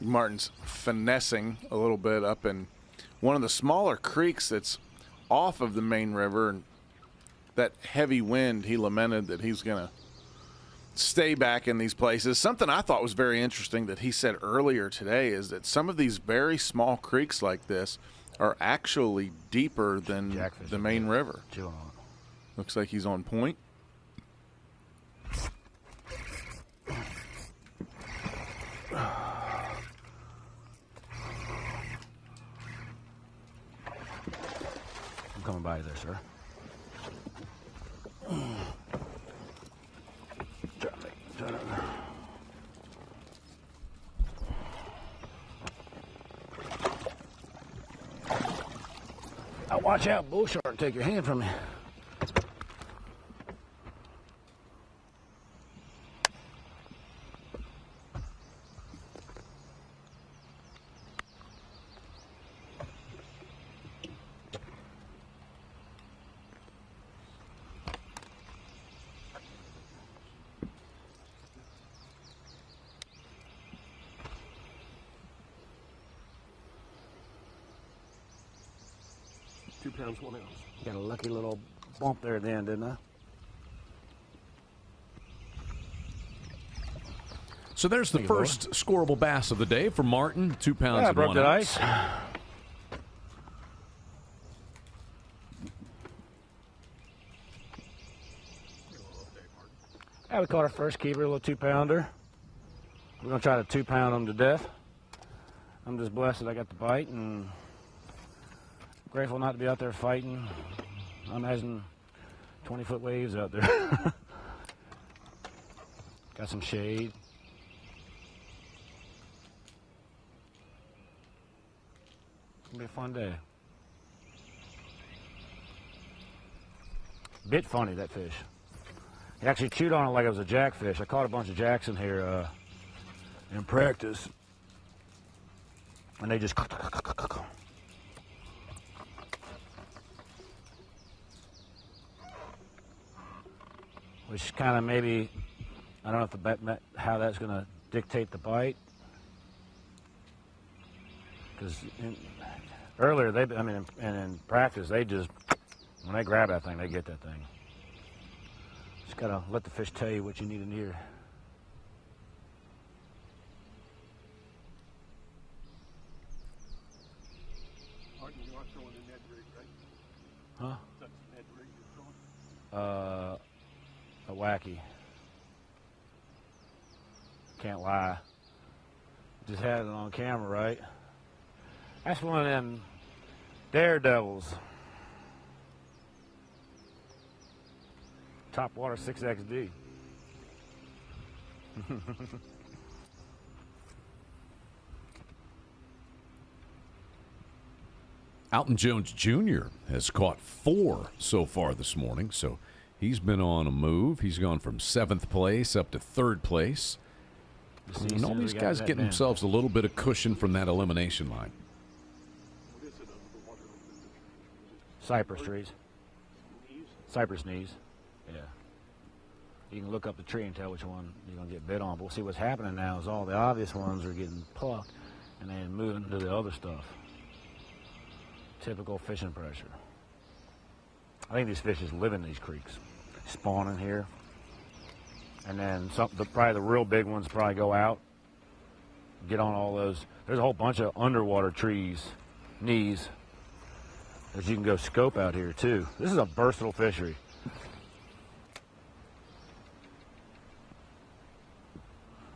Martin's finessing a little bit up in one of the smaller creeks that's off of the main river, and that heavy wind, he lamented that he's going to stay back in these places. Something I thought was very interesting that he said earlier today is that some of these very small creeks like this are actually deeper than the main river. Looks like he's on point. I'm coming by there, sir. Now watch out, bull shark, take your hand from me. 2 pounds, 1 ounce. Got a lucky little bump there at the end, didn't I? So there's the first scorable bass of the day for Martin, 2 pounds Yeah, and broke 1 that ounce. ice. Yeah, we caught our first keeper, a little 2-pounder. We're going to try to 2-pound them to death. I'm just blessed that I got the bite and grateful not to be out there fighting. I imagine 20-foot waves out there. Got some shade. It's going to be a fun day. Bit funny, that fish. He actually chewed on it like it was a jackfish. I caught a bunch of jacks in here in practice. And they just... Which kind of maybe, I don't know if how that's going to dictate the bite. Because earlier, in practice, they just, when they grab that thing, they get that thing. Just got to let the fish tell you what you need to hear. Martin, you are throwing a Ned rig, right? Huh? That's a Ned rig you're throwing? A wacky. Can't lie. Just had it on camera, right? That's one of them daredevils. Top water 6XD. Alton Jones Jr. has caught 4 so far this morning, so he's been on a move. He's gone from 7th place up to 3rd place. And all these guys getting themselves a little bit of cushion from that elimination line. Cypress trees. Cypress knees. Yeah. You can look up the tree and tell which one you're going to get bit on. But we'll see what's happening now is all the obvious ones are getting plucked and then moving to the other stuff. Typical fishing pressure. I think these fish just live in these creeks, spawning here. And then probably the real big ones probably go out, get on all those. There's a whole bunch of underwater trees, knees, that you can go scope out here too. This is a versatile fishery.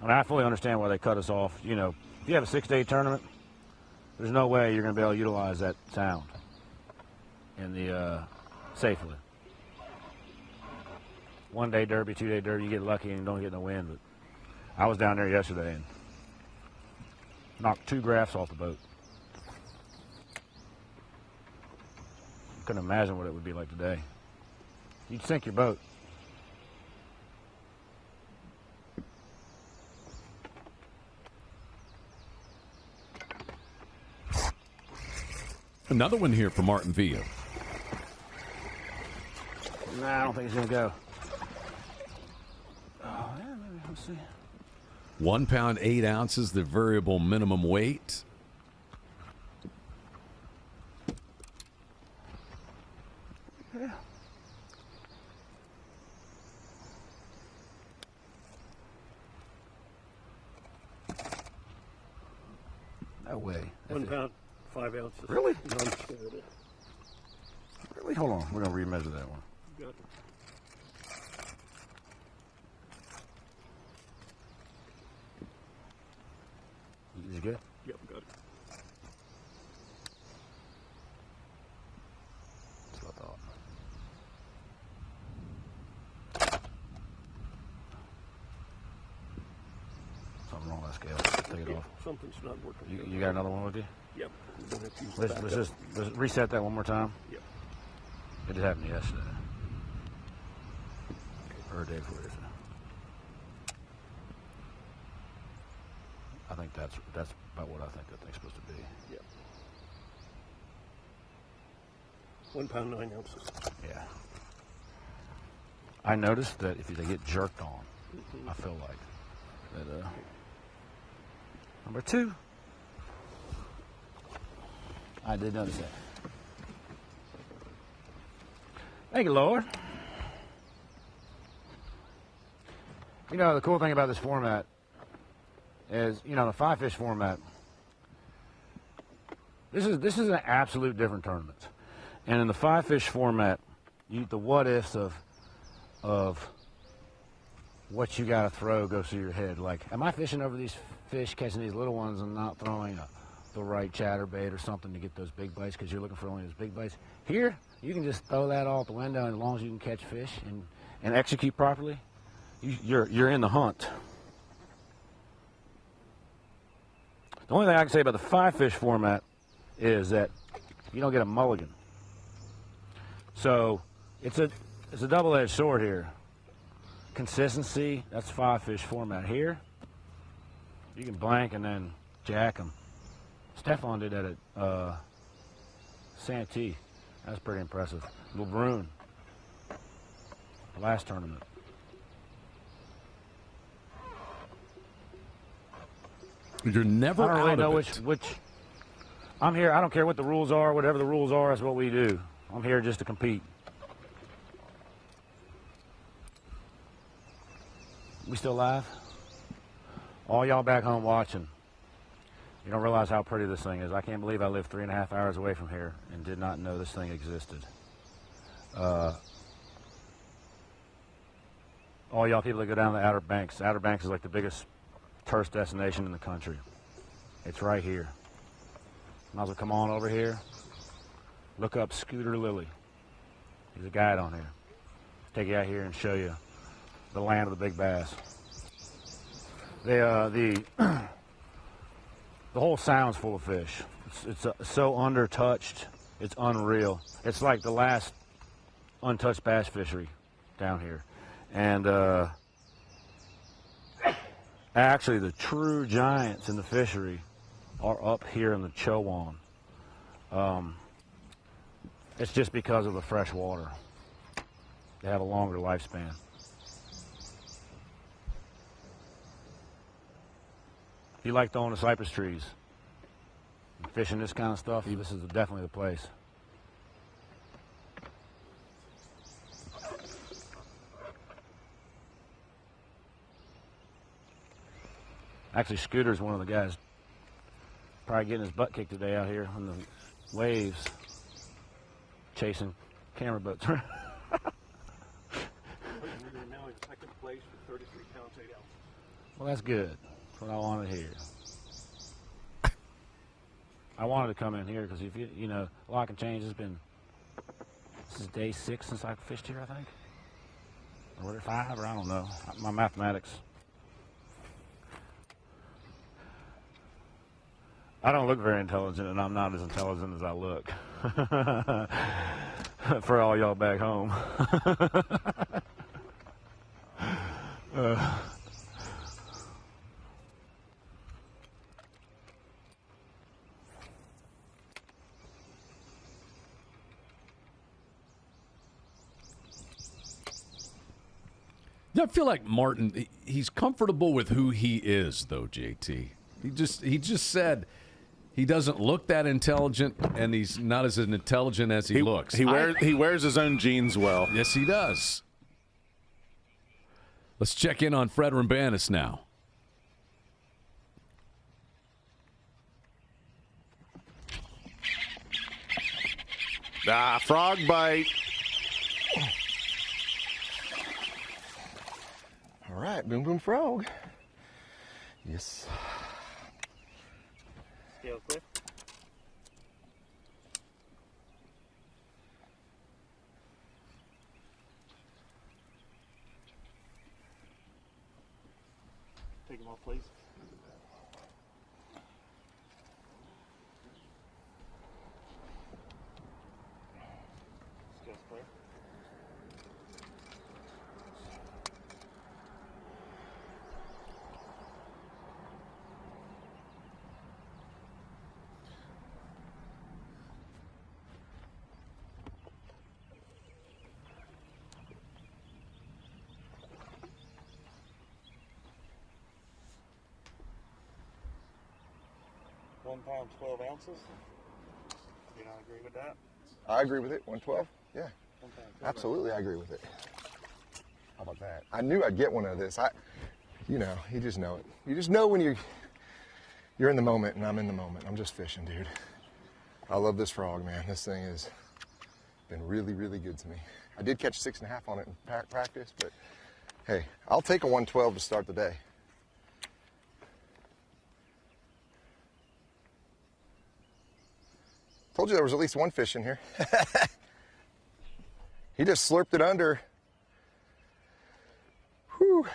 I mean, I fully understand why they cut us off. You know, if you have a 6-day tournament, there's no way you're going to be able to utilize that sound in the safely. 1-day derby, 2-day derby, you get lucky and don't get no wind. But I was down there yesterday and knocked 2 graphs off the boat. Couldn't imagine what it would be like today. You'd sink your boat. Another one here for Martin Villa. Nah, I don't think he's going to go. Oh, yeah, maybe. Let's see. 1 pound, 8 ounces, the variable minimum weight. No way. 1 pound, 5 ounces. Really? Non-scorable. Really? Hold on. We're going to remeasure that one. Got it. Is it good? Yep, got it. That's what I thought. Something wrong with that scale. Take it off. Something's not working. You got another one with you? Yep. We're gonna have to use the Let's backup. let's reset that one more time. Yep. It just happened yesterday. Or a day before yesterday. I think that's about what I think that thing's supposed to be. Yep. 1 pound, 9 ounces. Yeah. I noticed that if they get jerked on, I feel like that. Number 2. I did notice that. Thank you, Lord. You know, the cool thing about this format is, you know, the 5-fish format, this is an absolute different tournament. And in the 5-fish format, the what ifs of what you got to throw goes through your head. Like, am I fishing over these fish, catching these little ones and not throwing the right chatterbait or something to get those big bites because you're looking for only those big bites? Here, you can just throw that all out the window, and as long as you can catch fish and execute properly, you're in the hunt. The only thing I can say about the 5-fish format is that you don't get a mulligan. So it's a double-edged sword here. Consistency, that's 5-fish format. Here, you can blank and then jack them. Stefan did that at Santee. That's pretty impressive. LeBrun, last tournament. You're never I don't out really of know it. which. I'm here. I don't care what the rules are. Whatever the rules are, is what we do. I'm here just to compete. We still live? All y'all back home watching, you don't realize how pretty this thing is. I can't believe I live 3.5 hours away from here and did not know this thing existed. All y'all people that go down the Outer Banks. The Outer Banks is like the biggest tourist destination in the country. It's right here. Might as well come on over here. Look up Scooter Lilly. He's a guide on here. Take you out here and show you the land of the big bass. The whole sound's full of fish. It's so undertouched. It's unreal. It's like the last untouched bass fishery down here. And actually, the true giants in the fishery are up here in the Chowan. It's just because of the fresh water. They have a longer lifespan. If you like throwing the cypress trees and fishing this kind of stuff, this is definitely the place. Actually, Scooter's one of the guys probably getting his butt kicked today out here on the waves, chasing camera boats. We're now in second place with 33 pounds, 8 ounces. Well, that's good. That's what I wanted to hear. I wanted to come in here because if you know, a lot can change. This is day 6 since I fished here, I think, or 5, or I don't know. My mathematics. I don't look very intelligent, and I'm not as intelligent as I look. For all y'all back home. I feel like Martin, he's comfortable with who he is, though, JT. He just said he doesn't look that intelligent, and he's not as intelligent as he looks. He wears his own jeans well. Yes, he does. Let's check in on Fred Rambanis now. Frog bite. All right, boom, boom, frog. Yes. Scale clear. Take them off, please. Scales clear. £1 12 ounces. Do you not agree with that? I agree with it. 112? Yeah. 1 pound 12 Absolutely, I agree with it. How about that? I knew I'd get one of this. You just know it. You just know when you're in the moment, and I'm in the moment. I'm just fishing, dude. I love this frog, man. This thing has been really, really good to me. I did catch 6.5 on it in practice, but hey, I'll take a 112 to start the day. Told you there was at least one fish in here. He just slurped it under. Whew.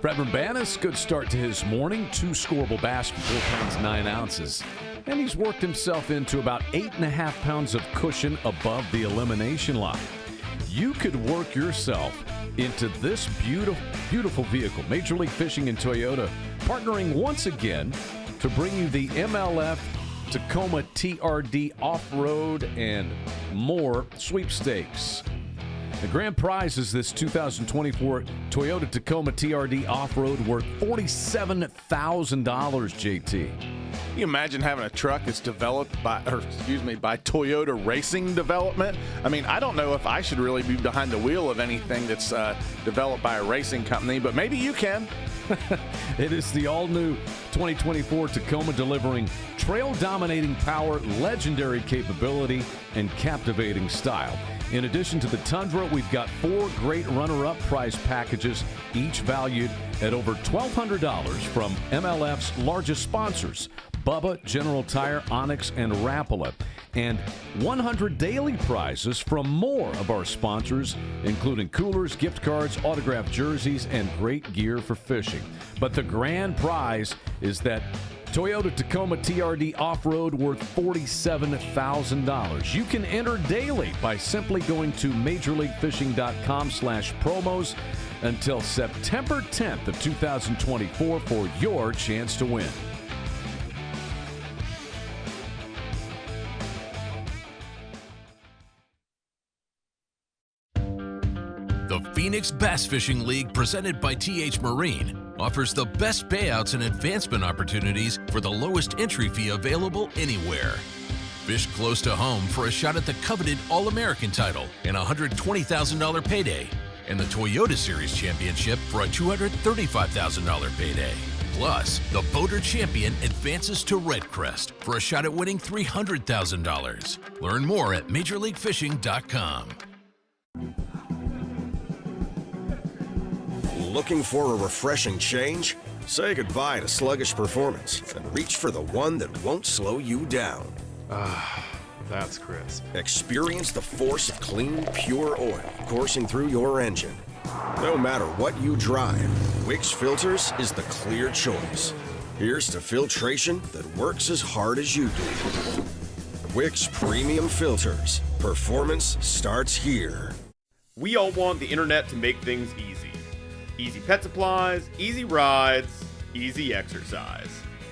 Fred Rambanis, good start to his morning. 2 scorable bass for 4 pounds 9 ounces. And he's worked himself into about 8.5 pounds of cushion above the elimination line. You could work yourself into this beautiful vehicle. Major League Fishing and Toyota partnering once again to bring you the MLF Tacoma TRD Off-Road and more sweepstakes. The grand prize is this 2024 Toyota Tacoma TRD Off-Road worth $47,000, JT. Can you imagine having a truck that's developed by Toyota Racing Development? I mean, I don't know if I should really be behind the wheel of anything that's developed by a racing company, but maybe you can. It is the all-new 2024 Tacoma, delivering trail-dominating power, legendary capability, and captivating style. In addition to the Tundra, we've got 4 great runner-up prize packages, each valued at over $1,200 from MLF's largest sponsors, Bubba, General Tire, Onyx, and Rapala, and 100 daily prizes from more of our sponsors, including coolers, gift cards, autographed jerseys, and great gear for fishing. But the grand prize is that Toyota Tacoma TRD Off-Road worth $47,000. You can enter daily by simply going to majorleaguefishing.com/promos until September 10th of 2024 for your chance to win. The Phoenix Bass Fishing League, presented by TH Marine, offers the best payouts and advancement opportunities for the lowest entry fee available anywhere. Fish close to home for a shot at the coveted All-American title and a $120,000 payday, and the Toyota Series Championship for a $235,000 payday. Plus, the Boater Champion advances to Red Crest for a shot at winning $300,000. Learn more at MajorLeagueFishing.com. Looking for a refreshing change? Say goodbye to sluggish performance and reach for the one that won't slow you down. That's crisp. Experience the force of clean, pure oil coursing through your engine. No matter what you drive, Wix Filters is the clear choice. Here's to filtration that works as hard as you do. Wix Premium Filters. Performance starts here. We all want the internet to make things easy. Easy pet supplies, easy rides, easy exercise.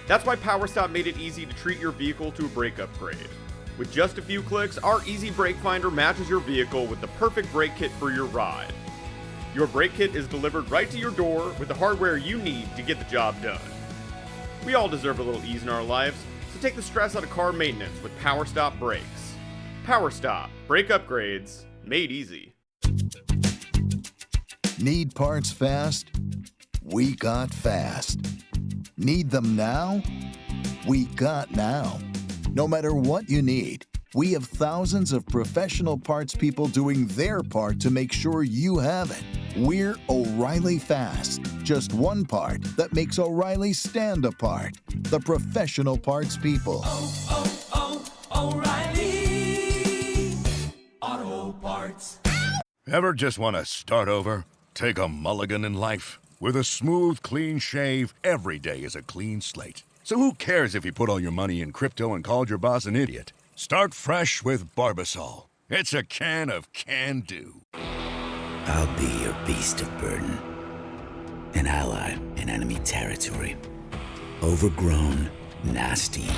That's why PowerStop made it easy to treat your vehicle to a brake upgrade. With just a few clicks, our Easy Brake Finder matches your vehicle with the perfect brake kit for your ride. Your brake kit is delivered right to your door with the hardware you need to get the job done. We all deserve a little ease in our lives, so take the stress out of car maintenance with PowerStop brakes. PowerStop, brake upgrades, made easy. Need parts fast? We got fast. Need them now? We got now. No matter what you need, we have thousands of professional parts people doing their part to make sure you have it. We're O'Reilly Fast. Just one part that makes O'Reilly stand apart. The professional parts people. O'Reilly Auto Parts. Ever just want to start over? Take a mulligan in life? With a smooth, clean shave, every day is a clean slate. So who cares if you put all your money in crypto and called your boss an idiot? Start fresh with Barbasol. It's a can of can-do. I'll be your beast of burden. An ally in enemy territory. Overgrown, nasty,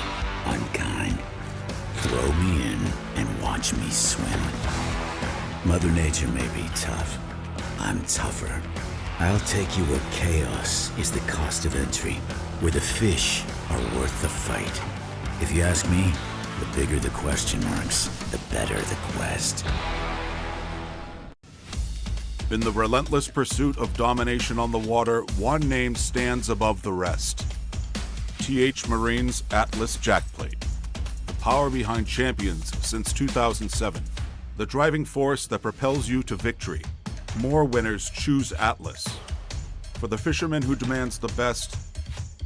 unkind. Throw me in and watch me swim. Mother Nature may be tough. I'm tougher. I'll take you where chaos is the cost of entry, where the fish are worth the fight. If you ask me, the bigger the question marks, the better the quest. In the relentless pursuit of domination on the water, one name stands above the rest. TH Marine's Atlas Jackplate. The power behind champions since 2007. The driving force that propels you to victory. More winners choose Atlas. For the fisherman who demands the best,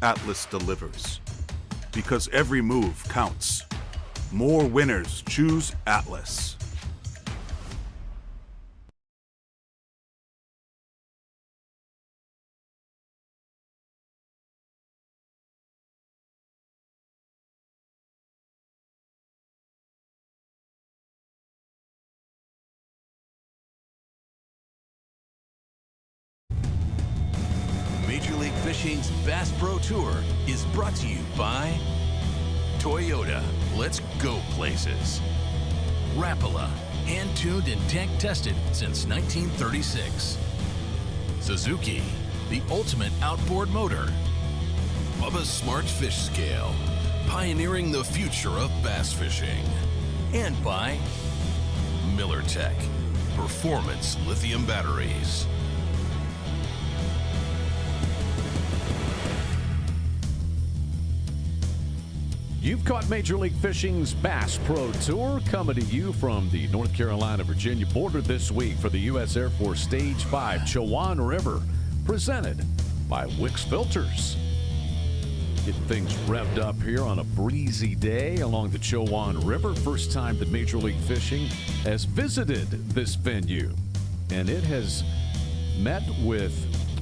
Atlas delivers. Because every move counts. More winners choose Atlas. Major League Fishing's Bass Pro Tour is brought to you by Toyota, let's go places. Rapala, hand-tuned and tank-tested since 1936. Suzuki, the ultimate outboard motor. Bubba's Smart Fish Scale, pioneering the future of bass fishing. And by MillerTech, performance lithium batteries. You've caught Major League Fishing's Bass Pro Tour coming to you from the North Carolina-Virginia border this week for the U.S. Air Force Stage 5 Chowan River, presented by Wix Filters. Getting things revved up here on a breezy day along the Chowan River. First time that Major League Fishing has visited this venue, and it has met with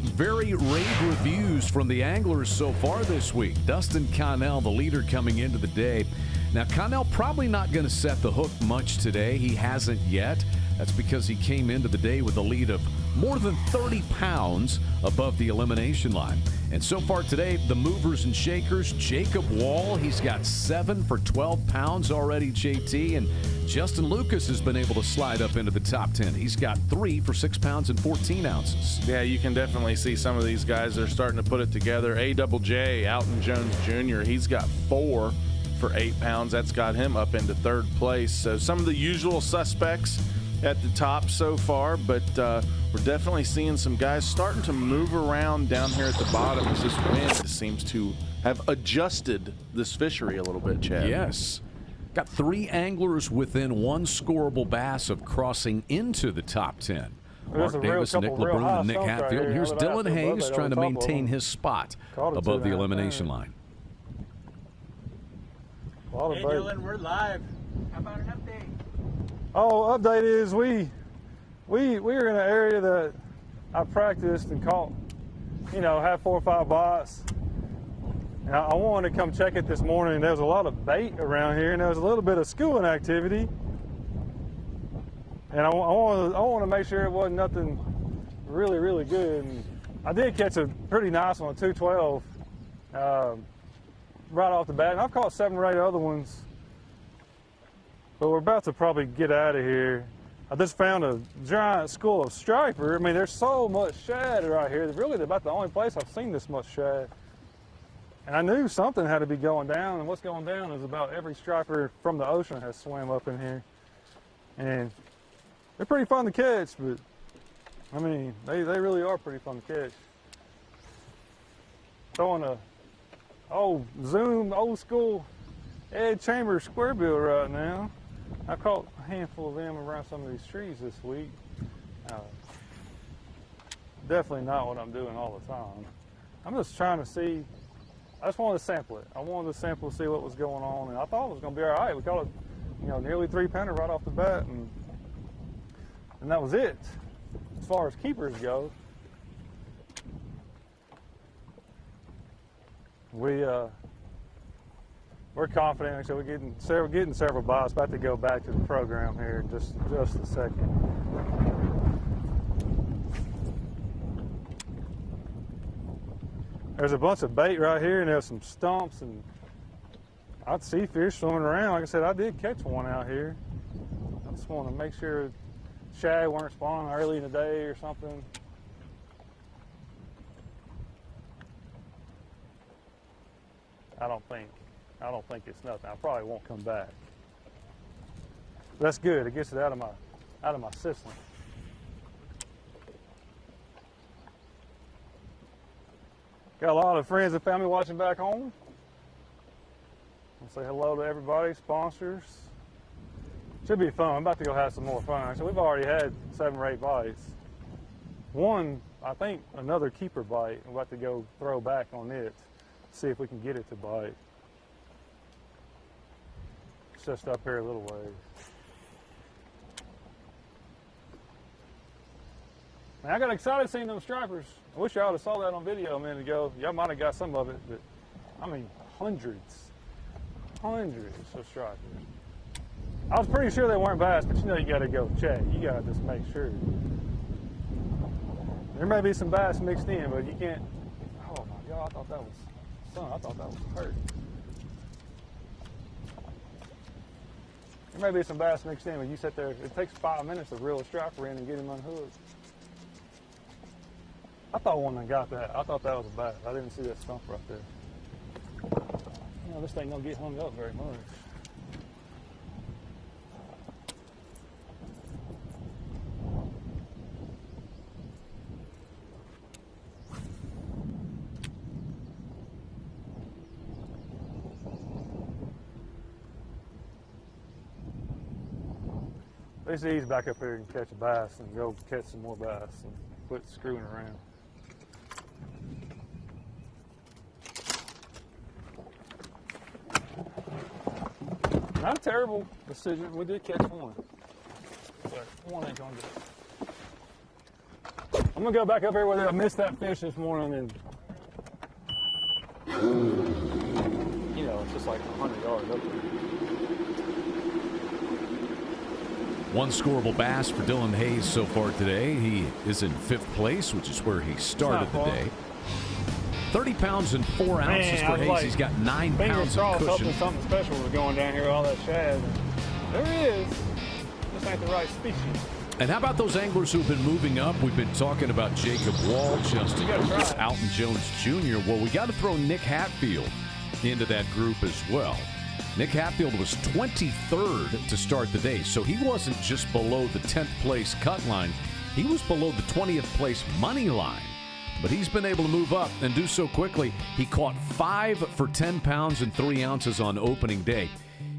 very rave reviews from the anglers so far this week. Dustin Connell, the leader coming into the day. Now, Connell probably not going to set the hook much today. He hasn't yet. That's because he came into the day with a lead of more than 30 pounds above the elimination line. And so far today, the movers and shakers, Jacob Wall, he's got 7 for 12 pounds already, JT. And Justin Lucas has been able to slide up into the top 10. He's got 3 for 6 pounds and 14 ounces. Yeah, you can definitely see some of these guys. They're starting to put it together. A.J. Alton Jones Jr., he's got 4 for 8 pounds. That's got him up into third place. So some of the usual suspects at the top so far, but we're definitely seeing some guys starting to move around down here at the bottom as this wind seems to have adjusted this fishery a little bit, Chad. Yes. Got 3 anglers within 1 scorable bass of crossing into the top 10. Mark Davis, Nick LeBrun, and Nick Hatfield. Here's Dylan Hayes trying to maintain his spot above the elimination line. Hey, Dylan, we're live. How about an update? Oh, update is we are in an area that I practiced and caught, had 4 or 5 bites. And I wanted to come check it this morning. There was a lot of bait around here, and there was a little bit of schooling activity. And I want to make sure it wasn't nothing really, really good. And I did catch a pretty nice one, a 212. right off the bat, and I've caught 7 or 8 other ones. But we're about to probably get out of here. I just found a giant school of striper. I mean, there's so much shad right here. Really, about the only place I've seen this much shad. And I knew something had to be going down, and what's going down is about every striper from the ocean has swam up in here. And they're pretty fun to catch, but I mean, they really are pretty fun to catch. Throwing a old school Ed Chambers square bill right now. I caught a handful of them around some of these trees this week. Definitely not what I'm doing all the time. I'm just trying to see. I just wanted to sample it. I wanted to sample to see what was going on, and I thought it was going to be all right. We caught a, nearly 3-pounder right off the bat, and that was it as far as keepers go. We're confident. Actually, we're getting several bites. About to go back to the program here in just a second. There's a bunch of bait right here, and there's some stumps, and I'd see fish swimming around. Like I said, I did catch one out here. I just want to make sure shad weren't spawning early in the day or something. I don't think it's nothing. I probably won't come back. That's good. It gets it out of my system. Got a lot of friends and family watching back home. I'll say hello to everybody, sponsors. Should be fun. I'm about to go have some more fun. Actually, we've already had 7 or 8 bites. One, I think another keeper bite. I'm about to go throw back on it, see if we can get it to bite. It's just up here a little ways. Man, I got excited seeing those stripers. I wish y'all would have saw that on video a minute ago. Y'all might have got some of it, but I mean, hundreds of stripers. I was pretty sure they weren't bass, but you got to go check. You got to just make sure. There may be some bass mixed in, but you can't. Oh my God, I thought that was hurt. There may be some bass mixed in, but you sit there. It takes 5 minutes to reel a striper in and get him unhooked. I thought one that got that. I thought that was a bass. I didn't see that stump right there. This thing don't get hung up very much. Let's ease back up here and catch a bass and go catch some more bass and quit screwing around. Not a terrible decision. We did catch one, but one ain't gonna do it. I'm gonna go back up here where I missed that fish this morning, and it's just like 100 yards up there. One scorable bass for Dylan Hayes so far today. He is in 5th place, which is where he started the day. 30 pounds and 4 ounces for Hayes. He's got 9 pounds of cushion. Hoping something special was going down here with all that shad. There he is. This ain't the right species. And how about those anglers who've been moving up? We've been talking about Jacob Wall, Justin Lucas, Alton Jones Jr. Well, we got to throw Nick Hatfield into that group as well. Nick Hatfield was 23rd to start the day, so he wasn't just below the 10th place cut line. He was below the 20th place money line. But he's been able to move up and do so quickly. He caught 5 for 10 pounds and 3 ounces on opening day.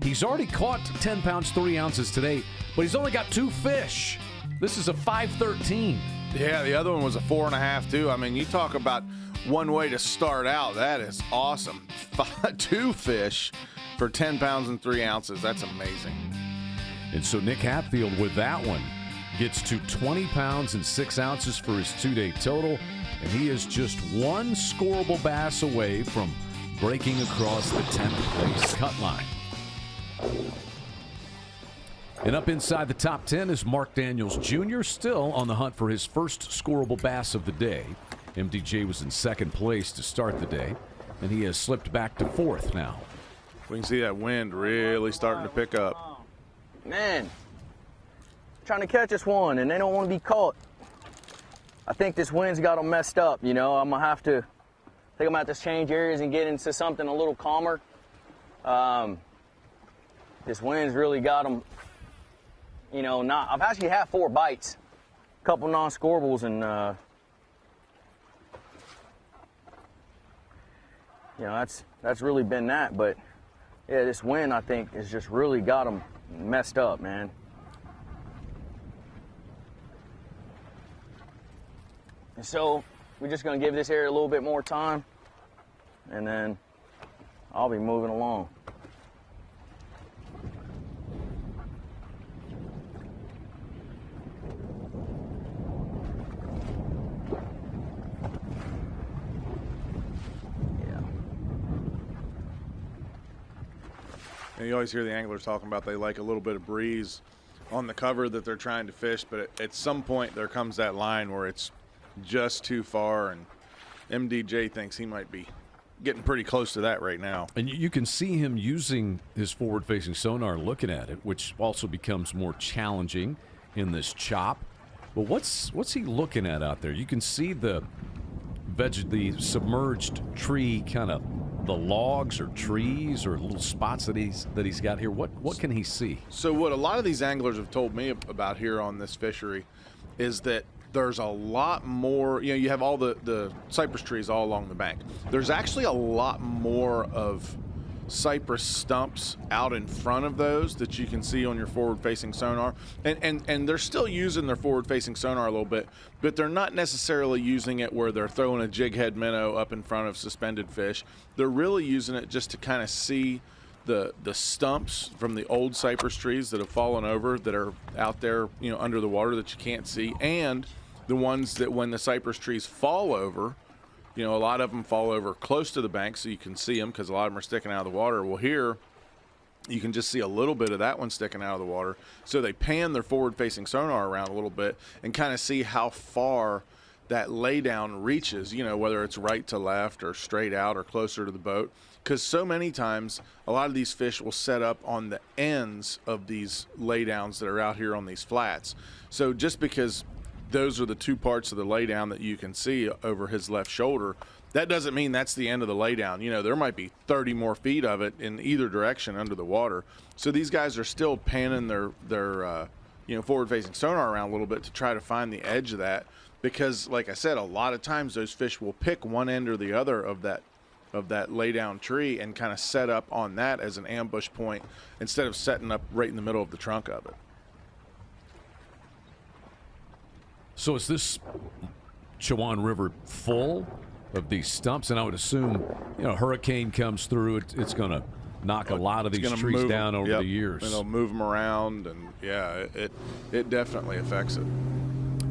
He's already caught 10 pounds, 3 ounces today, but he's only got 2 fish. This is a 5.13. Yeah, the other one was a 4.5 too. I mean, you talk about one way to start out. That is awesome. 2 fish for 10 pounds and 3 ounces. That's amazing. And so Nick Hatfield with that one gets to 20 pounds and 6 ounces for his 2-day total. And he is just 1 scorable bass away from breaking across the 10th place cut line. And up inside the top 10 is Mark Daniels Jr., still on the hunt for his first scorable bass of the day. MDJ was in 2nd place to start the day. and he has slipped back to 4th now. We can see that wind really starting to pick up. Man, trying to catch this one, and they don't want to be caught. I think this wind's got them messed up, you know. I'm going to have to change areas and get into something a little calmer. This wind's really got them, you know, I've actually had 4 bites, a couple non-scorables, and, you know, that's really been that. But, yeah, this wind, I think, has just really got them messed up, man. And so we're just going to give this area a little bit more time, and then I'll be moving along. And you always hear the anglers talking about they like a little bit of breeze on the cover that they're trying to fish, but at some point there comes that line where it's just too far, and MDJ thinks he might be getting pretty close to that right now. And you can see him using his forward-facing sonar, looking at it, which also becomes more challenging in this chop. But what's he looking at out there? You can see the submerged tree, kind of the logs or trees or little spots that he's got here. What can he see? So what a lot of these anglers have told me about here on this fishery is that there's a lot more, you know, you have all the cypress trees all along the bank. There's actually a lot more of cypress stumps out in front of those that you can see on your forward-facing sonar. And they're still using their forward-facing sonar a little bit, but they're not necessarily using it where they're throwing a jig head minnow up in front of suspended fish. They're really using it just to kind of see the stumps from the old cypress trees that have fallen over that are out there, you know, under the water that you can't see, and the ones that when the cypress trees fall over, you know, a lot of them fall over close to the bank so you can see them because a lot of them are sticking out of the water. Well, here you can just see a little bit of that one sticking out of the water. So they pan their forward-facing sonar around a little bit and kind of see how far that laydown reaches, you know, whether it's right to left or straight out or closer to the boat. Because so many times a lot of these fish will set up on the ends of these laydowns that are out here on these flats. So just because those are the 2 parts of the laydown that you can see over his left shoulder, that doesn't mean that's the end of the laydown. You know, there might be 30 more feet of it in either direction under the water. So these guys are still panning their you know, forward-facing sonar around a little bit to try to find the edge of that, because, like I said, a lot of times those fish will pick one end or the other of that laydown tree and kind of set up on that as an ambush point instead of setting up right in the middle of the trunk of it. So is this Chowan River full of these stumps? And I would assume, you know, a hurricane comes through, it's going to knock a lot of these trees down over the years. And they'll move them around, and yeah, it definitely affects it.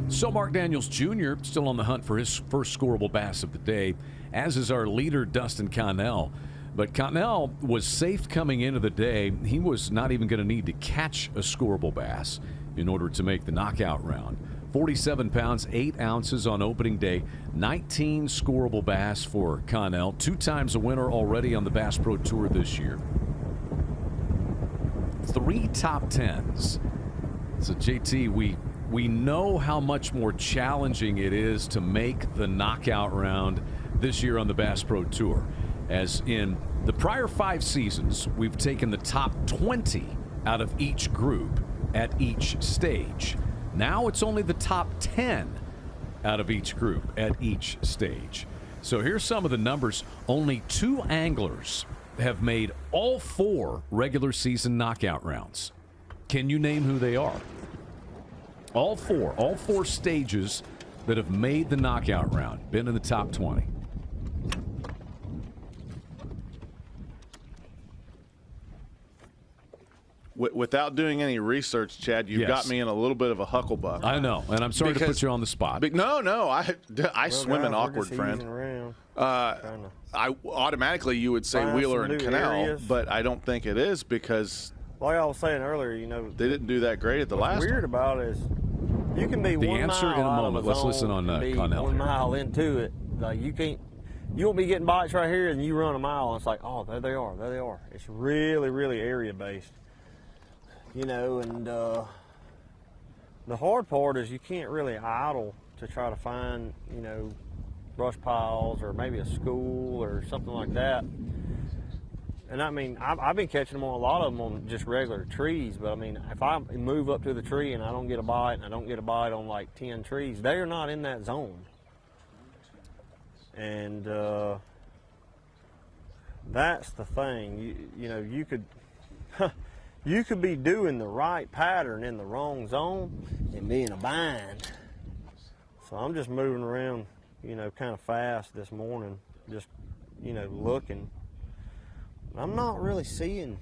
So Mark Daniels Jr. still on the hunt for his first scorable bass of the day, as is our leader, Dustin Connell. But Connell was safe coming into the day. He was not even going to need to catch a scorable bass in order to make the knockout round. 47 pounds, 8 ounces on opening day, 19 scorable bass for Connell, 2 times a winner already on the Bass Pro Tour this year. 3 top 10s. So JT, we know how much more challenging it is to make the knockout round this year on the Bass Pro Tour. As in the prior 5 seasons, we've taken the top 20 out of each group at each stage. Now it's only the top 10 out of each group at each stage. So here's some of the numbers. Only 2 anglers have made all 4 regular season knockout rounds. Can you name who they are? All 4 stages that have made the knockout round, been in the top 20. Without doing any research, Chad, you've got me in a little bit of a hucklebuck. I know, and I'm sorry to put you on the spot. No, I swim in awkward, friend. I automatically you would say Wheeler and Canal, but I don't think it is because, like I was saying earlier, you know, they didn't do that great at the last. What's weird one. about it is you can be the 1 answer mile in a out moment. of Let's zone listen on and be Connell. 1 mile into it. Like you can't. You won't be getting bites right here, and you run a mile, and it's like, oh, there they are, there they are. It's really, really area-based, you know. And the hard part is you can't really idle to try to find, you know, brush piles or maybe a school or something like that. And I mean, I've been catching them on a lot of them on just regular trees, but I mean, if I move up to the tree and I don't get a bite, and I don't get a bite on like 10 trees, they are not in that zone. And that's the thing. You know, you could you could be doing the right pattern in the wrong zone and be in a bind. So I'm just moving around, you know, kind of fast this morning, just, you know, looking. I'm not really seeing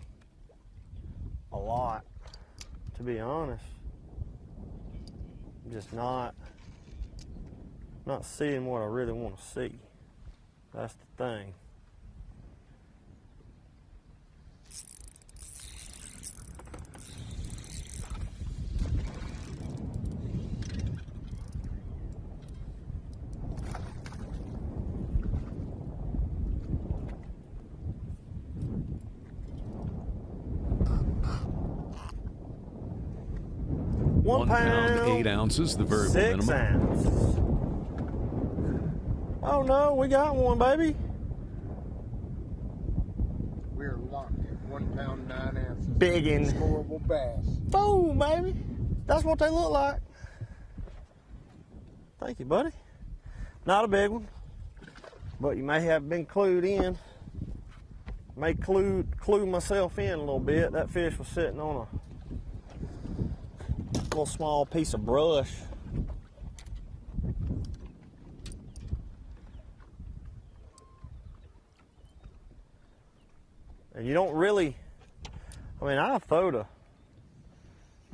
a lot, to be honest. I'm just not seeing what I really want to see. That's the thing. One pound, 8 ounces, the variable 6 minimum. ounces. Oh no, we got one, baby. We're locked at 1 pound 9 ounces. Biggin'. Scorable bass. Boom, baby. That's what they look like. Thank you, buddy. Not a big one, but you may have been clued in. May clue myself in a little bit. That fish was sitting on a little small piece of brush. And you don't really, I mean, I've throwed a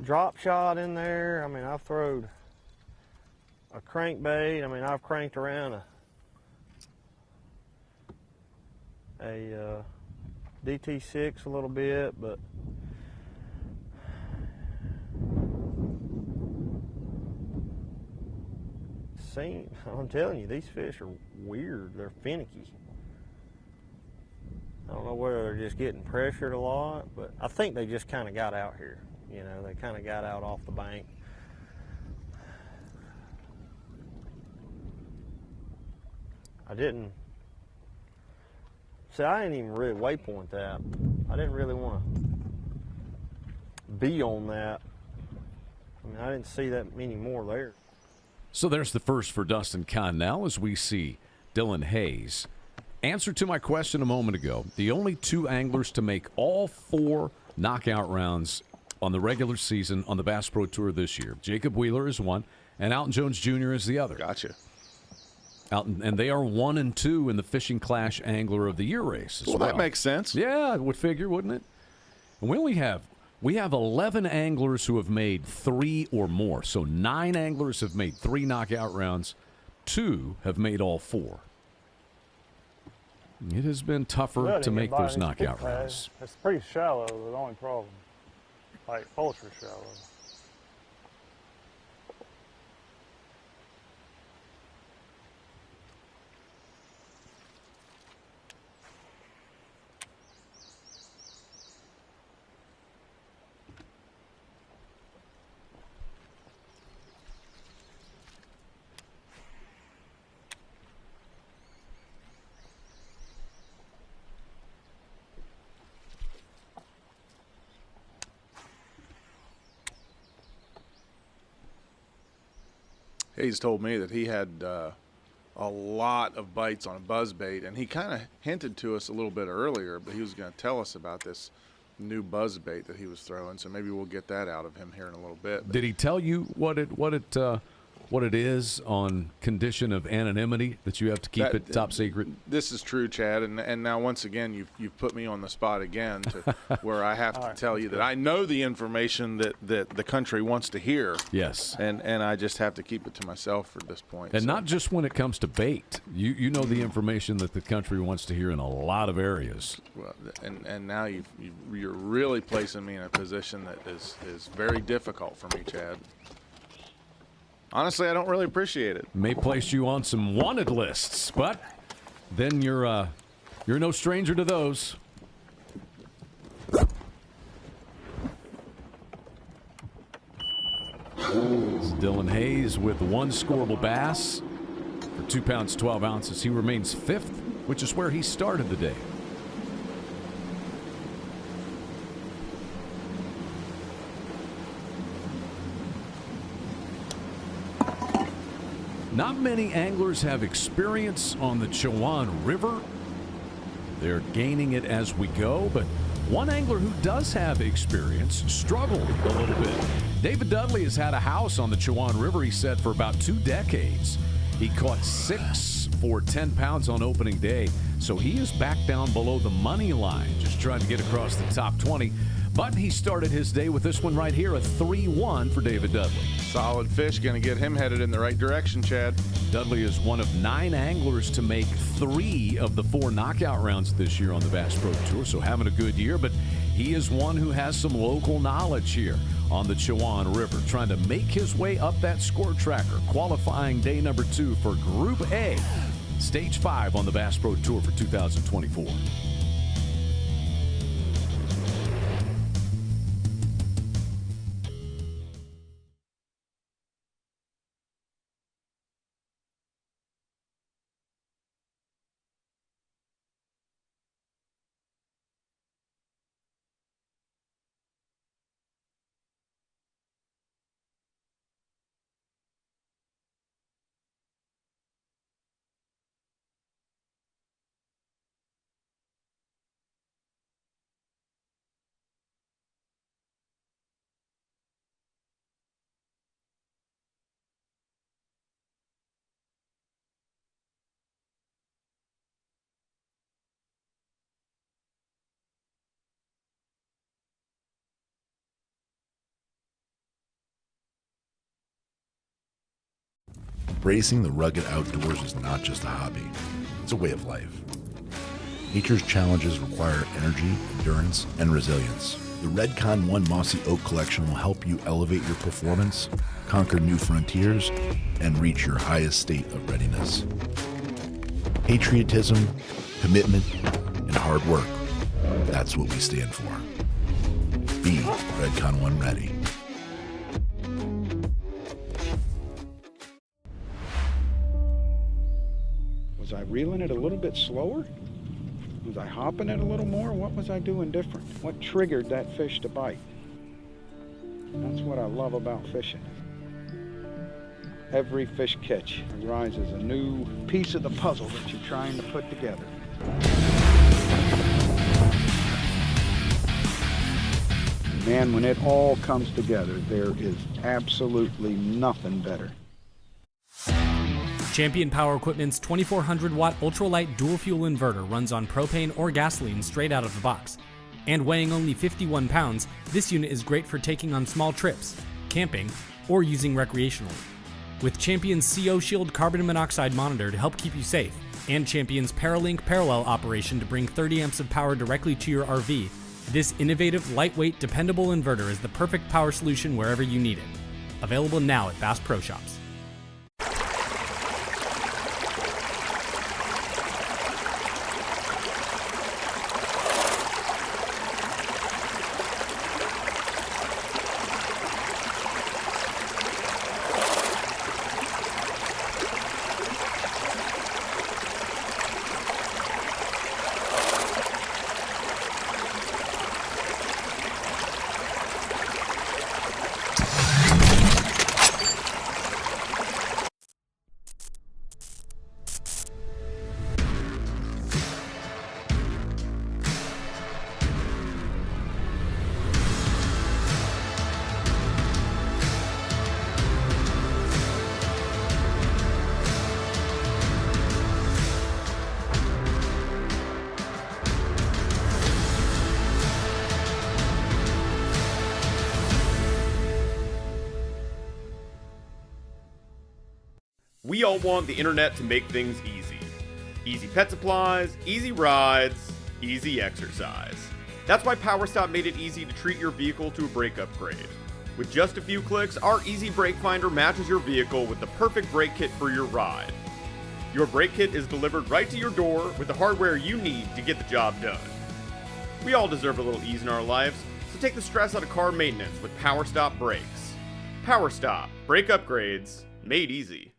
drop shot in there. I mean, I've thrown a crankbait. I mean, I've cranked around a DT6 a little bit, but I'm telling you, these fish are weird. They're finicky. I don't know whether they're just getting pressured a lot, but I think they just kind of got out here. You know, they kind of got out off the bank. I didn't even really waypoint that. I didn't really want to be on that. I mean, I didn't see that many more there. So there's the first for Dustin Connell as we see Dylan Hayes. Answer to my question a moment ago, the only 2 anglers to make all 4 knockout rounds on the regular season on the Bass Pro Tour this year. Jacob Wheeler is one, and Alton Jones Jr. is the other. Gotcha. Alton, and they are 1 and 2 in the Fishing Clash Angler of the Year race as well. That makes sense. Yeah, I would figure, wouldn't it? And we have 11 anglers who have made 3 or more. So 9 anglers have made 3 knockout rounds. 2 have made all 4. It has been tougher to make those knockout rounds. It's pretty shallow, the only problem. Like ultra shallow. Hayes told me that he had a lot of bites on a buzzbait, and he kind of hinted to us a little bit earlier, but he was going to tell us about this new buzzbait that he was throwing, so maybe we'll get that out of him here in a little bit. Did he tell you what it is on condition of anonymity, that you have to keep it top secret? This is true, Chad, and now once again you've put me on the spot again to where I have to tell you that I know the information that the country wants to hear. Yes. And I just have to keep it to myself at this point. And not just when it comes to bait. You know the information that the country wants to hear in a lot of areas. Well, and now you're really placing me in a position that is very difficult for me, Chad. Honestly, I don't really appreciate it. May place you on some wanted lists, but then you're no stranger to those. It's Dylan Hayes with one scorable bass for 2 pounds 12 ounces. He remains 5th, which is where he started the day. Not many anglers have experience on the Chowan River. They're gaining it as we go, but one angler who does have experience struggled a little bit. David Dudley has had a house on the Chowan River, he said, for about 2 decades. He caught 6 for 10 pounds on opening day, so he is back down below the money line, just trying to get across the top 20. But he started his day with this one right here, a 3-1 for David Dudley. Solid fish, going to get him headed in the right direction, Chad. Dudley is one of 9 anglers to make 3 of the 4 knockout rounds this year on the Bass Pro Tour, so having a good year. But he is one who has some local knowledge here on the Chowan River, trying to make his way up that score tracker, qualifying day number 2 for Group A, Stage 5 on the Bass Pro Tour for 2024. Embracing the rugged outdoors is not just a hobby, it's a way of life. Nature's challenges require energy, endurance, and resilience. The Redcon 1 Mossy Oak Collection will help you elevate your performance, conquer new frontiers, and reach your highest state of readiness. Patriotism, commitment, and hard work, that's what we stand for. Be Redcon 1 ready. Was I reeling it a little bit slower? Was I hopping it a little more? What was I doing different? What triggered that fish to bite? That's what I love about fishing. Every fish catch arises a new piece of the puzzle that you're trying to put together. Man, when it all comes together, there is absolutely nothing better. Champion Power Equipment's 2400-watt ultralight dual-fuel inverter runs on propane or gasoline straight out of the box. And weighing only 51 pounds, this unit is great for taking on small trips, camping, or using recreationally. With Champion's CO Shield carbon monoxide monitor to help keep you safe, and Champion's Paralink parallel operation to bring 30 amps of power directly to your RV, this innovative, lightweight, dependable inverter is the perfect power solution wherever you need it. Available now at Bass Pro Shops. We all want the internet to make things easy. Easy pet supplies, easy rides, easy exercise. That's why PowerStop made it easy to treat your vehicle to a brake upgrade. With just a few clicks, our Easy Brake Finder matches your vehicle with the perfect brake kit for your ride. Your brake kit is delivered right to your door with the hardware you need to get the job done. We all deserve a little ease in our lives, so take the stress out of car maintenance with Power Stop brakes. Power Stop, brake upgrades made easy.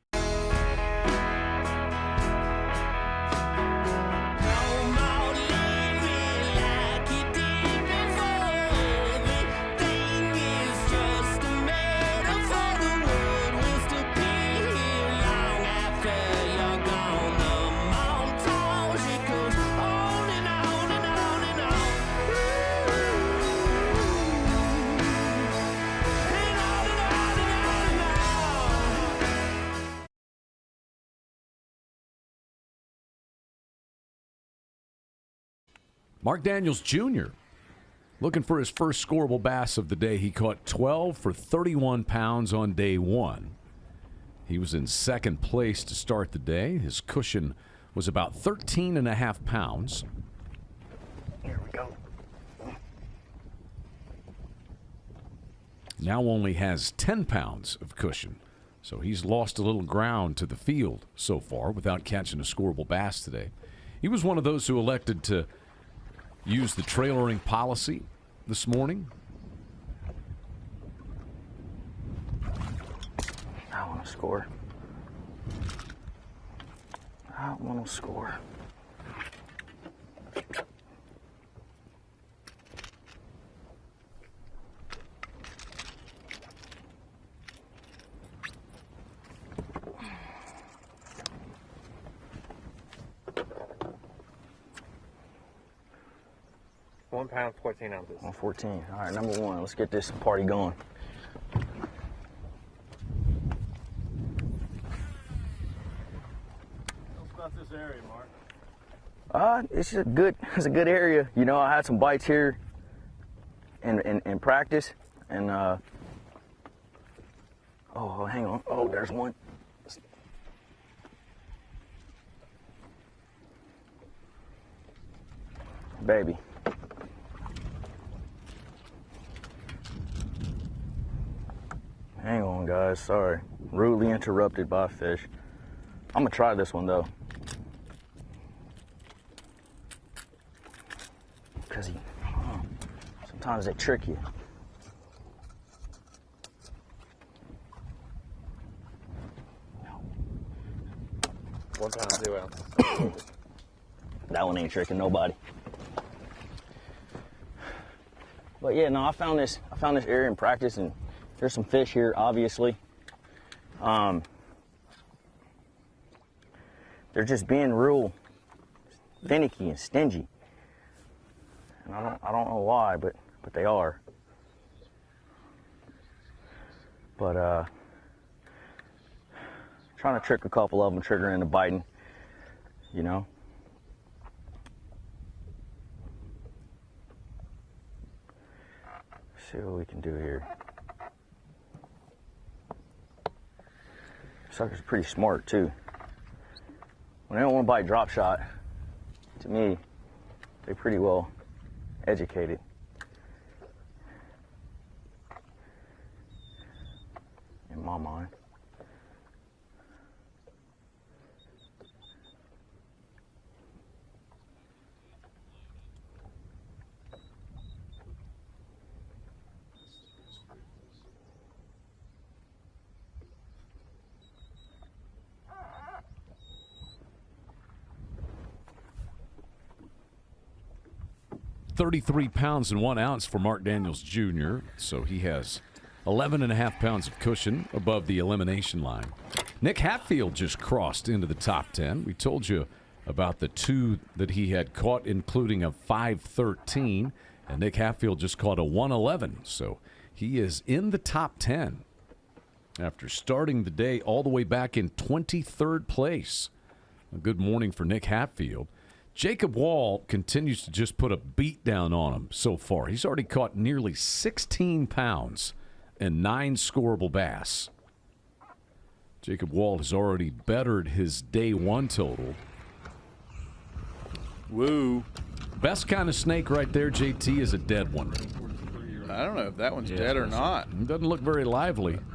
Mark Daniels Jr. looking for his first scorable bass of the day. He caught 12 for 31 pounds on day one. He was in second place to start the day. His cushion was about 13.5 pounds. Here we go. Now only has 10 pounds of cushion. So he's lost a little ground to the field so far without catching a scorable bass today. He was one of those who elected to use the trailering policy this morning. I want to score. I want to score. £1, 14 ounces. 114. All right, number one. Let's get this party going. About this area, Mark. It's a good area. You know, I had some bites here in practice, and oh, hang on. Oh, there's one. Baby. Hang on, guys. Sorry. Rudely interrupted by a fish. I'm gonna try this one though. Because sometimes they trick you. £1, 2 ounces. That one ain't tricking nobody. But yeah, no, I found this area in practice, and there's some fish here, obviously. They're just being real finicky and stingy. And I don't know why, but they are. But trying to trick a couple of them, trigger into biting, you know. See what we can do here. Sucker's pretty smart too. When they don't want to bite drop shot, to me, they're pretty well educated. In my mind. £33 and 1 ounce for Mark Daniels Jr., so he has 11.5 pounds of cushion above the elimination line. Nick Hatfield just crossed into the top 10. We told you about the two that he had caught, including a 513, and Nick Hatfield just caught a 111, so he is in the top 10 after starting the day all the way back in 23rd place. A good morning for Nick Hatfield. Jacob Wall continues to just put a beat down on him so far. He's already caught nearly 16 pounds and 9 scorable bass. Jacob Wall has already bettered his day one total. Woo. Best kind of snake right there, JT, is a dead one. I don't know if that one's dead or not. It doesn't look very lively. lively.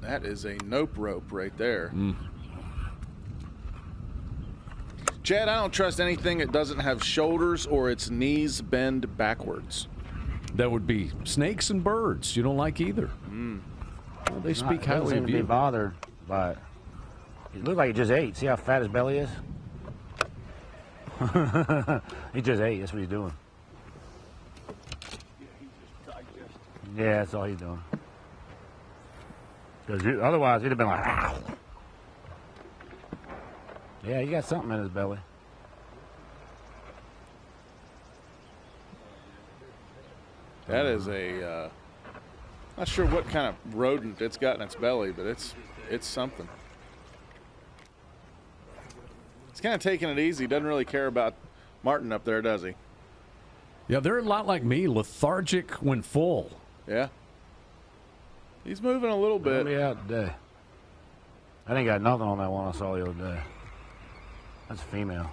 That is a nope rope right there. Mm. 33 pounds and 1 ounce for Mark Daniels Jr. So he has 11.5 pounds of cushion above the elimination line. Nick Hatfield just crossed into the top 10. We told you about the two that he had caught, including a 513, and Nick Hatfield just caught a 111. So he is in the top 10 after starting the day all the way back in 23rd place. A good morning for Nick Hatfield. Jacob Wall has already bettered his day one total. Best kind of snake right there, JT, is a dead one. Chad, I don't trust anything that doesn't have shoulders or its knees bend backwards. That would be snakes and birds. You don't like either. Well, they speak highly Doesn't of seem to you. be bothered by it. It looked like he just ate. See how fat his belly is? He just ate. That's what he's doing. Yeah, that's all he's doing. Because otherwise, he'd have been like, "Ah." Yeah, he got something in his belly. That is a, not sure what kind of rodent it's got in its belly, but it's something. He's kind of taking it easy. Doesn't really care about Martin up there, does he? Yeah, they're a lot like me, lethargic when full. Yeah. He's moving a little bit. Let me out today. I didn't got nothing on that one I saw the other day. That's a female.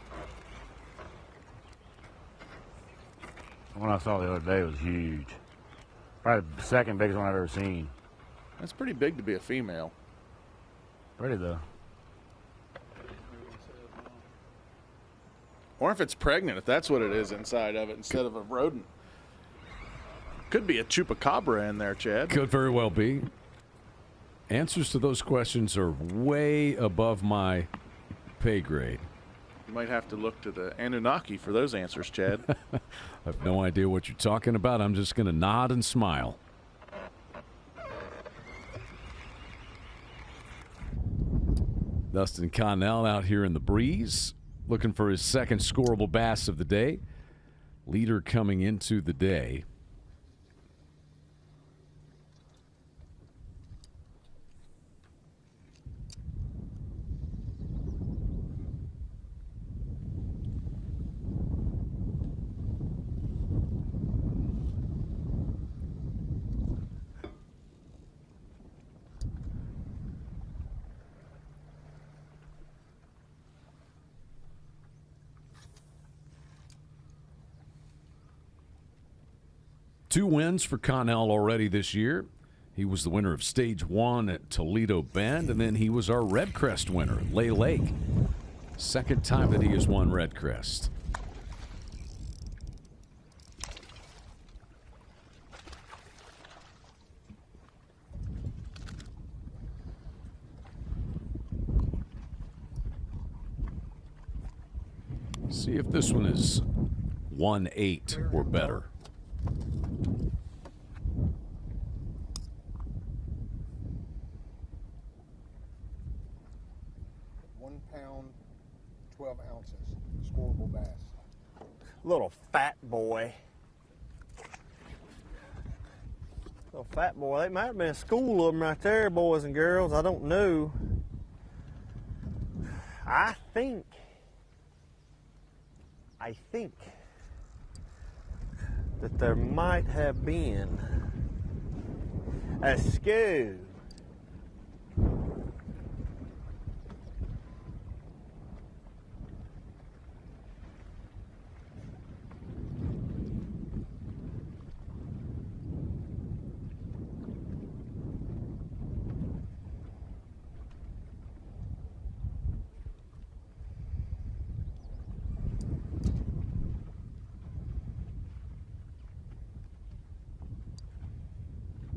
The one I saw the other day was huge. Probably the second biggest one I've ever seen. That's pretty big to be a female. Pretty though. Or if it's pregnant, if that's what it is inside of it instead of a rodent. Could be a chupacabra in there, Chad. Could very well be. Answers to those questions are way above my pay grade. You might have to look to the Anunnaki for those answers, Chad. I have no idea what you're talking about. I'm just going to nod and smile. Dustin Connell out here in the breeze, looking for his second scorable bass of the day. Leader coming into the day. Two wins for Connell already this year. He was the winner of Stage 1 at Toledo Bend, and then he was our Red Crest winner at Lay Lake. Second time that he has won Red Crest. See if this one is 1-8 or better. 1 pound, 12 ounces, scorable bass. Little fat boy. Little fat boy. There might have been a school of them right there, boys and girls. I don't know. I think that there might have been a school.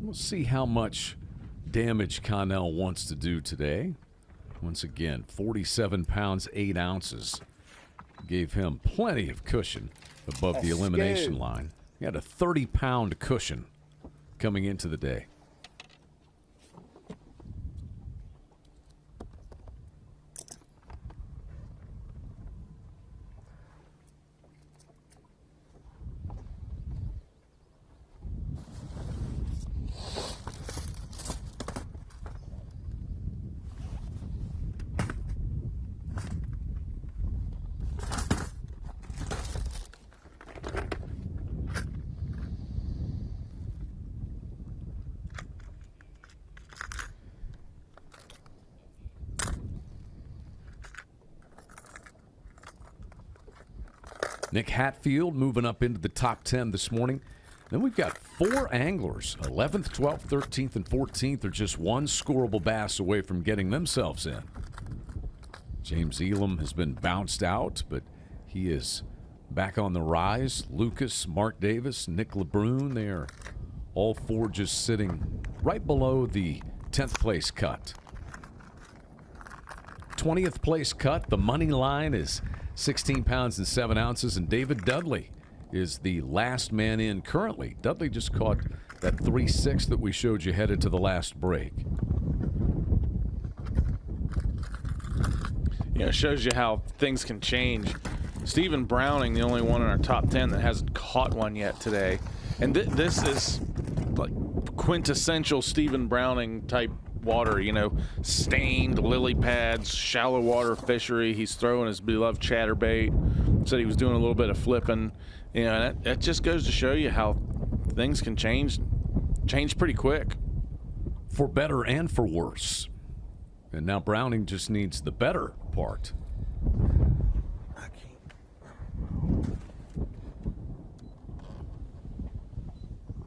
We'll see how much damage Connell wants to do today. Once again, 47 pounds, 8 ounces. Gave him plenty of cushion above the elimination line. He had a 30-pound cushion coming into the day. Nick Hatfield moving up into the top 10 this morning. Then we've got 4 anglers. 11th, 12th, 13th, and 14th are just one scorable bass away from getting themselves in. James Elam has been bounced out, but he is back on the rise. Lucas, Mark Davis, Nick LeBrun, they are all four just sitting right below the 10th place cut. 20th place cut, the money line is 16 pounds and 7 ounces, and David Dudley is the last man in currently. Dudley just caught that 3.6 that we showed you headed to the last break. Yeah, it shows you how things can change. Stephen Browning, the only one in our top 10 that hasn't caught one yet today. And this is like quintessential Stephen Browning type water, you know, stained lily pads, shallow water fishery. He's throwing his beloved chatterbait. Said he was doing a little bit of flipping. You know, and that just goes to show you how things can change pretty quick. For better and for worse. And now Browning just needs the better part.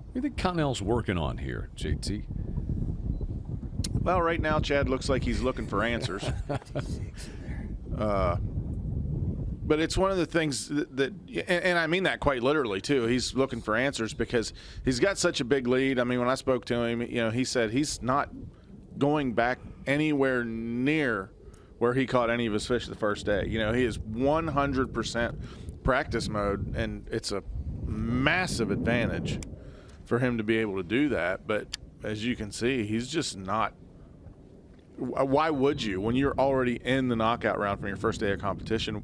What do you think Connell's working on here, JT? Well, right now, Chad looks like he's looking for answers. But it's one of the things that and I mean that quite literally, too. He's looking for answers because he's got such a big lead. I mean, when I spoke to him, you know, he said he's not going back anywhere near where he caught any of his fish the first day. You know, he is 100% practice mode, and it's a massive advantage for him to be able to do that. But as you can see, he's just not. Why would you, when you're already in the knockout round from your first day of competition,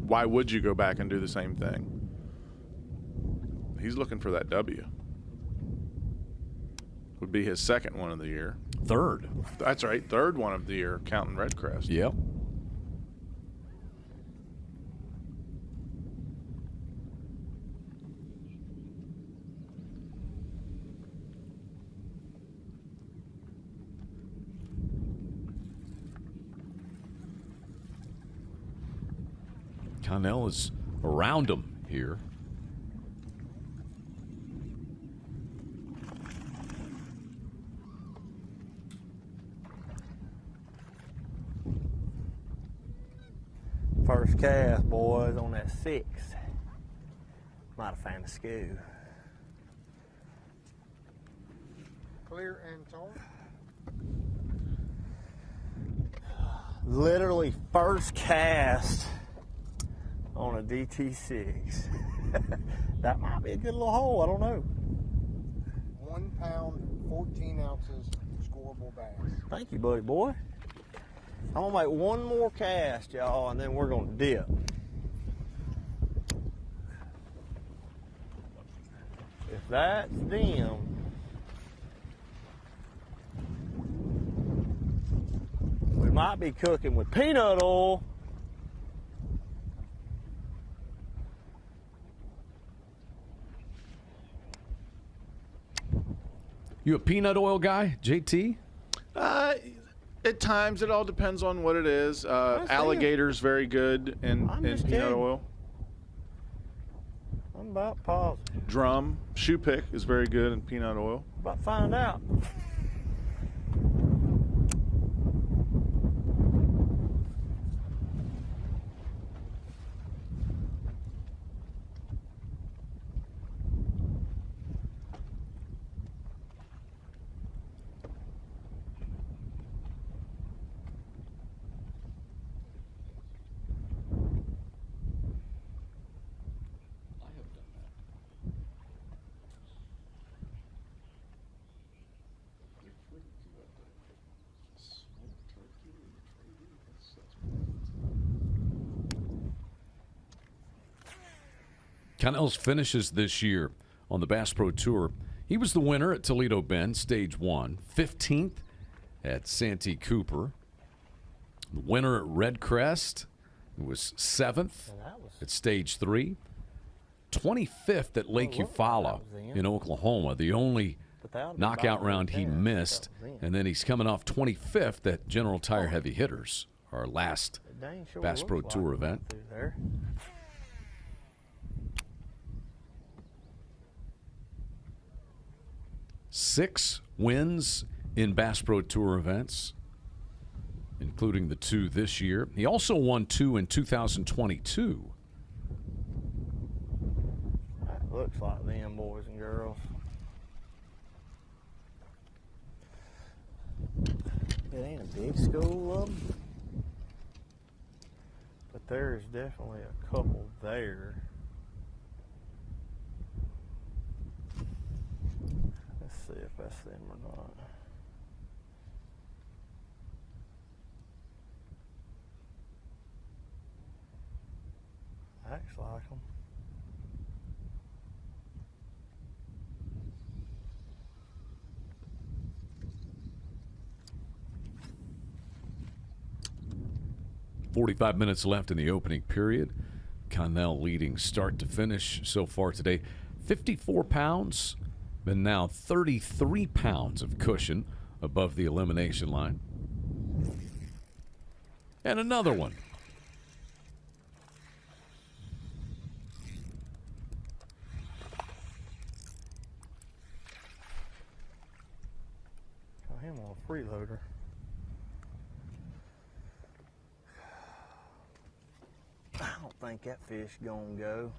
why would you go back and do the same thing? He's looking for that W. Would be his second one of the year. Third. That's right, third one of the year, counting Redcrest. Yep. Connell is around him here. First cast, boys, on that 6. Might have found a scoop. Clear and tall. Literally first cast on a DT6. That might be a good little hole, I don't know. 1 pound, 14 ounces, scorable bass. Thank you, buddy boy. I'm gonna make one more cast, y'all, and then we're gonna dip. If that's them, we might be cooking with peanut oil. You a peanut oil guy, JT? At times, it all depends on what it is. Alligator's very good in peanut oil. I'm about positive. Drum, shoe pick is very good in peanut oil. About to find out. Connell's finishes this year on the Bass Pro Tour. He was the winner at Toledo Bend, Stage 1, 15th at Santee Cooper. The winner at Redcrest was 7th at Stage 3. 25th at Lake Eufaula in Oklahoma, the only knockout round he missed. And then he's coming off 25th at General Tire Heavy Hitters, our last Bass Pro Tour event. 6 wins in Bass Pro Tour events. including the 2 this year. He also won 2 in 2022. Looks like them, boys and girls. It ain't a big school of them, but there's definitely a couple there. Let's see if that's them or not. Acts like them. .45 minutes left in the opening period. Connell leading start to finish so far today. 54 pounds, but now 33 pounds of cushion above the elimination line. And another one. Got him on a freeloader. I don't think that fish gonna go.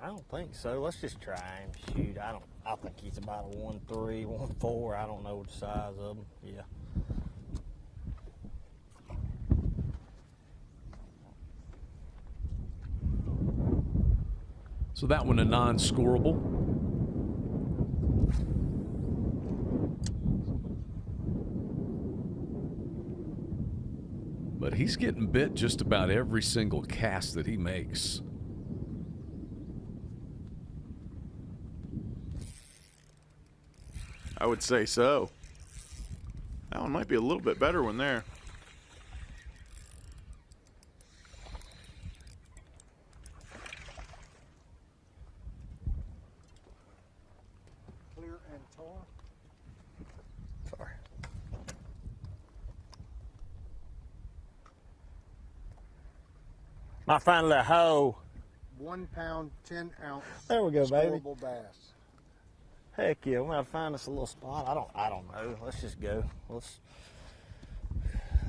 I don't think so. Let's just try him. Shoot, I think he's about a 1.3, 1.4. I don't know the size of him. Yeah. So that one a non-scorable. But he's getting bit just about every single cast that he makes. I would say so. That one might be a little bit better one there. Clear and tar. Sorry. I found a hoe. 1 pound, 10 ounce. There we go, baby. Scorable bass. Heck yeah, we gotta find us a little spot. I don't know. Let's just go.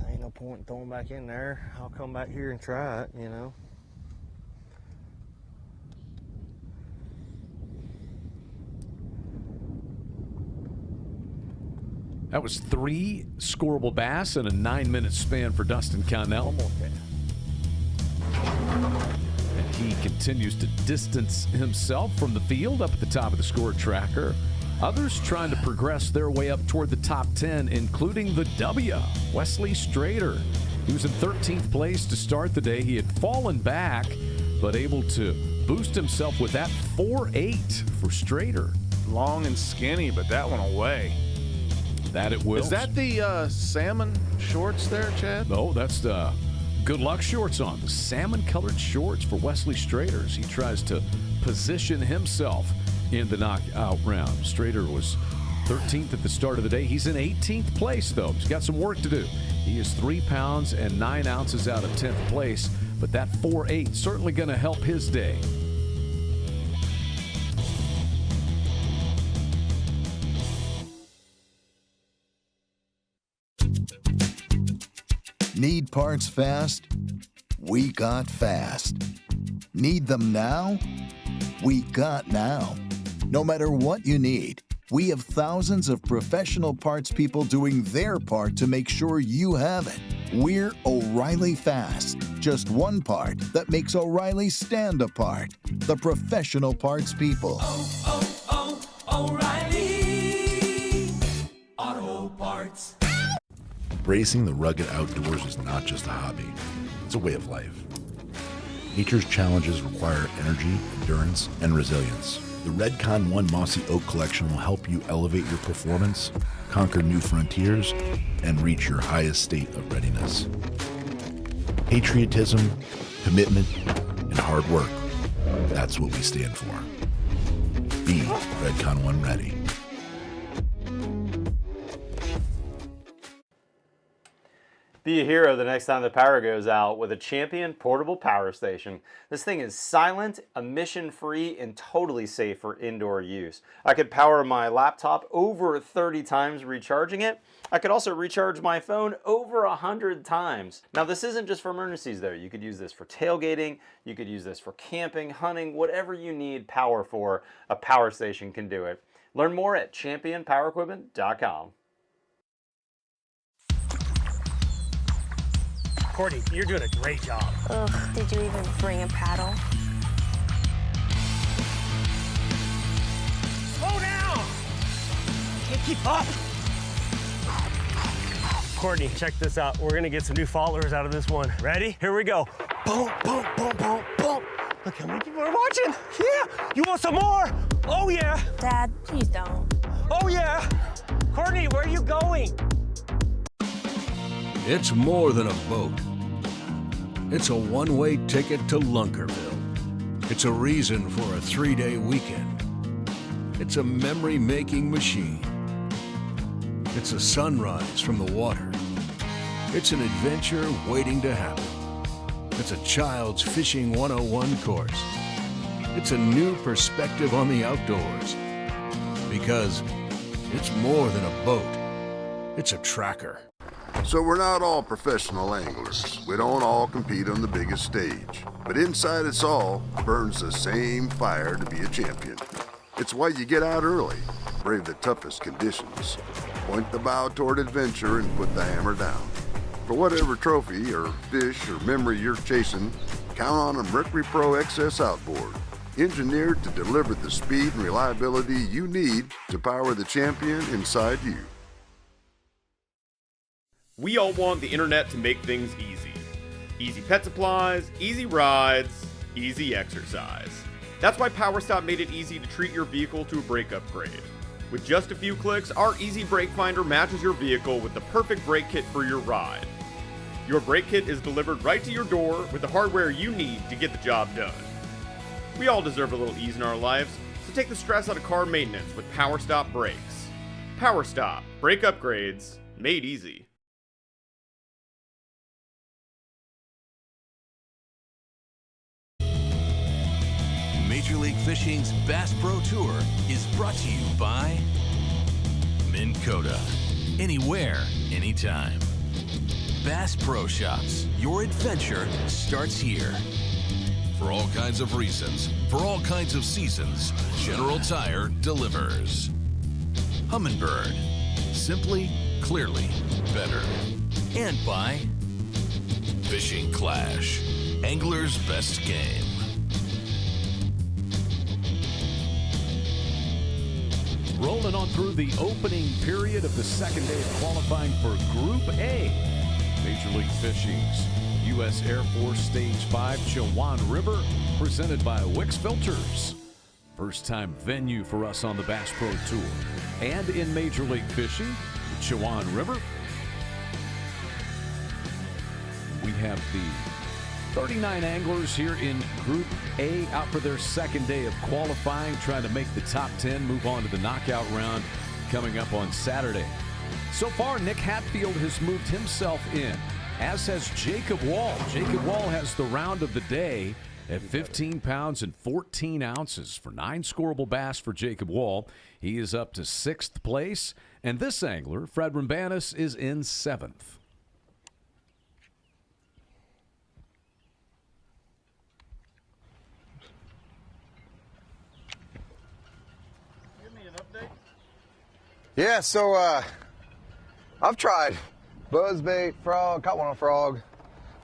Ain't no point in throwing back in there. I'll come back here and try it, you know. That was 3 scorable bass in a 9-minute span for Dustin Connell. One more cast. And he continues to distance himself from the field up at the top of the score tracker. Others trying to progress their way up toward the top 10, including the W, Wesley Strader. He was in 13th place to start the day. He had fallen back, but able to boost himself with that 4.8 for Strader. Long and skinny, but that one away. That it will. Is that the salmon shorts there, Chad? No, that's the good luck shorts on. The salmon-colored shorts for Wesley Strader as he tries to position himself in the knockout round. Strader was 13th at the start of the day. He's in 18th place, though. He's got some work to do. He is 3 pounds and 9 ounces out of 10th place, but that 4.8 certainly going to help his day. Need parts fast? We got fast. Need them now? We got now. No matter what you need, we have thousands of professional parts people doing their part to make sure you have it. We're O'Reilly Fast. Just one part that makes O'Reilly stand apart. The professional parts people. O'Reilly Auto Parts. Embracing the rugged outdoors is not just a hobby, it's a way of life. Nature's challenges require energy, endurance, and resilience. The Redcon 1 Mossy Oak Collection will help you elevate your performance, conquer new frontiers, and reach your highest state of readiness. Patriotism, commitment, and hard work. That's what we stand for. Be Redcon 1 ready. Be a hero the next time the power goes out with a Champion portable power station. This thing is silent, emission-free, and totally safe for indoor use. I could power my laptop over 30 times recharging it. I could also recharge my phone over 100 times. Now this isn't just for emergencies though. You could use this for tailgating, you could use this for camping, hunting, whatever you need power for, a power station can do it. Learn more at championpowerequipment.com. Courtney, you're doing a great job. Ugh, did you even bring a paddle? Slow down! Can't keep up. Courtney, check this out. We're gonna get some new followers out of this one. Ready? Here we go. Boom, boom, boom, boom, boom. Look how many people are watching. Yeah, you want some more? Oh yeah. Dad, please don't. Oh yeah. Courtney, where are you going? It's more than a boat. It's a one-way ticket to Lunkerville. It's a reason for a 3-day weekend. It's a memory-making machine. It's a sunrise from the water. It's an adventure waiting to happen. It's a child's fishing 101 course. It's a new perspective on the outdoors. Because it's more than a boat. It's a tracker. So we're not all professional anglers. We don't all compete on the biggest stage. But inside us all burns the same fire to be a champion. It's why you get out early, brave the toughest conditions, point the bow toward adventure and put the hammer down. For whatever trophy or fish or memory you're chasing, count on a Mercury Pro XS outboard, engineered to deliver the speed and reliability you need to power the champion inside you. We all want the internet to make things easy. Easy pet supplies, easy rides, easy exercise. That's why PowerStop made it easy to treat your vehicle to a brake upgrade. With just a few clicks, our Easy Brake Finder matches your vehicle with the perfect brake kit for your ride. Your brake kit is delivered right to your door with the hardware you need to get the job done. We all deserve a little ease in our lives, so take the stress out of car maintenance with PowerStop brakes. PowerStop, brake upgrades, made easy. Major League Fishing's Bass Pro Tour is brought to you by Minn Kota. Anywhere, anytime. Bass Pro Shops. Your adventure starts here. For all kinds of reasons, for all kinds of seasons, General Tire delivers. Humminbird. Simply, clearly, better. And by Fishing Clash. Angler's best game. Rolling on through the opening period of the second day of qualifying for Group A. Major League Fishing's U.S. Air Force Stage 5 Chowan River, presented by Wix Filters. First time venue for us on the Bass Pro Tour. And in Major League Fishing, the Chowan River, we have the 39 anglers here in Group A out for their second day of qualifying, trying to make the top 10, move on to the knockout round coming up on Saturday. So far, Nick Hatfield has moved himself in, as has Jacob Wall. Jacob Wall has the round of the day at 15 pounds and 14 ounces for 9 scorable bass for Jacob Wall. He is up to 6th place, and this angler, Fred Rambanis, is in 7th. Yeah, so I've tried buzzbait, frog, caught one on frog,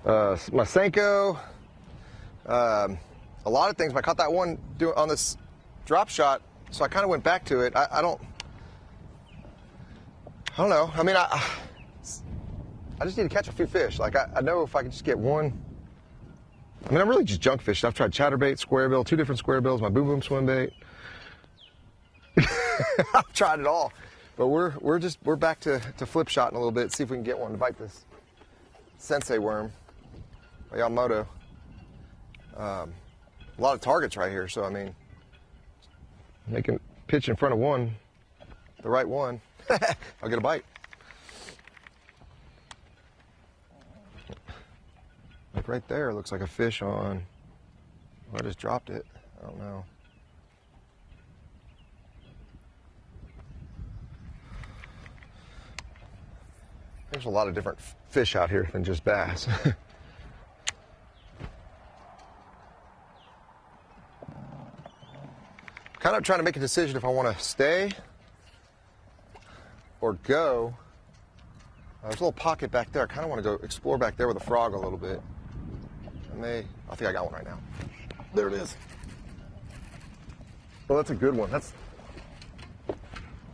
my Senko, a lot of things, but I caught that one on this drop shot, so I kind of went back to it. I don't know. I mean, I just need to catch a few fish. Like, I know if I can just get one. I mean, I'm really just junk fishing. I've tried chatterbait, square bill, 2 different square bills, my boom boom swim bait. I've tried it all. But we're back to flip shotting a little bit, see if we can get one to bite this sensei worm by Yamamoto. A lot of targets right here, so I mean, making pitch in front of one, the right one, I'll get a bite. Like right there, looks like a fish on. Well, I just dropped it. I don't know. There's a lot of different fish out here than just bass. Kind of trying to make a decision if I want to stay or go. There's a little pocket back there. I kind of want to go explore back there with a frog a little bit. I think I got one right now. There it is. Well, that's a good one. That's,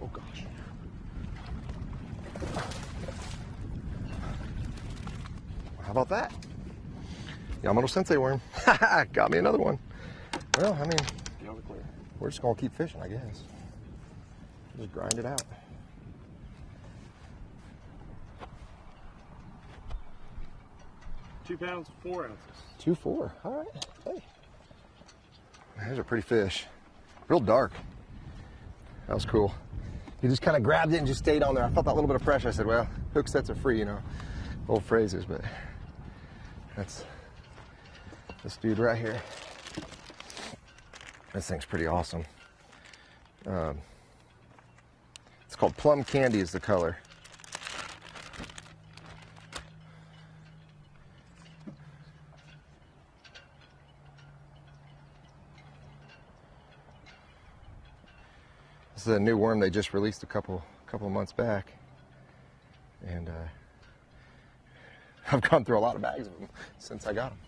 oh gosh. How about that? Yamato Sensei worm. Got me another one. Well, I mean, we're just gonna keep fishing, I guess. Just grind it out. £2 4 ounces. 2-4. All right. Hey. There's a pretty fish. Real dark. That was cool. He just kind of grabbed it and just stayed on there. I felt that little bit of pressure. I said, well, hook sets are free, you know, old phrases, but that's this dude right here. This thing's pretty awesome. It's called Plum Candy is the color. This is a new worm they just released a couple months back, and I've gone through a lot of bags of them since I got them.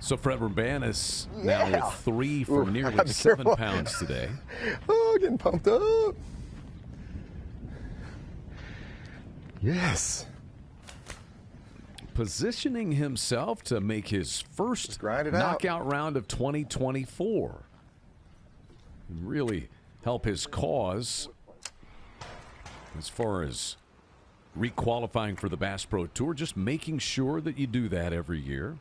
So Fred Urbanus now Yeah. with 3 for Ooh, nearly I'm 7 careful. pounds today. Oh, getting pumped up. Yes. Positioning himself to make his first it out. knockout round of 2024. Really help his cause as far as requalifying for the Bass Pro Tour, just making sure that you do that every year.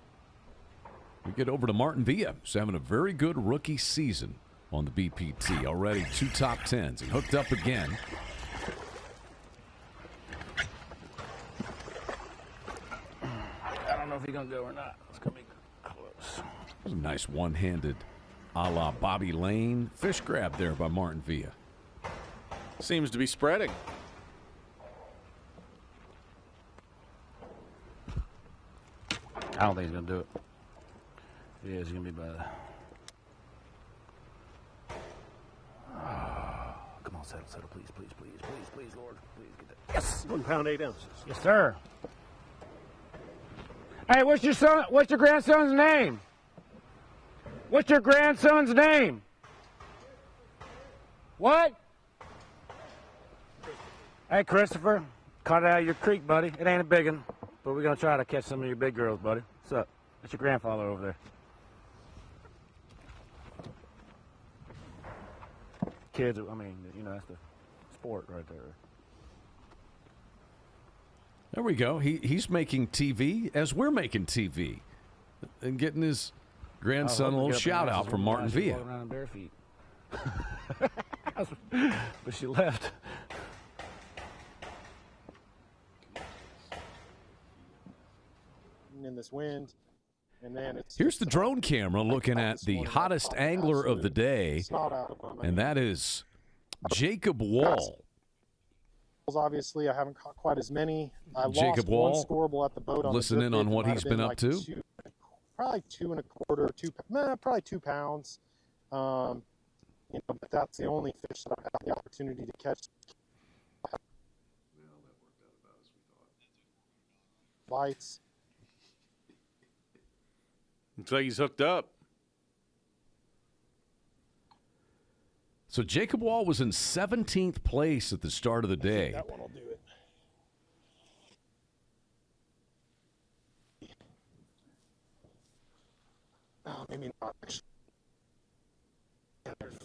We get over to Martin Villa, who's having a very good rookie season on the BPT. Already 2 top 10s and hooked up again. I don't know if he's going to go or not. It's going to be close. That was a nice one-handed a la Bobby Lane fish grab there by Martin Villa. Seems to be spreading. I don't think he's going to do it. He is going to be bad. Come on, settle, please, Lord. Please get that. Yes! 1 pound 8 ounces. Yes, sir. Hey, what's your grandson's name? What's your grandson's name? What? Hey, Christopher. Caught it out of your creek, buddy. It ain't a big one, but we're going to try to catch some of your big girls, buddy. What's up? That's your grandfather over there. Kids, I mean, you know, that's the sport right there. There we go. He's making TV as we're making TV and getting his grandson a little shout out from Martin Villa. Walking around in bare feet. But she left. In this wind, and then Here's the drone camera looking at the hottest angler of the day, and that is Jacob Wall. Obviously, I haven't caught quite as many. I Jacob lost Wall, one scorable at the boat. On listen the in good on bait. what Might he's have been like up to. Probably 2 1/4, probably 2 pounds. You know, but that's the only fish that I've had the opportunity to catch. Bites. Looks like he's hooked up. So Jacob Wall was in 17th place at the start of the day. That one will do it. Oh, maybe not.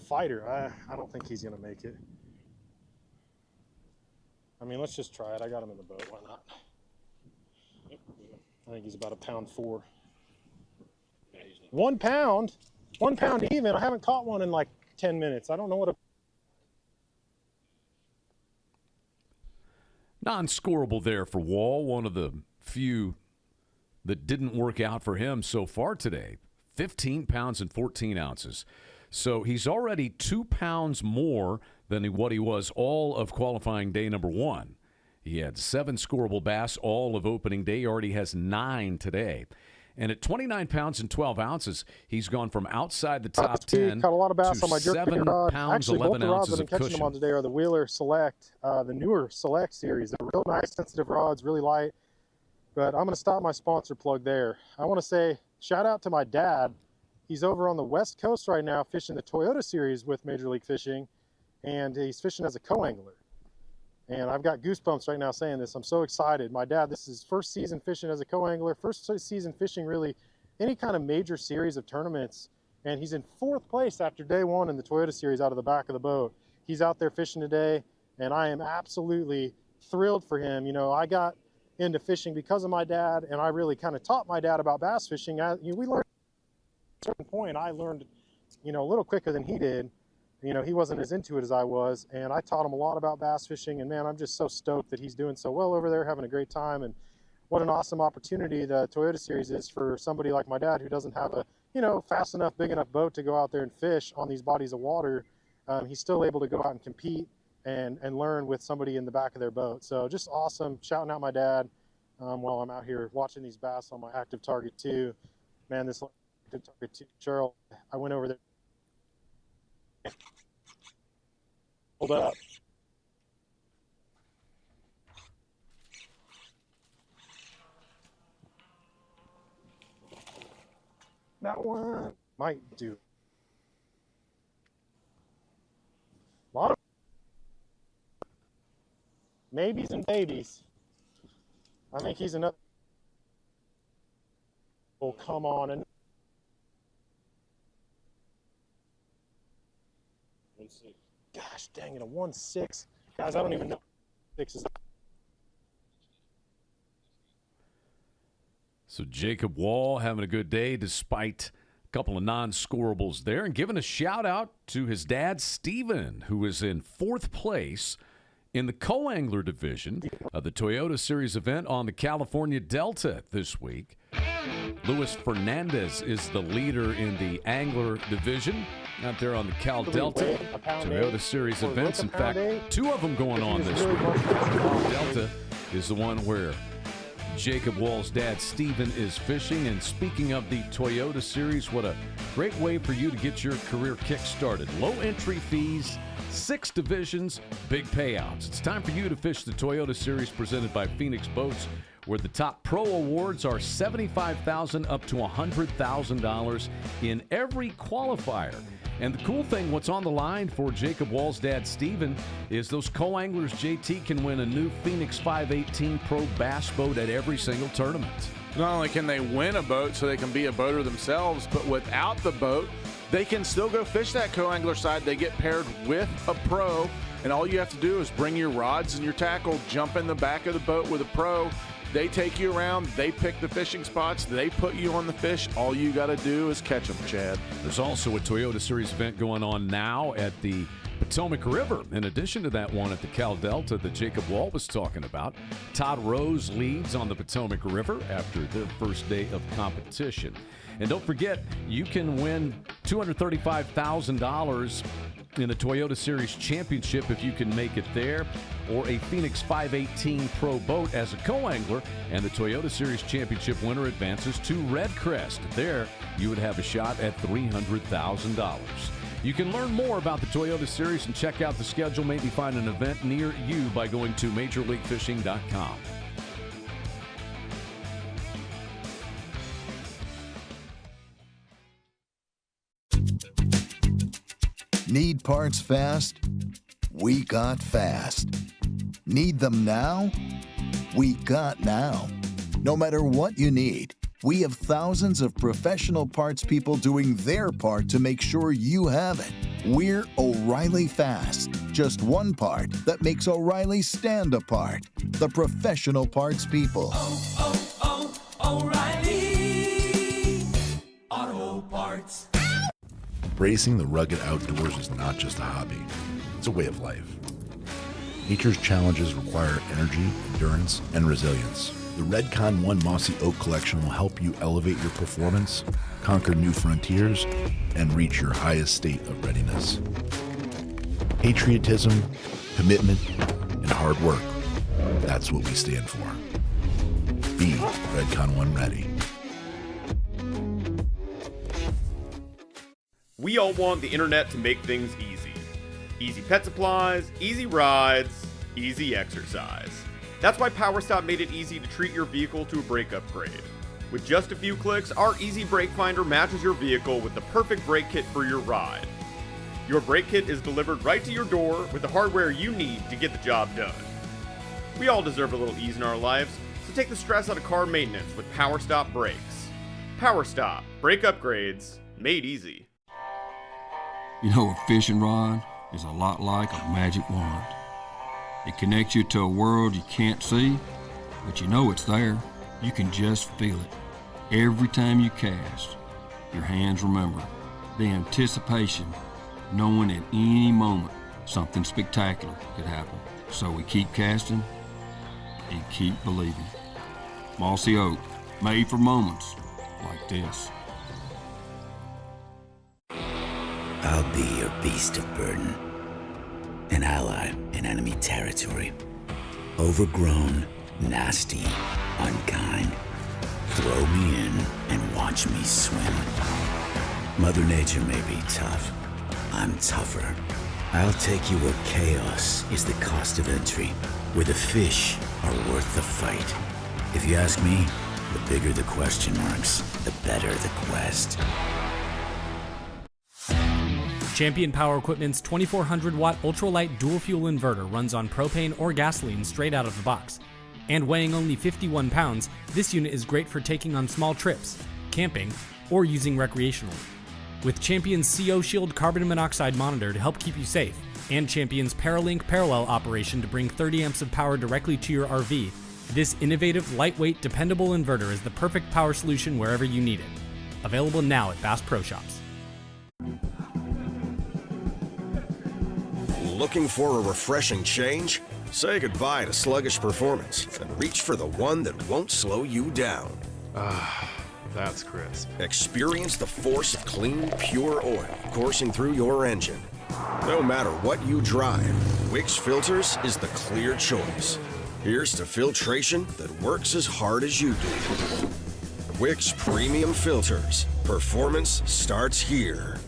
Fighter, I don't think he's going to make it. I mean, let's just try it. I got him in the boat. Why not? I think he's about 1 pound 4. 1 pound even. I haven't caught one in like 10 minutes. I don't know what a non-scorable there for Wall, one of the few that didn't work out for him so far today. 15 pounds and 14 ounces. So he's already 2 pounds more than what he was all of qualifying day number 1. He had 7 scorable bass all of opening day. He already has 9 today. And at 29 pounds and 12 ounces, he's gone from outside the top 10 caught a lot of bass to on my jerk 7 rod. pounds, Actually, 11 both the rods ounces I've been of catching cushion. them on today are the Wheeler Select, the newer Select series. They're real nice, sensitive rods, really light. But I'm going to stop my sponsor plug there. I want to say shout out to my dad. He's over on the West Coast right now fishing the Toyota series with Major League Fishing, and he's fishing as a co-angler. And I've got goosebumps right now saying this. I'm so excited. My dad, this is his first season fishing as a co-angler, first season fishing really any kind of major series of tournaments. And he's in 4th place after day 1 in the Toyota series out of the back of the boat. He's out there fishing today, and I am absolutely thrilled for him. You know, I got into fishing because of my dad, and I really kind of taught my dad about bass fishing. We learned at a certain point, I learned, you know, a little quicker than he did. You know, he wasn't as into it as I was, and I taught him a lot about bass fishing, and man, I'm just so stoked that he's doing so well over there, having a great time, and what an awesome opportunity the Toyota series is for somebody like my dad who doesn't have a, you know, fast enough, big enough boat to go out there and fish on these bodies of water. He's still able to go out and compete and learn with somebody in the back of their boat. So just awesome, shouting out my dad while I'm out here watching these bass on my Active Target 2. Man, this Active Target 2, Cheryl, I went over there. Hold up. That one might do. A lot of maybes and babies. I think he's another. Oh, come on. And gosh dang it, a 1.6. Guys, I don't even know what 6 is. So Jacob Wall having a good day despite a couple of non-scorables there, and giving a shout-out to his dad, Steven, who is in 4th place in the co-angler division of the Toyota Series event on the California Delta this week. Luis Fernandez is the leader in the angler division out there on the Cal Delta Toyota Series events. In fact, 2 of them going on this week. Delta is the one where Jacob Wall's dad, Steven, is fishing. And speaking of the Toyota Series, what a great way for you to get your career kick-started. Low entry fees, 6 divisions, big payouts. It's time for you to fish the Toyota Series presented by Phoenix Boats, where the top pro awards are $75,000 up to $100,000 in every qualifier. And the cool thing, what's on the line for Jacob Wall's dad, Steven, is those co-anglers, JT, can win a new Phoenix 518 Pro bass boat at every single tournament. Not only can they win a boat so they can be a boater themselves, but without the boat, they can still go fish that co-angler side. They get paired with a pro, and all you have to do is bring your rods and your tackle, jump in the back of the boat with a pro. They take you around, they pick the fishing spots, they put you on the fish. All you got to do is catch them, Chad. There's also a Toyota Series event going on now at the Potomac River, in addition to that one at the Cal Delta that Jacob Wall was talking about. Todd Rose leads on the Potomac River after their first day of competition. And don't forget, you can win $235,000 in the Toyota Series Championship if you can make it there, or a Phoenix 518 Pro boat as a co-angler, and the Toyota Series Championship winner advances to Red Crest. There, you would have a shot at $300,000. You can learn more about the Toyota Series and check out the schedule, maybe find an event near you by going to MajorLeagueFishing.com. Need parts fast? We got fast. Need them now? We got now. No matter what you need, we have thousands of professional parts people doing their part to make sure you have it. We're O'Reilly Fast. Just one part that makes O'Reilly stand apart. The professional parts people. O'Reilly Auto Embracing the rugged outdoors is not just a hobby, it's a way of life. Nature's challenges require energy, endurance, and resilience. The Redcon 1 Mossy Oak Collection will help you elevate your performance, conquer new frontiers, and reach your highest state of readiness. Patriotism, commitment, and hard work. That's what we stand for. Be Redcon 1 ready. We all want the internet to make things easy. Easy pet supplies, easy rides, easy exercise. That's why PowerStop made it easy to treat your vehicle to a brake upgrade. With just a few clicks, our Easy Brake Finder matches your vehicle with the perfect brake kit for your ride. Your brake kit is delivered right to your door with the hardware you need to get the job done. We all deserve a little ease in our lives, so take the stress out of car maintenance with PowerStop brakes. PowerStop, brake upgrades, made easy. You know, a fishing rod is a lot like a magic wand. It connects you to a world you can't see, but you know it's there. You can just feel it. Every time you cast, your hands remember the anticipation, knowing at any moment something spectacular could happen. So we keep casting and keep believing. Mossy Oak, made for moments like this. I'll be your beast of burden, an ally in enemy territory. Overgrown, nasty, unkind. Throw me in and watch me swim. Mother Nature may be tough. I'm tougher. I'll take you where chaos is the cost of entry, where the fish are worth the fight. If you ask me, the bigger the question marks, the better the quest. Champion Power Equipment's 2400-watt ultralight dual-fuel inverter runs on propane or gasoline straight out of the box. And weighing only 51 pounds, this unit is great for taking on small trips, camping, or using recreationally. With Champion's CO Shield carbon monoxide monitor to help keep you safe, and Champion's Paralink parallel operation to bring 30 amps of power directly to your RV, this innovative, lightweight, dependable inverter is the perfect power solution wherever you need it. Available now at Bass Pro Shops. Looking for a refreshing change? Say goodbye to sluggish performance and reach for the one that won't slow you down. That's crisp. Experience the force of clean, pure oil coursing through your engine. No matter what you drive, Wix Filters is the clear choice. Here's to filtration that works as hard as you do. Wix Premium Filters. Performance starts here.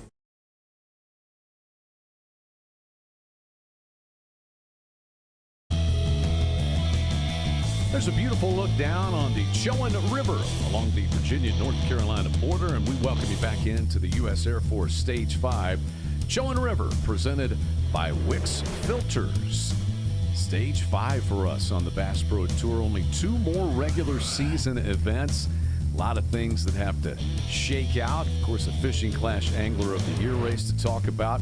There's a beautiful look down on the Chowan River along the Virginia-North Carolina border, and we welcome you back into the U.S. Air Force Stage 5. Chowan River, presented by Wix Filters. Stage 5 for us on the Bass Pro Tour. Only 2 more regular season events. A lot of things that have to shake out. Of course, a Fishing Clash Angler of the Year race to talk about.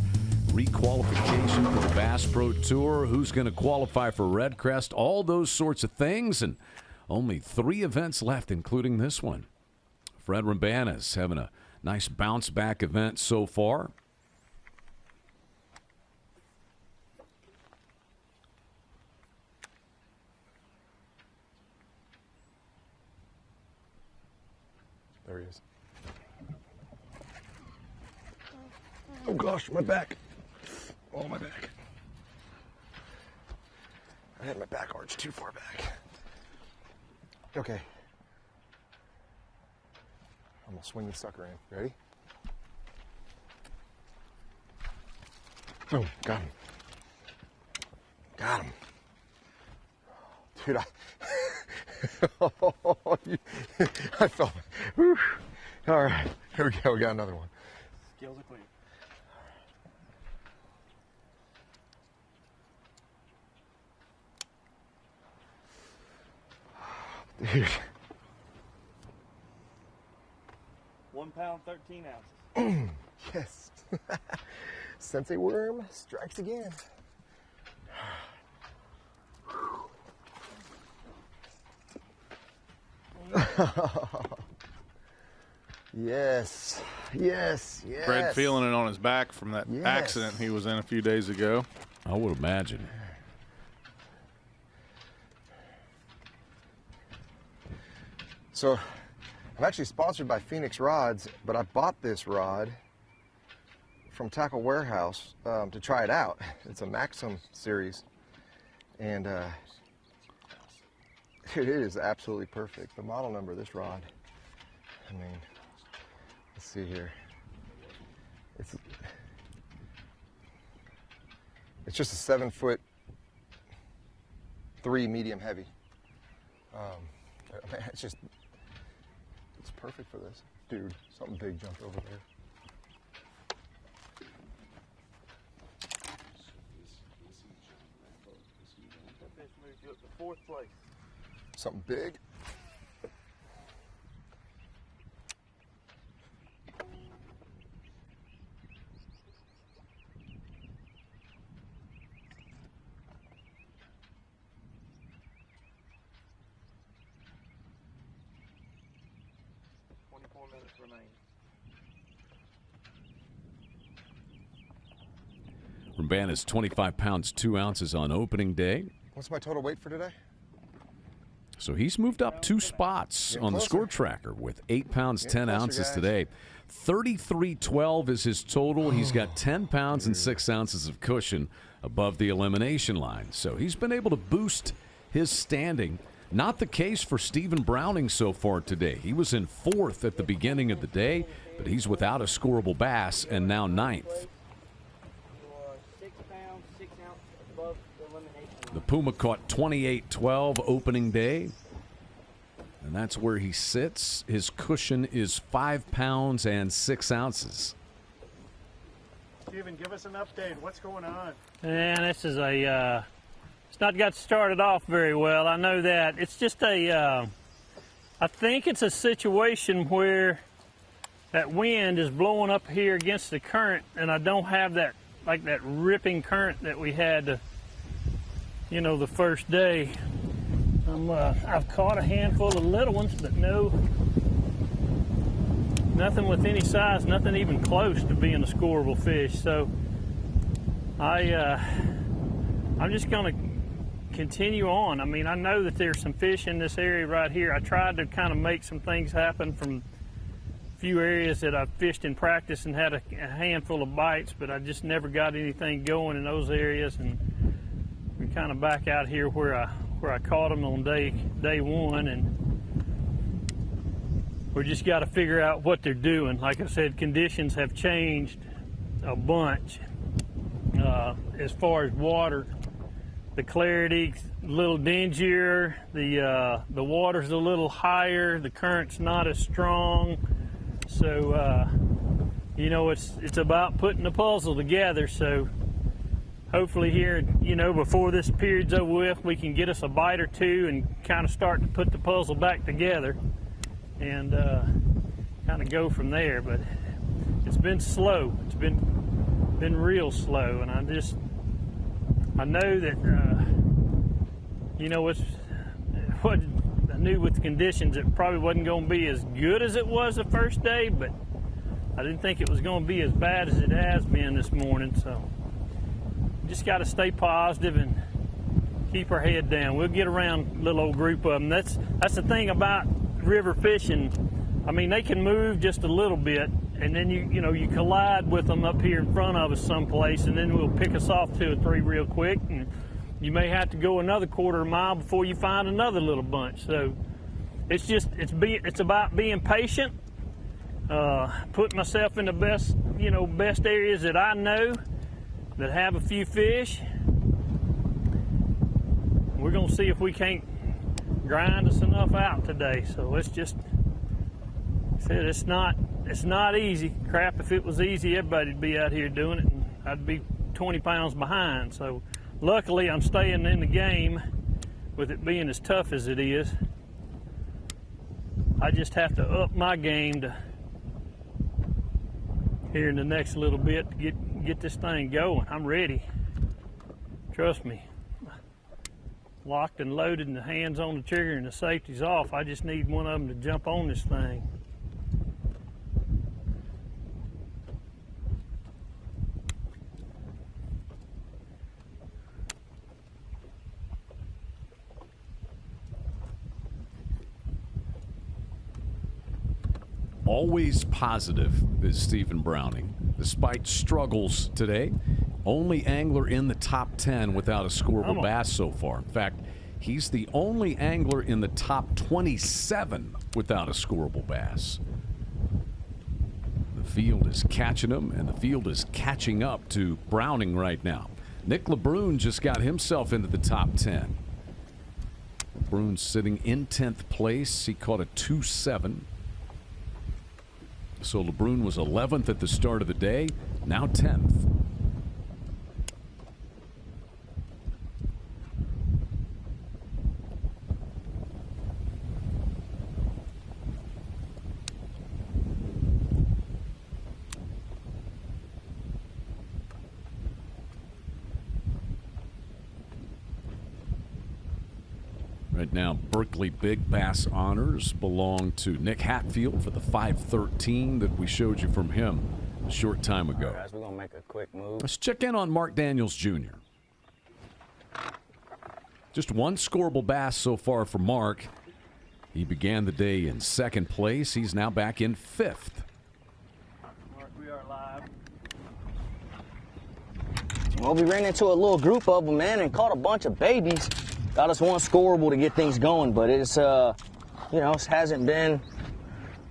Requalification for the Bass Pro Tour, who's going to qualify for Red Crest, all those sorts of things, and only 3 events left, including this one. Fred Rabanna's having a nice bounce-back event so far. There he is. Oh gosh, my back. Oh, my back. I had my back arched too far back. Okay. I'm gonna swing the sucker in. Ready? Boom, got him. Got him. Dude, I felt it. Whew. All right, here we go. We got another one. Skills are clean. Dude. 1 pound, 13 ounces. Yes. Sensei worm strikes again. Yes. Yes, yes. Fred feeling it on his back from that Yes. accident he was in a few days ago. I would imagine. So, I'm actually sponsored by Phoenix Rods, but I bought this rod from Tackle Warehouse to try it out. It's a Maxim series, and it is absolutely perfect. The model number of this rod, I mean, let's see here. It's just a 7'3" medium heavy. Man, it's perfect for this. Dude, something big jumped over there. Fourth place. Something big. Ramban is 25 pounds 2 ounces on opening day. What's my total weight for today? So he's moved up 2 spots on the score tracker with 8 pounds 10 ounces today. 33.12 is his total. He's got 10 pounds and 6 ounces of cushion above the elimination line. So he's been able to boost his standing. Not the case for Stephen Browning so far today. He was in 4th at the beginning of the day, but he's without a scoreable bass and now 9th. The Puma caught 28.12 opening day, and that's where he sits. His cushion is 5 pounds and 6 ounces. Stephen, give us an update. What's going on? And this is it's not got started off very well. I know that. It's just I think it's a situation where that wind is blowing up here against the current, and I don't have that, like that ripping current that we had the first day. I've caught a handful of little ones, but nothing with any size, nothing even close to being a scoreable fish. So I'm just going to continue on. I mean, I know that there's some fish in this area right here. I tried to kind of make some things happen from a few areas that I've fished in practice and had a handful of bites, but I just never got anything going in those areas. And we're kind of back out here where I caught them on day one, and we just got to figure out what they're doing. Like I said, conditions have changed a bunch as far as water. The clarity's a little dingier, the water's a little higher, the current's not as strong. So it's about putting the puzzle together. So hopefully here, before this period's over with, we can get us a bite or two and kind of start to put the puzzle back together and kind of go from there. But it's been slow. It's been real slow, and I know that what I knew with the conditions, it probably wasn't going to be as good as it was the first day, but I didn't think it was going to be as bad as it has been this morning. So just got to stay positive and keep our head down. We'll get around a little old group of them. That's the thing about river fishing. I mean, they can move just a little bit, and then you collide with them up here in front of us someplace, and then we'll pick us off 2 or 3 real quick, and you may have to go another quarter of a mile before you find another little bunch. So it's about being patient, putting myself in the best areas that I know that have a few fish. We're gonna see if we can't grind us enough out today. So it's not easy. Crap, if it was easy, everybody'd be out here doing it, and I'd be 20 pounds behind. So luckily I'm staying in the game with it being as tough as it is. I just have to up my game here in the next little bit to get this thing going. I'm ready. Trust me. Locked and loaded and the hands on the trigger and the safety's off. I just need one of them to jump on this thing. always positive is Stephen Browning. Despite struggles today, only angler in the top 10 without a scorable bass so far. In fact, he's the only angler in the top 27 without a scorable bass. The field is catching him, and the field is catching up to Browning right now. Nick LeBrun just got himself into the top 10. LeBrun sitting in 10th place. He caught a 2.7. So LeBrun was 11th at the start of the day, now 10th. Right now, Berkeley Big Bass honors belong to Nick Hatfield for the 513 that we showed you from him a short time ago. All right, guys, we're gonna make a quick move. Let's check in on Mark Daniels Jr. Just one scorable bass so far for Mark. He began the day in 2nd place. He's now back in 5th. Mark, we are live. Well, we ran into a little group of them, man, and caught a bunch of babies. Got us one scorable to get things going, but it's, you know, it hasn't been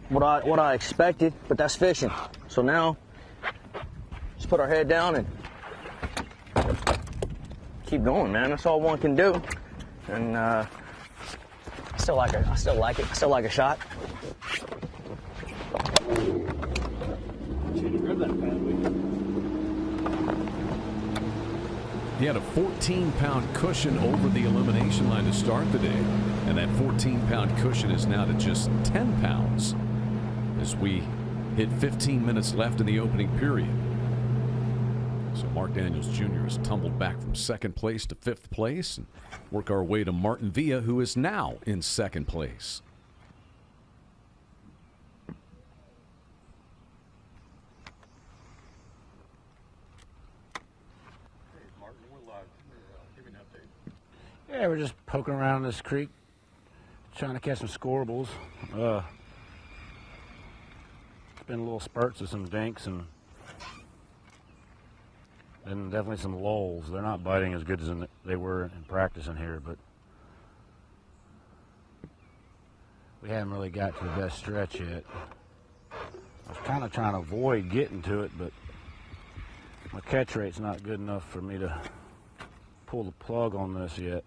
what I expected, but that's fishing. So now, just put our head down and keep going, man. That's all one can do. And I still like it. I still like a shot. He had a 14-pound cushion over the elimination line to start the day, and that 14-pound cushion is now to just 10 pounds as we hit 15 minutes left in the opening period. So Mark Daniels Jr. has tumbled back from 2nd place to 5th place and work our way to Martin Villa, who is now in 2nd place. Yeah, we're just poking around this creek, trying to catch some scorables. It's been little spurts of some dinks and definitely some lulls. They're not biting as good as they were in practice in here, but we haven't really got to the best stretch yet. I was kind of trying to avoid getting to it, but my catch rate's not good enough for me to pull the plug on this yet.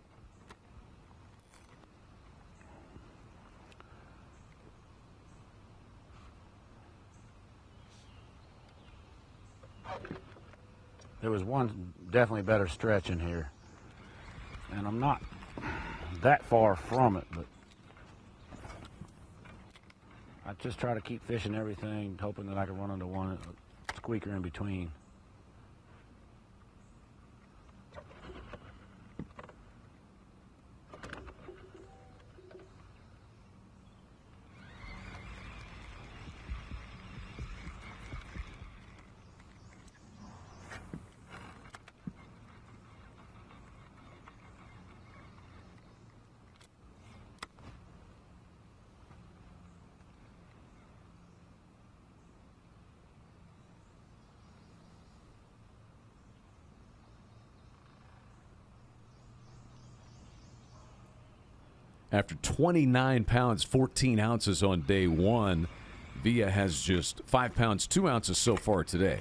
There was one definitely better stretch in here, and I'm not that far from it, but I just try to keep fishing everything, hoping that I can run into one squeaker in between. After 29 pounds, 14 ounces on day one, Villa has just 5 pounds, 2 ounces so far today.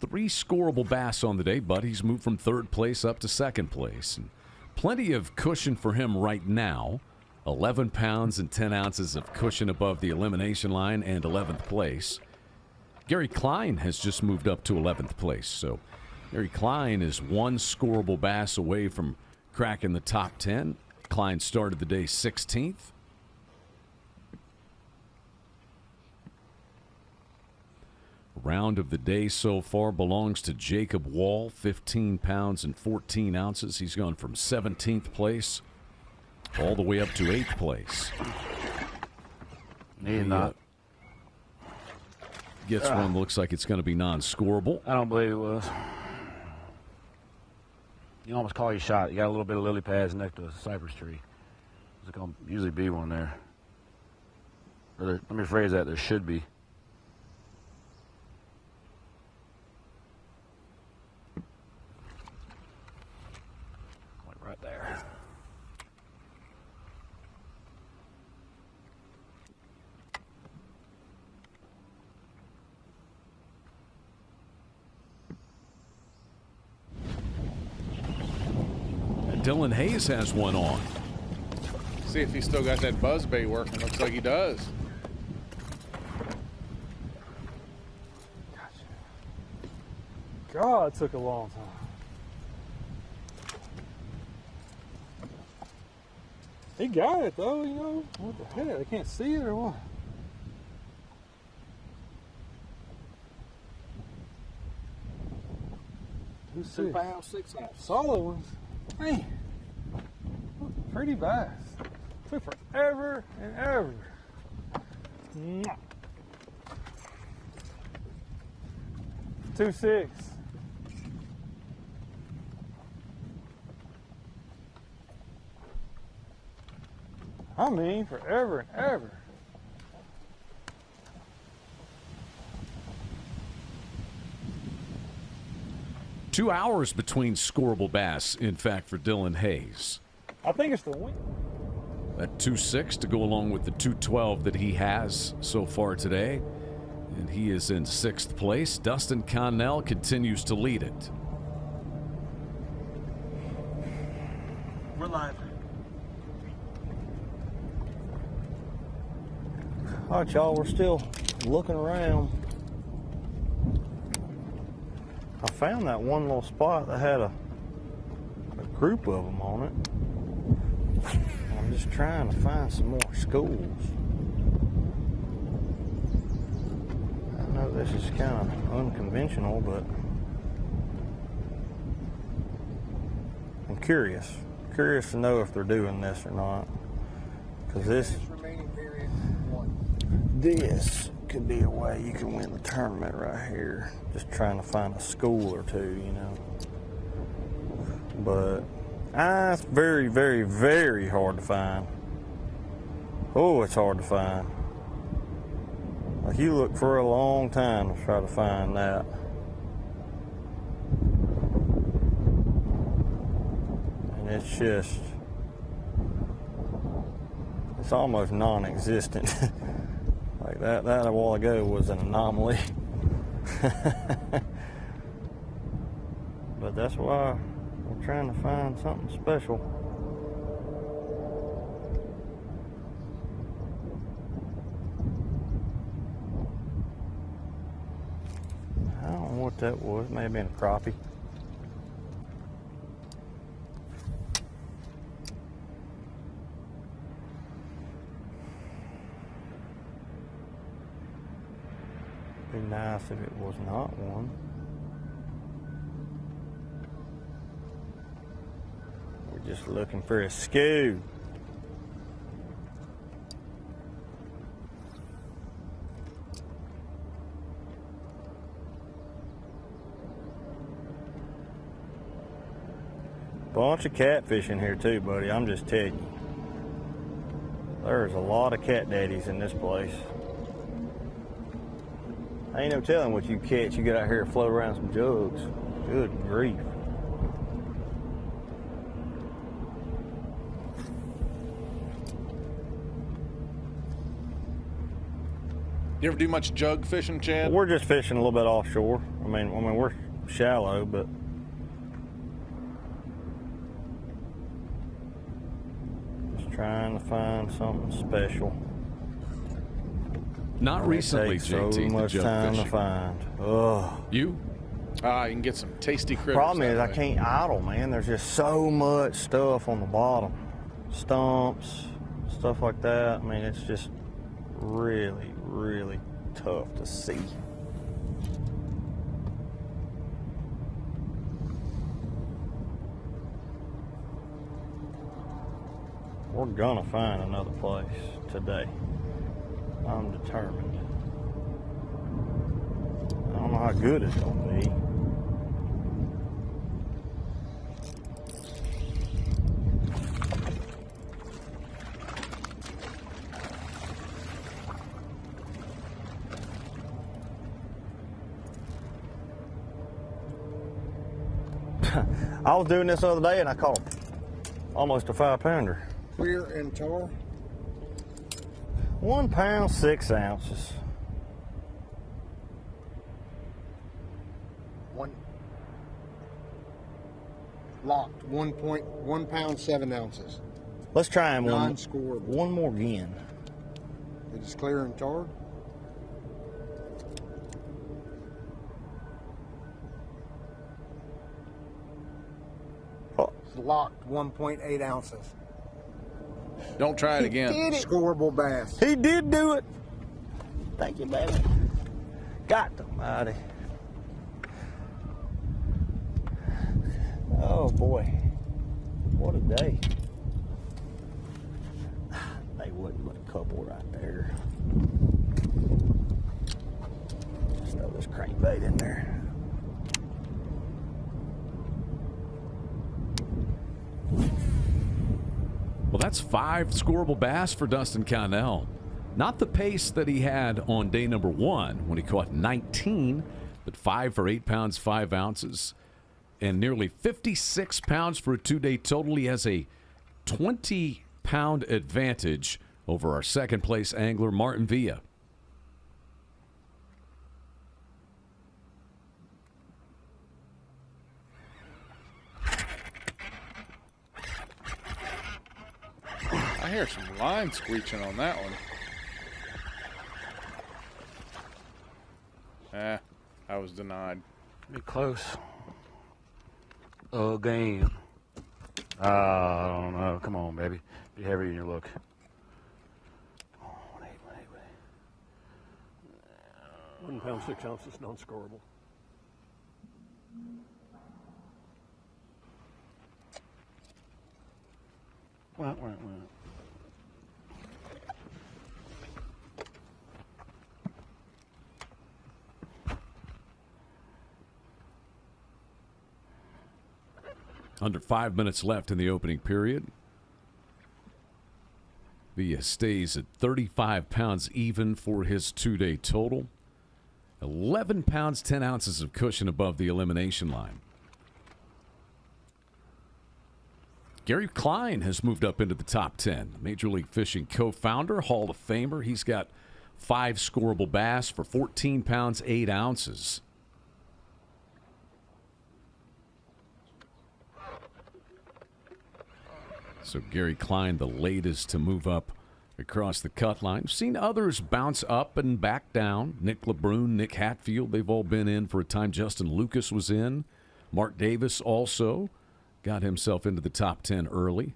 3 scorable bass on the day, but he's moved from 3rd place up to 2nd place. And plenty of cushion for him right now. 11 pounds and 10 ounces of cushion above the elimination line and 11th place. Gary Klein has just moved up to 11th place. So Gary Klein is 1 scorable bass away from cracking the top 10. Klein started the day 16th. Round of the day so far belongs to Jacob Wall, 15 pounds and 14 ounces. He's gone from 17th place all the way up to 8th place. Need not. Gets one that looks like it's going to be non-scorable. I don't believe it was. You almost call your shot. You got a little bit of lily pads next to a cypress tree. There's going to usually be one there. Or let me phrase that, there should be. Like right there. And Dylan Hayes has one on. See if he's still got that buzzbait working. Looks like he does. God, it took a long time. He got it though, you know. What the heck? They can't see it or what? Who's 2 pounds, 6 ounces. Solid ones. Hey, pretty bass. Took forever and ever. Mwah. 2.6. I mean, forever and ever. Two hours between scoreable bass, in fact, for Dylan Hayes. I think it's the wind. That 2.6 to go along with the 2.12 that he has so far today. And he is in 6th place. Dustin Connell continues to lead it. We're live. All right, y'all, we're still looking around. I found that one little spot that had a group of them on it. I'm just trying to find some more schools. I know this is kind of unconventional, but I'm curious. Curious to know if they're doing this or not. Because this could be a way you can win the tournament right here. Just trying to find a school or two, you know. But it's very, very, very hard to find. Oh, it's hard to find. Like you look for a long time to try to find that. And it's just, it's almost non-existent. Like that a while ago was an anomaly. But that's why we're trying to find something special. I don't know what that was. It may have been a crappie. Be nice if it was not one. We're just looking for a skew. Bunch of catfish in here too, buddy. I'm just telling you. There's a lot of cat daddies in this place. Ain't no telling what you catch. You get out here and float around some jugs. Good grief. You ever do much jug fishing, Chad? We're just fishing a little bit offshore. I mean, we're shallow, but just trying to find something special. Not recently, JT. So much time to find. Ugh. You? You can get some tasty critters. Problem is, I can't idle, man. There's just so much stuff on the bottom. Stumps, stuff like that. I mean, it's just really, really tough to see. We're gonna find another place today. I'm determined. I don't know how good it's gonna be. I was doing this the other day and I caught almost a 5-pounder. Clear and tar? 1 pound, 6 ounces. Locked. 1 pound, 7 ounces. Let's try him Non-scorable. one more again. It is clear and tarred. It's locked. 1.8 ounces. Don't try it again. Did it. Scorable bass. He did do it. Thank you, baby. God almighty. Oh, boy. What a day. They wasn't but a couple right there. Just throw this crankbait in there. Well, that's 5 scorable bass for Dustin Connell. Not the pace that he had on day number 1 when he caught 19, but 5 for 8 pounds, 5 ounces, and nearly 56 pounds for a 2-day total. He has a 20-pound advantage over our second-place angler, Martin Villa. I hear some line screeching on that one. I was denied. Be close. Again. I don't know. Come on, baby. Be heavier in your look. 1 pound, 6 ounces, non-scorable. Wah. Under 5 minutes left in the opening period. Villa stays at 35 pounds even for his 2-day total. 11 pounds, 10 ounces of cushion above the elimination line. Gary Klein has moved up into the top 10. Major League Fishing co-founder, Hall of Famer. He's got 5 scorable bass for 14 pounds, 8 ounces. So Gary Klein, the latest to move up across the cut line. We've seen others bounce up and back down. Nick LeBrun, Nick Hatfield, they've all been in for a time. Justin Lucas was in. Mark Davis also got himself into the top 10 early.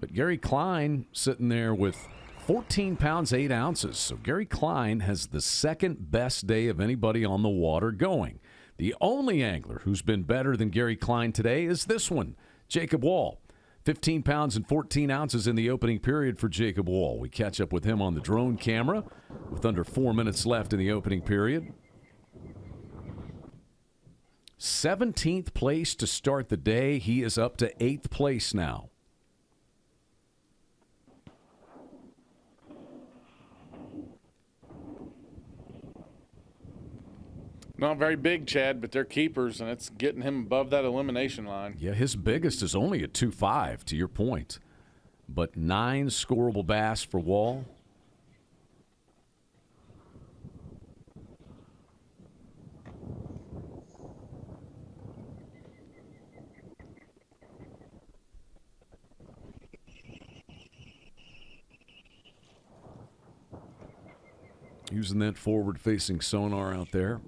But Gary Klein sitting there with 14 pounds, 8 ounces. So Gary Klein has the second best day of anybody on the water going. The only angler who's been better than Gary Klein today is this one, Jacob Wall. 15 pounds and 14 ounces in the opening period for Jacob Wall. We catch up with him on the drone camera with under 4 minutes left in the opening period. 17th place to start the day. He is up to 8th place now. Not very big, Chad, but they're keepers, and it's getting him above that elimination line. Yeah, his biggest is only a 2.5, to your point. But 9 scorable bass for Wall. Using that forward-facing sonar out there.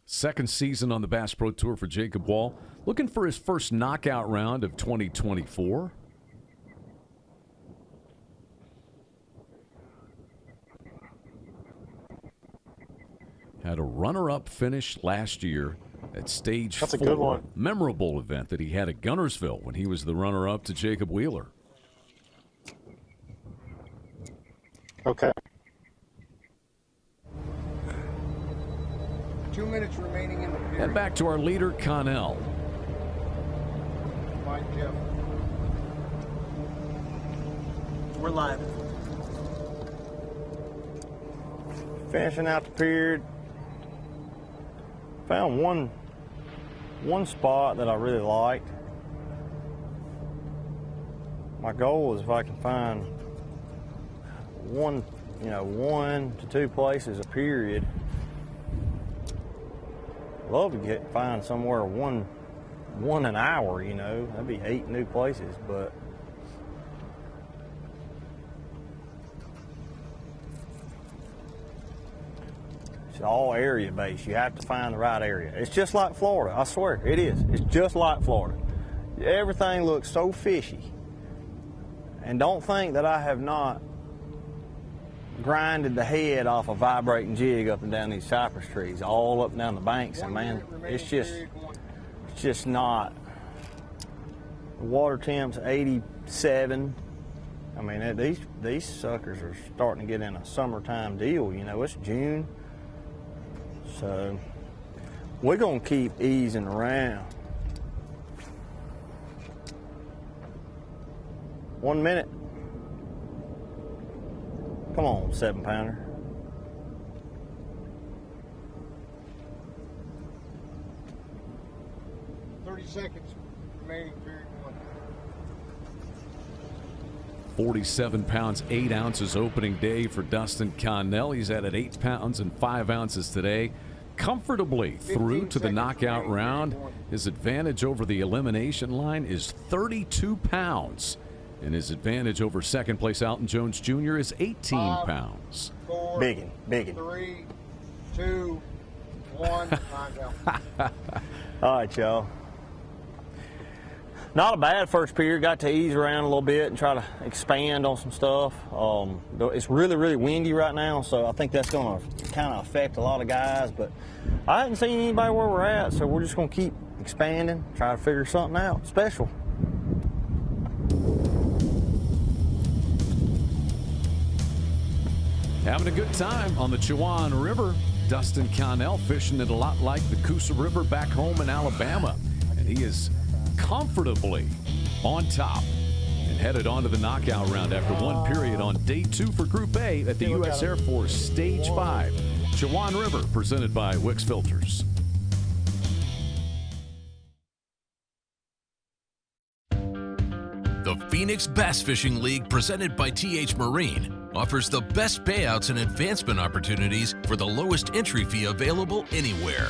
Second season on the Bass Pro Tour for Jacob Wall. Looking for his first knockout round of 2024. Had a runner-up finish last year at Stage 4. That's a good one. Memorable event that he had at Gunnersville when he was the runner-up to Jacob Wheeler. Okay. 2 minutes remaining in the period. And back to our leader, Connell. Mike, Jeff. We're live. Finishing out the period. Found one spot that I really liked. My goal is if I can find one to two places a period. Love to find somewhere one an hour, that'd be 8 new places, but it's all area based. You have to find the right area. It's just like Florida, I swear, it is. It's just like Florida. Everything looks so fishy. And don't think that I have not grinded the head off a vibrating jig up and down these cypress trees, all up and down the banks, and man, it's just not. The water temp's 87. I mean, these suckers are starting to get in a summertime deal. It's June, so we're gonna keep easing around. 1 minute. Come on, 7-pounder. Seconds remaining, period 1. 47 pounds, 8 ounces opening day for Dustin Connell. He's at 8 pounds and 5 ounces today. Comfortably through to the knockout round. His advantage over the elimination line is 32 pounds. And his advantage over second place Alton Jones Jr. is 18 pounds. 4, Biggin. 3, 2, 1. Time's out. All right, y'all. Not a bad first period. Got to ease around a little bit and try to expand on some stuff. It's really, really windy right now, so I think that's going to kind of affect a lot of guys. But I hadn't seen anybody where we're at, so we're just going to keep expanding, try to figure something out special. Having a good time on the Chowan River. Dustin Connell fishing it a lot like the Coosa River back home in Alabama. And he is comfortably on top and headed on to the knockout round after one period on day 2 for Group A at the U.S. Air Force Stage 5. Chowan River, presented by Wix Filters. The Phoenix Bass Fishing League, presented by TH Marine, offers the best payouts and advancement opportunities for the lowest entry fee available anywhere.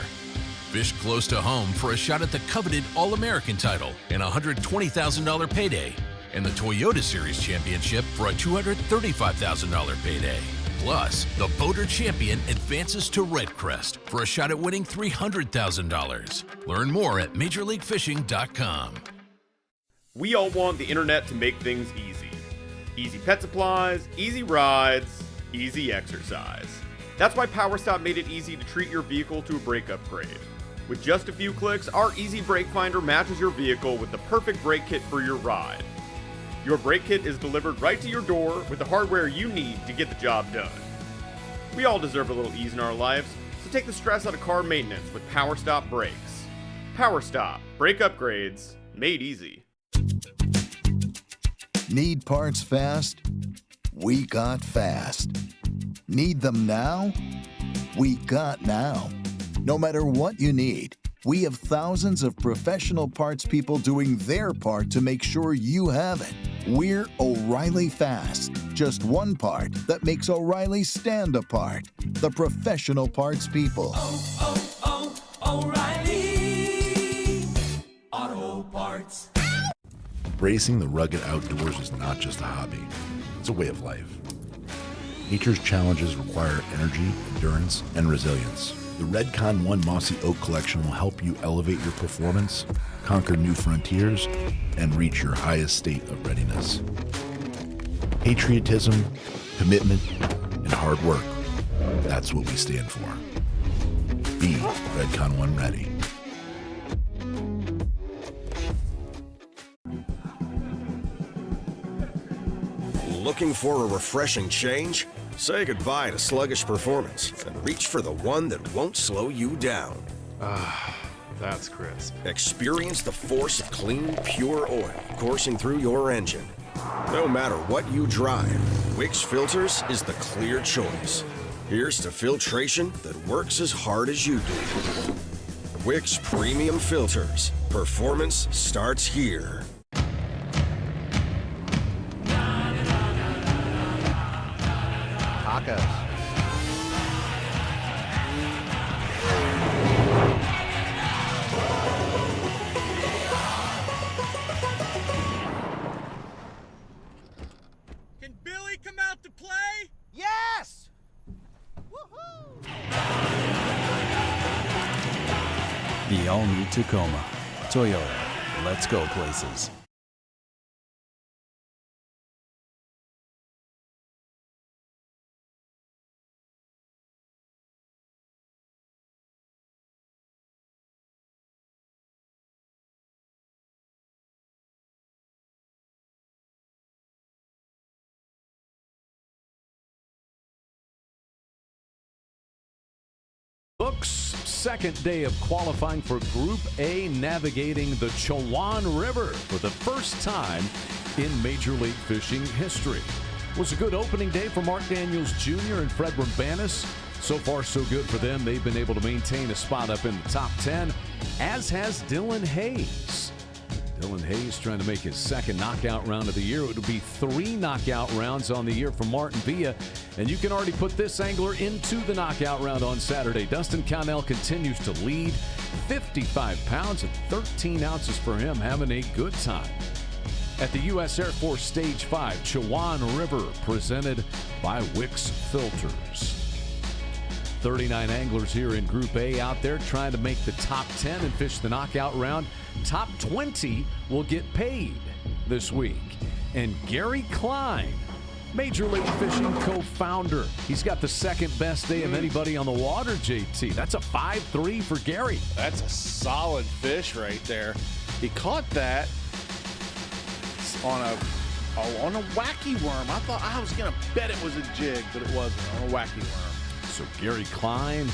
Fish close to home for a shot at the coveted All-American title and a $120,000 payday, and the Toyota Series Championship for a $235,000 payday. Plus, the Boater Champion advances to Red Crest for a shot at winning $300,000. Learn more at MajorLeagueFishing.com. We all want the internet to make things easy. Easy pet supplies, easy rides, easy exercise. That's why PowerStop made it easy to treat your vehicle to a brake upgrade. With just a few clicks, our Easy Brake Finder matches your vehicle with the perfect brake kit for your ride. Your brake kit is delivered right to your door with the hardware you need to get the job done. We all deserve a little ease in our lives, so take the stress out of car maintenance with PowerStop brakes. PowerStop, brake upgrades, made easy. Need parts fast? We got fast. Need them now? We got now. No matter what you need, we have thousands of professional parts people doing their part to make sure you have it. We're O'Reilly Fast. Just one part that makes O'Reilly stand apart. The professional parts people. O'Reilly Auto Parts. Embracing the rugged outdoors is not just a hobby, it's a way of life. Nature's challenges require energy, endurance, and resilience. The Redcon 1 Mossy Oak Collection will help you elevate your performance, conquer new frontiers, and reach your highest state of readiness. Patriotism, commitment, and hard work. That's what we stand for. Be Redcon 1 ready. Looking for a refreshing change? Say goodbye to sluggish performance and reach for the one that won't slow you down. That's crisp. Experience the force of clean, pure oil coursing through your engine. No matter what you drive, Wix Filters is the clear choice. Here's to filtration that works as hard as you do. Wix Premium Filters. Performance starts here. Tacos. Can Billy come out to play? Yes! Woohoo! The all-new Tacoma. Toyota. Let's go places. Looks second day of qualifying for Group A, navigating the Chowan River for the first time in Major League Fishing history. It was a good opening day for Mark Daniels Jr. and Fred Rambanis. So far, so good for them. They've been able to maintain a spot up in the top 10, as has Dylan Hayes. Dylan Hayes trying to make his second knockout round of the year. It would be 3 knockout rounds on the year for Martin Villa, and you can already put this angler into the knockout round on Saturday. Dustin Connell continues to lead, 55 pounds and 13 ounces for him, having a good time. At the U.S. Air Force Stage 5, Chowan River, presented by Wix Filters. 39 anglers here in Group A out there trying to make the top 10 and fish the knockout round. Top 20 will get paid this week. And Gary Klein, Major League Fishing co-founder, he's got the second best day of anybody on the water, JT. That's a 5-3 for Gary. That's a solid fish right there. He caught that on a wacky worm. I was gonna bet it was a jig, but it wasn't. On a wacky worm. So Gary Klein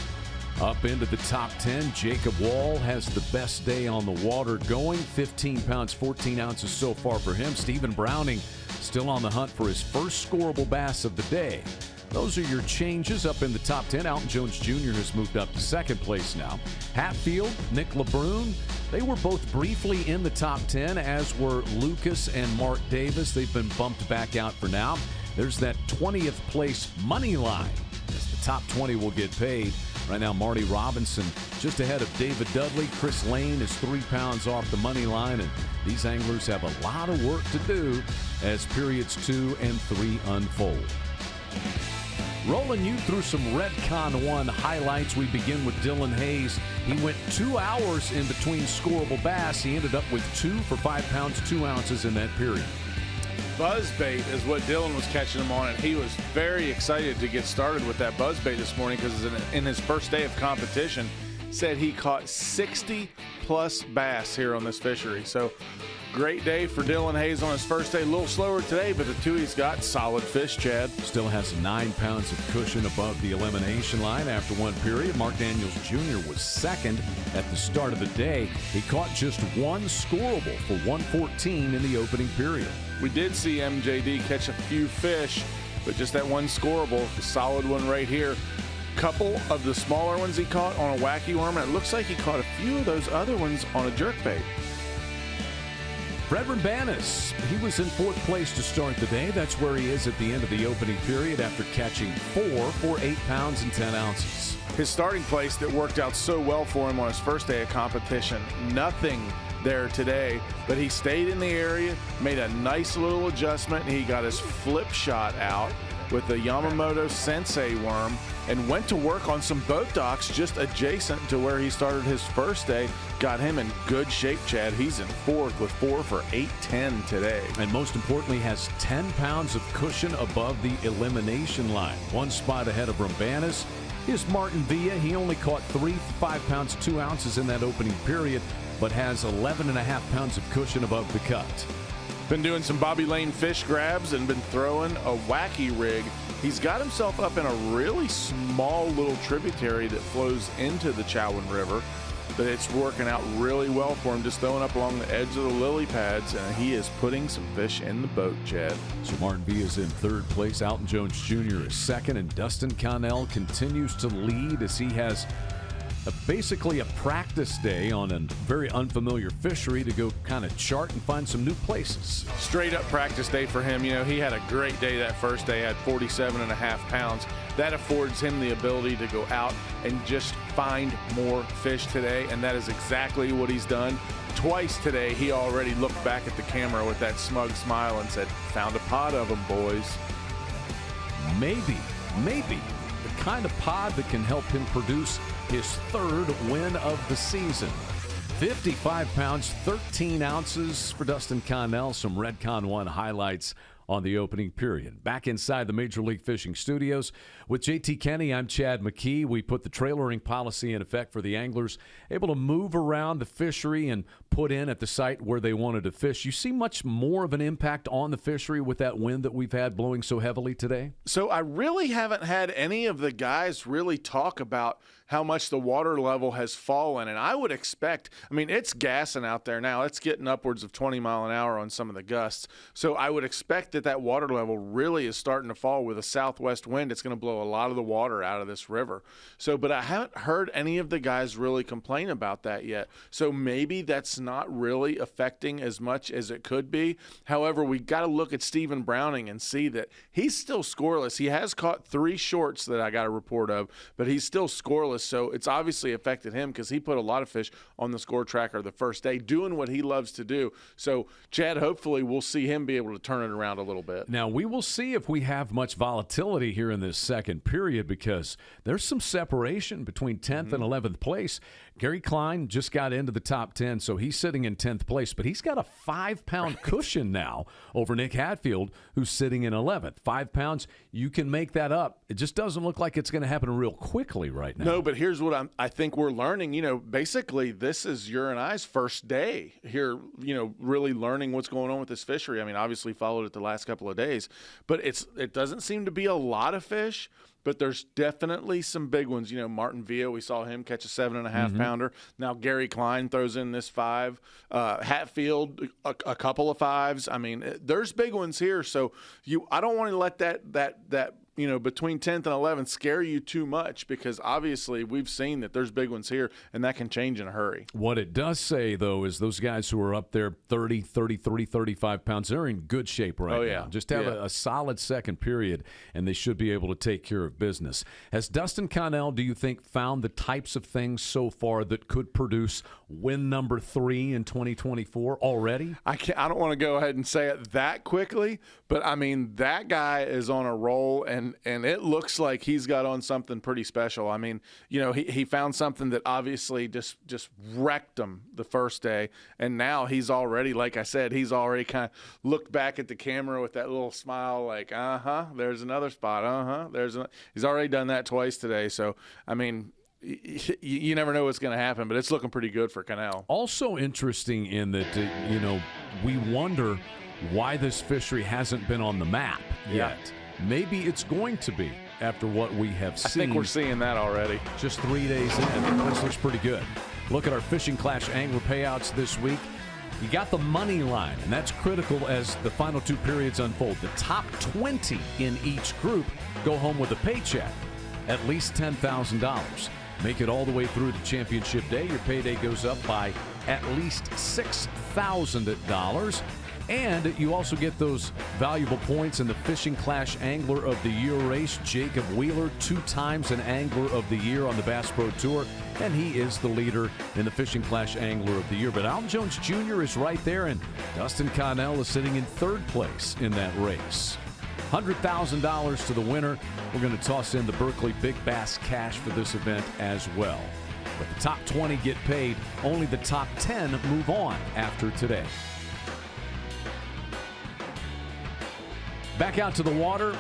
up into the top 10. Jacob Wall has the best day on the water going. 15 pounds, 14 ounces so far for him. Stephen Browning still on the hunt for his first scorable bass of the day. Those are your changes up in the top 10. Alton Jones Jr. has moved up to second place now. Hatfield, Nick LeBrun, they were both briefly in the top 10, as were Lucas and Mark Davis. They've been bumped back out for now. There's that 20th place money line, as the top 20 will get paid. Right now, Marty Robinson just ahead of David Dudley. Chris Lane is 3 pounds off the money line, and these anglers have a lot of work to do as periods 2 and 3 unfold. Rolling you through some Redcon 1 highlights. We begin with Dylan Hayes. He went 2 hours in between scorable bass. He ended up with 2 for 5 pounds, 2 ounces in that period. Buzzbait is what Dylan was catching him on, and he was very excited to get started with that buzzbait this morning because in his first day of competition, said he caught 60 plus bass here on this fishery. So great day for Dylan Hayes on his first day. A little slower today, but the 2 he's got, solid fish, Chad. Still has 9 pounds of cushion above the elimination line after one period. Mark Daniels Jr. was second at the start of the day. He caught just 1 scorable for 114 in the opening period. We did see MJD catch a few fish, but just that 1 scorable, a solid one right here. Couple of the smaller ones he caught on a wacky worm, and it looks like he caught a few of those other ones on a jerkbait. Fred Rambanis, he was in 4th place to start the day. That's where he is at the end of the opening period after catching 4 for 8 pounds and 10 ounces. His starting place that worked out so well for him on his first day of competition. Nothing there today, but he stayed in the area, made a nice little adjustment, and he got his flip shot out with the Yamamoto Sensei worm and went to work on some boat docks just adjacent to where he started his first day. Got him in good shape, Chad. He's in 4th with 4 for 810 today. And most importantly, has 10 pounds of cushion above the elimination line. 1 spot ahead of Rambanis is Martin Villa. He only caught 3 for 5 pounds, 2 ounces in that opening period, but has 11.5 pounds of cushion above the cut. Been doing some Bobby Lane fish grabs and been throwing a wacky rig he's got himself up in a really small little tributary that flows into the Chowan River, but it's working out really well for him, just throwing up along the edge of the lily pads, and he is putting some fish in the boat, Chad. So Martin V is in third place. Alton Jones Jr. is second, and Dustin Connell continues to lead as he has basically a practice day on a very unfamiliar fishery to go kind of chart and find some new places. Straight up practice day for him. You know, he had a great day that first day, had 47.5 pounds. That affords him the ability to go out and just find more fish today, and that is exactly what he's done. Twice today, he already looked back at the camera with that smug smile and said, "Found a pod of them, boys." Maybe the kind of pod that can help him produce his third win of the season. 55 pounds, 13 ounces for Dustin Connell. Some Redcon 1 highlights on the opening period. Back inside the Major League Fishing Studios with JT Kenny, I'm Chad McKee. We put the trailering policy in effect for the anglers, able to move around the fishery and put in at the site where they wanted to fish. You see much more of an impact on the fishery with that wind that we've had blowing so heavily today? So I really haven't had any of the guys really talk about how much the water level has fallen. And I would expect, I mean, it's gassing out there now. It's getting upwards of 20 mile an hour on some of the gusts. So I would expect that water level really is starting to fall with a southwest wind. It's going to blow a lot of the water out of this river. So, but I haven't heard any of the guys really complain about that yet. So maybe that's not really affecting as much as it could be. However, we got to look at Stephen Browning and see that he's still scoreless. He has caught 3 shorts that I got a report of, but he's still scoreless. So it's obviously affected him because he put a lot of fish on the score tracker the first day, doing what he loves to do. So, Chad, hopefully we'll see him be able to turn it around a little bit. Now, we will see if we have much volatility here in this second period because there's some separation between 10th and 11th place. Gary Klein just got into the top 10, so he's sitting in 10th place, but he's got a 5-pound cushion now over Nick Hatfield, who's sitting in 11th. 5 pounds, you can make that up. It just doesn't look like it's going to happen real quickly right now. No, but here's what I think we're learning. You know, basically this is your and I's first day here, you know, really learning what's going on with this fishery. I mean, obviously followed it the last couple of days, but it doesn't seem to be a lot of fish. But there's definitely some big ones. You know, Martin Villa, we saw him catch a 7.5 pounder. Now Gary Klein throws in this 5. Hatfield, a couple of 5s. I mean, there's big ones here. So I don't want to let that you know, between 10th and 11th scare you too much because obviously we've seen that there's big ones here and that can change in a hurry. What it does say, though, is those guys who are up there 30, 33, 35 pounds, they're in good shape right now. Just have a solid second period, and they should be able to take care of business. Has Dustin Connell, do you think, found the types of things so far that could produce win number 3 in 2024 already? I don't want to go ahead and say it that quickly, but, I mean, that guy is on a roll, and it looks like he's got on something pretty special. I mean, you know, he found something that obviously just wrecked him the first day, and now he's already, like I said, he's already kind of looked back at the camera with that little smile like, there's another spot, he's already done that twice today. So, I mean, you never know what's going to happen, but it's looking pretty good for Connell. Also interesting in that, you know, we wonder why this fishery hasn't been on the map yet. Maybe it's going to be after what we have seen. I think we're seeing that already. Just 3 days in. This looks pretty good. Look at our Fishing Clash angler payouts this week. You got the money line, and that's critical as the final 2 periods unfold. The top 20 in each group go home with a paycheck, at least $10,000. Make it all the way through to championship day. Your payday goes up by at least $6,000. And you also get those valuable points in the Fishing Clash Angler of the Year race. Jacob Wheeler, 2 times an Angler of the Year on the Bass Pro Tour, and he is the leader in the Fishing Clash Angler of the Year. But Alton Jones Jr. is right there, and Dustin Connell is sitting in 3rd place in that race. $100,000 to the winner. We're going to toss in the Berkeley Big Bass Cash for this event as well. But the top 20 get paid. Only the top 10 move on after today. Back out to the water,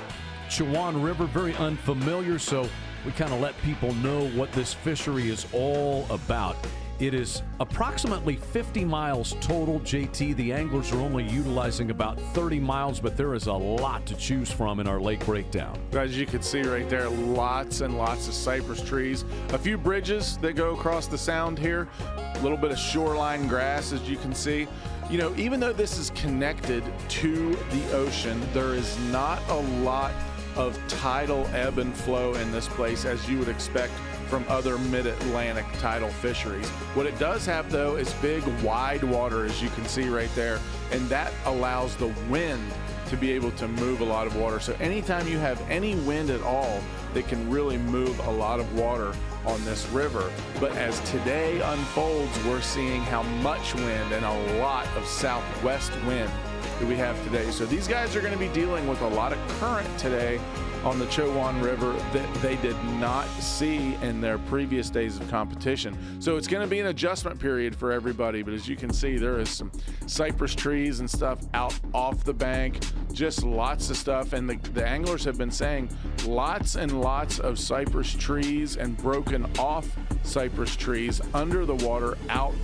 Chowan River, very unfamiliar, so we kind of let people know what this fishery is all about. It is approximately 50 miles total, JT. The anglers are only utilizing about 30 miles, but there is a lot to choose from in our lake breakdown. As you can see right there, lots and lots of cypress trees. A few bridges that go across the sound here. A little bit of shoreline grass, as you can see. You know, even though this is connected to the ocean, there is not a lot of tidal ebb and flow in this place as you would expect from other mid-Atlantic tidal fisheries. What it does have, though, is big, wide water, as you can see right there, and that allows the wind to be able to move a lot of water. So anytime you have any wind at all, they can really move a lot of water on this river. But as today unfolds, we're seeing how much wind and a lot of southwest wind that we have today. So these guys are going to be dealing with a lot of current today on the Chowan River that they did not see in their previous days of competition. So it's going to be an adjustment period for everybody, but as you can see, there is some cypress trees and stuff out off the bank, just lots of stuff. And the anglers have been saying lots and lots of cypress trees and broken off cypress trees under the water out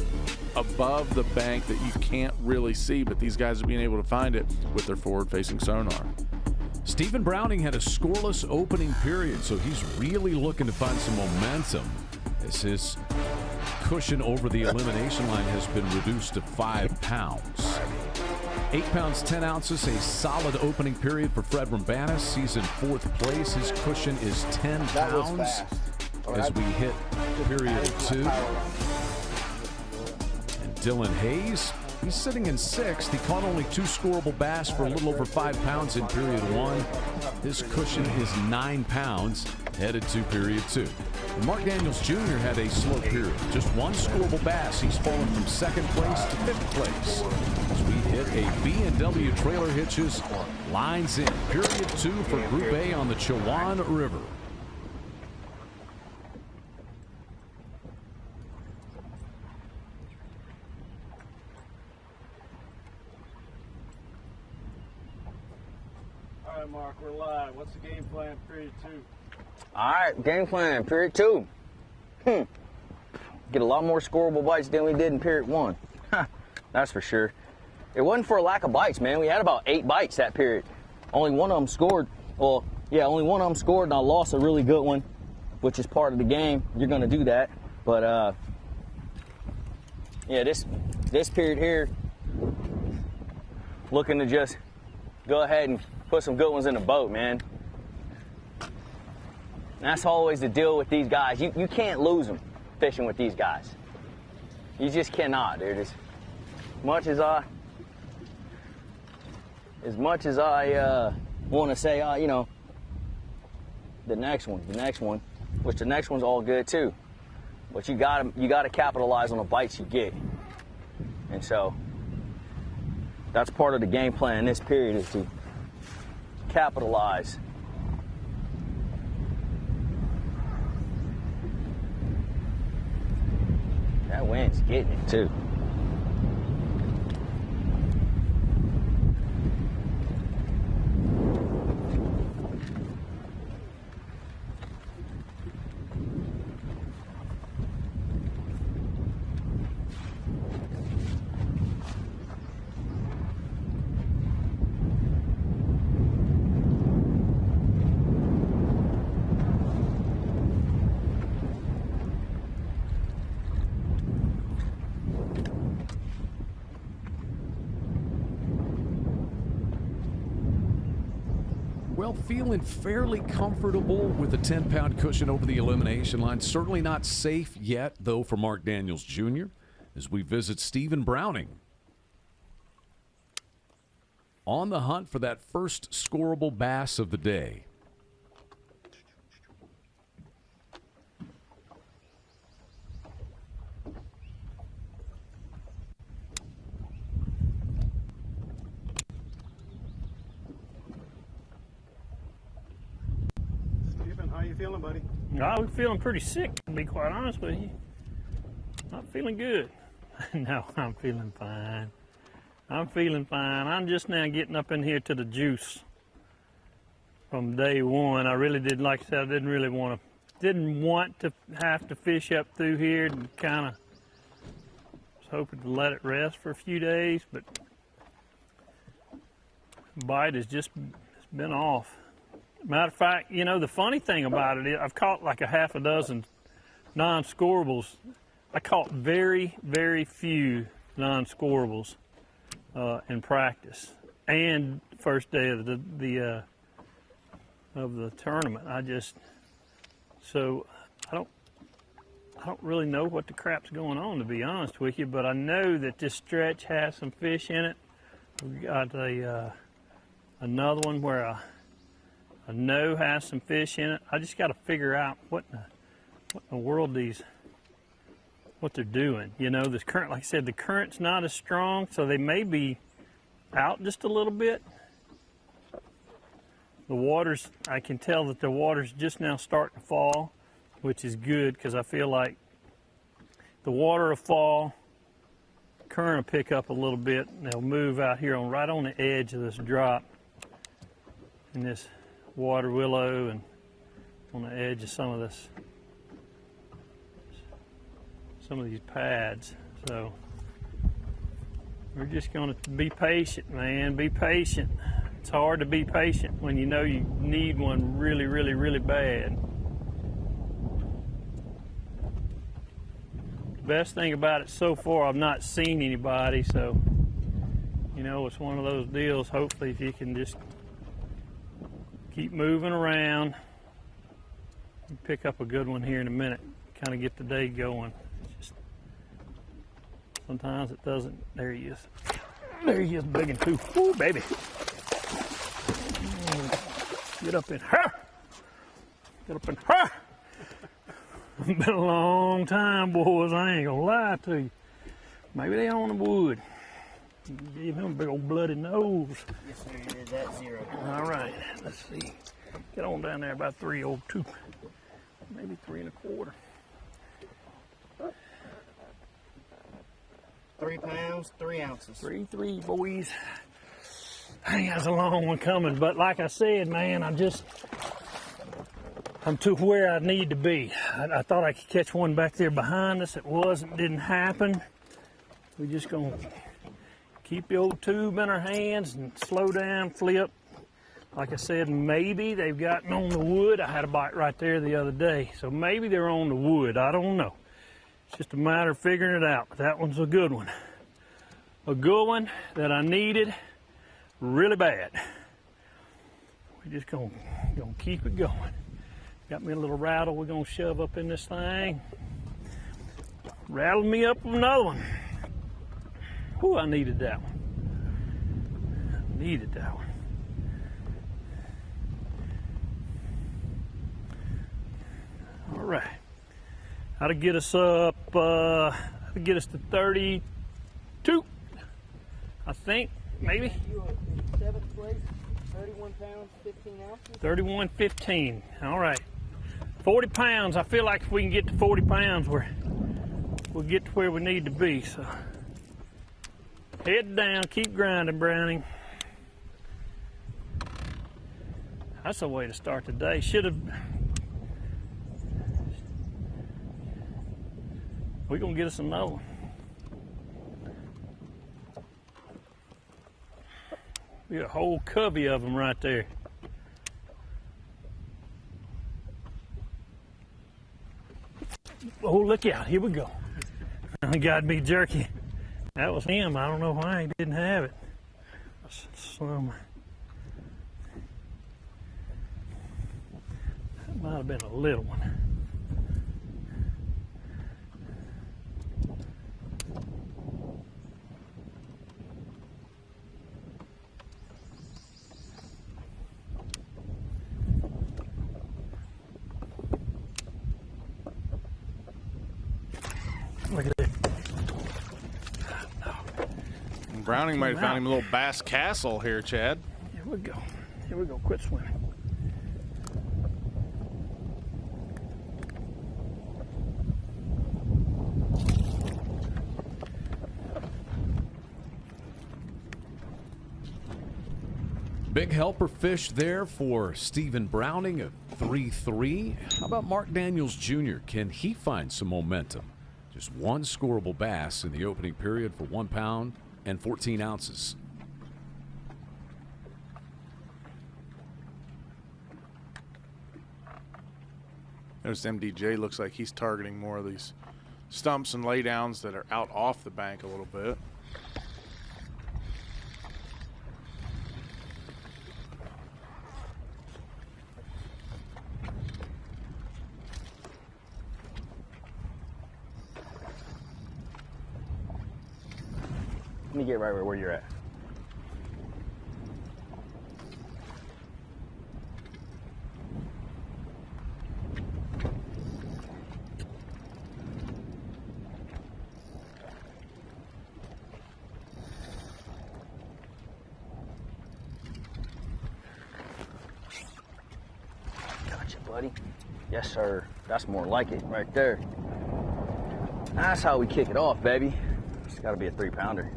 above the bank that you can't really see, but these guys are being able to find it with their forward-facing sonar. Stephen Browning had a scoreless opening period, so he's really looking to find some momentum as his cushion over the elimination line has been reduced to 5 pounds. 8 pounds, 10 ounces, a solid opening period for Fred Rambanis. He's in 4th place. His cushion is 10 pounds as we hit period 2. And Dylan Hayes, he's sitting in 6th. He caught only 2 scorable bass for a little over 5 pounds in period 1. His cushion is 9 pounds headed to period 2. And Mark Daniels Jr. had a slow period. Just 1 scorable bass. He's fallen from 2nd place to 5th place. As we hit a B&W trailer hitches, lines in. Period 2 for Group A on the Chowan River. All right, Mark, we're live. What's the game plan, period 2? All right, game plan, period 2. Get a lot more scorable bites than we did in period 1. That's for sure. It wasn't for a lack of bites, man. We had about 8 bites that period. Only one of them scored. Well, yeah, only one of them scored, and I lost a really good one, which is part of the game. You're going to do that. But, yeah, this period here, looking to just go ahead and put some good ones in the boat, man. That's always the deal with these guys. You can't lose them fishing with these guys. You just cannot, dude. As much as I want to say, you know, the next one, which the next one's all good too. But you gotta capitalize on the bites you get. And so that's part of the game plan in this period, is to capitalize. That wind's getting it too. Well, feeling fairly comfortable with a 10-pound cushion over the elimination line. Certainly not safe yet, though, for Mark Daniels Jr. as we visit Stephen Browning on the hunt for that first scorable bass of the day. How you feeling, buddy? I'm feeling pretty sick, to be quite honest with you. Not feeling good. No, I'm feeling fine. I'm feeling fine. I'm just now getting up in here to the juice from day 1. I really did, like I said, I didn't want to have to fish up through here and kind of was hoping to let it rest for a few days, but bite has just been off. Matter of fact, you know, the funny thing about it is I've caught like a half a dozen non-scorables. I caught very, very few non-scorables in practice and first day of the tournament. I don't really know what the crap's going on, to be honest with you, but I know that this stretch has some fish in it. We've got another one where I know has some fish in it. I just got to figure out what in the world what they're doing. You know, this current, like I said, the current's not as strong, so they may be out just a little bit. The water's, I can tell that the water's just now starting to fall, which is good because I feel like the water will fall, current will pick up a little bit, and they'll move out here right on the edge of this drop in this water willow and on the edge of some of these pads. So we're just going to be patient, man. Be patient. It's hard to be patient when you know you need one really, really, really bad. The best thing about it so far, I've not seen anybody, so you know, it's one of those deals. Hopefully, if you can just keep moving around, pick up a good one here in a minute, kind of get the day going. It's just, sometimes it doesn't. There he is. There he is, big and too. Woo, baby. Get up in her. Get up in her. It's been a long time, boys. I ain't gonna lie to you. Maybe they on the wood. Give him a big old bloody nose. Yes, sir, it is at 0. All right, let's see. Get on down there about 302, maybe 3 1/4. 3 pounds, 3 ounces. 3, boys. I think that's a long one coming, but like I said, man, I'm to where I need to be. I thought I could catch one back there behind us. It didn't happen. We're just gonna keep the old tube in our hands and slow down, flip. Like I said, maybe they've gotten on the wood. I had a bite right there the other day, so maybe they're on the wood. I don't know. It's just a matter of figuring it out. But that one's a good one. A good one that I needed really bad. We're just gonna keep it going. Got me a little rattle we're gonna shove up in this thing. Rattled me up with another one. Whew, I needed that one. Needed that one. All right. How to get us up, how to get us to 32, I think, maybe. You are in 7th place, 31 pounds, 15 ounces. 31.15, all right. 40 pounds, I feel like if we can get to 40 pounds, we'll get to where we need to be, so. Head down, keep grinding, Browning. That's a way to start the day. We're gonna get us another one. We got a whole covey of them right there. Oh, look out, here we go. Got me jerky. That was him. I don't know why he didn't have it. That might have been a little one. Look at that. Browning might have found him a little bass castle here, Chad. Here we go. Here we go. Quit swimming. Big helper fish there for Stephen Browning, a 3-3. How about Mark Daniels Jr.? Can he find some momentum? Just one scorable bass in the opening period for 1 pound and 14 ounces. Notice MDJ looks like he's targeting more of these stumps and laydowns that are out off the bank a little bit. Let me get right where you're at. Gotcha, buddy. Yes, sir. That's more like it right there. That's how we kick it off, baby. It's got to be a 3-pounder.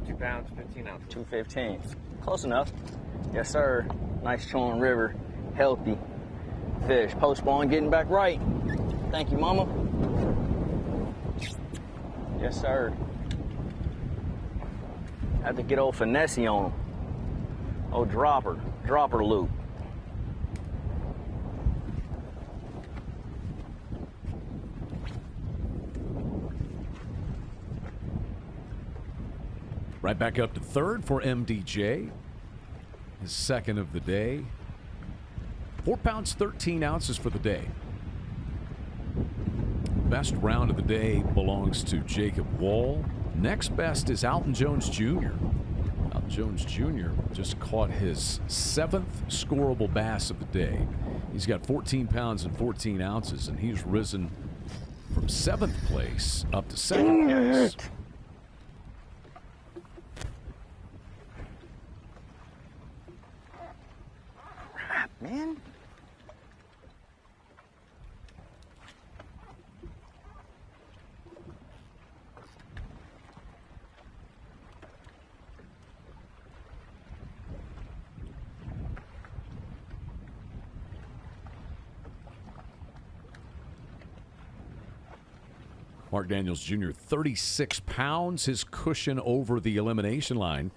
2 pounds, 15 ounces. 215. Close enough. Yes, sir. Nice Chowan River. Healthy fish. Post spawn getting back right. Thank you, mama. Yes, sir. Had to get old finesse on him. Oh, dropper loop. Right back up to third for MDJ. His second of the day. 4 pounds, 13 ounces for the day. Best round of the day belongs to Jacob Wall. Next best is Alton Jones Jr. Alton Jones Jr. just caught his 7th scorable bass of the day. He's got 14 pounds and 14 ounces, and he's risen from 7th place up to 2nd place. Man. Mark Daniels Jr., 36 pounds. His cushion over the elimination line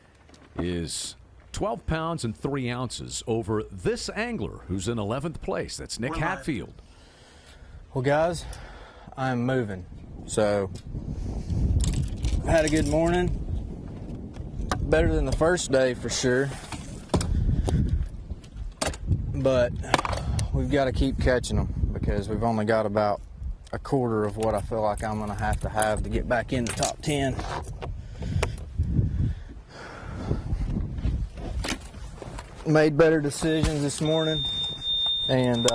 is 12 pounds and 3 ounces over this angler who's in 11th place. That's Nick Hatfield. Well, guys, I'm moving. So, had a good morning. Better than the first day for sure. But we've got to keep catching them because we've only got about a quarter of what I feel like I'm going to have to get back in the top 10. Made better decisions this morning, and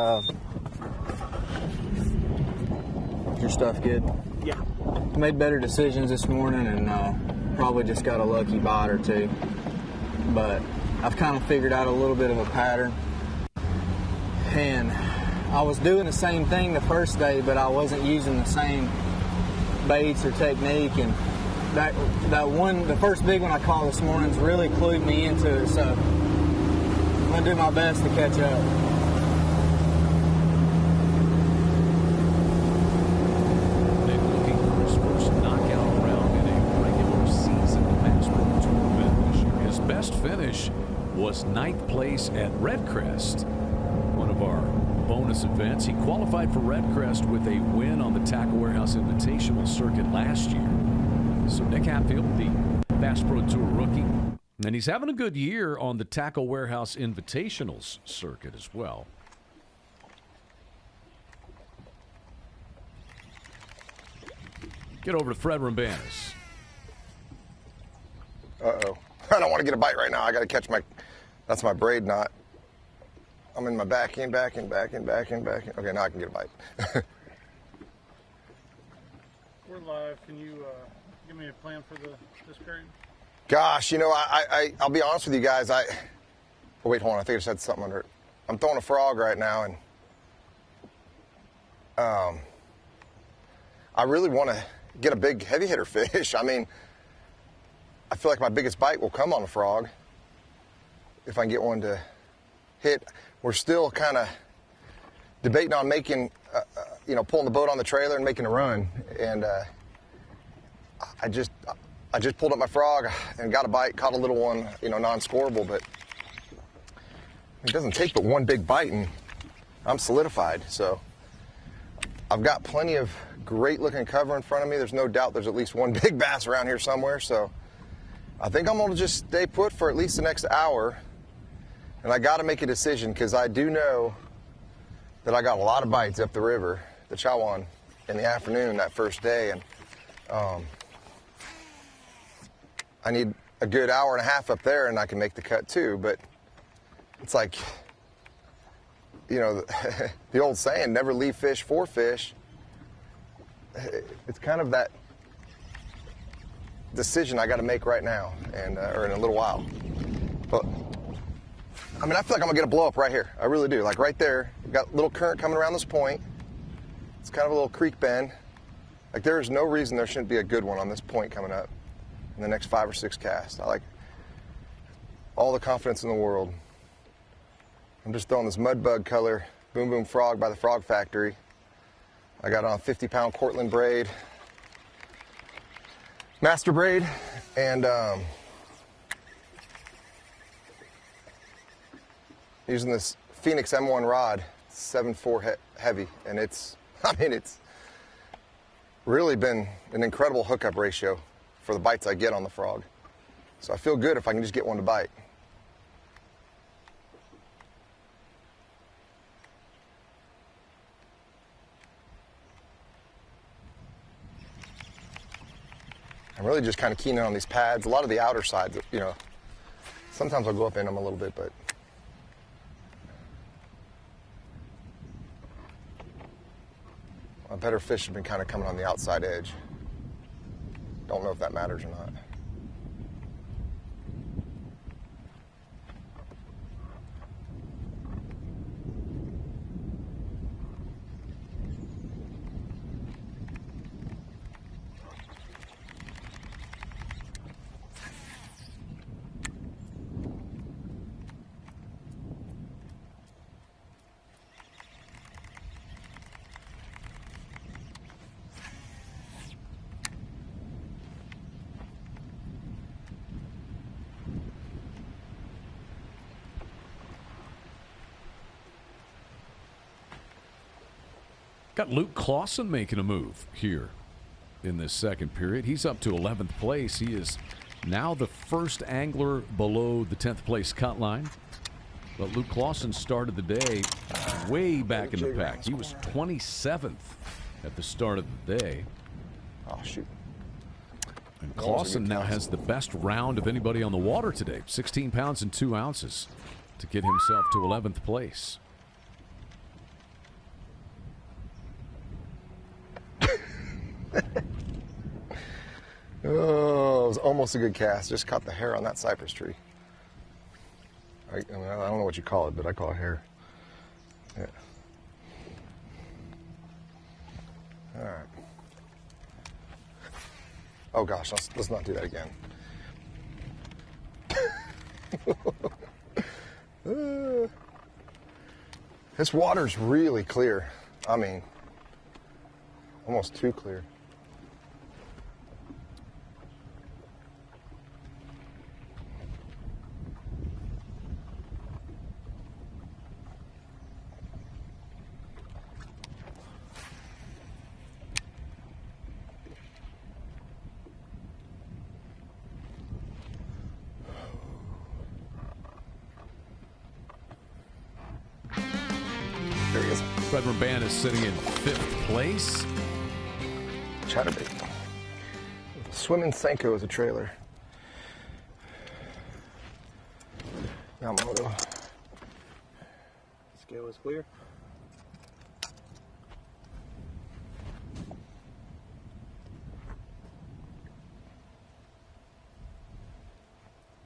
your stuff good? Yeah. Made better decisions this morning, and probably just got a lucky bite or two. But I've kind of figured out a little bit of a pattern, and I was doing the same thing the first day, but I wasn't using the same baits or technique, and the first big one I caught this morning's really clued me into it, so I'm going to do my best to catch up. They're looking for his first knockout round in a regular season Bass Pro Tour event this year. His best finish was 9th place at Red Crest, one of our bonus events. He qualified for Red Crest with a win on the Tackle Warehouse Invitational circuit last year. So Nick Hatfield, the Bass Pro Tour rookie, and he's having a good year on the Tackle Warehouse Invitationals circuit as well. Get over to Fred Rambanis. Uh-oh. I don't want to get a bite right now. I got to catch that's my braid knot. I'm in my back end. Okay, now I can get a bite. We're live. Can you give me a plan for this period? Gosh, I'll be honest with you guys. Oh, wait, hold on. I think I said something under it. I'm throwing a frog right now, and I really want to get a big heavy hitter fish. I mean, I feel like my biggest bite will come on a frog if I can get one to hit. We're still kind of debating on making, pulling the boat on the trailer and making a run. And I just pulled up my frog and got a bite, caught a little one, non-scorable, but it doesn't take but one big bite and I'm solidified. So I've got plenty of great looking cover in front of me. There's no doubt there's at least one big bass around here somewhere. So I think I'm going to just stay put for at least the next hour. And I got to make a decision because I do know that I got a lot of bites up the river, the Chowan, in the afternoon that first day. And I need a good hour and a half up there and I can make the cut too. But it's like, the old saying, never leave fish for fish. It's kind of that decision I got to make right now, and or in a little while. But I mean, I feel like I'm gonna get a blow up right here. I really do. Like right there, you've got a little current coming around this point. It's kind of a little creek bend. Like there is no reason there shouldn't be a good one on this point coming up in the next 5 or 6 casts. I like all the confidence in the world. I'm just throwing this mud bug color Boom Boom Frog by the Frog Factory. I got on a 50-pound Cortland braid, master braid, and using this Phoenix M1 rod, 7.4 heavy, and it's really been an incredible hookup ratio for the bites I get on the frog. So I feel good if I can just get one to bite. I'm really just kind of keen in on these pads. A lot of the outer sides, sometimes I'll go up in them a little bit, but my better fish have been kind of coming on the outside edge. Don't know if that matters or not. Got Luke Clausen making a move here in this second period. He's up to 11th place. He is now the first angler below the 10th place cut line. But Luke Clausen started the day way back in the pack. He was 27th at the start of the day. Oh, shoot. And Clausen now has the best round of anybody on the water today. 16 pounds and 2 ounces to get himself to 11th place. Oh, it was almost a good cast. Just caught the hair on that cypress tree. I don't know what you call it, but I call it hair. Yeah. All right. Oh gosh, let's not do that again. This water's really clear. I mean, almost too clear. There he is. Fred Raban is sitting in 5th place. Chatterbait. Swimming Senko is a trailer. Yamamoto. Scale is clear.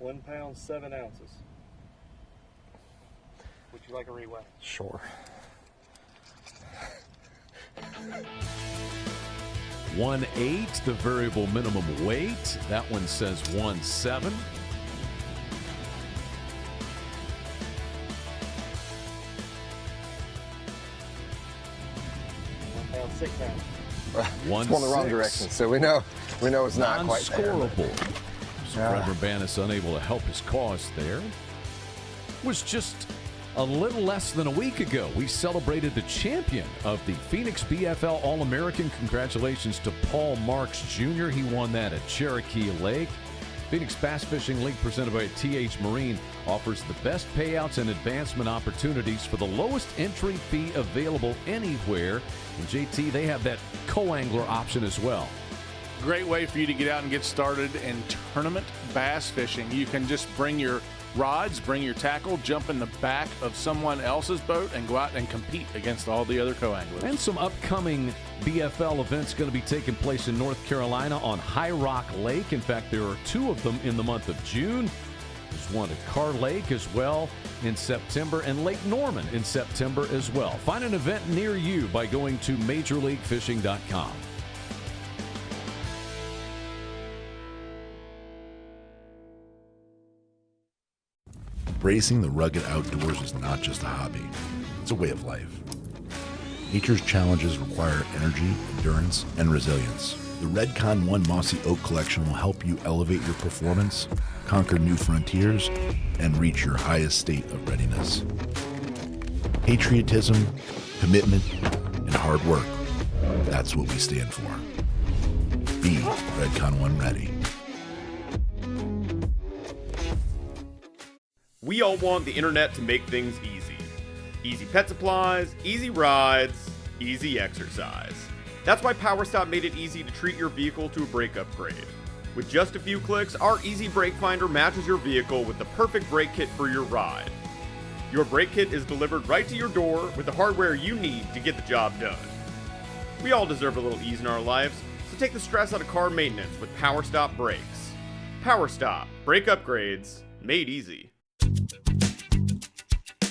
£1 7 ounces. Would you like a reweigh? Sure. 1.8, the variable minimum weight. That one says 1.7. on 6 ounces. It's going the wrong direction, so we know it's not quite there. Unscorable. So Fred Urbanus unable to help his cause there. Was just a little less than a week ago, we celebrated the champion of the Phoenix BFL All-American. Congratulations to Paul Marks Jr. He won that at Cherokee Lake. Phoenix Bass Fishing League, presented by TH Marine, offers the best payouts and advancement opportunities for the lowest entry fee available anywhere. And JT, they have that co-angler option as well. Great way for you to get out and get started in tournament bass fishing. You can just bring your rods, bring your tackle, jump in the back of someone else's boat and go out and compete against all the other co-anglers. And some upcoming BFL events going to be taking place in North Carolina on High Rock Lake. In fact, there are 2 of them in the month of June. There's one at Carr Lake as well in September, and Lake Norman in September as well. Find an event near you by going to MajorLeagueFishing.com. Racing the rugged outdoors is not just a hobby, it's a way of life. Nature's challenges require energy, endurance, and resilience. The Redcon 1 Mossy Oak Collection will help you elevate your performance, conquer new frontiers, and reach your highest state of readiness. Patriotism, commitment, and hard work, that's what we stand for. Be Redcon 1 ready. We all want the internet to make things easy. Easy pet supplies, easy rides, easy exercise. That's why PowerStop made it easy to treat your vehicle to a brake upgrade. With just a few clicks, our Easy Brake Finder matches your vehicle with the perfect brake kit for your ride. Your brake kit is delivered right to your door with the hardware you need to get the job done. We all deserve a little ease in our lives, so take the stress out of car maintenance with PowerStop brakes. PowerStop, brake upgrades, made easy.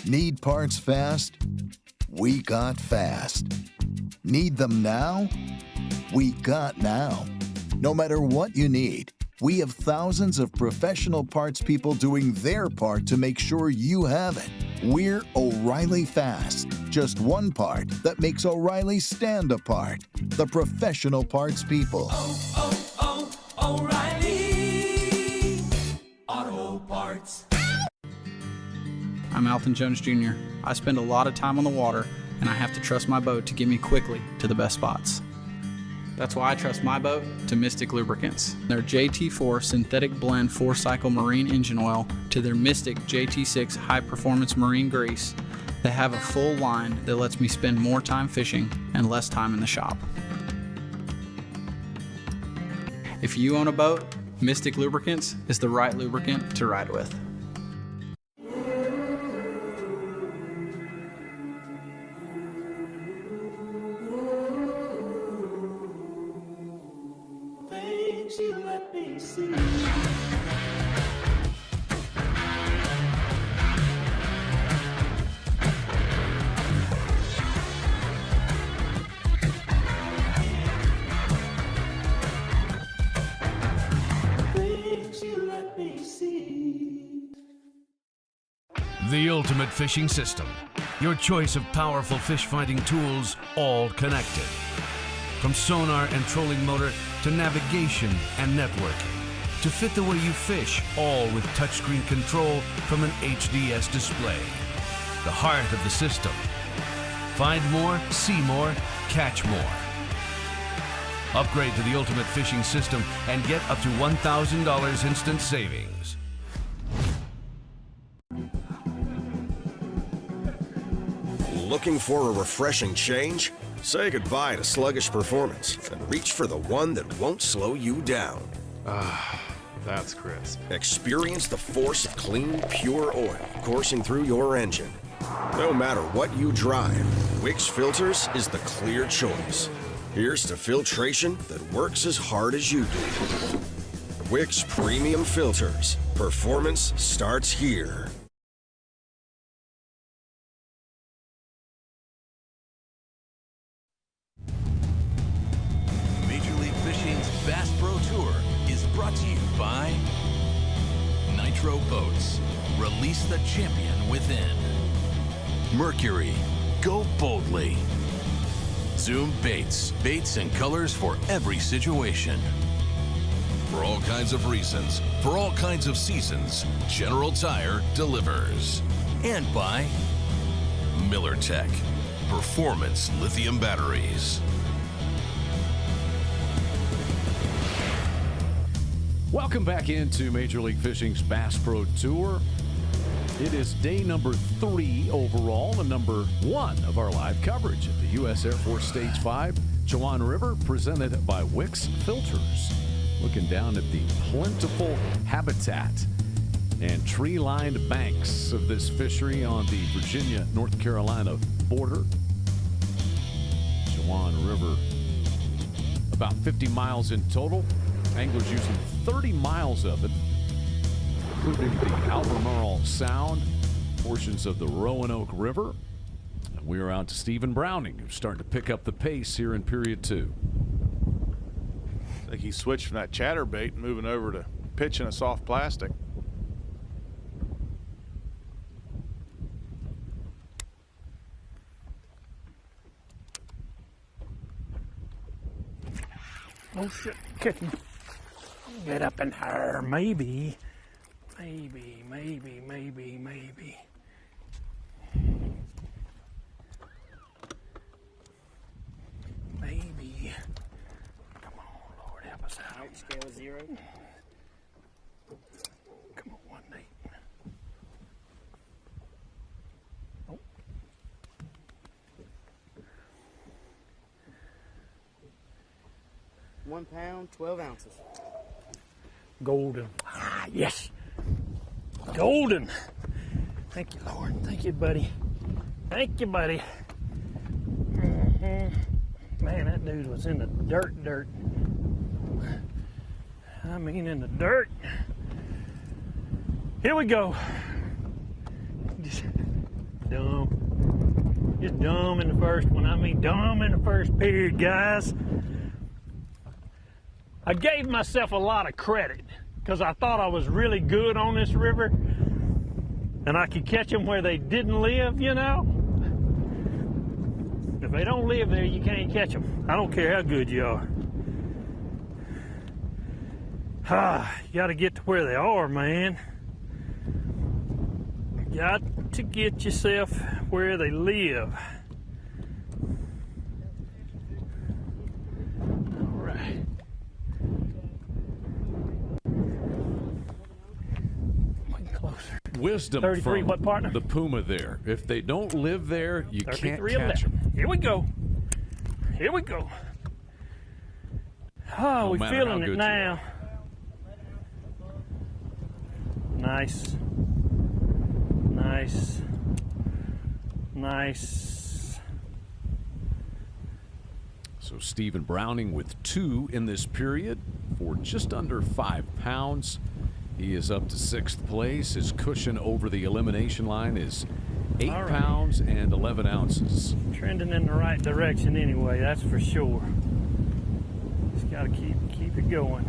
Need parts fast? We got fast. Need them now? We got now. No matter what you need, we have thousands of professional parts people doing their part to make sure you have it. We're O'Reilly Fast. Just one part that makes O'Reilly stand apart. The professional parts people. O'Reilly Auto Parts. I'm Alton Jones Jr. I spend a lot of time on the water, and I have to trust my boat to get me quickly to the best spots. That's why I trust my boat to Mystic Lubricants. Their JT4 synthetic blend 4-cycle marine engine oil to their Mystic JT6 high-performance marine grease, they have a full line that lets me spend more time fishing and less time in the shop. If you own a boat, Mystic Lubricants is the right lubricant to ride with. You let me see. The ultimate fishing system. Your choice of powerful fish finding tools, all connected. From sonar and trolling motor to navigation and networking. To fit the way you fish, all with touchscreen control from an HDS display. The heart of the system. Find more, see more, catch more. Upgrade to the ultimate fishing system and get up to $1,000 instant savings. Looking for a refreshing change? Say goodbye to sluggish performance and reach for the one that won't slow you down. That's crisp. Experience the force of clean, pure oil coursing through your engine. No matter what you drive, Wix Filters is the clear choice. Here's to filtration that works as hard as you do. Wix Premium Filters. Performance starts here. Major League Fishing's Bass Pro Tour is brought to you by Nitro Boats. Release the champion within. Mercury. Go boldly. Zoom Baits. Baits and colors for every situation. For all kinds of reasons, for all kinds of seasons, General Tire delivers. And by MillerTech. Performance lithium batteries. Welcome back into Major League Fishing's Bass Pro Tour. It is day number 3 overall and number 1 of our live coverage at the U.S. Air Force Stage 5 Chowan River, presented by Wix Filters. Looking down at the plentiful habitat and tree-lined banks of this fishery on the Virginia-North Carolina border. Chowan River, about 50 miles in total. Anglers using 30 miles of it, including the Albemarle Sound, portions of the Roanoke River. And we are out to Stephen Browning, who's starting to pick up the pace here in period 2. I think he switched from that chatterbait, moving over to pitching a soft plastic. Oh shit, kicking. Get up in her, maybe. Maybe. Come on, Lord, help us out. Height scale of 0. Come on, 1-8. Oh. £1 pound, 12 ounces. Golden. Ah, yes. Golden. Thank you, Lord. Thank you, buddy. Thank you, buddy. Man, that dude was in the dirt. I mean, in the dirt. Here we go. Just dumb. Just dumb in the first one. I mean, dumb in the first period, guys. I gave myself a lot of credit because I thought I was really good on this river and I could catch them where they didn't live, you know. If they don't live there, you can't catch them. I don't care how good you are. You got to get to where they are, man. Got to get yourself where they live. All right. Closer. Wisdom 33, from what partner? the Puma there. If they don't live there, you can't 33 catch them. Here we go. Here we go. Oh, we're feeling it now. Nice. So Stephen Browning with 2 in this period for just under 5 pounds. He is up to 6th place. His cushion over the elimination line is 8 pounds and 11 ounces. Trending in the right direction anyway, that's for sure. Just got to keep it going.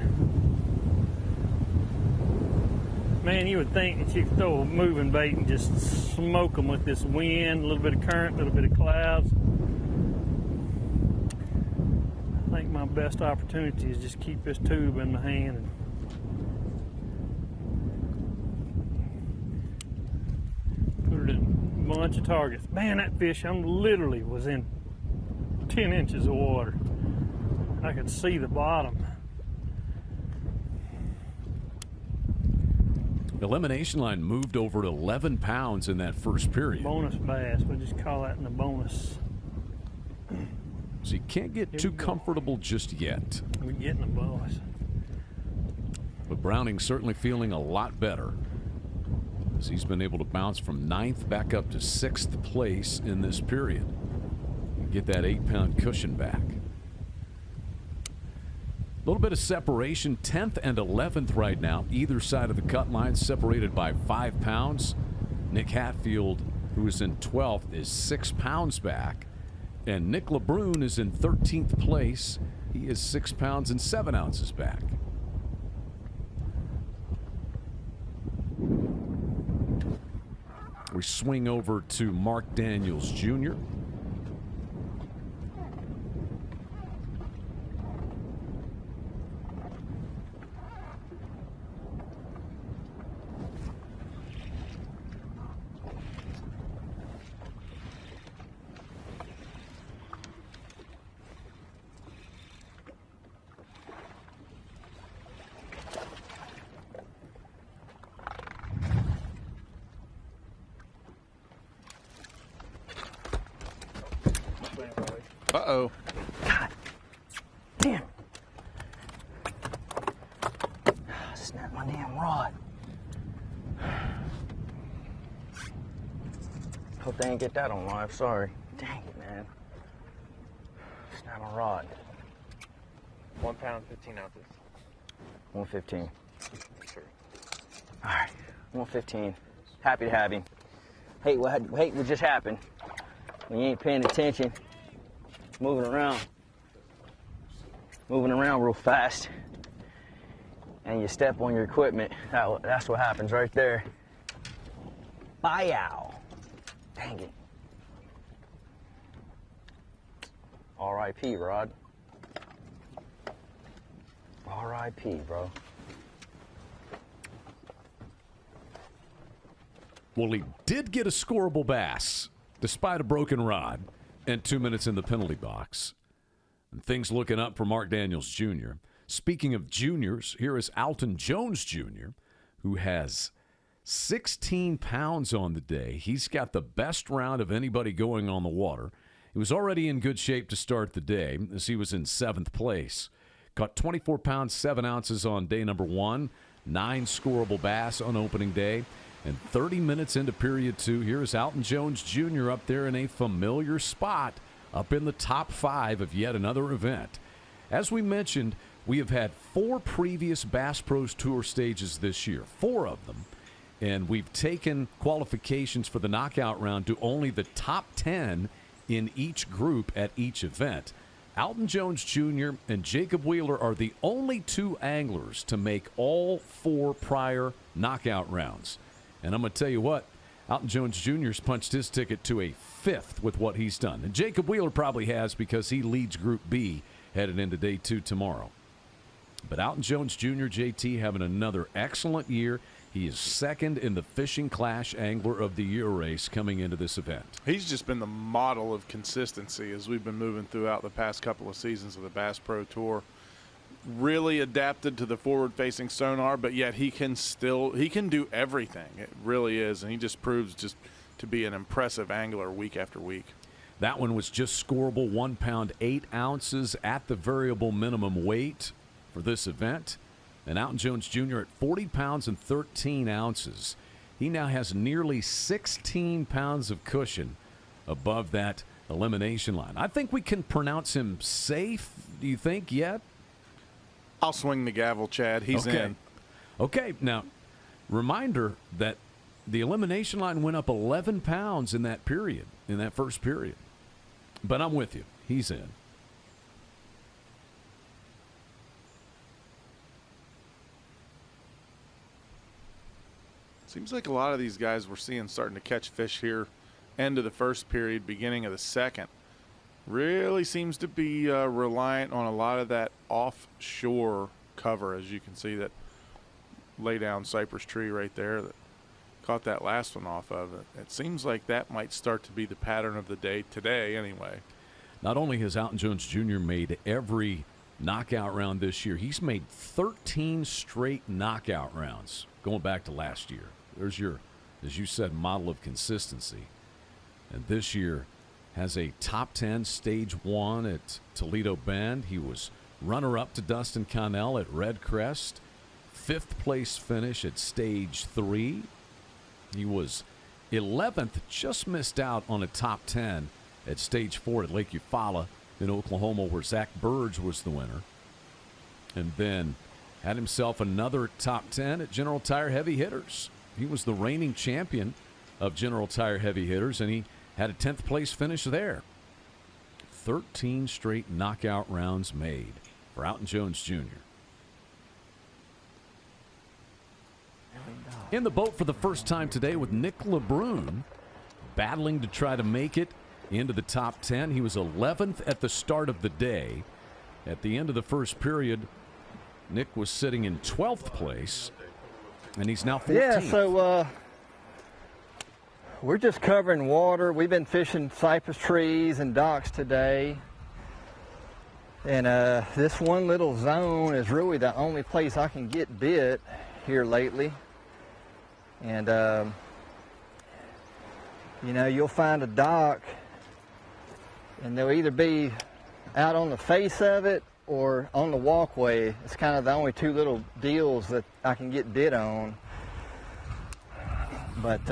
Man, you would think that you could throw a moving bait and just smoke them with this wind, a little bit of current, a little bit of clouds. I think my best opportunity is just keep this tube in my hand and put it in a bunch of targets. Man, that fish, literally was in 10 inches of water. I could see the bottom. Elimination line moved over to 11 pounds in that first period. Bonus bass, we'll just call that in the bonus. So you can't get too comfortable just yet. We're getting the bonus. But Browning's certainly feeling a lot better, as he's been able to bounce from 9th back up to 6th place in this period and get that 8-pound cushion back. A little bit of separation, 10th and 11th right now, either side of the cut line, separated by 5 pounds. Nick Hatfield, who is in 12th, is 6 pounds back. And Nick LeBrun is in 13th place. He is 6 pounds and 7 ounces back. We swing over to Mark Daniels Jr. Uh-oh. God damn. Snap my damn rod. Hope they didn't get that on live. Sorry. Dang it, man. Snap my rod. 1 pound, 15 ounces. 115. Sure. All right, 115. Happy to have him. Hate what just happened. When you ain't paying attention, moving around real fast, and you step on your equipment. That's what happens right there. Bye-ow. Dang it. R.I.P., Rod. R.I.P., bro. Well, he did get a scorable bass, despite a broken rod, and 2 minutes in the penalty box. And things looking up for Mark Daniels Jr. Speaking of juniors, here is Alton Jones Jr., who has 16 pounds on the day. He's got the best round of anybody going on the water. He was already in good shape to start the day, as he was in 7th place. Caught 24 pounds, 7 ounces on day number 1, 9 scorable bass on opening day. And 30 minutes into period 2, here is Alton Jones Jr. up there in a familiar spot, up in the top 5 of yet another event. As we mentioned, we have had 4 previous Bass Pros Tour stages this year, 4 of them. And we've taken qualifications for the knockout round to only the top 10 in each group at each event. Alton Jones Jr. and Jacob Wheeler are the only 2 anglers to make all 4 prior knockout rounds. And I'm going to tell you what, Alton Jones Jr. has punched his ticket to a 5th with what he's done. And Jacob Wheeler probably has, because he leads Group B headed into day 2 tomorrow. But Alton Jones Jr., JT, having another excellent year. He is 2nd in the Fishing Clash Angler of the Year race coming into this event. He's just been the model of consistency as we've been moving throughout the past couple of seasons of the Bass Pro Tour. Really adapted to the forward-facing sonar, but yet he can do everything. It really is, and he just proves just to be an impressive angler week after week. That one was just scorable, 1 pound, 8 ounces at the variable minimum weight for this event. And Alton Jones Jr. at 40 pounds and 13 ounces. He now has nearly 16 pounds of cushion above that elimination line. I think we can pronounce him safe, do you think, yet? I'll swing the gavel, Chad. He's in. Okay, now, reminder that the elimination line went up 11 pounds in that period, in that first period. But I'm with you. He's in. Seems like a lot of these guys we're seeing starting to catch fish here, end of the first period, beginning of the second. Really seems to be reliant on a lot of that offshore cover, as you can see that lay down cypress tree right there that caught that last one off of it. It seems like that might start to be the pattern of the day today anyway. Not only has Alton Jones Jr. made every knockout round this year, he's made 13 straight knockout rounds going back to last year. There's your, as you said, model of consistency. And this year has a top 10 stage 1 at Toledo Bend. He was runner-up to Dustin Connell at Red Crest. 5th place finish at stage 3. He was 11th, just missed out on a top 10 at stage 4 at Lake Eufaula in Oklahoma, where Zach Burge was the winner. And then had himself another top 10 at General Tire Heavy Hitters. He was the reigning champion of General Tire Heavy Hitters, and he had a 10th place finish there. 13 straight knockout rounds made for Alton Jones Jr. In the boat for the first time today with Nick LeBrun, battling to try to make it into the top 10. He was 11th at the start of the day. At the end of the first period, Nick was sitting in 12th place, and he's now 14th. Yeah, so we're just covering water. We've been fishing cypress trees and docks today. And this one little zone is really the only place I can get bit here lately. And, you know, you'll find a dock, and there'll either be out on the face of it or on the walkway. It's kind of the only two little deals that I can get bit on. But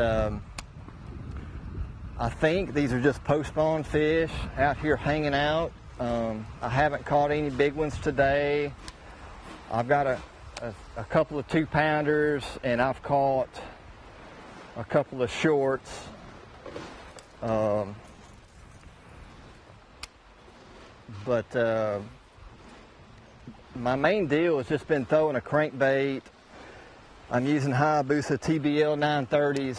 I think these are just post-spawn fish out here hanging out. I haven't caught any big ones today. I've got a couple of 2-pounders, and I've caught a couple of shorts. But my main deal has just been throwing a crankbait. I'm using Hayabusa TBL 930s,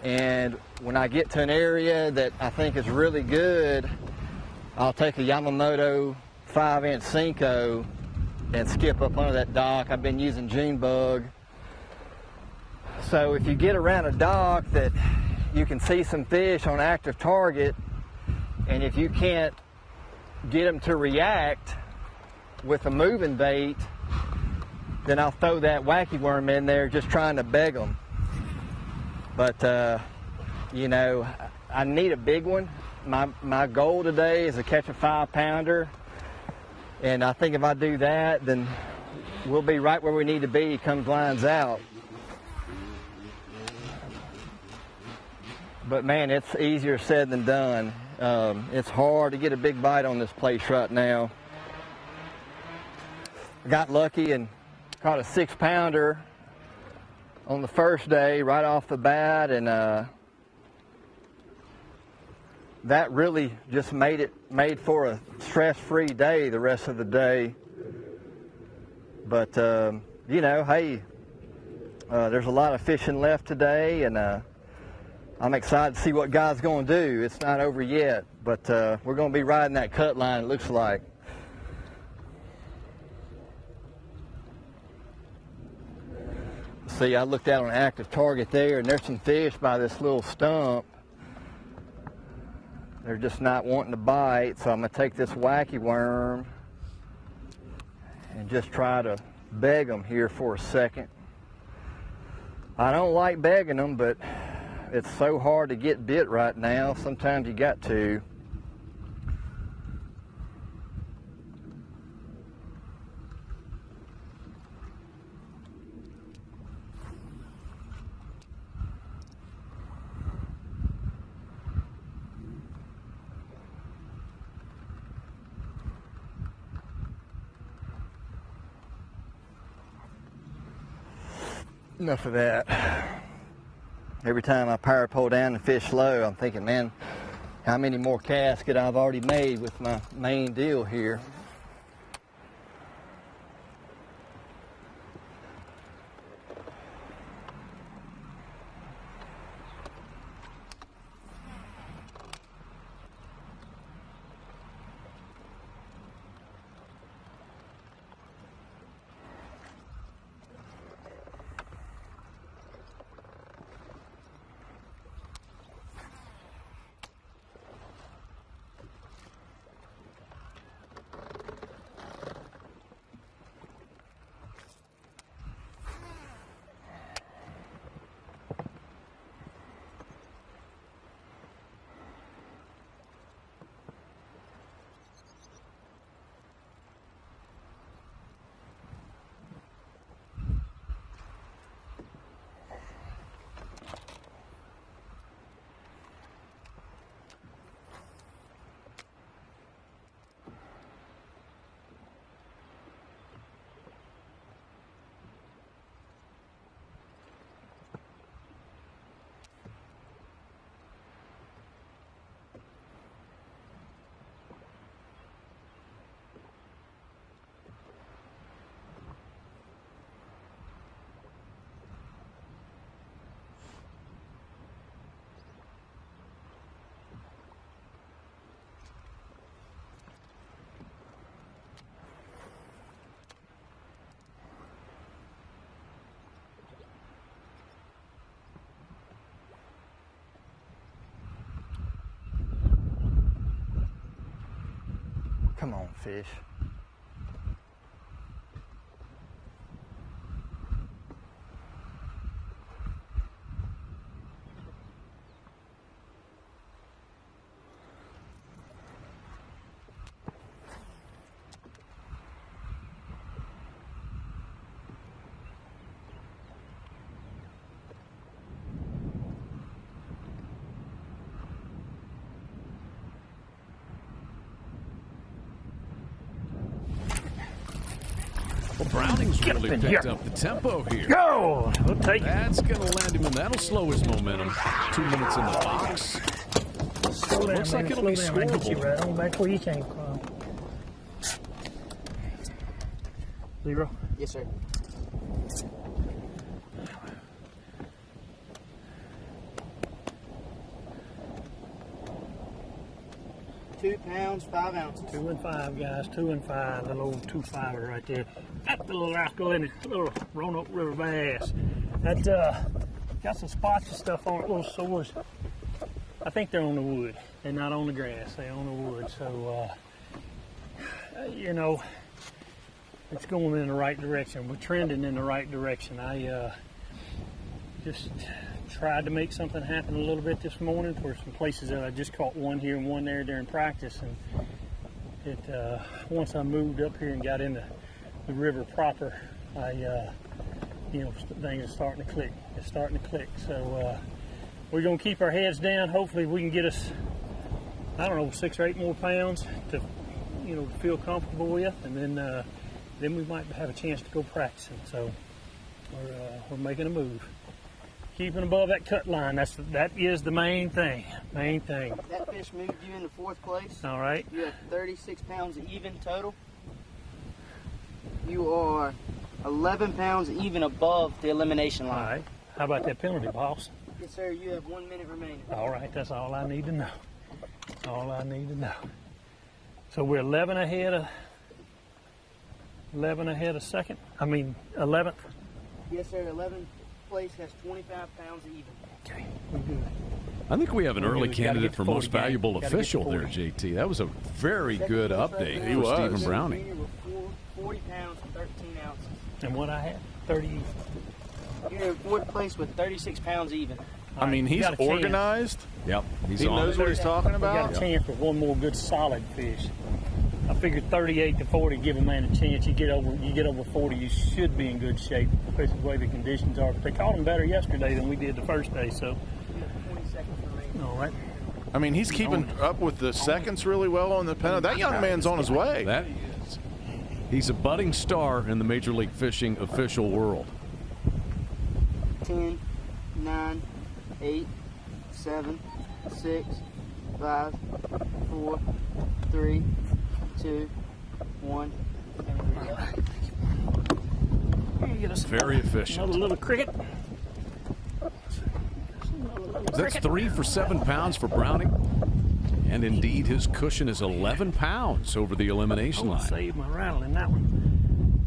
and when I get to an area that I think is really good, I'll take a Yamamoto 5-inch Senko and skip up under that dock. I've been using June bug. So if you get around a dock that you can see some fish on active target, and if you can't get them to react with a moving bait, then I'll throw that wacky worm in there just trying to beg them. But you know, I need a big one. My goal today is to catch a 5-pounder, and I think if I do that, then we'll be right where we need to be come lines out. But man, it's easier said than done. It's hard to get a big bite on this place right now. I got lucky and caught a 6-pounder on the first day right off the bat, and that really just made for a stress-free day the rest of the day. But you know, hey, there's a lot of fishing left today, and I'm excited to see what God's going to do. It's not over yet, but we're going to be riding that cut line, it looks like. See, I looked out on an active target there, and there's some fish by this little stump. They're just not wanting to bite, so I'm going to take this wacky worm and just try to beg them here for a second. I don't like begging them, but it's so hard to get bit right now. Sometimes you got to. Enough of that. Every time I power pole down and fish slow, I'm thinking, man, how many more casts could I've already made with my main deal here? Come on, fish. Well, Browning's Get really up in picked here. up the tempo here. Go! We'll take it. That's going to land him, and that'll slow his momentum. 2 minutes in the box. Slow down, Looks man. like it'll Slow be down. I get you scorable. right on back where you came from. 0. Yes, sir. £2, 5 ounces. 2 and 5, guys. 2 and 5. The little 2-5er right there. Got the little rascal in it. Little Roanoke River bass. That got some spots and stuff on it. Little sores. I think they're on the wood. They're not on the grass. They're on the wood. So, you know, it's going in the right direction. We're trending in the right direction. I just tried to make something happen a little bit this morning for some places that I just caught one here and one there during practice, and it once I moved up here and got into the river proper, I you know, things are starting to click. It's starting to click. So we're gonna keep our heads down. Hopefully we can get us, I don't know, 6 or 8 more pounds to, you know, feel comfortable with, and then we might have a chance to go practicing. So we're making a move. Keeping above that cut line, that is the main thing. Main thing. That fish moved you into 4th place. All right. You have 36 pounds even total. You are 11 pounds even above the elimination line. All right. How about that penalty, boss? Yes, sir. You have 1 minute remaining. All right. That's all I need to know. All I need to know. So we're 11 ahead of second. I mean 11th. Yes, sir. 11th place has 25 pounds even. Okay. We're good. I think we have an early Gotta get candidate to for 40, most gang. valuable Gotta get official to there, 40. JT. That was a very good update He for was. Stephen Browning. Junior with 40 pounds, 13 ounces. And what I had? 30. You're in 4th place with 36 pounds even. I mean, You he's got a chance. organized. Yep, he's He on knows it. what he's talking We got about. a chance for one more good solid fish. I figured 38 to 40 give a man a chance. You get over 40, you should be in good shape, especially the way the conditions are. But they caught him better yesterday than we did the first day. So, You have 20 seconds remaining. all right. I mean, he's keeping up with the seconds really well on the penalty. That young man's on his way. That he is. He's a budding star in the Major League Fishing official world. 10, 9, 8, 7, 6, 5, 4, 3, 2, 1. Get us Very efficient. another little cricket. That's 3 for 7 pounds for Browning. And indeed, his cushion is 11 pounds over the elimination I'm gonna line. save my rattle in that one.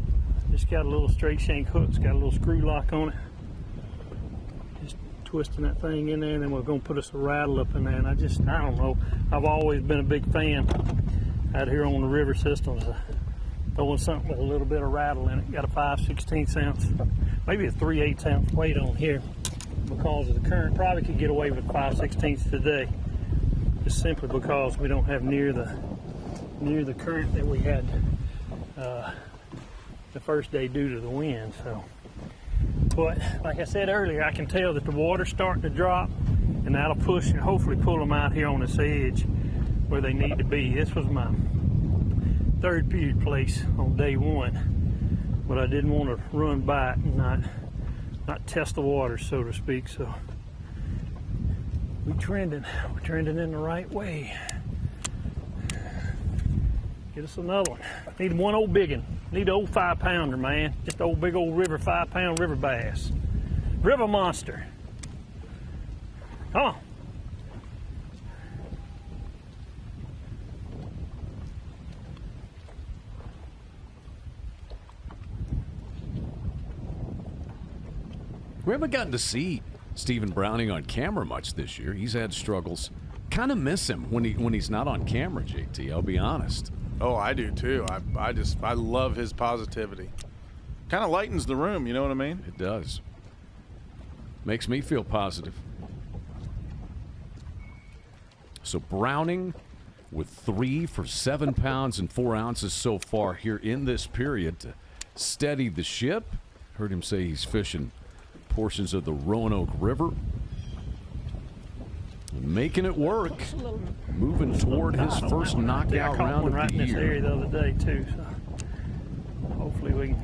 Just got a little straight shank hook. It's got a little screw lock on it. Just twisting that thing in there, and then we're gonna put us a rattle up in there. And I don't know. I've always been a big fan out here on the river systems. Throwing something with a little bit of rattle in it. Got a 5/16 ounce, maybe a 3/8 ounce weight on here because of the current. Probably could get away with 5/16 today, just simply because we don't have near the current that we had the first day due to the wind. So, but like I said earlier, I can tell that the water's starting to drop, and that'll push and hopefully pull them out here on this edge where they need to be. This was my 3rd period place on day 1, but I didn't want to run by it and not test the water, so to speak. So we're trending in the right way. Get us another one. Need one old big one. Need an old 5-pounder, man. Just old big old river 5-pound river bass. River monster. Come on. We haven't gotten to see Stephen Browning on camera much this year. He's had struggles. Kind of miss him when he's not on camera, JT, I'll be honest. Oh, I do too. I love his positivity. Kind of lightens the room, you know what I mean? It does. Makes me feel positive. So Browning with 3 for 7 pounds and 4 ounces so far here in this period to steady the ship. Heard him say he's fishing portions of the Roanoke River. Making it work. Moving toward his first knockout round of right the in this year. area the other day too. So Hopefully we can.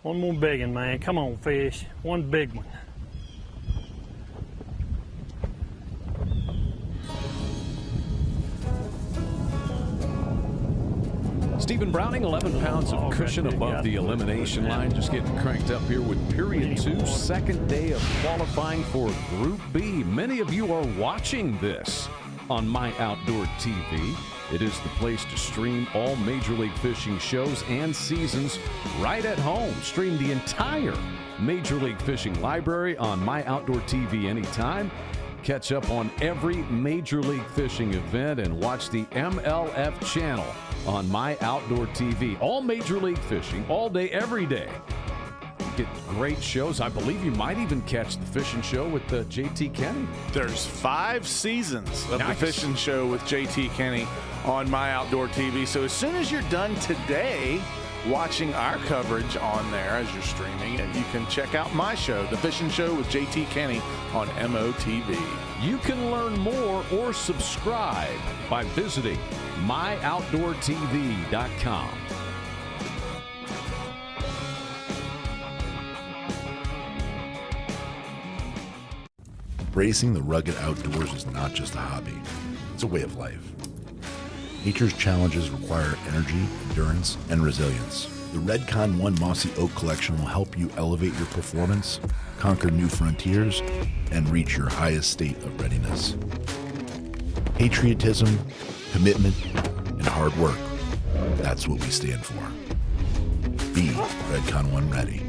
One more big one, man. Come on, fish. One big one. Stephen Browning, 11 pounds of cushion above the elimination line, just getting cranked up here with period 2, second day of qualifying for Group B. Many of you are watching this on My Outdoor TV. It is the place to stream all Major League Fishing shows and seasons right at home. Stream the entire Major League Fishing library on My Outdoor TV anytime. Catch up on every Major League Fishing event and watch the MLF channel on My Outdoor TV. All Major League Fishing, all day, every day. You get great shows. I believe you might even catch the fishing show with JT Kenny. There's 5 seasons of the fishing show with JT Kenny on My Outdoor TV. So as soon as you're done today watching our coverage on there as you're streaming, and you can check out my show, The Fishing Show with JT Kenny on MOTV. You can learn more or subscribe by visiting myoutdoortv.com. Embracing the rugged outdoors is not just a hobby, it's a way of life. Nature's challenges require energy, endurance, and resilience. The Redcon 1 Mossy Oak Collection will help you elevate your performance, conquer new frontiers, and reach your highest state of readiness. Patriotism, commitment, and hard work. That's what we stand for. Be Redcon 1 ready.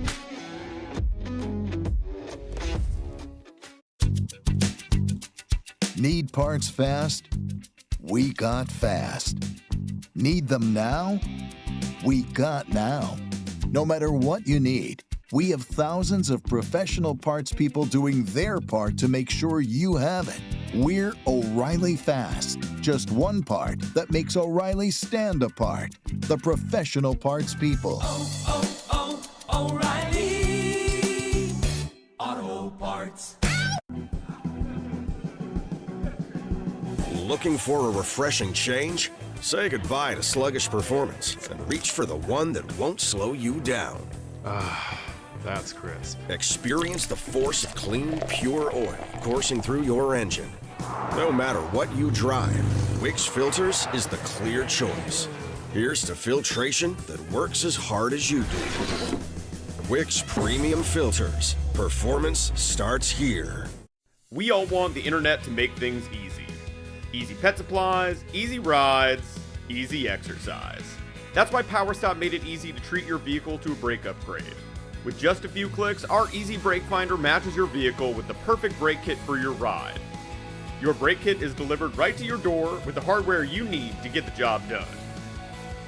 Need parts fast? We got fast. Need them now? We got now. No matter what you need, we have thousands of professional parts people doing their part to make sure you have it. We're O'Reilly Fast. Just one part that makes O'Reilly stand apart. The professional parts people. O'Reilly Auto Parts. Looking for a refreshing change? Say goodbye to sluggish performance and reach for the one that won't slow you down. That's crisp. Experience the force of clean, pure oil coursing through your engine. No matter what you drive, Wix Filters is the clear choice. Here's to filtration that works as hard as you do. Wix Premium Filters. Performance starts here. We all want the internet to make things easy. Easy pet supplies, easy rides, easy exercise. That's why PowerStop made it easy to treat your vehicle to a brake upgrade. With just a few clicks, our Easy Brake Finder matches your vehicle with the perfect brake kit for your ride. Your brake kit is delivered right to your door with the hardware you need to get the job done.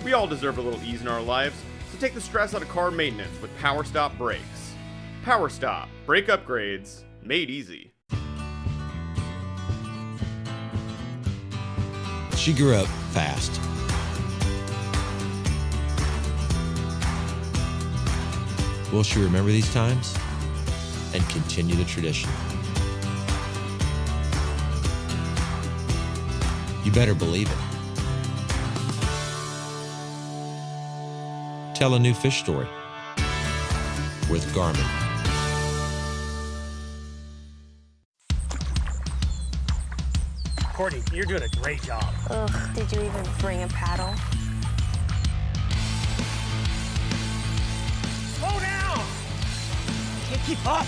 We all deserve a little ease in our lives, so take the stress out of car maintenance with PowerStop brakes. PowerStop, brake upgrades, made easy. She grew up fast. Will she remember these times and continue the tradition? You better believe it. Tell a new fish story with Garmin. Courtney, you're doing a great job. Ugh, did you even bring a paddle? Slow down! Can't keep up.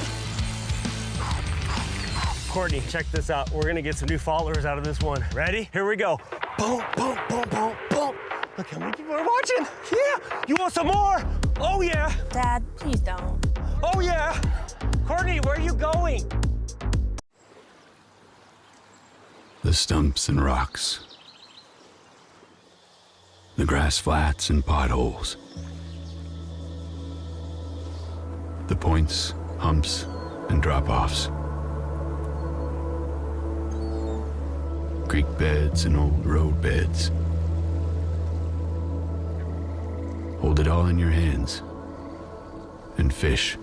Courtney, check this out. We're gonna get some new followers out of this one. Ready? Here we go. Boom, boom, boom, boom, boom. Look how many people are watching. Yeah, you want some more? Oh yeah. Dad, please don't. Oh yeah. Courtney, where are you going? The stumps and rocks, the grass flats and potholes, the points, humps, and drop-offs, creek beds and old road beds. Hold it all in your hands and fish.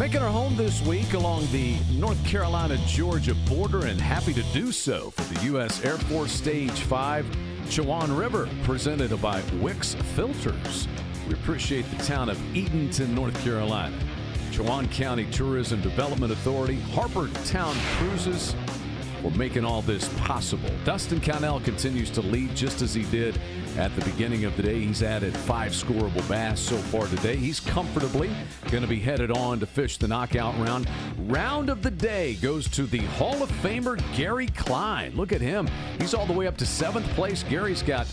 making our home this week along the North Carolina-Georgia border, and happy to do so for the U.S. Air Force Stage 5 Chowan River, presented by Wix Filters. We appreciate the town of Edenton, North Carolina, Chowan County Tourism Development Authority, Harper Town Cruises for making all this possible. Dustin Connell continues to lead just as he did at the beginning of the day. He's added 5 scorable bass so far today. He's comfortably going to be headed on to fish the knockout round. Round of the day goes to the Hall of Famer Gary Klein. Look at him. He's all the way up to 7th place. Gary's got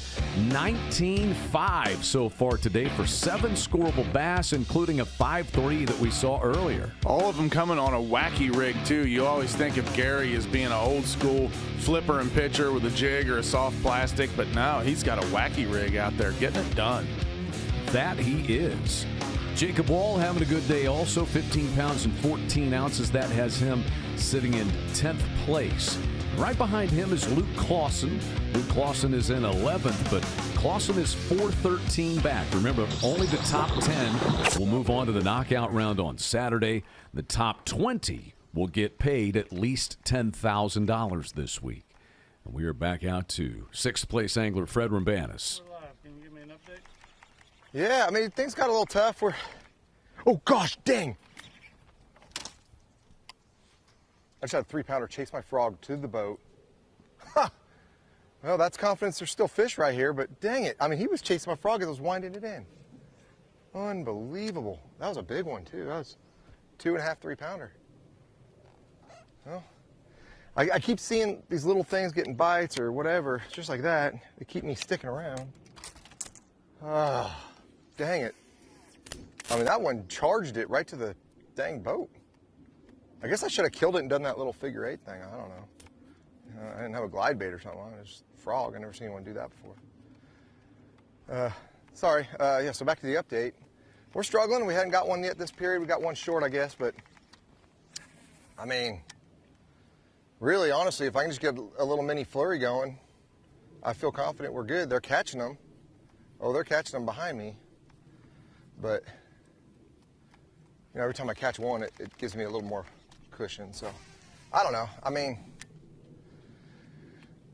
19.5 so far today for 7 scorable bass, including a 5.3 that we saw earlier. All of them coming on a wacky rig, too. You always think of Gary as being an old school flipper and pitcher with a jig or a soft plastic, but now he's got a wacky rig out there getting it done. That he is. Jacob Wall having a good day also, 15 pounds and 14 ounces. That has him sitting in 10th place. Right behind him is Luke Clausen. Luke Clausen is in 11th, but Clausen is 413 back. Remember, only the top 10 will move on to the knockout round on Saturday. The top 20 will get paid at least $10,000 this week. And we are back out to 6th place angler Fred Rambanis. Can you give me an update? Yeah, I mean, things got a little tough. Oh, gosh, dang. I just had a 3-pounder chase my frog to the boat. Ha! Well, that's confidence there's still fish right here, but dang it. I mean, he was chasing my frog as I was winding it in. Unbelievable. That was a big one, too. That was 2.5, 3-pounder. Well, I keep seeing these little things getting bites or whatever, just like that. They keep me sticking around. Ah, dang it. I mean, that one charged it right to the dang boat. I guess I should have killed it and done that little figure 8 thing. I don't know. I didn't have a glide bait or something on it. It's just a frog. I've never seen anyone do that before. Sorry. Yeah, so back to the update. We're struggling. We hadn't got one yet this period. We got one short, I guess, but I mean, really, honestly, if I can just get a little mini flurry going, I feel confident we're good. They're catching them. Oh, they're catching them behind me. But, you know, every time I catch one, it gives me a little more cushion. So, I don't know. I mean,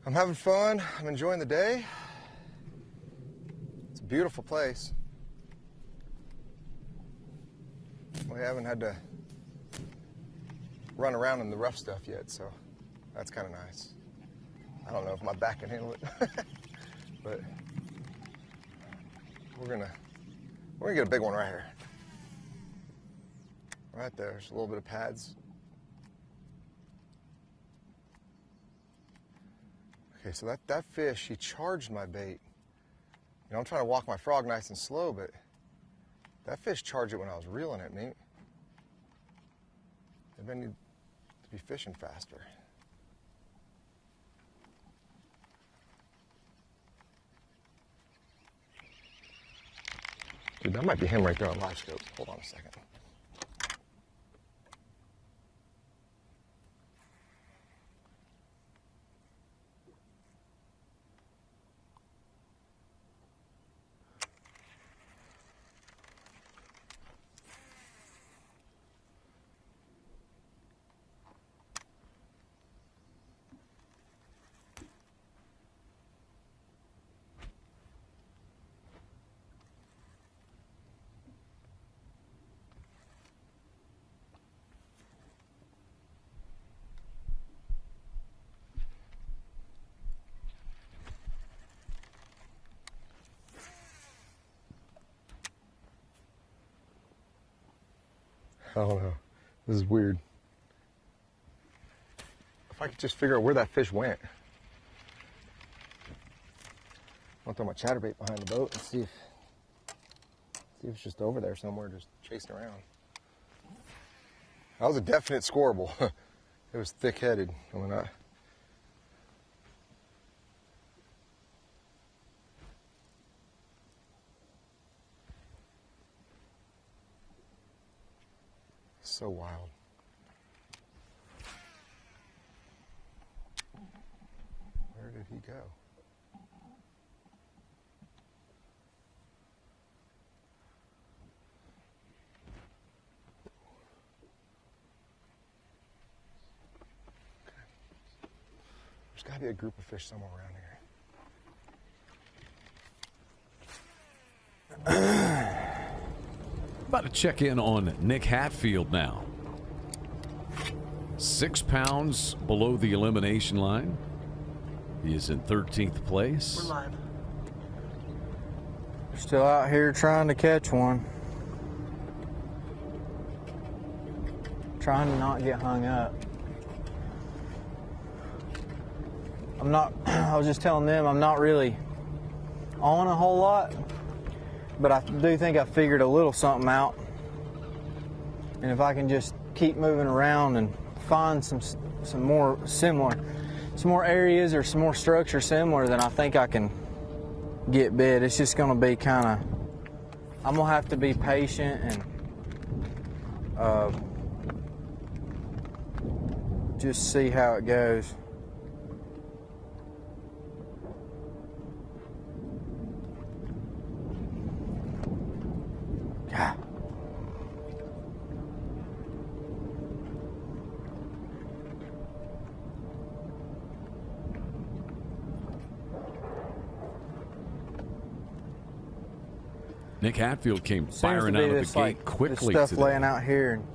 I'm having fun. I'm enjoying the day. It's a beautiful place. We haven't had to run around in the rough stuff yet, so that's kind of nice. I don't know if my back can handle it, but we're gonna get a big one right here. Right there, there's a little bit of pads. Okay, so that fish, he charged my bait. You know, I'm trying to walk my frog nice and slow, but that fish charged it when I was reeling it, mate. Maybe I need to be fishing faster. Dude, that might be him right there on live scope. Hold on a second. I don't know. This is weird. If I could just figure out where that fish went. I'll throw my chatterbait behind the boat and see if it's just over there somewhere, just chasing around. That was a definite scorable. It was thick-headed. I mean, so wild. Where did he go? There's got to be a group of fish somewhere around here. About to check in on Nick Hatfield now. 6 pounds below the elimination line. He is in 13th place. We're live. Still out here trying to catch one. Trying to not get hung up. I was just telling them I'm not really on a whole lot, but I do think I figured a little something out. And if I can just keep moving around and find some more areas or some more structure similar, then I think I can get bit. It's just gonna be kind of, I'm gonna have to be patient and just see how it goes. God. Nick Hatfield came firing out of the gate quickly this stuff today. laying out here, and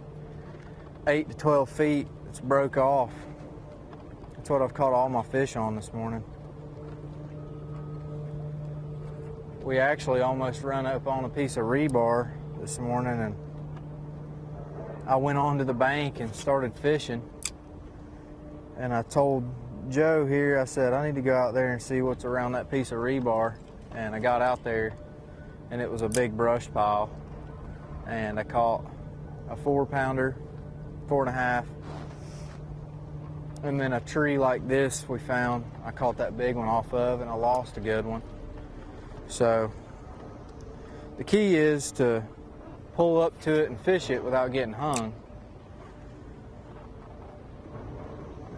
8 to 12 feet, it's broke off. That's what I've caught all my fish on this morning. We actually almost run up on a piece of rebar this morning, and I went onto the bank and started fishing. And I told Joe here, I said, I need to go out there and see what's around that piece of rebar. And I got out there, and it was a big brush pile. And I caught a 4-pounder, 4.5. And then a tree like this we found, I caught that big one off of, and I lost a good one. So the key is to pull up to it and fish it without getting hung.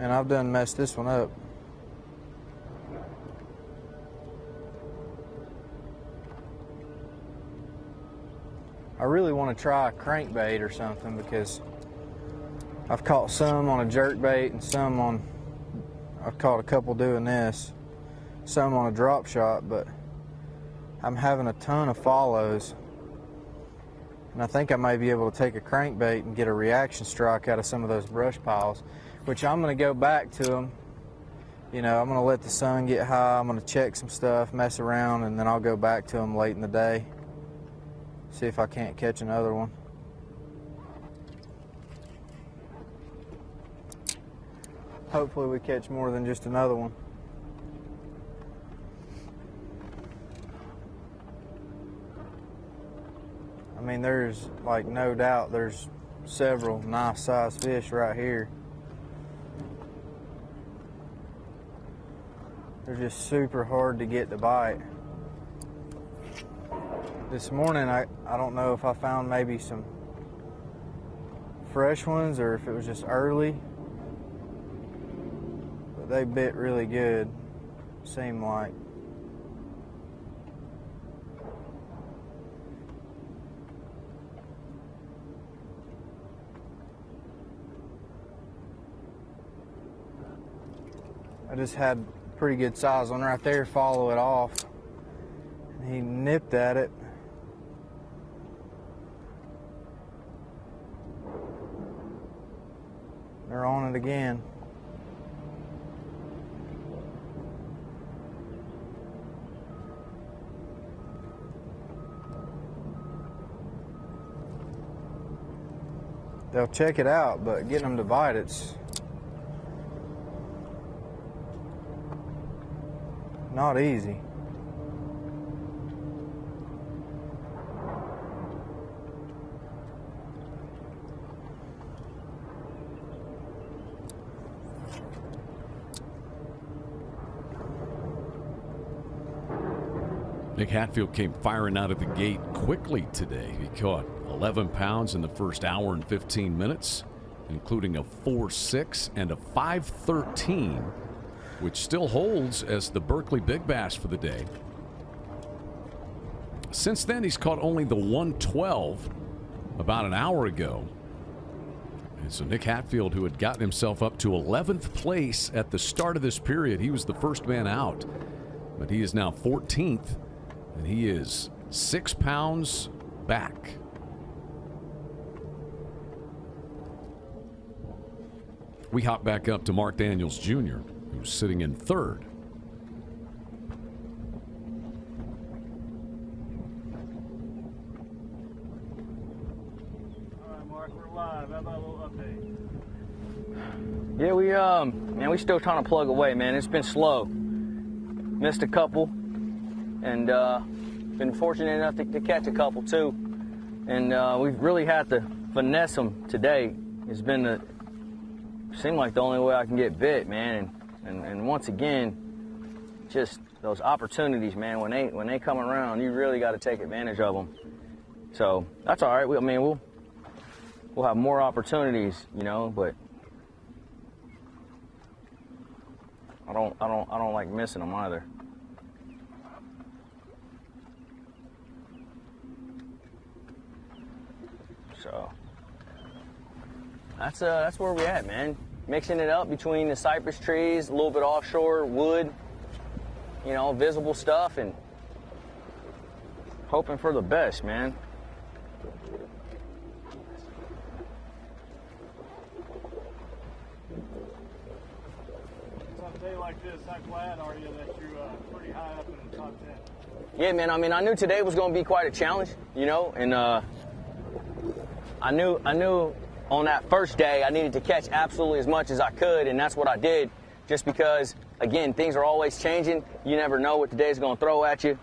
And I've done messed this one up. I really want to try a crankbait or something, because I've caught some on a jerkbait and some on, I've caught a couple doing this, some on a drop shot, but I'm having a ton of follows. And I think I may be able to take a crankbait and get a reaction strike out of some of those brush piles, which I'm going to go back to them. You know, I'm going to let the sun get high, I'm going to check some stuff, mess around, and then I'll go back to them late in the day. See if I can't catch another one. Hopefully we catch more than just another one. I mean, there's like no doubt there's several nice sized fish right here. They're just super hard to get to bite. This morning, I don't know if I found maybe some fresh ones or if it was just early, but they bit really good, seemed like. I just had a pretty good size one right there, follow it off. And he nipped at it. They're on it again. They'll check it out, but getting them to bite, it's not easy. Nick Hatfield came firing out of the gate quickly today. He caught 11 pounds in the first hour and 15 minutes, including a 4.6 and a 5.13, which still holds as the Berkeley Big Bass for the day. Since then, he's caught only the 112 about an hour ago. And so Nick Hatfield, who had gotten himself up to 11th place at the start of this period, he was the first man out. But he is now 14th, and he is 6 pounds back. We hop back up to Mark Daniels Jr., who's sitting in third. Yeah, man, we still trying to plug away, man. It's been slow. Missed a couple, and been fortunate enough to catch a couple too. And we've really had to finesse them today. It's been seemed like the only way I can get bit, man. And once again, just those opportunities, man. When they come around, you really got to take advantage of them. So that's all right. We'll have more opportunities, you know, but I don't like missing them either. So that's where we at, man. Mixing it up between the cypress trees, a little bit offshore wood, you know, visible stuff, and hoping for the best, man. Like this, how glad are you that you're pretty high up in the top 10? Yeah, man. I mean, I knew today was going to be quite a challenge, you know, and I knew on that first day I needed to catch absolutely as much as I could, and that's what I did. Just because, again, things are always changing. You never know what the day's going to throw at you,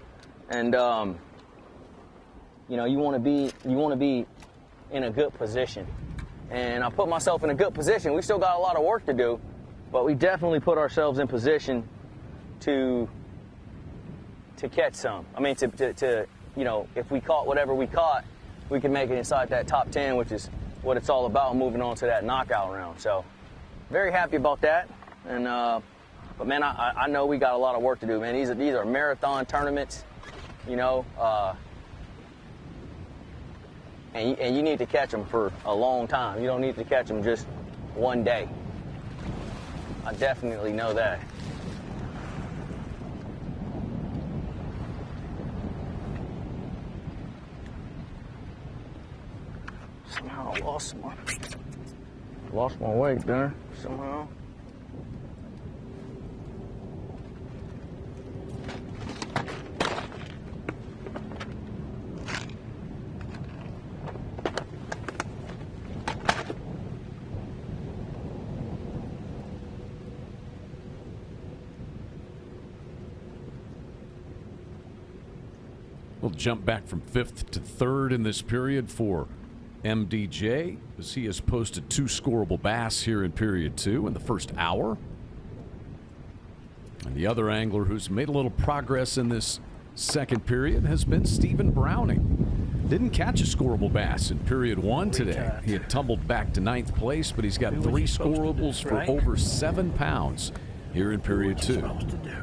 and you know, you want to be in a good position, and I put myself in a good position. We still got a lot of work to do. But we definitely put ourselves in position to catch some. I mean, to you know, if we caught whatever we caught, we can make it inside that top 10, which is what it's all about, moving on to that knockout round. So, very happy about that. And but man, I know we got a lot of work to do, man. These are marathon tournaments, you know, and you need to catch them for a long time. You don't need to catch them just one day. I definitely know that. Somehow I lost my weight there, somehow. We'll jump back from 5th to 3rd in this period for MDJ, as he has posted 2 scorable bass here in period 2 in the first hour. And the other angler who's made a little progress in this second period has been Stephen Browning. Didn't catch a scorable bass in period 1 today. He had tumbled back to 9th place, but he's got 3 scorables for over 7 pounds here in period 2. Retie.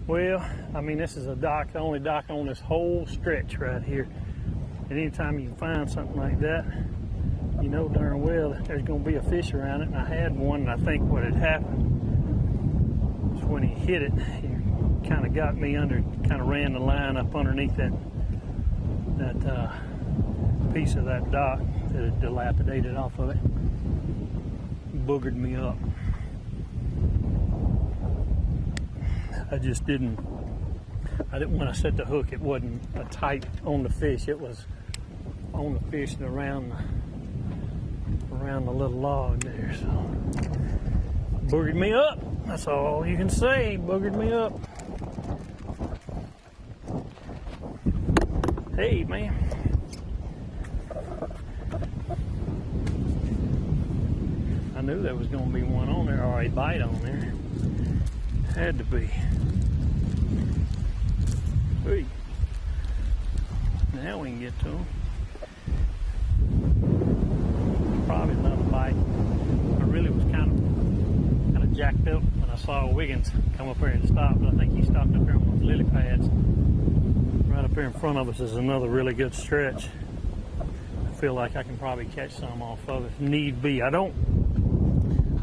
Well, I mean, this is a dock, the only dock on this whole stretch right here. And anytime you find something like that, you know darn well that there's going to be a fish around it. And I had one, and I think what had happened was when he hit it, he kind of got me under, kind of ran the line up underneath that piece of that dock that had dilapidated off of it. Boogered me up. I didn't when I set the hook, it wasn't a tight on the fish, it was on the fish and around the little log there, so boogered me up. That's all you can say, boogered me up. Hey man. I knew there was gonna be one on there, or a bite on there. Had to be. Hey. Now we can get to them. Probably another bite. I really was kind of saw Wiggins come up here and stop, but I think he stopped up here on those lily pads. Right up here in front of us is another really good stretch. I feel like I can probably catch some off of it if need be. I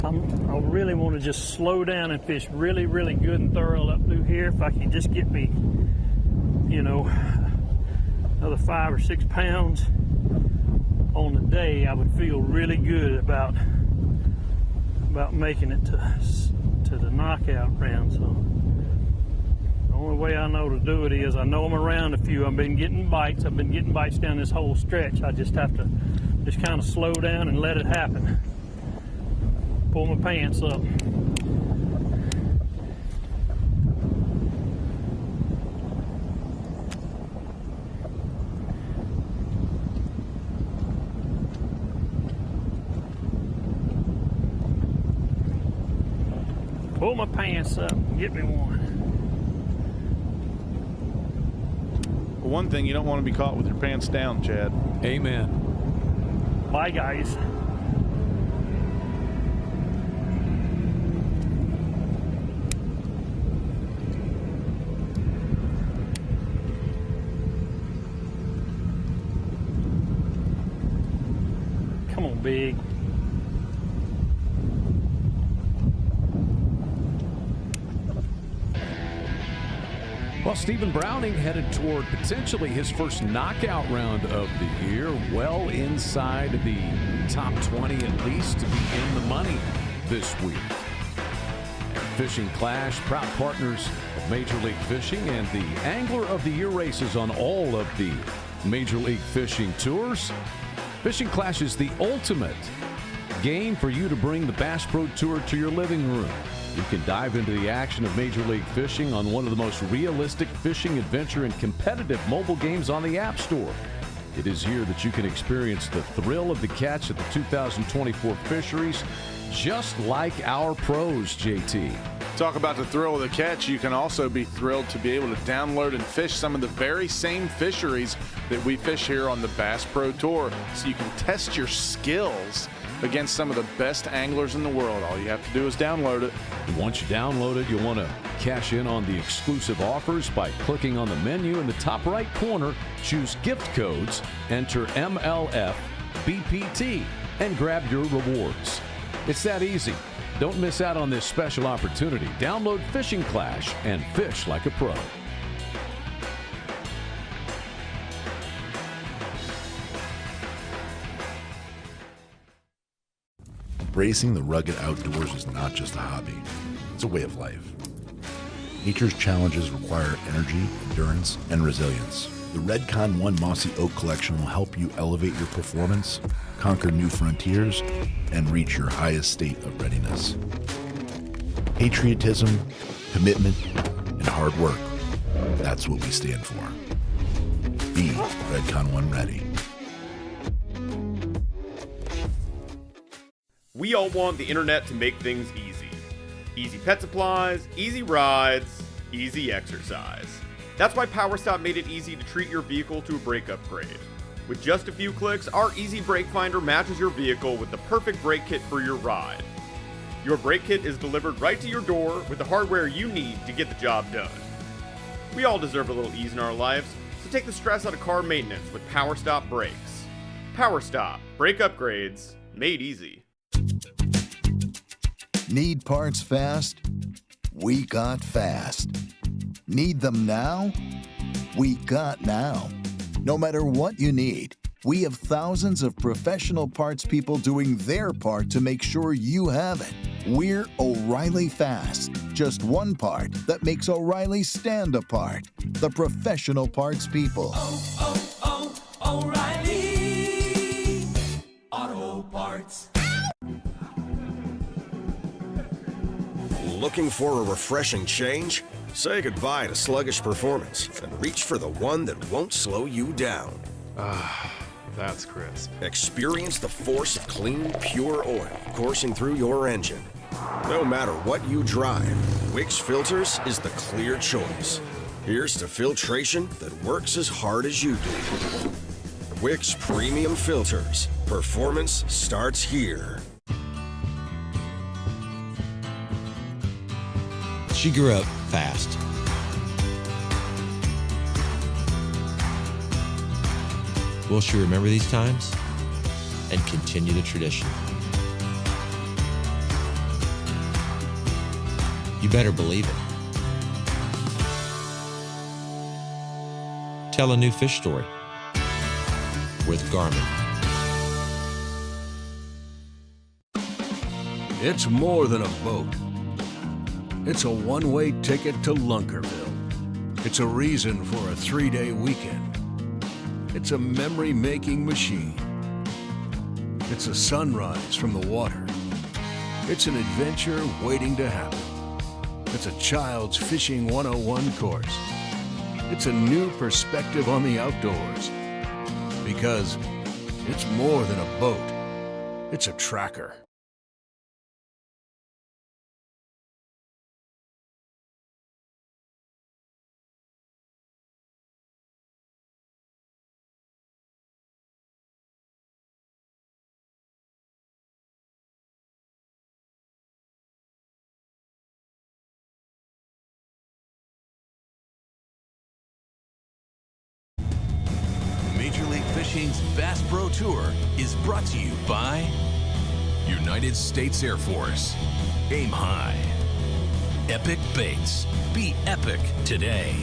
really want to just slow down and fish really, really good and thorough up through here. If I can just get me, you know, another 5 or 6 pounds on the day, I would feel really good about making it to the knockout round. So the only way I know to do it is I know I'm around a few. I've been getting bites. I've been getting bites down this whole stretch. I just have to just kind of slow down and let it happen. Pull my pants up. Pull my pants up and get me one. Well, one thing, you don't want to be caught with your pants down, Chad. Amen. Bye, guys. Come on, big. Well, Stephen Browning headed toward potentially his first knockout round of the year, well inside the top 20 at least to be in the money this week. Fishing Clash, proud partners of Major League Fishing and the Angler of the Year races on all of the Major League Fishing tours. Fishing Clash is the ultimate game for you to bring the Bass Pro Tour to your living room. You can dive into the action of Major League Fishing on one of the most realistic fishing, adventure, and competitive mobile games on the App Store. It is here that you can experience the thrill of the catch at the 2024 fisheries, just like our pros, JT. Talk about the thrill of the catch. You can also be thrilled to be able to download and fish some of the very same fisheries that we fish here on the Bass Pro Tour, so you can test your skills against some of the best anglers in the world. All you have to do is download it. Once you download it, you'll want to cash in on the exclusive offers by clicking on the menu in the top right corner, choose gift codes, enter MLF BPT, and grab your rewards. It's that easy. Don't miss out on this special opportunity. Download Fishing Clash and fish like a pro. Embracing the rugged outdoors is not just a hobby, it's a way of life. Nature's challenges require energy, endurance, and resilience. The Redcon 1 Mossy Oak Collection will help you elevate your performance, conquer new frontiers, and reach your highest state of readiness. Patriotism, commitment, and hard work, that's what we stand for. Be Redcon 1 ready. We all want the internet to make things easy. Easy pet supplies, easy rides, easy exercise. That's why PowerStop made it easy to treat your vehicle to a brake upgrade. With just a few clicks, our Easy Brake Finder matches your vehicle with the perfect brake kit for your ride. Your brake kit is delivered right to your door with the hardware you need to get the job done. We all deserve a little ease in our lives, so take the stress out of car maintenance with PowerStop brakes. PowerStop, brake upgrades, made easy. Need parts fast? We got fast. Need them now? We got now. No matter what you need, we have thousands of professional parts people doing their part to make sure you have it. We're O'Reilly Fast. Just one part that makes O'Reilly stand apart. The professional parts people. O'Reilly Auto Parts. Looking for a refreshing change? Say goodbye to sluggish performance and reach for the one that won't slow you down. That's crisp. Experience the force of clean, pure oil coursing through your engine. No matter what you drive, Wix Filters is the clear choice. Here's to filtration that works as hard as you do. Wix Premium Filters. Performance starts here. She grew up fast. Will she remember these times and continue the tradition? You better believe it. Tell a new fish story with Garmin. It's more than a boat. It's a one-way ticket to Lunkerville. It's a reason for a 3-day weekend. It's a memory-making machine. It's a sunrise from the water. It's an adventure waiting to happen. It's a child's fishing 101 course. It's a new perspective on the outdoors. Because it's more than a boat. It's a tracker. Major League Fishing's Bass Pro Tour is brought to you by United States Air Force. Aim high. Epic Baits. Be epic today.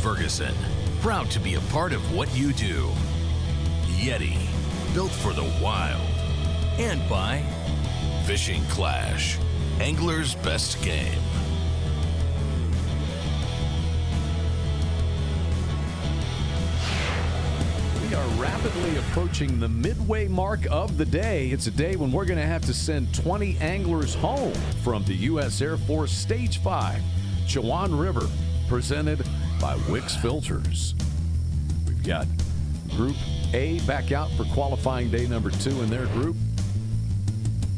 Ferguson. Proud to be a part of what you do. Yeti. Built for the wild. And by Fishing Clash. Angler's best game. We are rapidly approaching the midway mark of the day. It's a day when we're going to have to send 20 anglers home from the U.S. Air Force Stage 5 Chowan River, presented by Wix Filters. We've got Group A back out for qualifying day number 2 in their group.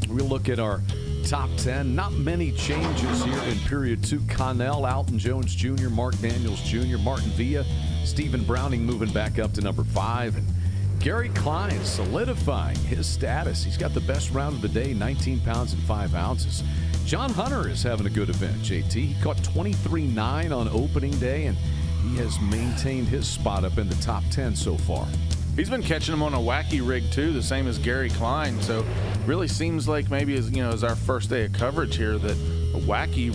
We'll look at our top 10. Not many changes here in period 2. Connell, Alton Jones Jr., Mark Daniels Jr., Martin Villa, Stephen Browning moving back up to number 5. And Gary Klein solidifying his status. He's got the best round of the day, 19 pounds and 5 ounces. John Hunter is having a good event, JT. He caught 23.9 on opening day, and he has maintained his spot up in the top 10 so far. He's been catching them on a wacky rig too, the same as Gary Klein. So really seems like maybe as our first day of coverage here that a wacky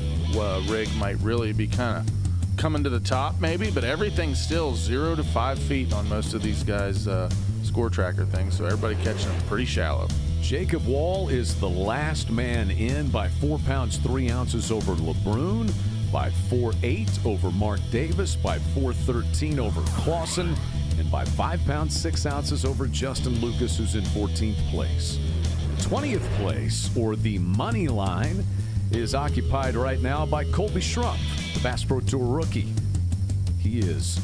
rig might really be kind of coming to the top maybe, but everything's still 0 to 5 feet on most of these guys' score tracker things. So everybody catching them pretty shallow. Jacob Wall is the last man in by 4 pounds 3 ounces over LeBrun, by 4.8 over Mark Davis, by 4.13 over Clausen, and by 5 pounds 6 ounces over Justin Lucas, who's in 14th place. 20th place, or the money line, is occupied right now by Colby Schrumpf, the Bass Pro Tour rookie. He is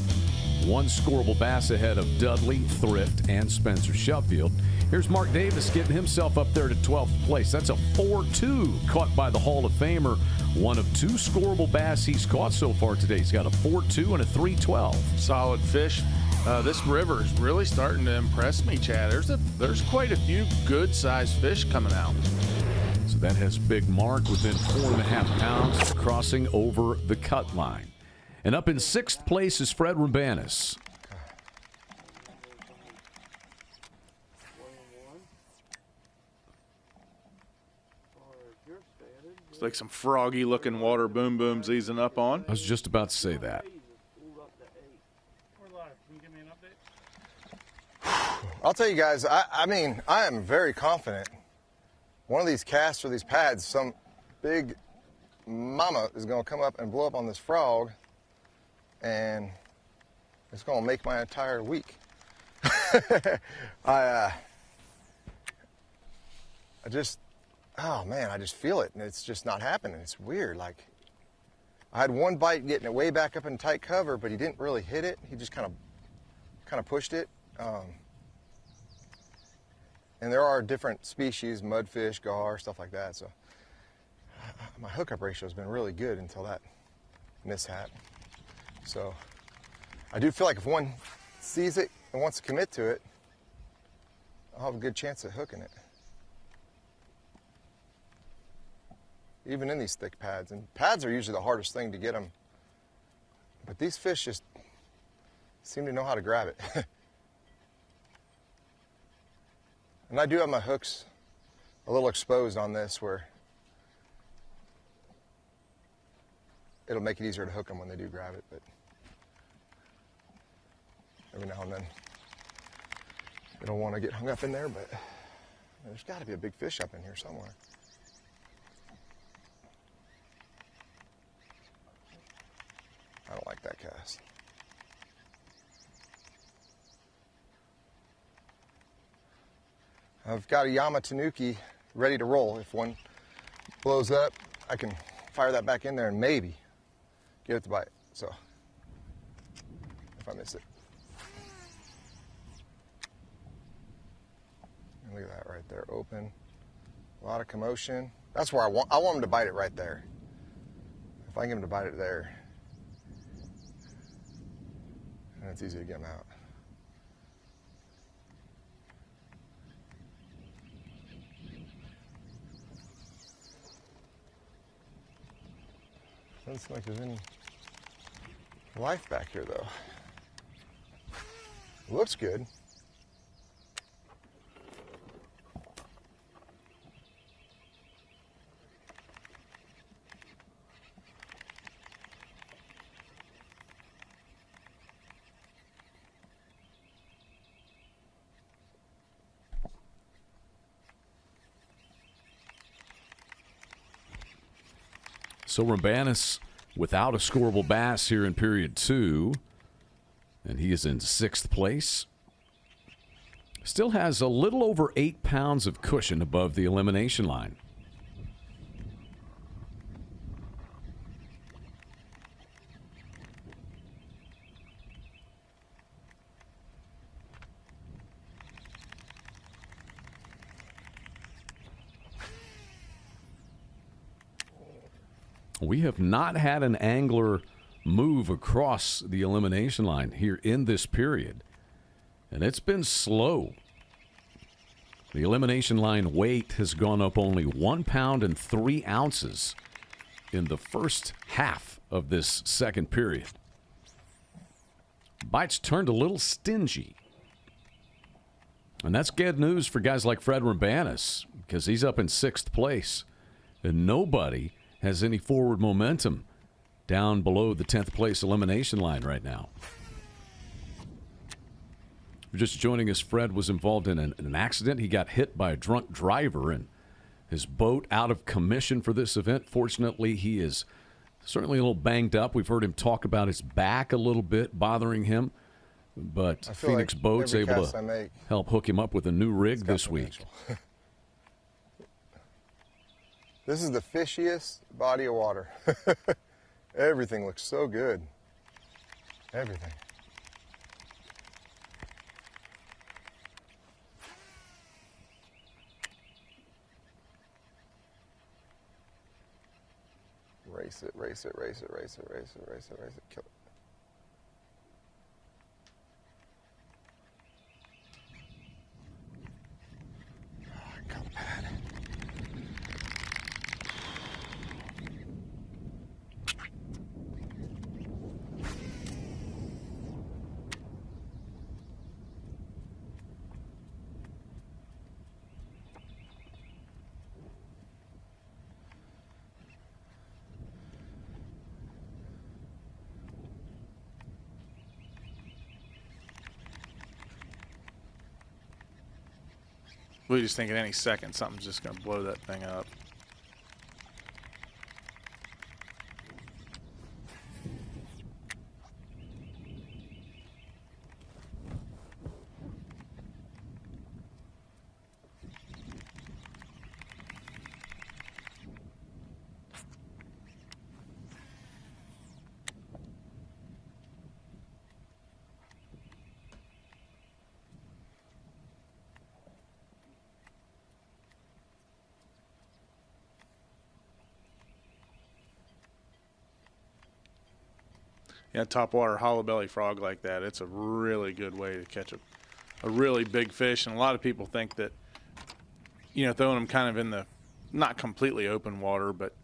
one scorable bass ahead of Dudley, Thrift, and Spencer Sheffield. Here's Mark Davis getting himself up there to 12th place. That's a 4.2 caught by the Hall of Famer. One of 2 scorable bass he's caught so far today. He's got a 4.2 and a 3.12. Solid fish. This river is really starting to impress me, Chad. There's quite a few good-sized fish coming out. So that has Big Mark within 4.5 pounds, crossing over the cut line. And up in 6th place is Fred Rabanis. It's like some froggy-looking water boom booms easing up on. I was just about to say that. I'll tell you guys, I mean, I am very confident. One of these casts or these pads, some big mama is going to come up and blow up on this frog, and it's going to make my entire week. I just, oh man, I just feel it, and it's just not happening. It's weird. Like, I had one bite getting it way back up in tight cover, but he didn't really hit it. He just kind of pushed it. And there are different species, mudfish, gar, stuff like that. So my hookup ratio has been really good until that mishap. So I do feel like if one sees it and wants to commit to it, I'll have a good chance at hooking it. even in these thick pads. And pads are usually the hardest thing to get them. But these fish just seem to know how to grab it. And I do have my hooks a little exposed on this where it'll make it easier to hook them when they do grab it. But every now and then they don't want to get hung up in there, but there's got to be a big fish up in here somewhere. I don't like that cast. I've got a Yama Tanuki ready to roll. If one blows up, I can fire that back in there and maybe get it to bite. So, if I miss it. And look at that right there, open. A lot of commotion. That's where I want him to bite it right there. If I can get him to bite it there, and it's easy to get him out. Doesn't seem like there's any life back here, though. Looks good. So Rambanis without a scorable bass here in period 2, and he is in 6th place. Still has a little over 8 pounds of cushion above the elimination line. We have not had an angler move across the elimination line here in this period, and it's been slow. The elimination line weight has gone up only 1 pound and 3 ounces in the first half of this second period. Bites turned a little stingy, and that's good news for guys like Fred Rambanis because he's up in 6th place, and nobody has any forward momentum down below the 10th place elimination line right now. Just joining us, Fred was involved in an accident. He got hit by a drunk driver and his boat out of commission for this event. Fortunately, he is certainly a little banged up. We've heard him talk about his back a little bit bothering him, but Phoenix like Boat's every able cast I to make, help hook him up with a new rig this week. This is the fishiest body of water. Everything looks so good. Everything. Race it, race it, race it, race it, race it, race it, race it, kill it. We just think at any second something's just going to blow that thing up. Yeah, topwater hollow belly frog like that, it's a really good way to catch a really big fish. And a lot of people think that, you know, throwing them kind of in the not completely open water, but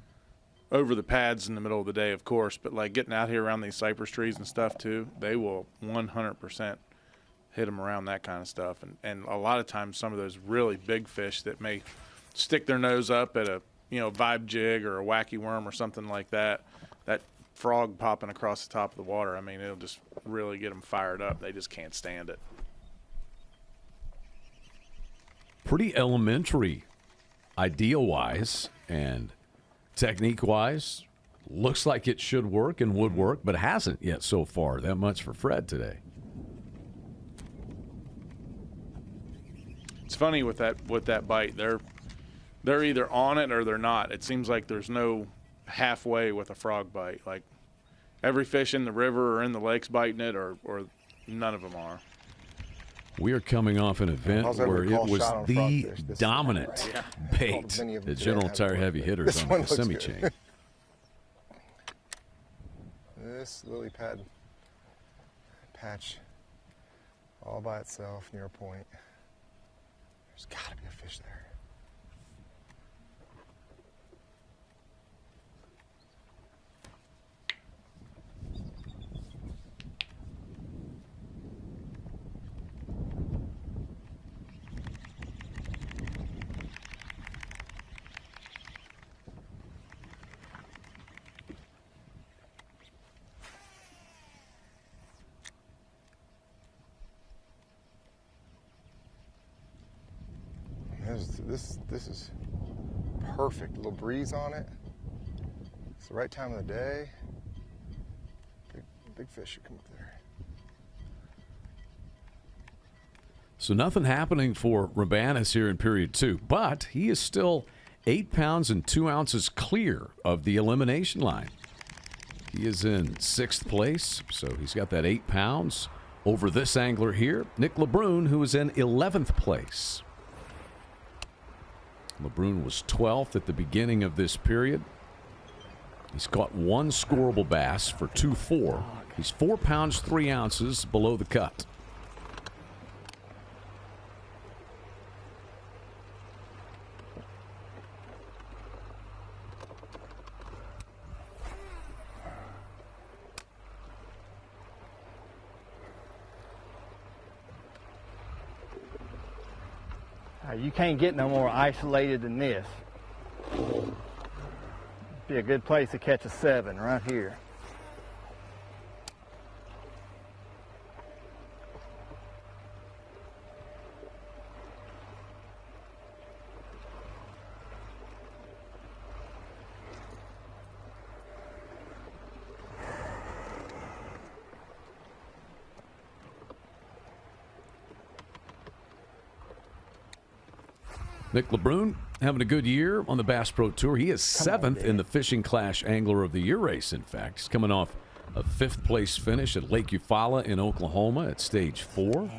over the pads in the middle of the day, of course, but like getting out here around these cypress trees and stuff too, they will 100% hit them around that kind of stuff. And a lot of times some of those really big fish that may stick their nose up at a, vibe jig or a wacky worm or something like that, that frog popping across the top of the water, I mean, it'll just really get them fired up. They just can't stand it. Pretty elementary idea-wise and technique-wise. Looks like it should work and would work, but hasn't yet so far. That much for Fred today. It's funny with that bite. They're either on it or they're not. It seems like there's no halfway with a frog bite. Like every fish in the river or in the lake's biting it, or none of them are. We are coming off an event where it was the dominant bait at General Tire Heavy Hitters on the Kissimmee chain. This lily pad patch all by itself near a point. There's got to be a fish there. This is perfect. A little breeze on it. It's the right time of the day. Big fish should come up there. So nothing happening for Rabanus here in period 2, but he is still 8 pounds and 2 ounces clear of the elimination line. He is in 6th place, so he's got that 8 pounds over this angler here, Nick LeBrun, who is in 11th place. LeBrun was 12th at the beginning of this period. He's caught 1 scorable bass for 2.4. He's 4 pounds 3 ounces below the cut. You can't get no more isolated than this. Be a good place to catch a 7 right here. Nick LeBrun having a good year on the Bass Pro Tour. He is 7th in the Fishing Clash Angler of the Year race, in fact. He's coming off a 5th place finish at Lake Eufaula in Oklahoma at stage 4.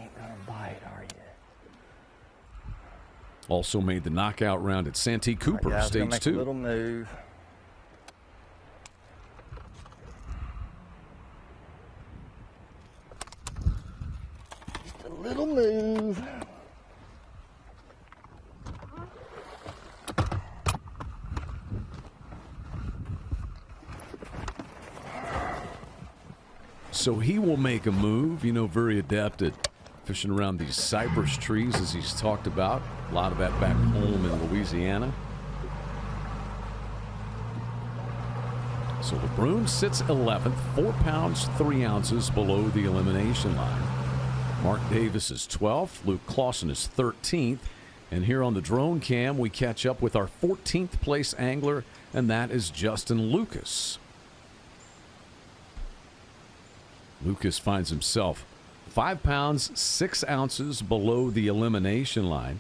Also made the knockout round at Santee Cooper, stage 2. A little move. Just a little move. So he will make a move, very adept at fishing around these cypress trees, as he's talked about. A lot of that back home in Louisiana. So LeBrun sits 11th, 4 pounds 3 ounces below the elimination line. Mark Davis is 12th, Luke Clausen is 13th, and here on the drone cam we catch up with our 14th place angler, and that is Justin Lucas. Lucas finds himself 5 pounds 6 ounces below the elimination line.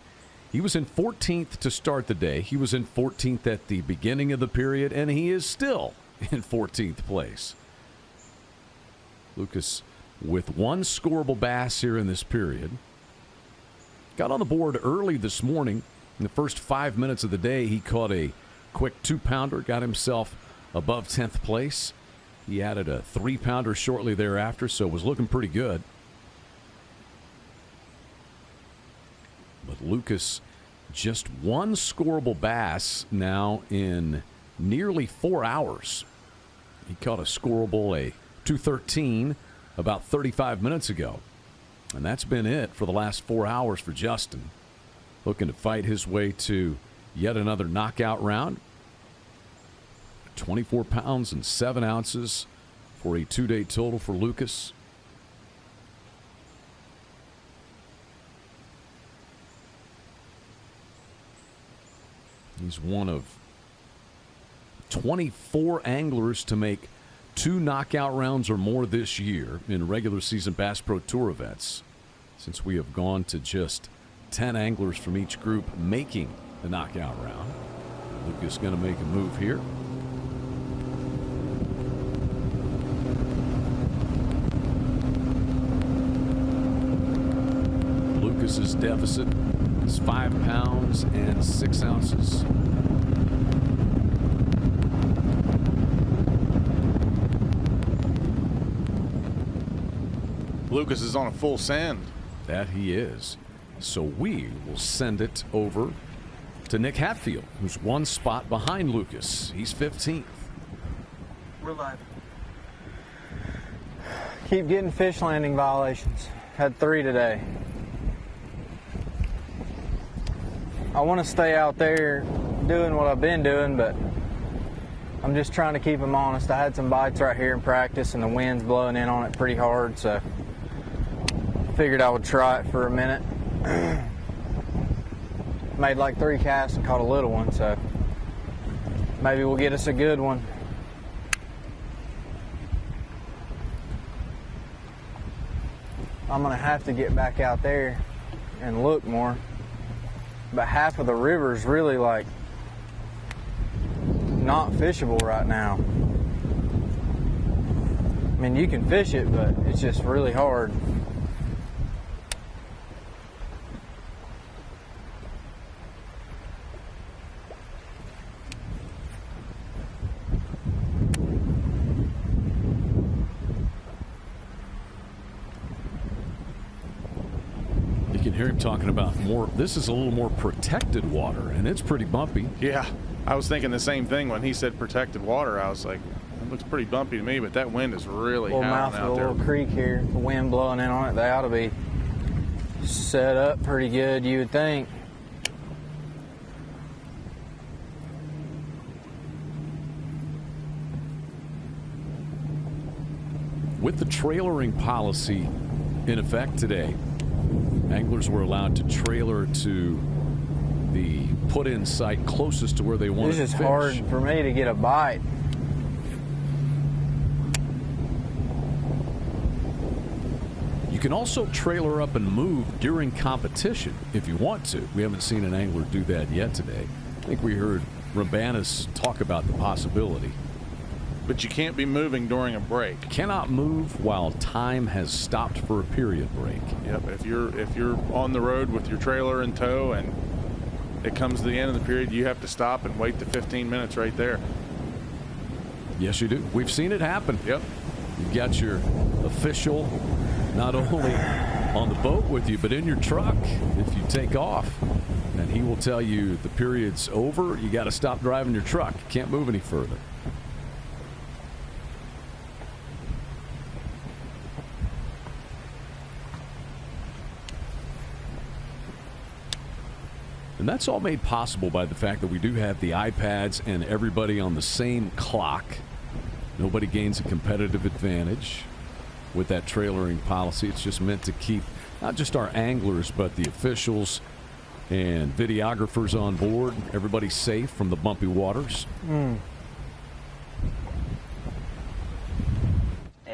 He was in 14th to start the day. He was in 14th at the beginning of the period, and he is still in 14th place. Lucas with 1 scorable bass here in this period. Got on the board early this morning. In the first 5 minutes of the day, he caught a quick 2-pounder, got himself above 10th place. He added a 3-pounder shortly thereafter, so was looking pretty good. But Lucas, just 1 scorable bass now in nearly 4 hours. He caught a scorable, a 213, about 35 minutes ago. And that's been it for the last 4 hours for Justin. Looking to fight his way to yet another knockout round. 24 pounds and 7 ounces for a 2-day total for Lucas. He's one of 24 anglers to make 2 knockout rounds or more this year in regular season Bass Pro Tour events, since we have gone to just 10 anglers from each group making the knockout round. Lucas going to make a move here. Lucas's deficit is 5 pounds and 6 ounces. Lucas is on a full send. That he is. So we will send it over to Nick Hatfield, who's 1 spot behind Lucas. He's 15th. We're live. Keep getting fish landing violations. Had 3 today. I want to stay out there doing what I've been doing, but I'm just trying to keep them honest. I had some bites right here in practice, and the wind's blowing in on it pretty hard, so figured I would try it for a minute. Made like 3 casts and caught a little one, so maybe we'll get us a good one. I'm gonna have to get back out there and look more. But half of the river is really like not fishable right now. I mean, you can fish it, but it's just really hard. You can hear him talking about more. This is a little more protected water, and it's pretty bumpy. Yeah, I was thinking the same thing when he said protected water. I was like, it looks pretty bumpy to me, but that wind is really Little howling mouth of out a there. little creek here. The wind blowing in on it. They ought to be set up pretty good, you would think. With the trailering policy in effect today, anglers were allowed to trailer to the put-in site closest to where they wanted to fish. It's just hard for me to get a bite. You can also trailer up and move during competition if you want to. We haven't seen an angler do that yet today. I think we heard Rabanus talk about the possibility. But you can't be moving during a break. Cannot move while time has stopped for a period break. Yep, if you're on the road with your trailer in tow and it comes to the end of the period, you have to stop and wait the 15 minutes right there. Yes, you do. We've seen it happen. Yep. You've got your official not only on the boat with you, but in your truck if you take off. And he will tell you the period's over, you got to stop driving your truck. You can't move any further. And that's all made possible by the fact that we do have the iPads and everybody on the same clock. Nobody gains a competitive advantage with that trailering policy. It's just meant to keep not just our anglers, but the officials and videographers on board, everybody safe from the bumpy waters.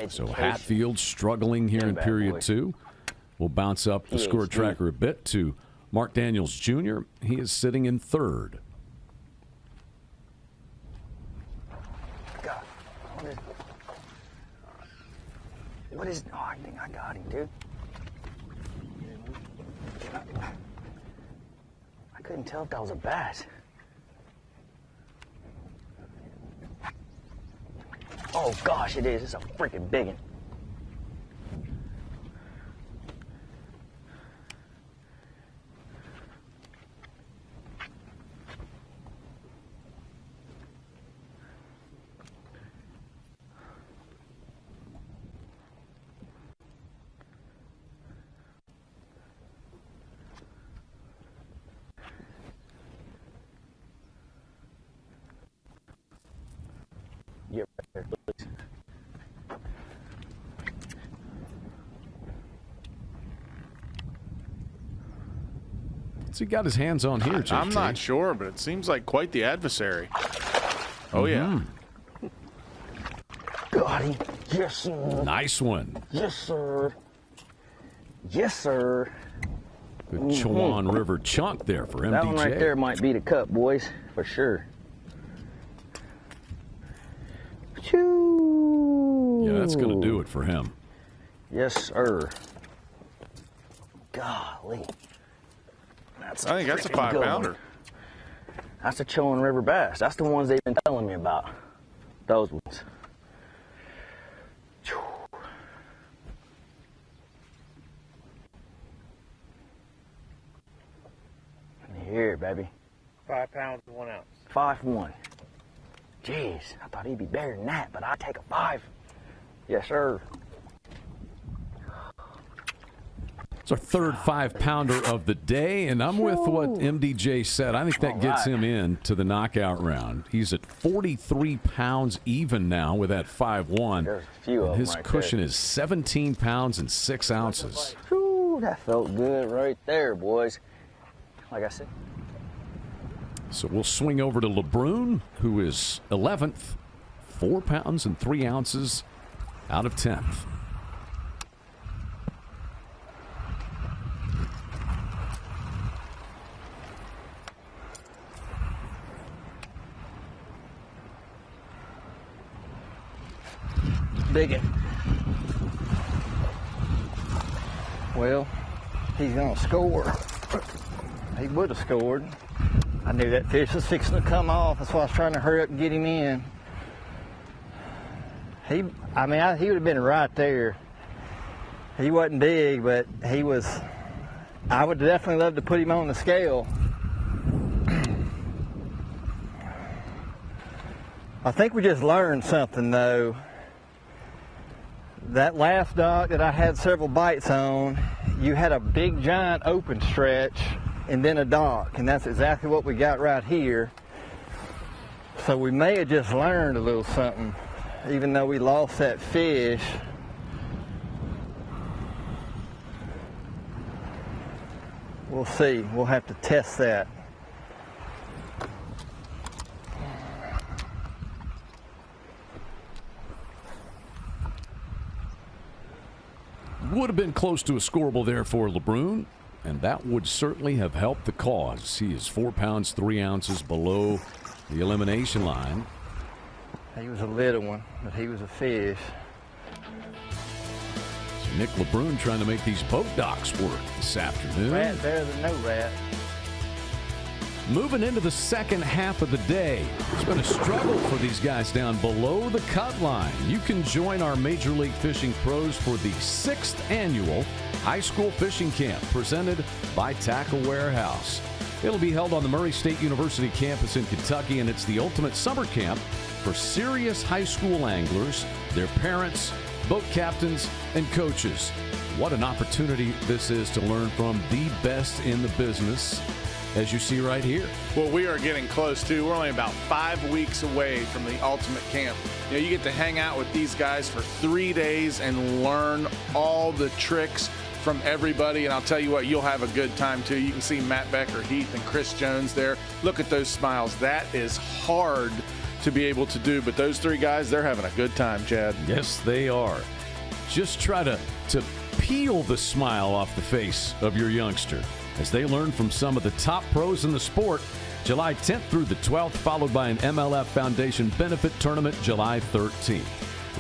So Hatfield struggling here in period 2. We'll bounce up the score tracker a bit to Mark Daniels Jr. He is sitting in 3rd. God, what is? Oh, I think I got him, dude. I couldn't tell if that was a bass. Oh gosh, it is. It's a freaking big one. What's he got his hands on here, JT? I'm not sure, but it seems like quite the adversary. Oh, yeah. Got him. Yes, sir. Nice one. Yes, sir. Yes, sir. Good Chowan River chunk there for MDJ. That one right there might be the cut, boys, for sure. Choo. Yeah, that's going to do it for him. Yes, sir. Golly. I think that's a 5-pounder. That's a Chowan River bass. That's the ones they've been telling me about. Those ones. Here, baby. 5 pounds and 1 ounce. 5-1. Jeez, I thought he'd be better than that, but I'd take a 5. Yes, sir. It's our third 5-pounder of the day, and I'm with what MDJ said. I think that gets him in to the knockout round. He's at 43 pounds even now with that 5-1. There's a few of them his right cushion there. is 17 pounds and 6 ounces. Whew, that felt good right there, boys. Like I said. So we'll swing over to LeBrun, who is 11th, 4 pounds and 3 ounces out of 10th. Dig it. Well, he's gonna score. He would have scored. I knew that fish was fixing to come off. That's why I was trying to hurry up and get him in. He would have been right there. He wasn't big, but he was. I would definitely love to put him on the scale. I think we just learned something, though. That last dock that I had several bites on, you had a big giant open stretch and then a dock, and that's exactly what we got right here. So we may have just learned a little something, even though we lost that fish. We'll see. We'll have to test that. Would have been close to a scorable there for LeBrun, and that would certainly have helped the cause. He is 4 pounds, 3 ounces below the elimination line. He was a little one, but he was a fish. So Nick LeBrun trying to make these boat docks work this afternoon. Rat better than no rat. Moving into the second half of the day, it's been a struggle for these guys down below the cut line. You can join our Major League Fishing pros for the 6th annual high school fishing camp presented by Tackle Warehouse. It'll be held on the Murray State University campus in Kentucky, and it's the ultimate summer camp for serious high school anglers, their parents, boat captains, and coaches. What an opportunity this is to learn from the best in the business, as you see right here. Well, we are getting close, too. We're only about 5 weeks away from the ultimate camp. You know, you get to hang out with these guys for 3 days and learn all the tricks from everybody, and I'll tell you what, you'll have a good time, too. You can see Matt Becker, Heath, and Chris Jones there. Look at those smiles. That is hard to be able to do, but those 3 guys, they're having a good time, Chad. Yes, they are. Just try to peel the smile off the face of your youngster as they learn from some of the top pros in the sport. July 10th through the 12th, followed by an MLF Foundation benefit tournament July 13th.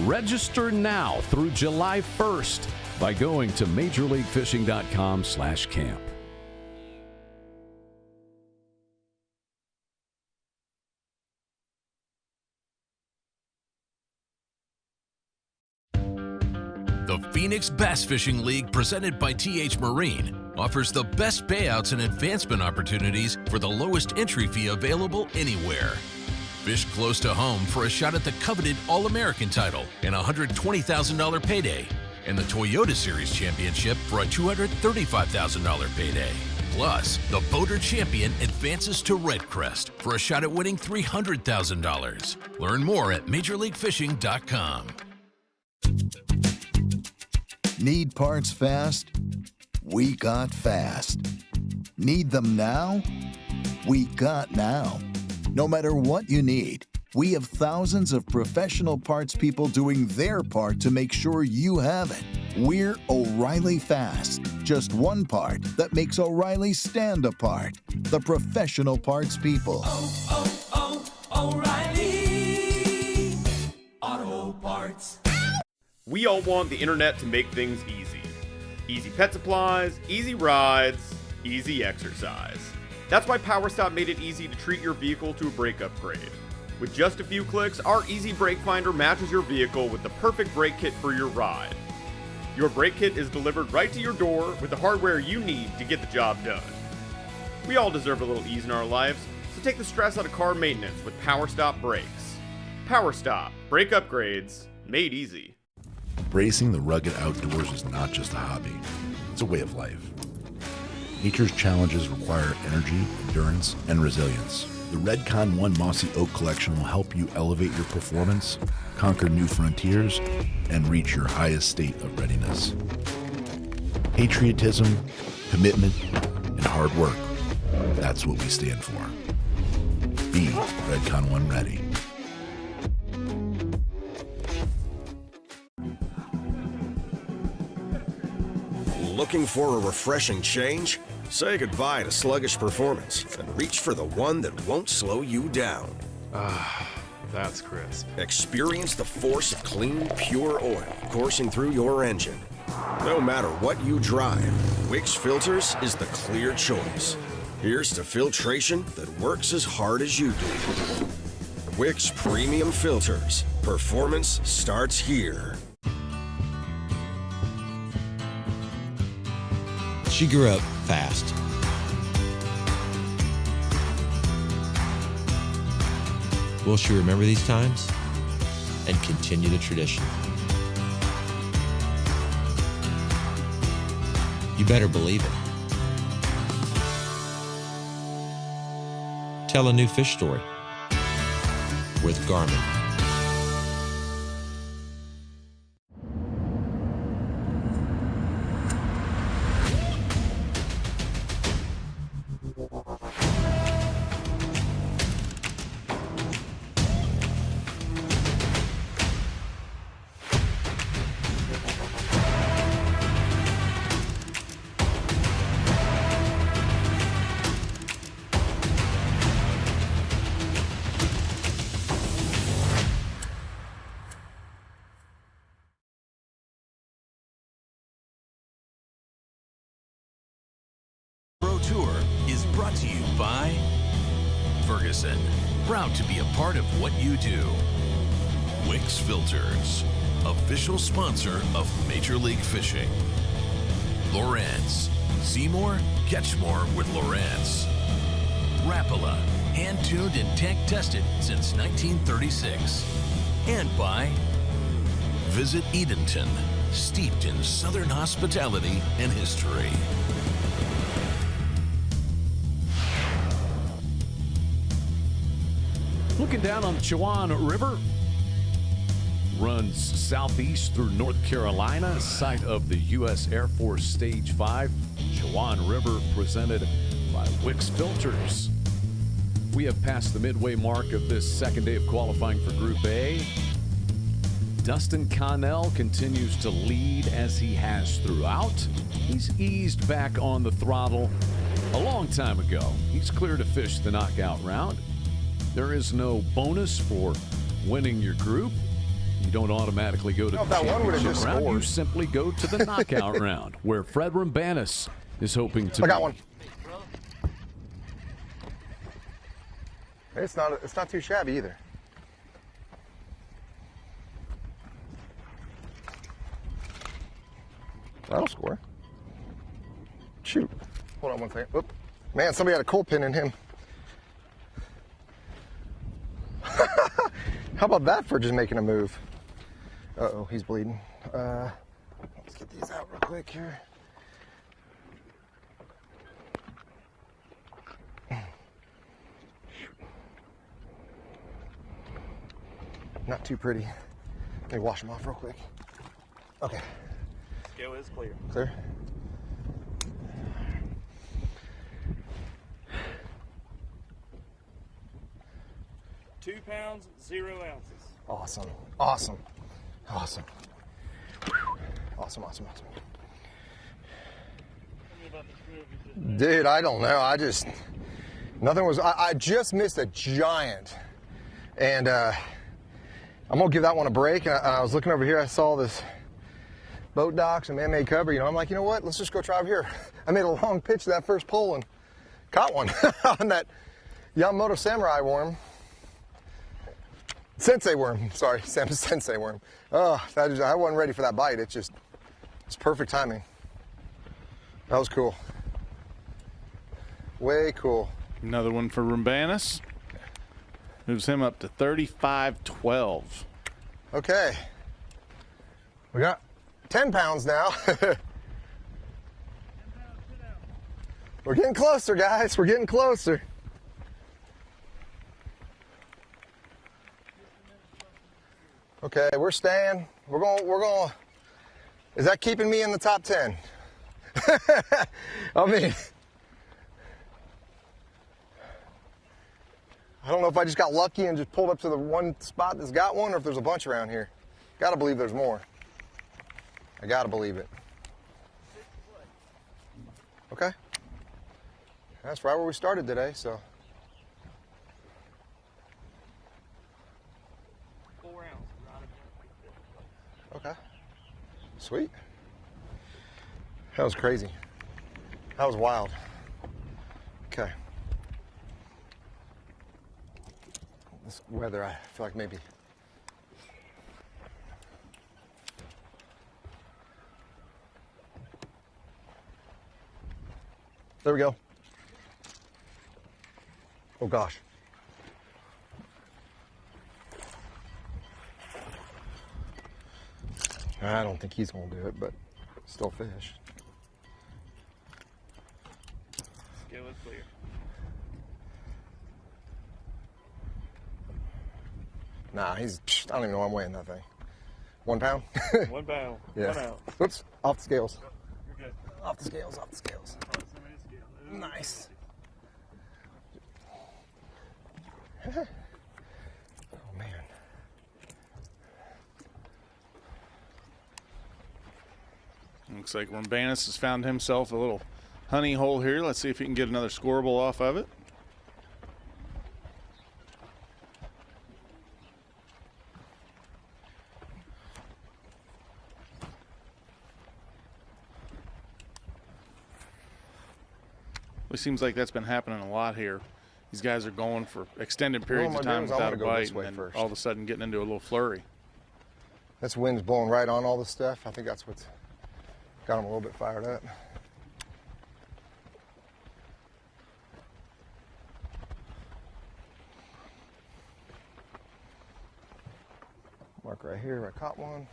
Register now through July 1st by going to majorleaguefishing.com/camp. The Phoenix Bass Fishing League, presented by TH Marine, offers the best payouts and advancement opportunities for the lowest entry fee available anywhere. Fish close to home for a shot at the coveted All-American title and a $120,000 payday, and the Toyota Series Championship for a $235,000 payday. Plus, the Boater Champion advances to Red Crest for a shot at winning $300,000. Learn more at MajorLeagueFishing.com. Need parts fast? We got fast. Need them now? We got now. No matter what you need, we have thousands of professional parts people doing their part to make sure you have it. We're O'Reilly Fast. Just one part that makes O'Reilly stand apart. The professional parts people. O'Reilly Auto Parts. We all want the internet to make things easy. Easy pet supplies, easy rides, easy exercise. That's why PowerStop made it easy to treat your vehicle to a brake upgrade. With just a few clicks, our Easy Brake Finder matches your vehicle with the perfect brake kit for your ride. Your brake kit is delivered right to your door with the hardware you need to get the job done. We all deserve a little ease in our lives, so take the stress out of car maintenance with PowerStop brakes. PowerStop, brake upgrades, made easy. Embracing the rugged outdoors is not just a hobby, it's a way of life. Nature's challenges require energy, endurance, and resilience. The Redcon 1 Mossy Oak Collection will help you elevate your performance, conquer new frontiers, and reach your highest state of readiness. Patriotism, commitment, and hard work. That's what we stand for. Be Redcon 1 ready. Looking for a refreshing change? Say goodbye to sluggish performance and reach for the one that won't slow you down. That's crisp. Experience the force of clean, pure oil coursing through your engine. No matter what you drive, Wix Filters is the clear choice. Here's to filtration that works as hard as you do. Wix Premium Filters. Performance starts here. She grew up fast. Will she remember these times and continue the tradition? You better believe it. Tell a new fish story with Garmin. Tour is brought to you by Ferguson, proud to be a part of what you do. Wix Filters, official sponsor of Major League Fishing. Lowrance, see more, catch more with Lowrance. Rapala, hand-tuned and tank-tested since 1936. And by Visit Edenton, steeped in Southern hospitality and history. Looking down on the Chowan River, runs southeast through North Carolina, site of the U.S. Air Force Stage 5. Chowan River presented by Wix Filters. We have passed the midway mark of this second day of qualifying for Group A. Dustin Connell continues to lead as he has throughout. He's eased back on the throttle a long time ago. He's clear to fish the knockout round. There is no bonus for winning your group. You don't automatically go to the championship round. You simply go to the knockout round, where Fred Rambanis is hoping to. I got one. It's not too shabby either. That'll score. Shoot. Hold on one second. Oop. Man, somebody had a coal pin in him. How about that for just making a move? Uh-oh, he's bleeding. Let's get these out real quick here. Not too pretty. Let me wash them off real quick. Okay. Scale is clear. Clear? 2 pounds, 0 ounces. Awesome. Awesome. Awesome. Awesome, awesome, awesome. Dude, I don't know. I just missed a giant. And I'm going to give that one a break. And I was looking over here. I saw this boat docks and man-made cover. I'm like, you know what? Let's just go try over here. I made a long pitch to that first pole and caught one on that Yamamoto Samurai worm. Sensei worm. Sorry, Sensei worm. Oh, I wasn't ready for that bite. It's perfect timing. That was cool. Way cool. Another one for Rumbanis. Moves him up to 35.12. Okay. We got 10 pounds now. We're getting closer, guys. We're getting closer. Okay, we're staying. We're going. Is that keeping me in the top 10? I mean, I don't know if I just got lucky and just pulled up to the one spot that's got one, or if there's a bunch around here. Gotta believe there's more. I gotta believe it. Okay. That's right where we started today, so. 4 ounces. Okay. Sweet. That was crazy. That was wild. Okay. This weather, I feel like maybe. There we go. Oh gosh. I don't think he's going to do it, but still fish. Scale is clear. Nah, I don't even know I'm weighing that thing. 1 pound? 1 pound. Yeah. 1 ounce. Oops, off the scales. You're good. Off the scales, off the scales. Nice. Oh, man. Looks like Rumbanis has found himself a little honey hole here. Let's see if he can get another scorable off of it. It seems like that's been happening a lot here. These guys are going for extended periods of time without a bite, and then all of a sudden getting into a little flurry. This wind's blowing right on all this stuff. I think that's what's got them a little bit fired up. Mark right here, I caught one.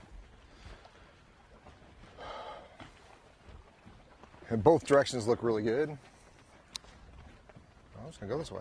And both directions look really good. I'm just gonna go this way.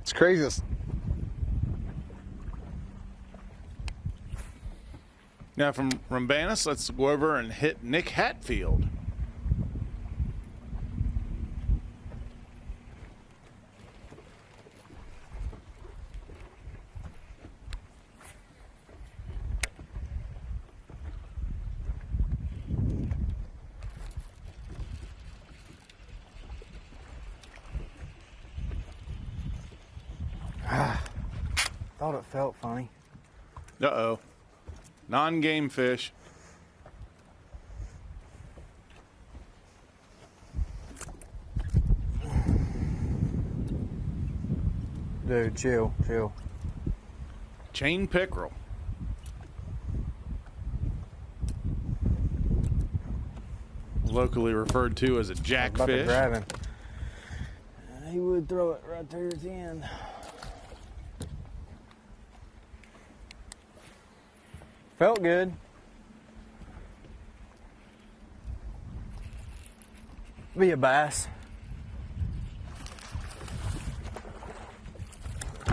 It's crazy. Now from Rumbanis, let's go over and hit Nick Hatfield. Thought it felt funny. Uh-oh. Non-game fish. Dude, chill. Chain pickerel. locally referred to as a jackfish. About to grab him. He would throw it right there at the end. Felt good. Be a bass.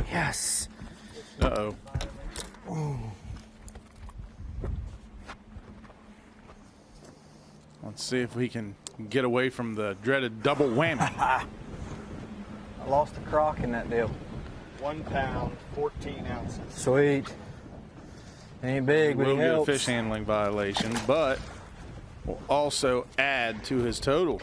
Yes. Uh-oh. Ooh. Let's see if we can get away from the dreaded double whammy. I lost a crock in that deal. 1 pound, 14 ounces. Sweet. Ain't big, but Will he get a helps. fish handling violation, but will also add to his total.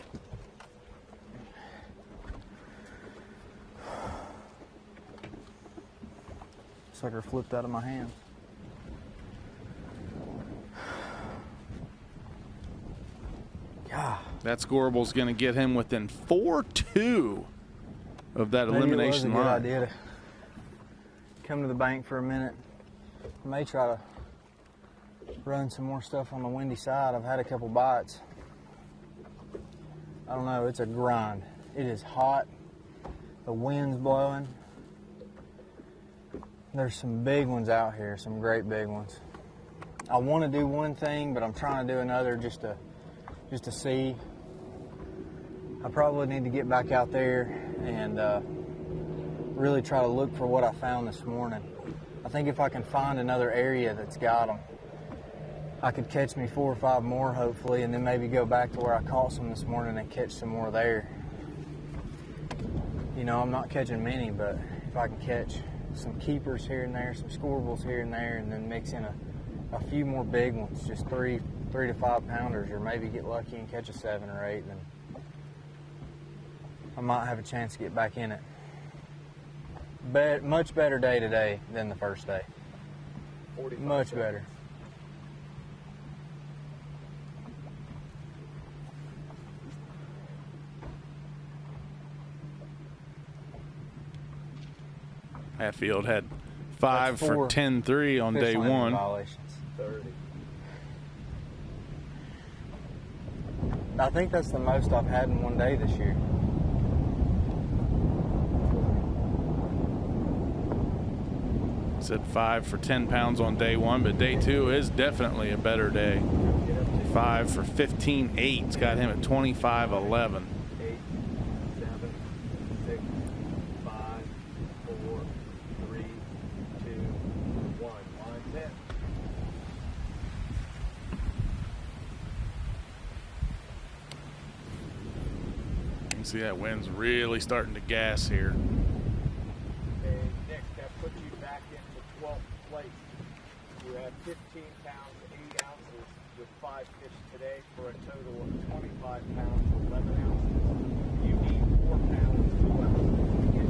Sucker flipped out of my hand. God. That scorable's going to get him within 4-2 of that Maybe elimination it was a good line. idea to come to the bank for a minute. I may try to run some more stuff on the windy side. I've had a couple bites. I don't know, it's a grind. It is hot. The wind's blowing. There's some big ones out here, some great big ones. I want to do one thing, but I'm trying to do another just to see. I probably need to get back out there and really try to look for what I found this morning. I think if I can find another area that's got them, I could catch me 4 or 5 more hopefully, and then maybe go back to where I caught some this morning and catch some more there. You know, I'm not catching many, but if I can catch some keepers here and there, some scorables here and there, and then mix in a few more big ones, just 3 to 5 pounders, or maybe get lucky and catch a 7 or 8, then I might have a chance to get back in it. Much better day today than the first day. Much better. Hatfield had 5 That's for 4 10-3 on fish day landing 1. Violations. 30. I think that's the most I've had in one day this year. Said 5 for 10 pounds on day 1, but day 2 is definitely a better day. 5 for 15.8. It's got him at 25.11. 8, 7, 6, 5, 4, 3, 2, 1. Line 10. You can see that wind's really starting to gas here. Okay, Nick, that puts you back into 12th place. You have 15 pounds, 8 ounces with 5 fish today for a total of 25 pounds, 11 ounces. You need 4 pounds, 2 ounces to get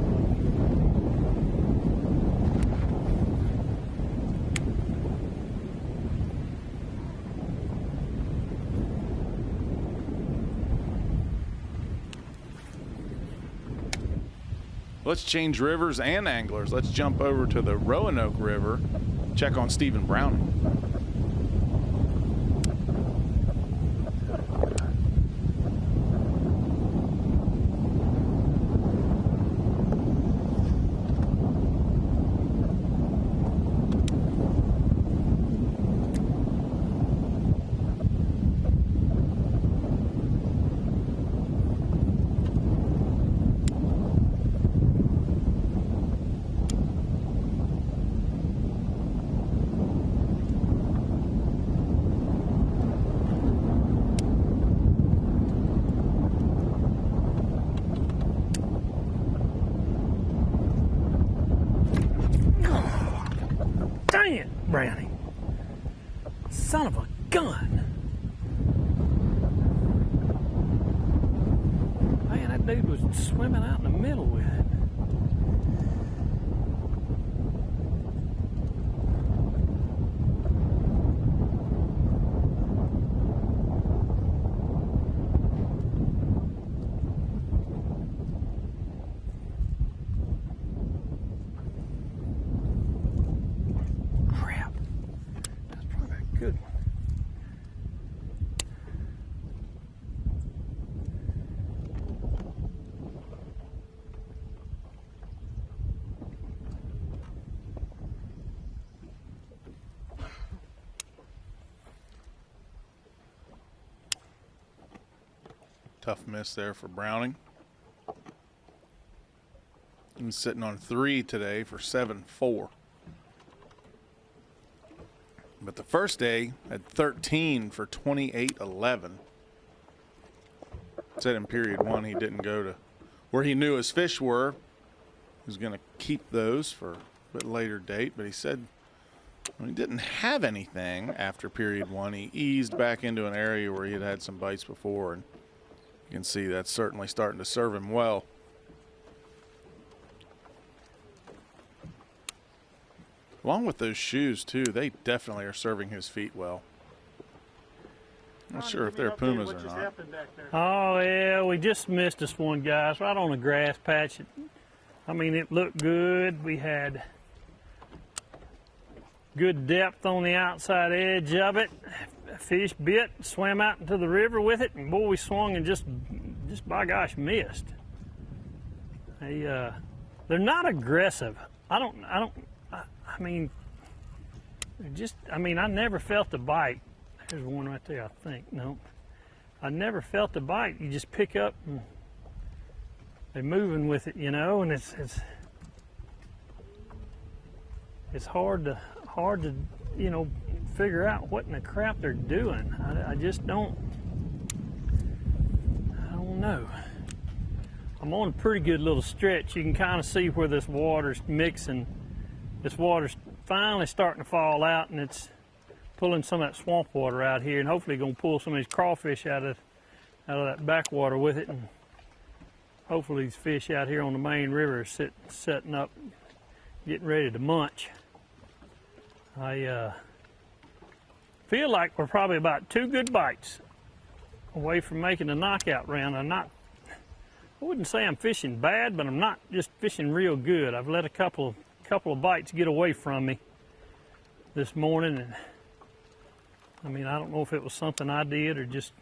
Let's change rivers and anglers. Let's jump over to the Roanoke River, check on Stephen Browning. Dang it, Brownie. Son of a gun. Man, that dude was swimming out in the middle with it. Crap. That's probably a good one. Tough miss there for Browning. He's sitting on 3 today for 7-4. But the first day had 13 for 28-11. Said in period 1 he didn't go to where he knew his fish were. He was going to keep those for a bit later date, but he said when he didn't have anything after period 1, he eased back into an area where he had had some bites before, and you can see that's certainly starting to serve him well. Along with those shoes, too, they definitely are serving his feet well. Not sure if they're Pumas or not. Oh, yeah, we just missed this one, guys, right on the grass patch. I mean, it looked good. We had good depth on the outside edge of it. Fish bit, swam out into the river with it, and boy, we swung and just by gosh, missed. They're not aggressive. I mean, I never felt the bite. There's one right there, I think. No, I never felt the bite. You just pick up and they're moving with it, you know, and it's hard to you know, figure out what in the crap they're doing. I just don't know. I'm on a pretty good little stretch. You can kind of see where this water's mixing. This water's finally starting to fall out, and it's pulling some of that swamp water out here, and hopefully going to pull some of these crawfish out of that backwater with it, and hopefully these fish out here on the main river are setting up, getting ready to munch. I feel like we're probably about 2 good bites away from making a knockout round. I wouldn't say I'm fishing bad, but I'm not just fishing real good. I've let a couple of bites get away from me this morning, and I mean, I don't know if it was something I did or just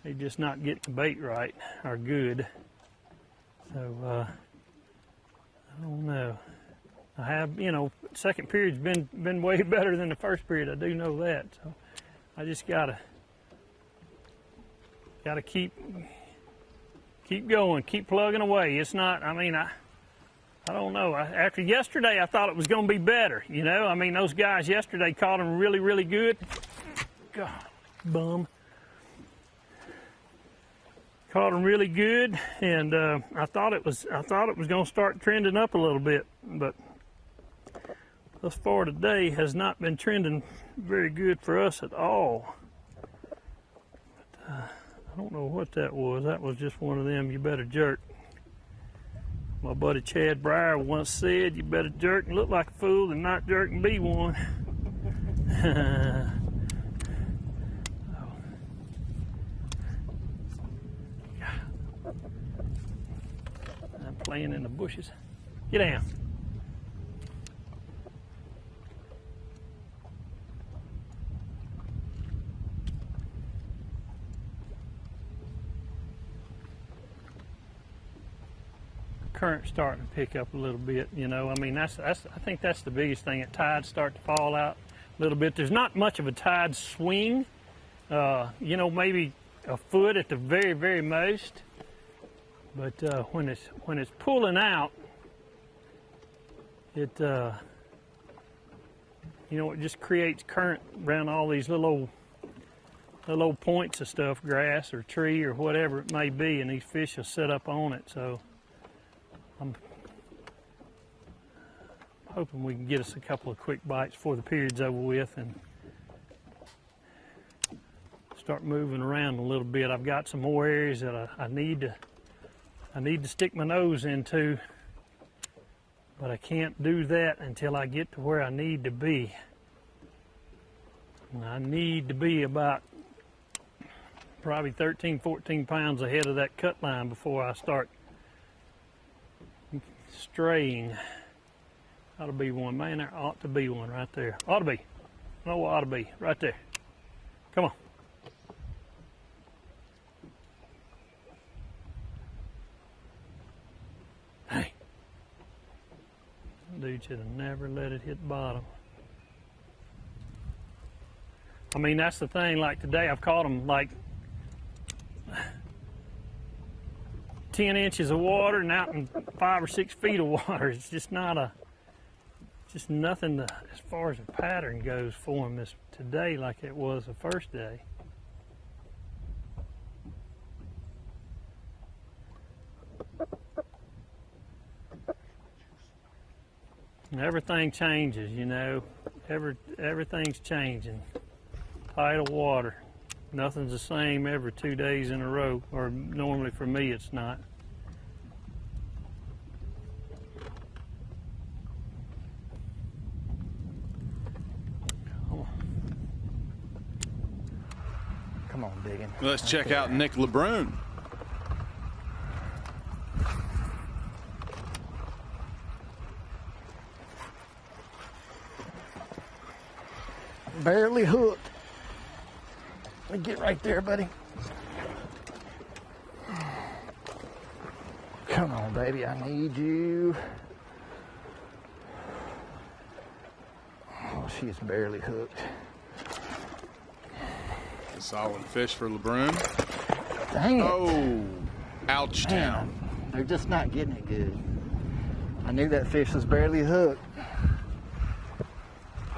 they just not getting the bait right or good. So I don't know. I have, you know, second period's been way better than the first period. I do know that. So I just gotta keep going, keep plugging away. It's not. I mean, I don't know. After yesterday, I thought it was going to be better. You know, I mean, those guys yesterday caught them really, really good. God, bum. Caught them really good, and I thought it was going to start trending up a little bit, but thus far today has not been trending very good for us at all. But, I don't know what that was. That was just one of them. You better jerk. My buddy Chad Breyer once said, "You better jerk and look like a fool than not jerk and be one." I'm playing in the bushes. Get down. Current starting to pick up a little bit, you know. I mean, I think that's the biggest thing. At tides start to fall out a little bit. There's not much of a tide swing, you know, maybe a foot at the very, very most. But when it's pulling out, it you know, it just creates current around all these little old points of stuff, grass or tree or whatever it may be, and these fish will set up on it. So I'm hoping we can get us a couple of quick bites before the period's over with and start moving around a little bit. I've got some more areas that I need to stick my nose into, but I can't do that until I get to where I need to be. And I need to be about probably 13, 14 pounds ahead of that cut line before I start straying. Ought to be one. Man, there ought to be one right there. Ought to be. No, ought to be. Right there. Come on. Hey. Dude should have never let it hit bottom. I mean, that's the thing. Like today, I've caught them like 10 inches of water and out in 5 or 6 feet of water. It's just just nothing as far as the pattern goes for him this today like it was the first day. And everything changes, you know. Everything's changing. Tidal water. Nothing's the same every 2 days in a row, or normally for me it's not. Come on, digging. Let's check out Nick LeBrun. Barely hooked. Let me get right there, buddy. Come on, baby, I need you. Oh, she is barely hooked. A solid fish for LeBrun. Dang it. Oh, ouch Man, town. they're just not getting it good. I knew that fish was barely hooked.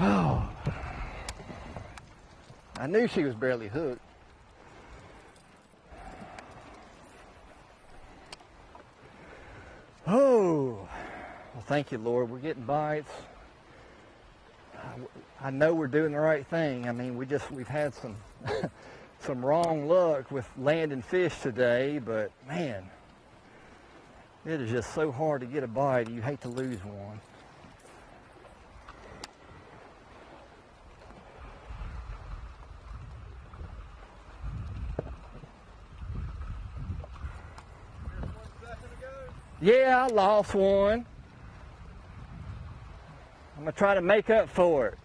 Oh. I knew she was barely hooked. Oh, well, thank you, Lord. We're getting bites. I know we're doing the right thing. I mean, we've had some some wrong luck with landing fish today, but man, it is just so hard to get a bite. You hate to lose one. Yeah, I lost one. I'm gonna try to make up for it.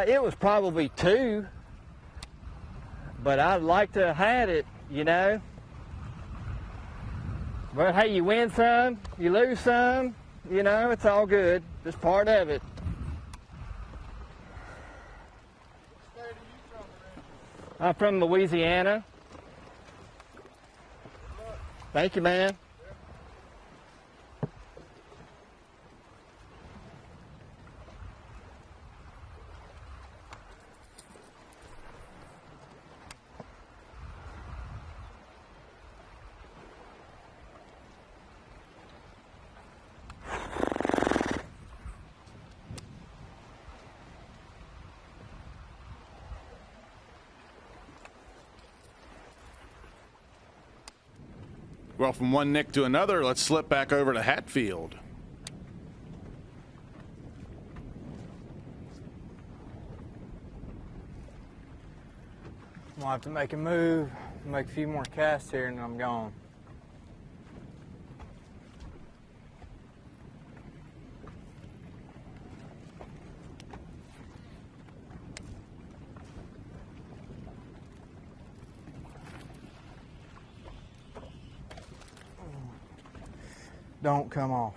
It was probably 2, but I'd like to have had it, you know. But hey, you win some, you lose some, you know, it's all good. Just part of it. I'm from Louisiana. Thank you, man. Well, from one Nick to another, let's slip back over to Hatfield. I'm gonna have to make a move, make a few more casts here, and then I'm gone. Don't come off.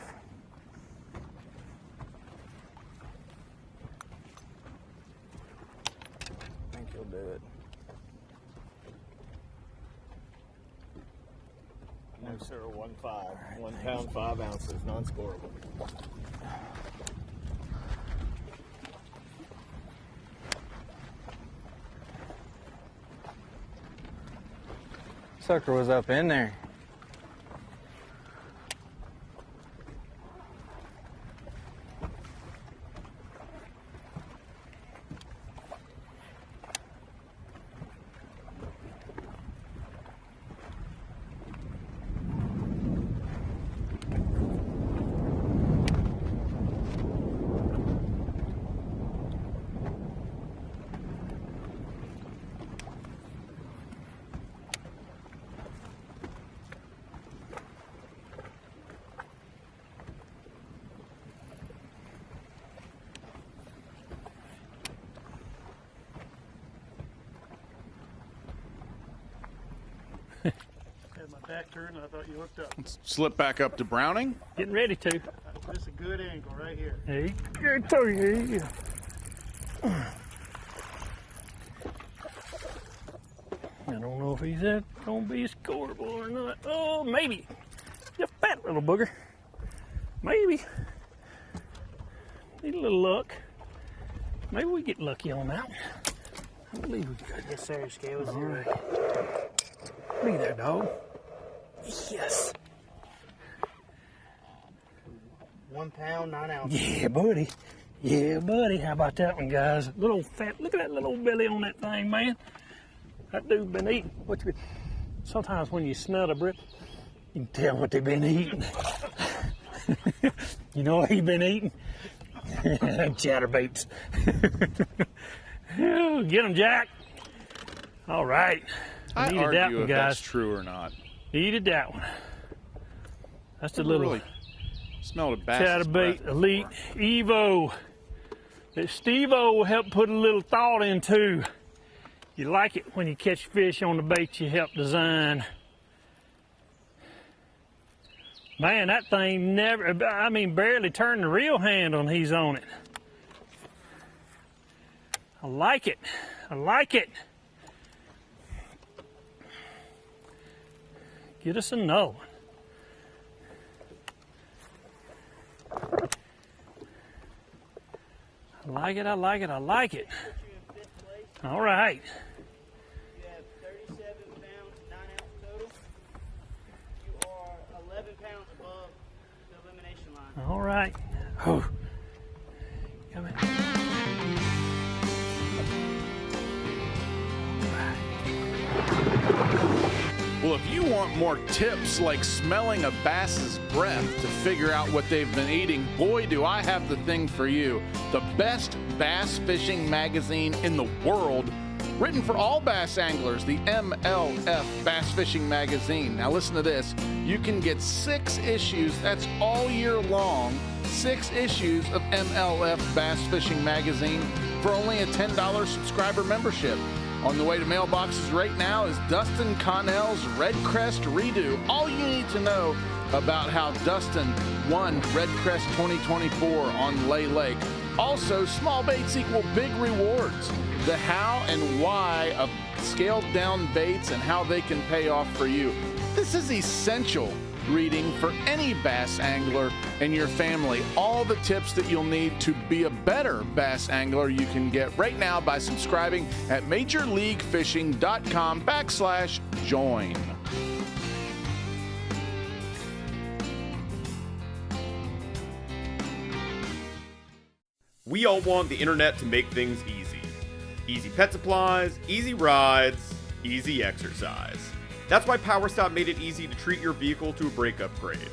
I think you'll do it. No, sir, 1.5. 1 pound, 5 ounces, non-scorable. Sucker was up in there. Had my back turned and I thought you hooked up. Let's slip back up to Browning. Getting ready to. This is a good angle right here. Hey, good to you. I don't know if he's gonna be scorable or not. Oh, maybe. You fat little booger. Maybe. Need a little luck. Maybe we get lucky on that one. I believe we could. Yes, sir. Scale 0. Look at that dog. Yes. 1 pound, 9 ounces. Yeah, buddy. Yeah, buddy. How about that one, guys? Little fat. Look at that little belly on that thing, man. That dude been eating. Sometimes when you smell the breath, you can tell what they've been eating. You know what he been eating? Chatterbaits. Get him, Jack. All right. I Needed argue that one, if guys. that's true or not. Needed that one. That's the Never little really smelled a bass's Chatterbait breath Elite before. Evo that Steve-O will help put a little thought into. You like it when you catch fish on the bait you help design. Man, that thing barely turned the reel handle and he's on it. I like it. I like it. Get us another one. I like it, I like it, I like it. All right. You have 37 pounds, 9 ounce total. You are 11 pounds above the elimination line. All right. Oh. Come in. Well, if you want more tips like smelling a bass's breath to figure out what they've been eating, boy, do I have the thing for you. The best bass fishing magazine in the world, written for all bass anglers, the MLF Bass Fishing Magazine. Now listen to this. You can get 6 issues, that's all year long, 6 issues of MLF Bass Fishing Magazine for only a $10 subscriber membership. On the way to mailboxes right now is Dustin Connell's Red Crest Redo. All you need to know about how Dustin won Red Crest 2024 on Lay Lake. Also, small baits equal big rewards. The how and why of scaled down baits and how they can pay off for you. This is essential reading for any bass angler and your family. All the tips that you'll need to be a better bass angler you can get right now by subscribing at majorleaguefishing.com/join. We all want the internet to make things easy. Easy pet supplies, easy rides, easy exercise. That's why PowerStop made it easy to treat your vehicle to a brake upgrade.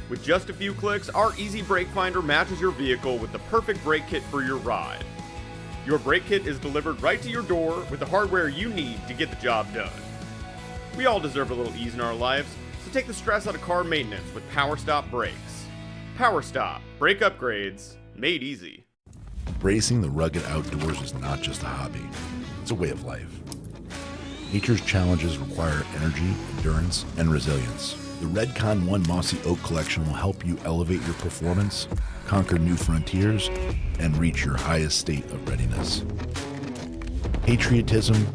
With just a few clicks, our Easy Brake Finder matches your vehicle with the perfect brake kit for your ride. Your brake kit is delivered right to your door with the hardware you need to get the job done. We all deserve a little ease in our lives, so take the stress out of car maintenance with PowerStop brakes. PowerStop, brake upgrades, made easy. Racing the rugged outdoors is not just a hobby, it's a way of life. Nature's challenges require energy, endurance, and resilience. The Redcon 1 Mossy Oak Collection will help you elevate your performance, conquer new frontiers, and reach your highest state of readiness. Patriotism,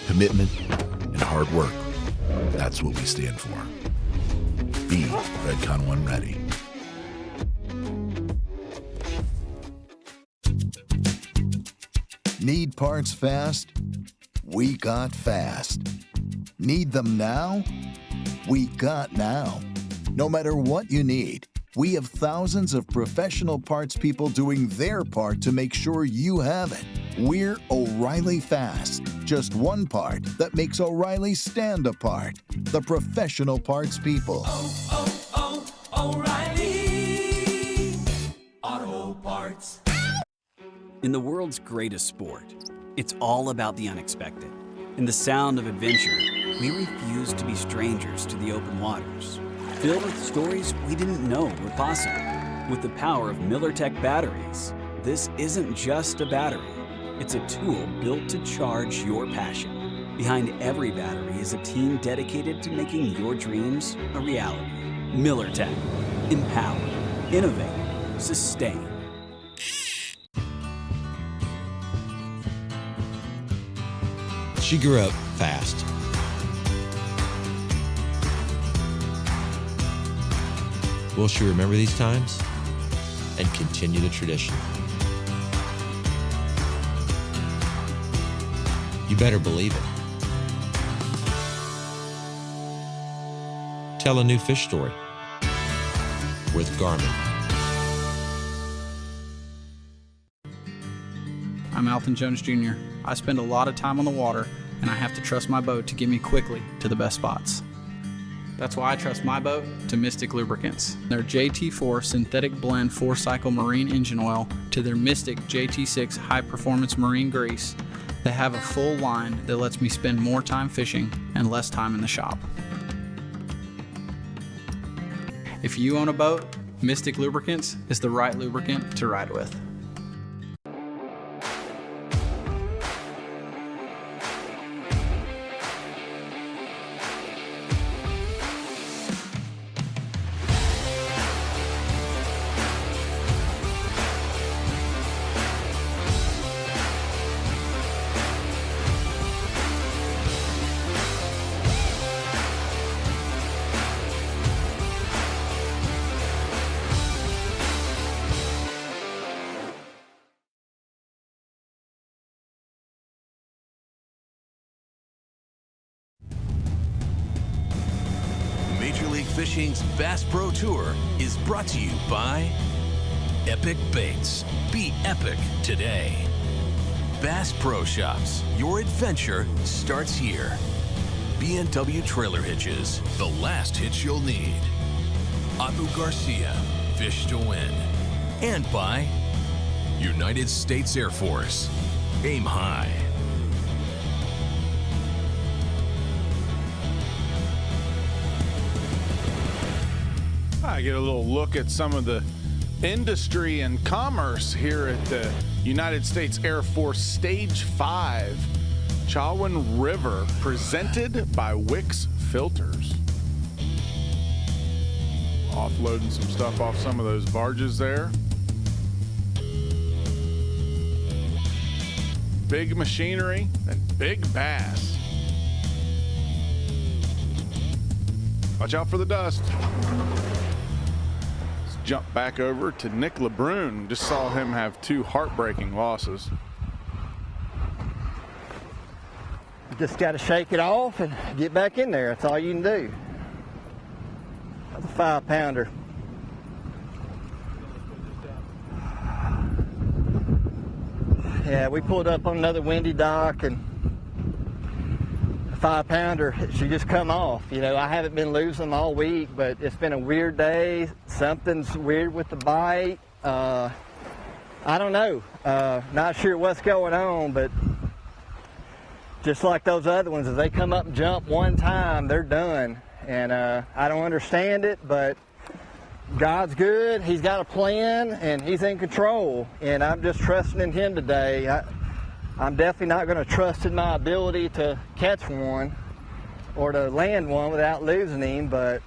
commitment, and hard work. That's what we stand for. Be Redcon 1 ready. Need parts fast? We got fast. Need them now? We got now. No matter what you need, we have thousands of professional parts people doing their part to make sure you have it. We're O'Reilly Fast. Just one part that makes O'Reilly stand apart. The professional parts people. O'Reilly Auto Parts. In the world's greatest sport, it's all about the unexpected. In the sound of adventure, we refuse to be strangers to the open waters, filled with stories we didn't know were possible. With the power of MillerTech batteries, this isn't just a battery. It's a tool built to charge your passion. Behind every battery is a team dedicated to making your dreams a reality. MillerTech. Empower. Innovate. Sustain. She grew up fast. Will she remember these times and continue the tradition? You better believe it. Tell a new fish story with Garmin. I'm Alton Jones Jr. I spend a lot of time on the water, and I have to trust my boat to get me quickly to the best spots. That's why I trust my boat to Mystic Lubricants. Their JT4 synthetic blend 4-cycle marine engine oil to their Mystic JT6 high-performance marine grease. They have a full line that lets me spend more time fishing and less time in the shop. If you own a boat, Mystic Lubricants is the right lubricant to ride with. Major League Fishing's Bass Pro Tour is brought to you by Epic Baits. Be epic today. Bass Pro Shops. Your adventure starts here. B&W Trailer Hitches. The last hitch you'll need. Abu Garcia. Fish to win. And by United States Air Force. Aim high. I get a little look at some of the industry and commerce here at the United States Air Force Stage 5 Chowan River, presented by Wix Filters. Offloading some stuff off some of those barges there. Big machinery and big bass. Watch out for the dust. Jump back over to Nick LeBrun. Just saw him have 2 heartbreaking losses. Just got to shake it off and get back in there. That's all you can do. That's a 5-pounder. Yeah, we pulled up on another windy dock, and 5-pounder, she just come off. You know, I haven't been losing them all week, but it's been a weird day. Something's weird with the bite. I don't know. Not sure what's going on, but just like those other ones, if they come up and jump one time, they're done. And I don't understand it, but God's good. He's got a plan, and He's in control. And I'm just trusting in Him today. I'm definitely not going to trust in my ability to catch one or to land one without losing him, but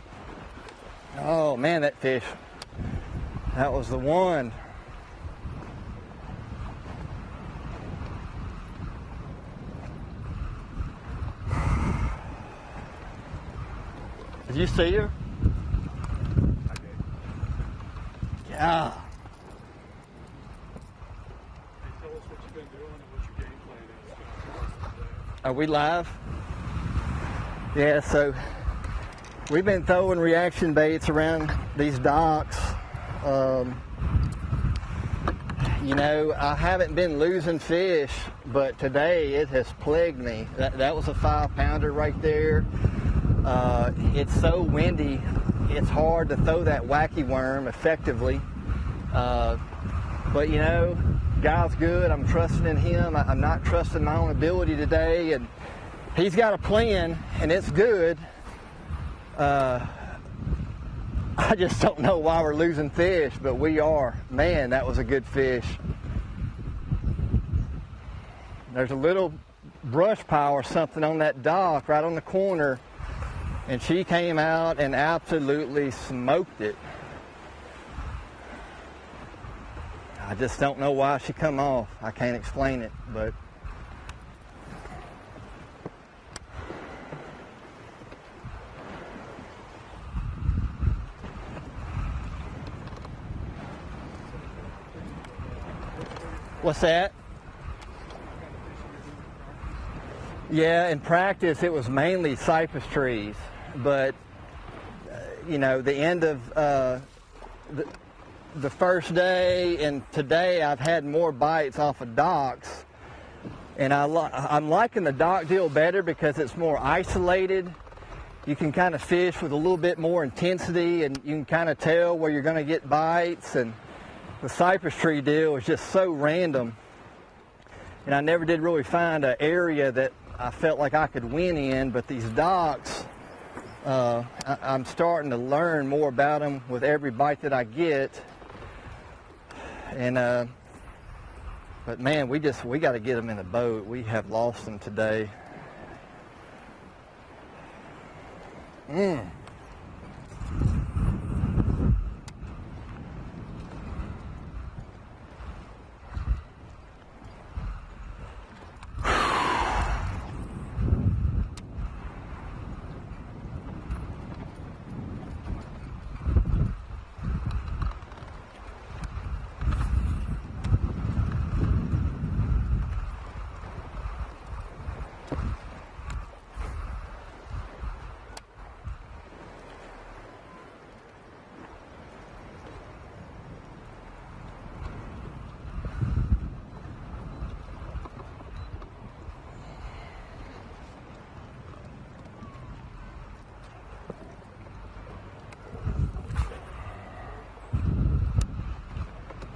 oh man, that fish, that was the one. Did you see her? I did. Yeah. Are we live? Yeah, so we've been throwing reaction baits around these docks. You know, I haven't been losing fish, but today it has plagued me. That was a 5-pounder right there. It's so windy, it's hard to throw that wacky worm effectively. But you know, God's good. I'm trusting in Him. I'm not trusting my own ability today, and He's got a plan, and it's good. I just don't know why we're losing fish, but we are. Man, that was a good fish. There's a little brush pile or something on that dock right on the corner, and she came out and absolutely smoked it. I just don't know why she come off. I can't explain it, but What's that? Yeah, in practice it was mainly cypress trees, but you know, the end of the first day and today I've had more bites off of docks, and I'm liking the dock deal better because it's more isolated. You can kind of fish with a little bit more intensity, and you can kind of tell where you're going to get bites. And the cypress tree deal is just so random, and I never did really find an area that I felt like I could win in. But these docks, I'm starting to learn more about them with every bite that I get. And but man, we got to get them in the boat. We have lost them today.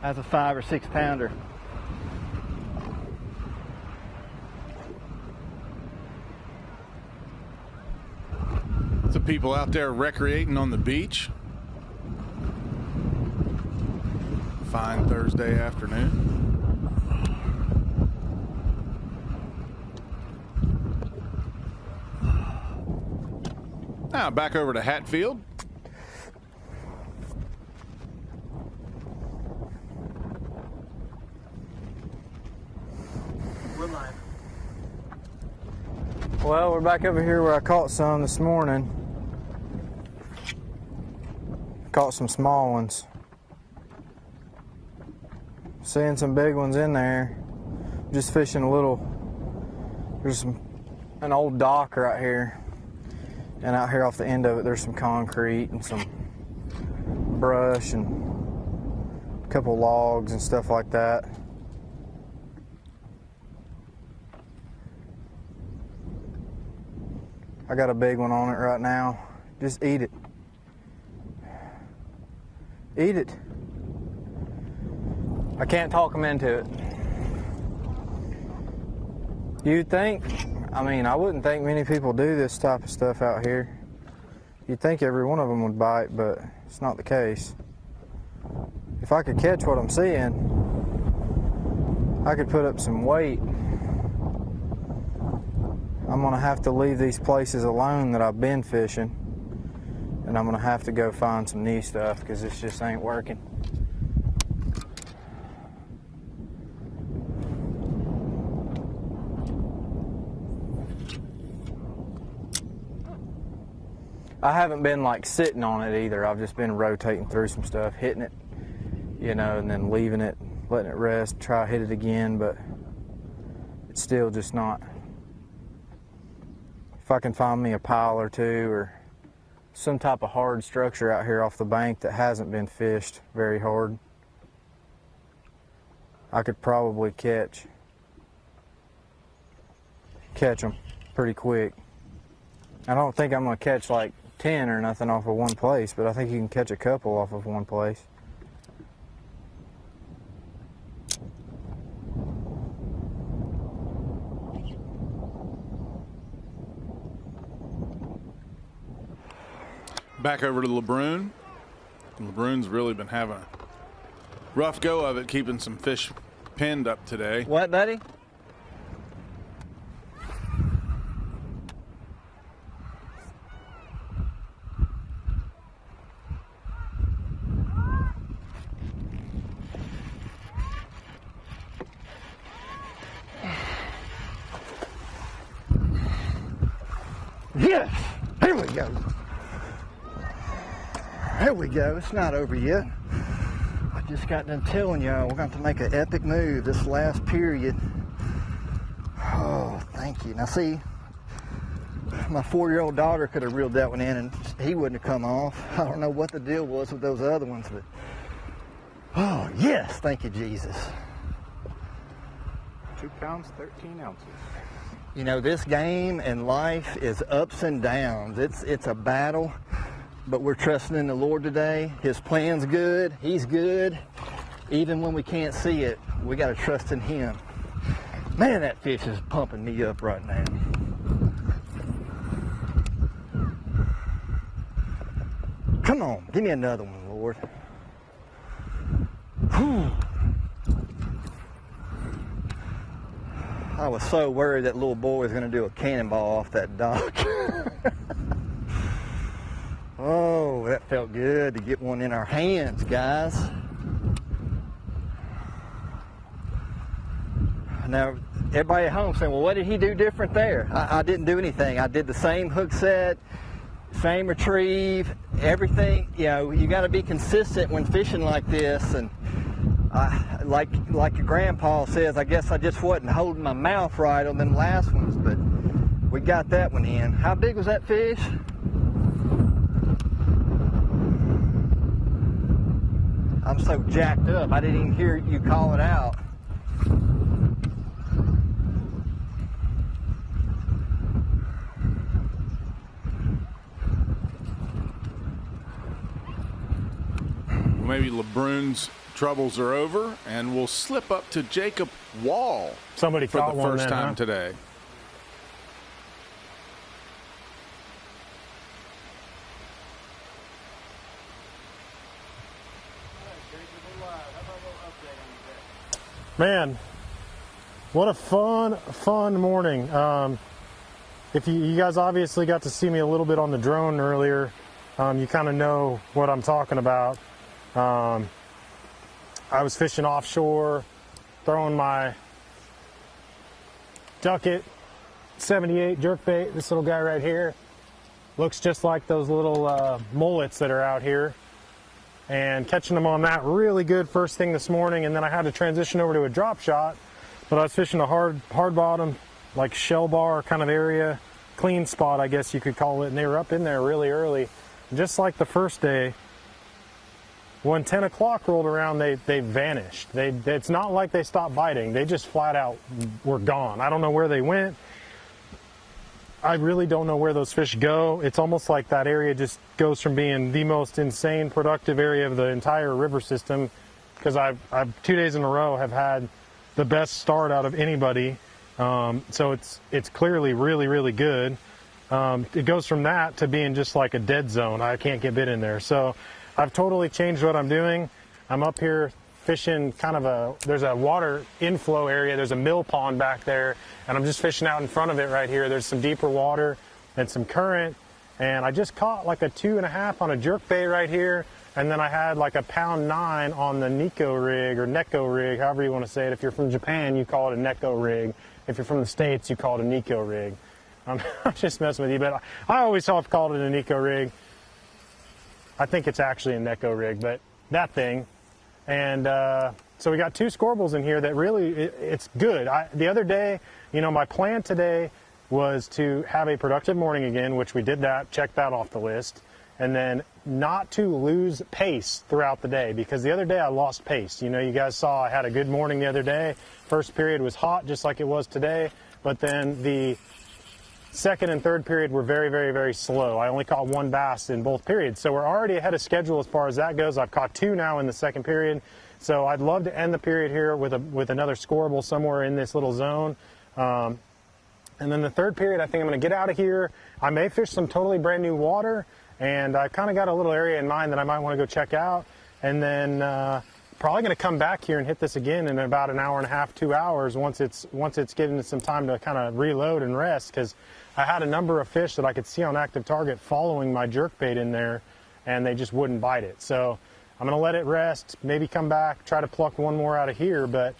That's a 5 or 6 pounder. The people out there recreating on the beach. Fine Thursday afternoon. Now back over to Hatfield. Well, we're back over here where I caught some this morning. Caught some small ones. Seeing some big ones in there. Just fishing a little. There's an old dock right here. And out here off the end of it, there's some concrete and some brush and a couple logs and stuff like that. I got a big one on it right now. Just eat it. Eat it. I can't talk them into it. You'd think, I mean, I wouldn't think many people do this type of stuff out here. You'd think every one of them would bite, but it's not the case. If I could catch what I'm seeing, I could put up some weight. I'm gonna have to leave these places alone that I've been fishing, and I'm gonna have to go find some new stuff because this just ain't working. I haven't been like sitting on it either. I've just been rotating through some stuff, hitting it, you know, and then leaving it, letting it rest, try to hit it again, but it's still just not. If I can find me a pile or two or some type of hard structure out here off the bank that hasn't been fished very hard, I could probably catch them pretty quick. I don't think I'm going to catch like 10 or nothing off of one place, but I think you can catch a couple off of one place. Back over to LeBrun. LeBrun's really been having a rough go of it, keeping some fish pinned up today. What, buddy? Yes! Here we go. There we go. It's not over yet. I just got done telling y'all we're going to make an epic move this last period. Oh, thank you. Now see, my 4-year-old daughter could have reeled that one in and he wouldn't have come off. I don't know what the deal was with those other ones, but oh, yes, thank you, Jesus. 2 pounds, 13 ounces. You know, this game and life is ups and downs. It's a battle, but we're trusting in the Lord today. His plan's good. He's good. Even when we can't see it, we got to trust in Him. Man, that fish is pumping me up right now. Come on, give me another one, Lord. Whew. I was so worried that little boy was going to do a cannonball off that dock. Oh, that felt good to get one in our hands, guys. Now, everybody at home saying, well, what did he do different there? I didn't do anything. I did the same hook set, same retrieve, everything. You know, you got to be consistent when fishing like this. And like your grandpa says, I guess I just wasn't holding my mouth right on them last ones, but we got that one in. How big was that fish? I'm so jacked up, I didn't even hear you call it out. Maybe LeBrun's troubles are over, and we'll slip up to Jacob Wall for the first time today. Man, what a fun morning. If you guys obviously got to see me a little bit on the drone earlier, you kind of know what I'm talking about. I was fishing offshore, throwing my Ducket 78 jerkbait. This little guy right here looks just like those little mullets that are out here, and catching them on that really good first thing this morning. And then I had to transition over to a drop shot, but I was fishing a hard bottom, like shell bar kind of area, clean spot I guess you could call it, and they were up in there really early. Just like the first day, when 10 o'clock rolled around, they vanished. It's not like they stopped biting. They just flat out were gone. I don't know where they went. I really don't know where those fish go. It's almost like that area just goes from being the most insane productive area of the entire river system, because I've 2 days in a row have had the best start out of anybody. So it's clearly really, really good. It goes from that to being just like a dead zone. I can't get bit in there. So I've totally changed what I'm doing. I'm up here fishing kind of there's a water inflow area. There's a mill pond back there, and I'm just fishing out in front of it right here. There's some deeper water and some current, and I just caught like a 2.5 on a jerkbait right here, and then I had like a 1.9 pound on the Neko rig or Neko rig, however you want to say it. If you're from Japan, you call it a Neko rig. If you're from the States, you call it a Neko rig. I'm just messing with you, but I always have called it a Neko rig. I think it's actually a Neko rig, but that thing. And so we got 2 scorables in here that really, it's good. The other day, you know, my plan today was to have a productive morning again, which we did that, checked that off the list, and then not to lose pace throughout the day, because the other day I lost pace. You know, you guys saw I had a good morning the other day. First period was hot, just like it was today, but then the second and third period were very, very, very slow. I only caught 1 bass in both periods. So we're already ahead of schedule as far as that goes. I've caught 2 now in the second period. So I'd love to end the period here with another scorable somewhere in this little zone. And then the third period, I think I'm going to get out of here. I may fish some totally brand new water, and I kind of got a little area in mind that I might want to go check out. And then probably going to come back here and hit this again in about an hour and a half, 2 hours once it's given some time to kind of reload and rest, because I had a number of fish that I could see on active target following my jerkbait in there, and they just wouldn't bite it. So I'm going to let it rest, maybe come back, try to pluck 1 more out of here. But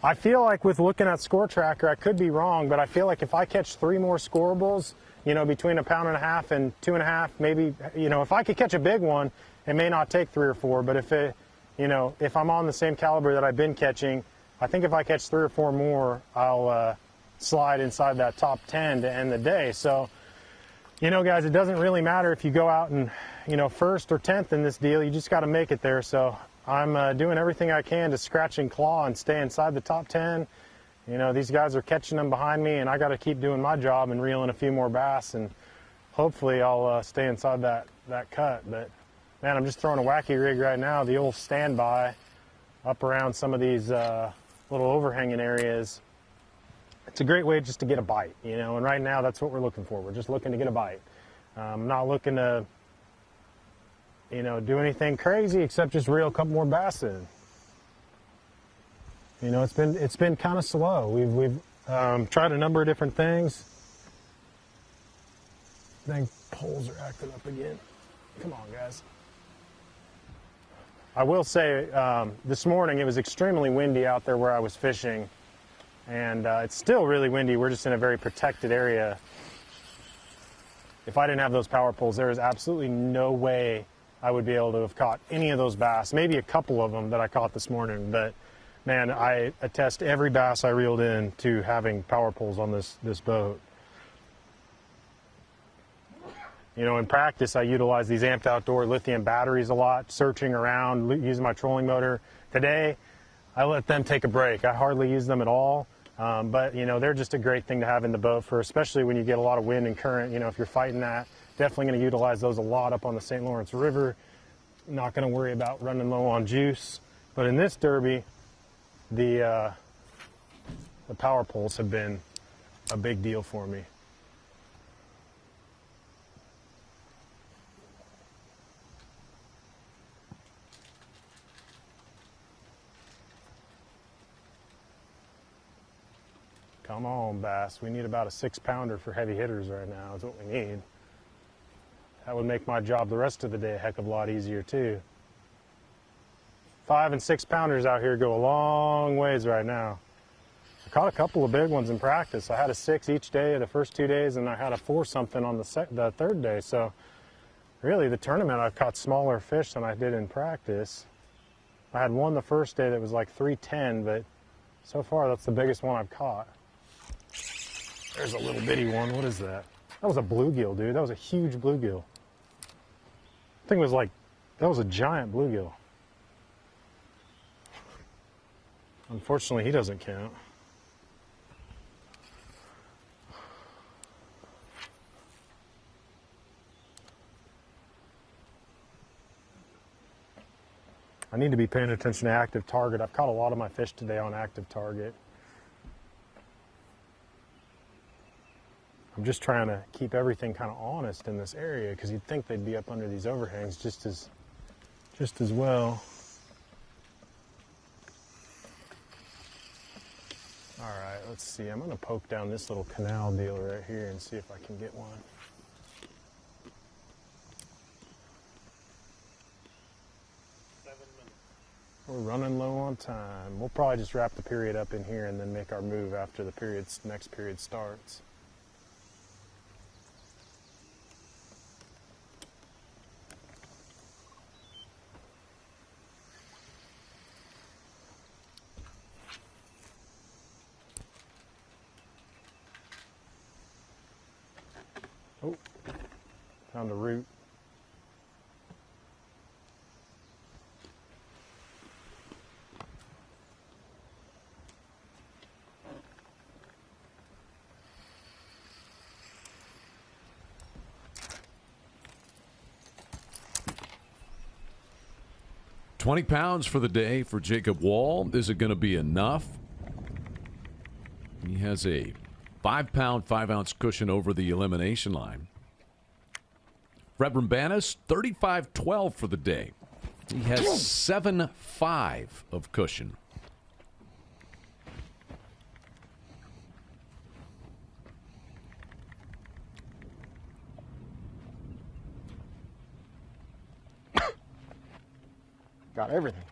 I feel like with looking at Score Tracker, I could be wrong, but I feel like if I catch 3 more scorables, you know, between 1.5 pounds and 2.5, maybe, you know, if I could catch a big one, it may not take 3 or 4, but if it, you know, if I'm on the same caliber that I've been catching, I think if I catch 3 or 4 more, I'll slide inside that top 10 to end the day. So, you know, guys, it doesn't really matter if you go out and, you know, 1st or 10th in this deal. You just got to make it there. So I'm doing everything I can to scratch and claw and stay inside the top 10. You know, these guys are catching them behind me, and I got to keep doing my job and reeling a few more bass, and hopefully I'll stay inside that cut. But man, I'm just throwing a wacky rig right now, the old standby, up around some of these little overhanging areas. It's a great way just to get a bite, you know, and right now that's what we're looking for. We're just looking to get a bite. I'm not looking to, you know, do anything crazy except just reel a couple more bass in. You know, it's been kind of slow. We've tried a number of different things. I think poles are acting up again. Come on, guys. I will say, this morning it was extremely windy out there where I was fishing, and it's still really windy. We're just in a very protected area. If I didn't have those power poles, there is absolutely no way I would be able to have caught any of those bass. Maybe a couple of them that I caught this morning, but man, I attest every bass I reeled in to having power poles on this boat. You know, in practice, I utilize these Amped Outdoor lithium batteries a lot, searching around, using my trolling motor. Today, I let them take a break. I hardly use them at all, but, you know, they're just a great thing to have in the boat for, especially when you get a lot of wind and current. You know, if you're fighting that, definitely going to utilize those a lot up on the St. Lawrence River. Not going to worry about running low on juice. But in this derby, the power poles have been a big deal for me. Come on, bass. We need about a 6-pounder for heavy hitters right now is what we need. That would make my job the rest of the day a heck of a lot easier too. 5 and 6 pounders out here go a long ways right now. I caught a couple of big ones in practice. I had a 6 each day the first 2 days, and I had a 4 something on the 3rd day. So really the tournament I've caught smaller fish than I did in practice. I had one the first day that was like 310, but so far that's the biggest one I've caught. There's a little bitty one. What is that? That was a bluegill, dude. That was a huge bluegill. I think it was like, that was a giant bluegill. Unfortunately, he doesn't count. I need to be paying attention to active target. I've caught a lot of my fish today on active target. I'm just trying to keep everything kind of honest in this area because you'd think they'd be up under these overhangs just as well. All right, let's see. I'm going to poke down this little canal deal right here and see if I can get one. We're running low on time. We'll probably just wrap the period up in here and then make our move after the next period starts. Oh, found a root. £20 for the day for Jacob Wall. Is it going to be enough? He has a 5-pound, 5-ounce cushion over the elimination line. Fred Rambanis, 35-12 for the day. He has 7.5 of cushion. Got everything.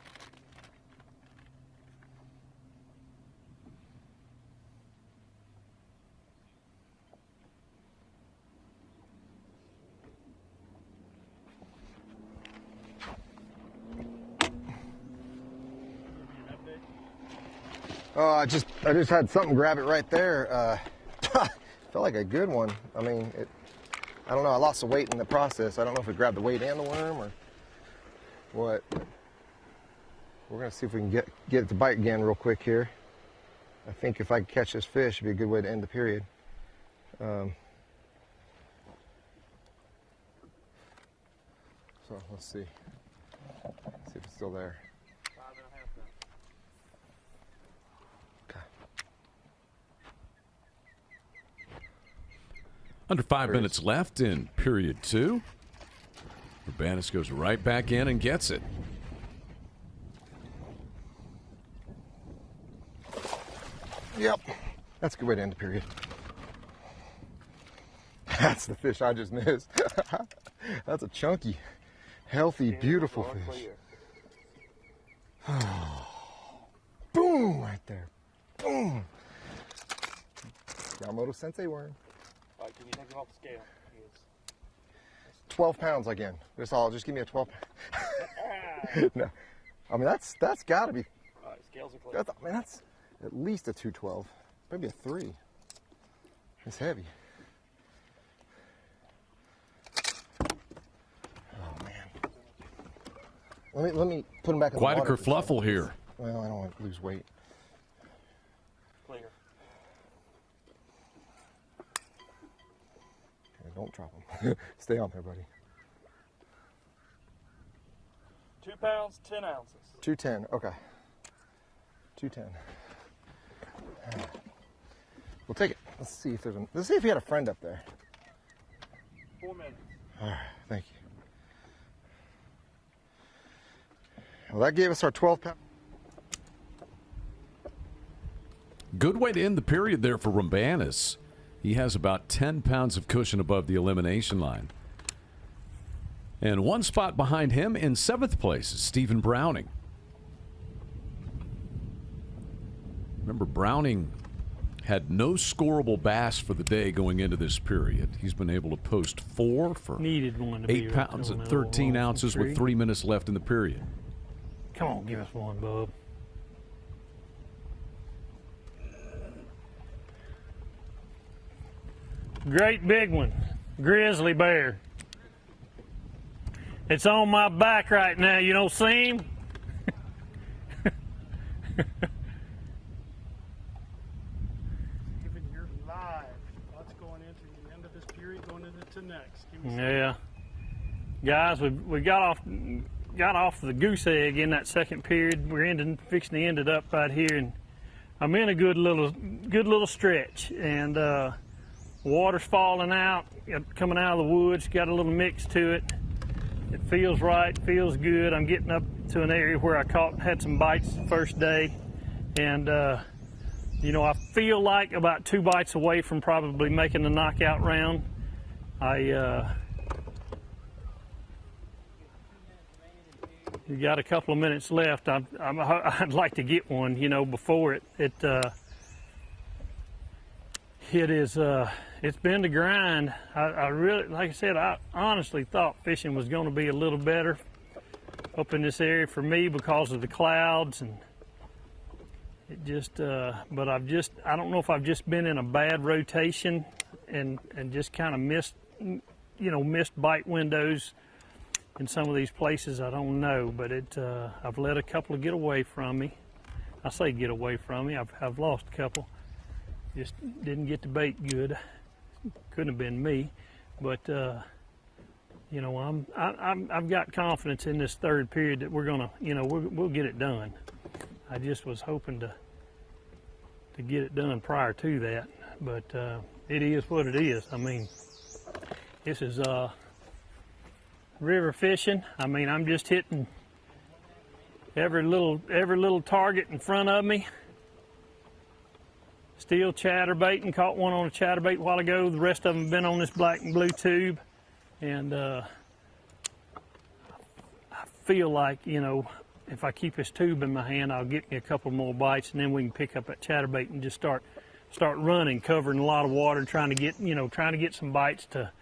Oh, I just had something grab it right there. Felt like a good one. I mean, I don't know. I lost the weight in the process. I don't know if it grabbed the weight and the worm or what. We're gonna see if we can get it to bite again real quick here. I think if I can catch this fish, it'd be a good way to end the period. So let's see. See if it's still there. Under 5 minutes left in period 2. Urbanus goes right back in and gets it. Yep, that's a good way to end the period. That's the fish I just missed. That's a chunky, healthy, beautiful fish. Boom, right there. Boom. Yamamoto Sensei worm. All right, can you take him off the scale? 12 pounds again. Just give me a 12 pound. No, I mean that's got to be. All right, scales are clear. That's at least a 212, maybe a 3. It's heavy. Oh man. Let me put him back in Quite the water. a kerfluffle here. Well, I don't want to lose weight. Clear. Okay, don't drop him. Stay on there, buddy. 2 pounds, 10 ounces. 210. Okay. 210. We'll take it. Let's see if let's see if he had a friend up there. 4 minutes. All right. Thank you. Well, that gave us our 12 pound. Good way to end the period there for Urbanus. He has about 10 pounds of cushion above the elimination line. And one spot behind him in 7th place is Stephen Browning. Remember, Browning had no scorable bass for the day going into this period. He's been able to post 4 for Needed one to 8 pounds and 13 ounces with 3 minutes left in the period. Come on, give us one, bub. Great big one, grizzly bear. It's on my back right now. You don't see him? Even you're live. What's going into the end of this period, going into next? Yeah, guys, we got off the goose egg in that second period. We're fixing to end it up right here, and I'm in a good little stretch, and water's falling out, coming out of the woods. Got a little mix to it. It feels right, feels good. I'm getting up to an area where I had some bites the first day, and you know, I feel like about 2 bites away from probably making the knockout round. We got a couple of minutes left. I'd like to get one, you know, before it's been the grind. I really, like I said, I honestly thought fishing was going to be a little better up in this area for me because of the clouds, and it just, but I don't know if I've just been in a bad rotation and just kind of missed bite windows in some of these places. I don't know, but I've let a couple get away from me. I say get away from me. I've lost a couple. Just didn't get the bait good. Couldn't have been me, but you know, I've got confidence in this third period that we're gonna, you know, we'll get it done. I just was hoping to get it done prior to that, but it is what it is. I mean, this is river fishing. I mean, I'm just hitting every little target in front of me. Still chatterbaiting. Caught one on a chatterbait a while ago. The rest of them have been on this black and blue tube, and I feel like, you know, if I keep this tube in my hand, I'll get me a couple more bites, and then we can pick up that chatterbait and just start running, covering a lot of water, trying to get some bites to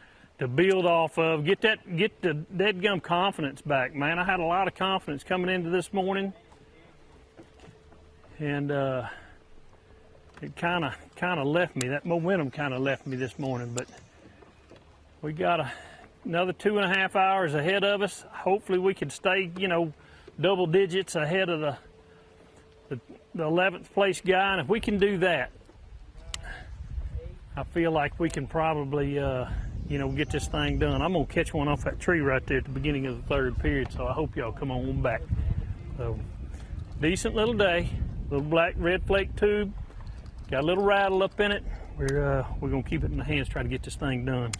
build off of, get the deadgum confidence back, man. I had a lot of confidence coming into this morning, and it kind of left me. That momentum kind of left me this morning, but we got another 2.5 hours ahead of us. Hopefully we can stay, you know, double digits ahead of the 11th place guy, and if we can do that, I feel like we can probably, you know, get this thing done. I'm gonna catch one off that tree right there at the beginning of the third period, so I hope y'all come on back. So, decent little day, little black red flake tube, got a little rattle up in it. We're gonna keep it in the hands, try to get this thing done.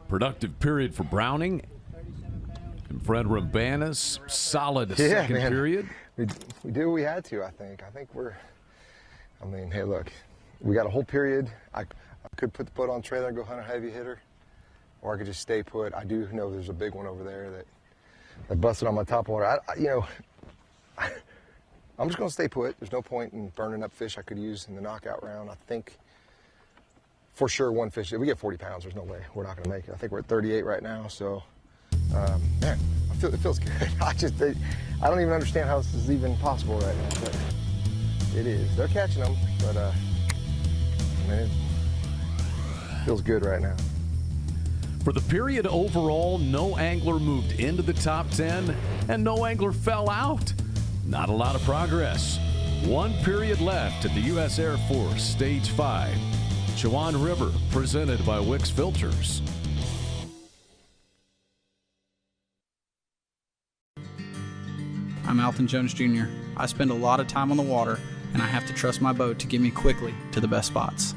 Productive period for Browning. And Fred Rabana's solid second man. period. We did what we had to, I think. I mean, hey, look, we got a whole period. I could put the boat on trailer and go hunt a heavy hitter, or I could just stay put. I do know there's a big one over there that busted on my top water. I'm just going to stay put. There's no point in burning up fish I could use in the knockout round. I think for sure one fish, if we get 40 pounds, there's no way we're not going to make it. I think we're at 38 right now, so man, it feels good. I don't even understand how this is even possible right now, but it is. They're catching them, but man, it feels good right now. For the period overall, no angler moved into the top 10 and no angler fell out. Not a lot of progress. One period left at the U.S. Air Force Stage 5. Chowan River, presented by Wix Filters. I'm Alton Jones Jr. I spend a lot of time on the water, and I have to trust my boat to get me quickly to the best spots.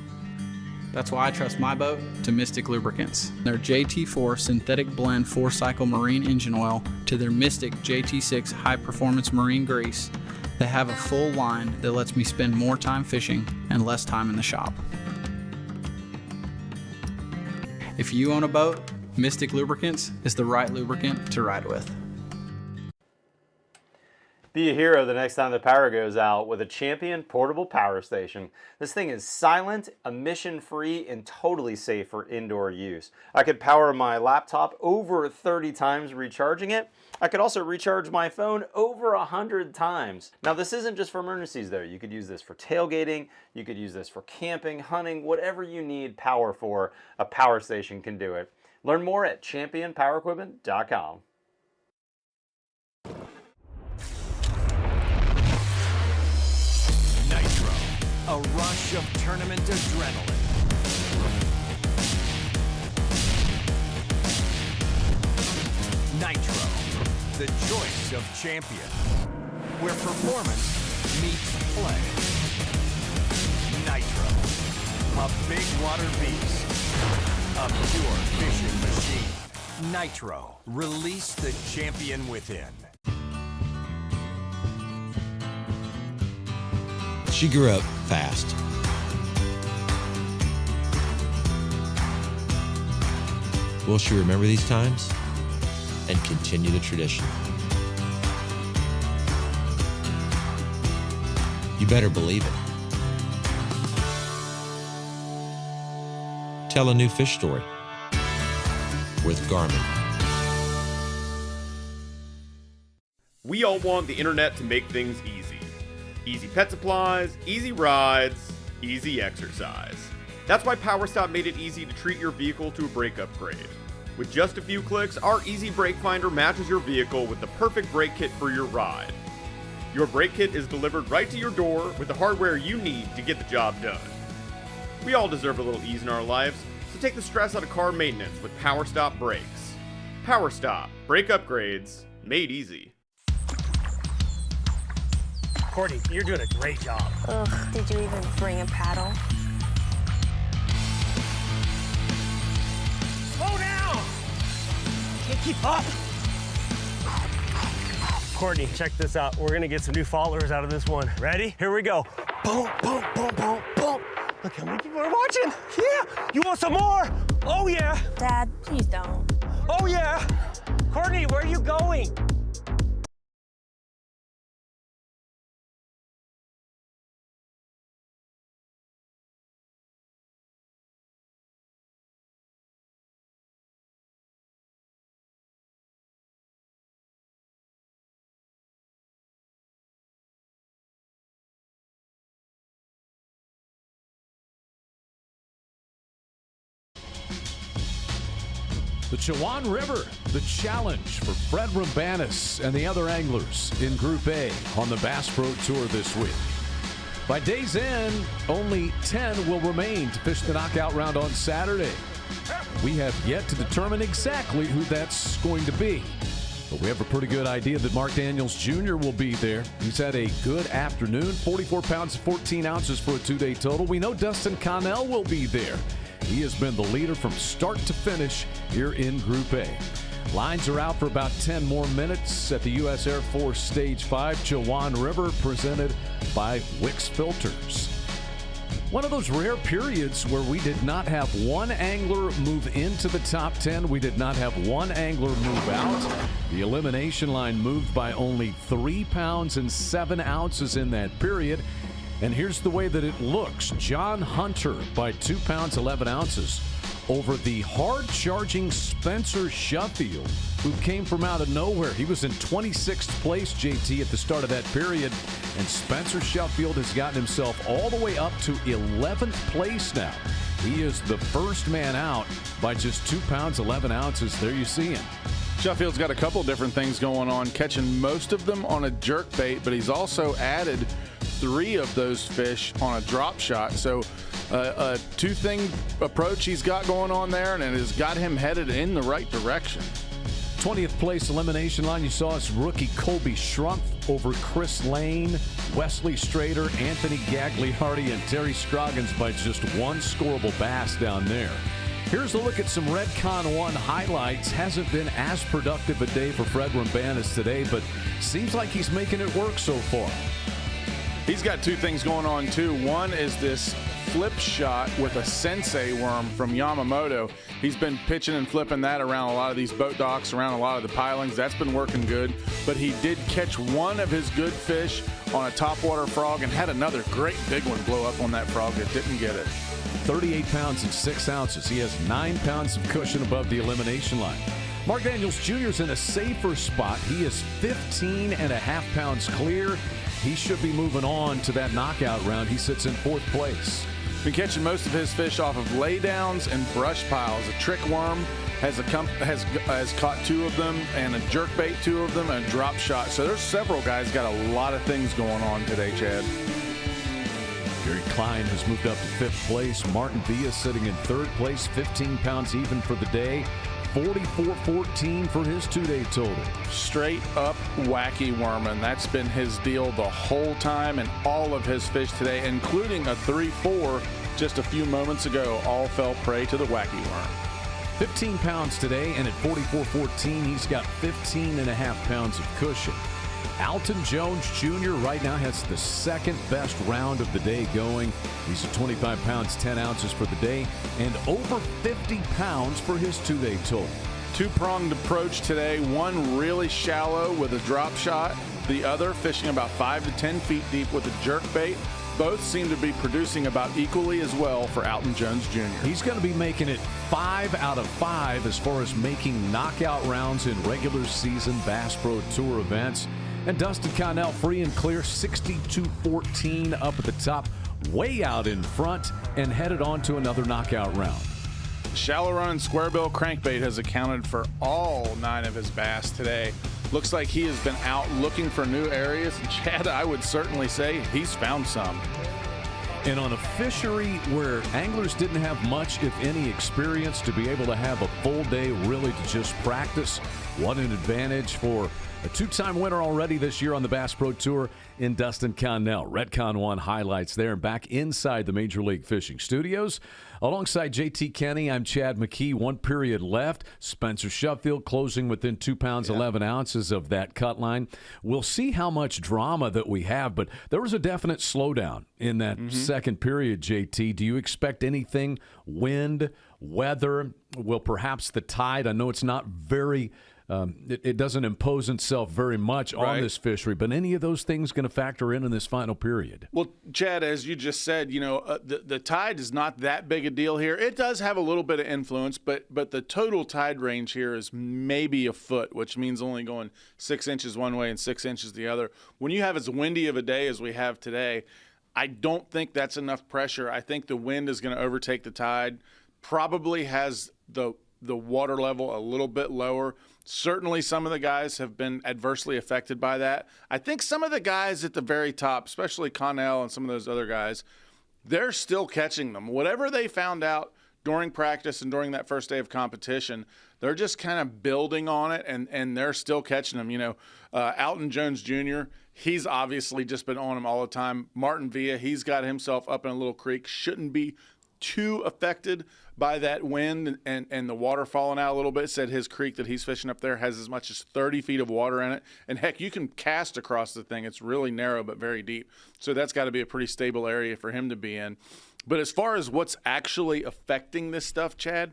That's why I trust my boat to Mystic Lubricants. Their JT4 synthetic blend 4-cycle marine engine oil to their Mystic JT6 high-performance marine grease. They have a full line that lets me spend more time fishing and less time in the shop. If you own a boat, Mystic Lubricants is the right lubricant to ride with. Be a hero the next time the power goes out with a Champion portable power station. This thing is silent, emission-free, and totally safe for indoor use. I could power my laptop over 30 times recharging it. I could also recharge my phone over 100 times. Now this isn't just for emergencies though. You could use this for tailgating, you could use this for camping, hunting, whatever you need power for, a power station can do it. Learn more at championpowerequipment.com. A rush of tournament adrenaline. Nitro, the choice of champion, where performance meets play. Nitro, a big water beast, a pure fishing machine. Nitro, release the champion within. She grew up fast. Will she remember these times and continue the tradition? You better believe it. Tell a new fish story with Garmin. We all want the internet to make things easy. Easy pet supplies, easy rides, easy exercise. That's why PowerStop made it easy to treat your vehicle to a brake upgrade. With just a few clicks, our Easy Brake Finder matches your vehicle with the perfect brake kit for your ride. Your brake kit is delivered right to your door with the hardware you need to get the job done. We all deserve a little ease in our lives, so take the stress out of car maintenance with PowerStop brakes. PowerStop, brake upgrades, made easy. Courtney, you're doing a great job. Ugh, did you even bring a paddle? Slow down! Can't keep up. Courtney, check this out. We're gonna get some new followers out of this one. Ready? Here we go. Boom, boom, boom, boom, boom. Look how many people are watching. Yeah, you want some more? Oh yeah. Dad, please don't. Oh yeah. Courtney, where are you going? The Chowan River, the challenge for Fred Rambanis and the other anglers in Group A on the Bass Pro Tour this week. By day's end, only 10 will remain to fish the knockout round on Saturday. We have yet to determine exactly who that's going to be. But we have a pretty good idea that Mark Daniels Jr. will be there. He's had a good afternoon, 44 pounds, 14 ounces for a two-day total. We know Dustin Connell will be there. He has been the leader from start to finish here in Group A. Lines are out for about 10 more minutes at the U.S. Air Force Stage 5, Chowan River, presented by Wix Filters. One of those rare periods where we did not have one angler move into the top 10. We did not have one angler move out. The elimination line moved by only 3 pounds and 7 ounces in that period. And here's the way that it looks. John Hunter by 2 pounds, 11 ounces over the hard-charging Spencer Sheffield, who came from out of nowhere. He was in 26th place, JT, at the start of that period. And Spencer Sheffield has gotten himself all the way up to 11th place now. He is the first man out by just 2 pounds, 11 ounces. There you see him. Sheffield's got a couple different things going on, catching most of them on a jerk bait, but he's also added 3 of those fish on a drop shot. So a two-thing approach he's got going on there, and it has got him headed in the right direction. 20th place elimination line, you saw us rookie Colby Schrumpf over Chris Lane, Wesley Strader, Anthony Gagliardi, and Terry Scroggins by just one scorable bass down there. Here's a look at some Redcon 1 highlights. Hasn't been as productive a day for Fred Rambanis today, but seems like he's making it work so far. He's got 2 things going on, too. One is this flip shot with a sensei worm from Yamamoto. He's been pitching and flipping that around a lot of these boat docks, around a lot of the pilings. That's been working good. But he did catch one of his good fish on a topwater frog and had another great big one blow up on that frog that didn't get it. 38 pounds and 6 ounces. He has 9 pounds of cushion above the elimination line. Mark Daniels Jr. is in a safer spot. He is 15 and a half pounds clear. He should be moving on to that knockout round. He sits in 4th place. Been catching most of his fish off of laydowns and brush piles. A trick worm has caught 2 of them, and a jerkbait 2 of them, and a drop shot. So there's several guys got a lot of things going on today, Chad. Gary Klein has moved up to 5th place. Martin Villa sitting in 3rd place, 15 pounds even for the day. 44-14 for his two-day total. Straight up wacky worming. That's been his deal the whole time, and all of his fish today, including a 3-4 just a few moments ago, all fell prey to the wacky worm. 15 pounds today, and at 44-14, he's got 15 and a half pounds of cushion. Alton Jones Jr. right now has the 2nd best round of the day going. He's at 25 pounds, 10 ounces for the day, and over 50 pounds for his two-day total. Two-pronged approach today. One really shallow with a drop shot. The other fishing about 5 to 10 feet deep with a jerk bait. Both seem to be producing about equally as well for Alton Jones Jr. He's going to be making it 5 out of 5 as far as making knockout rounds in regular season Bass Pro Tour events. And Dustin Connell free and clear, 62-14 up at the top, way out in front, and headed on to another knockout round. Shallow run and square bill crankbait has accounted for all 9 of his bass today. Looks like he has been out looking for new areas. And Chad, I would certainly say he's found some. And on a fishery where anglers didn't have much, if any, experience, to be able to have a full day really to just practice, what an advantage for a 2-time winner already this year on the Bass Pro Tour in Dustin Connell. Redcon 1 highlights there. Back inside the Major League Fishing Studios. Alongside JT Kenny, I'm Chad McKee. 1 period left. Spencer Sheffield closing within 2 pounds, 11 ounces of that cut line. We'll see how much drama that we have, but there was a definite slowdown in that second period, JT. Do you expect anything? Wind, weather, well, perhaps the tide? I know it's not very... It doesn't impose itself very much on this fishery, but any of those things going to factor in this final period? Well, Chad, as you just said, the tide is not that big a deal here. It does have a little bit of influence, but the total tide range here is maybe a foot, which means only going 6 inches one way and 6 inches the other. When you have as windy of a day as we have today, I don't think that's enough pressure. I think the wind is going to overtake the tide, probably has the the water level a little bit lower. Certainly some of the guys have been adversely affected by that. I think some of the guys at the very top, especially Connell and some of those other guys, they're still catching them. Whatever they found out during practice and during that first day of competition, they're just kind of building on it, and they're still catching them. You know, Alton Jones Jr., he's obviously just been on him all the time. Martin Villa, he's got himself up in a little creek, shouldn't be too affected by that wind and the water falling out a little bit. Said his creek that he's fishing up there has as much as 30 feet of water in it. And heck, you can cast across the thing. It's really narrow but very deep. So that's got to be a pretty stable area for him to be in. But as far as what's actually affecting this stuff, Chad,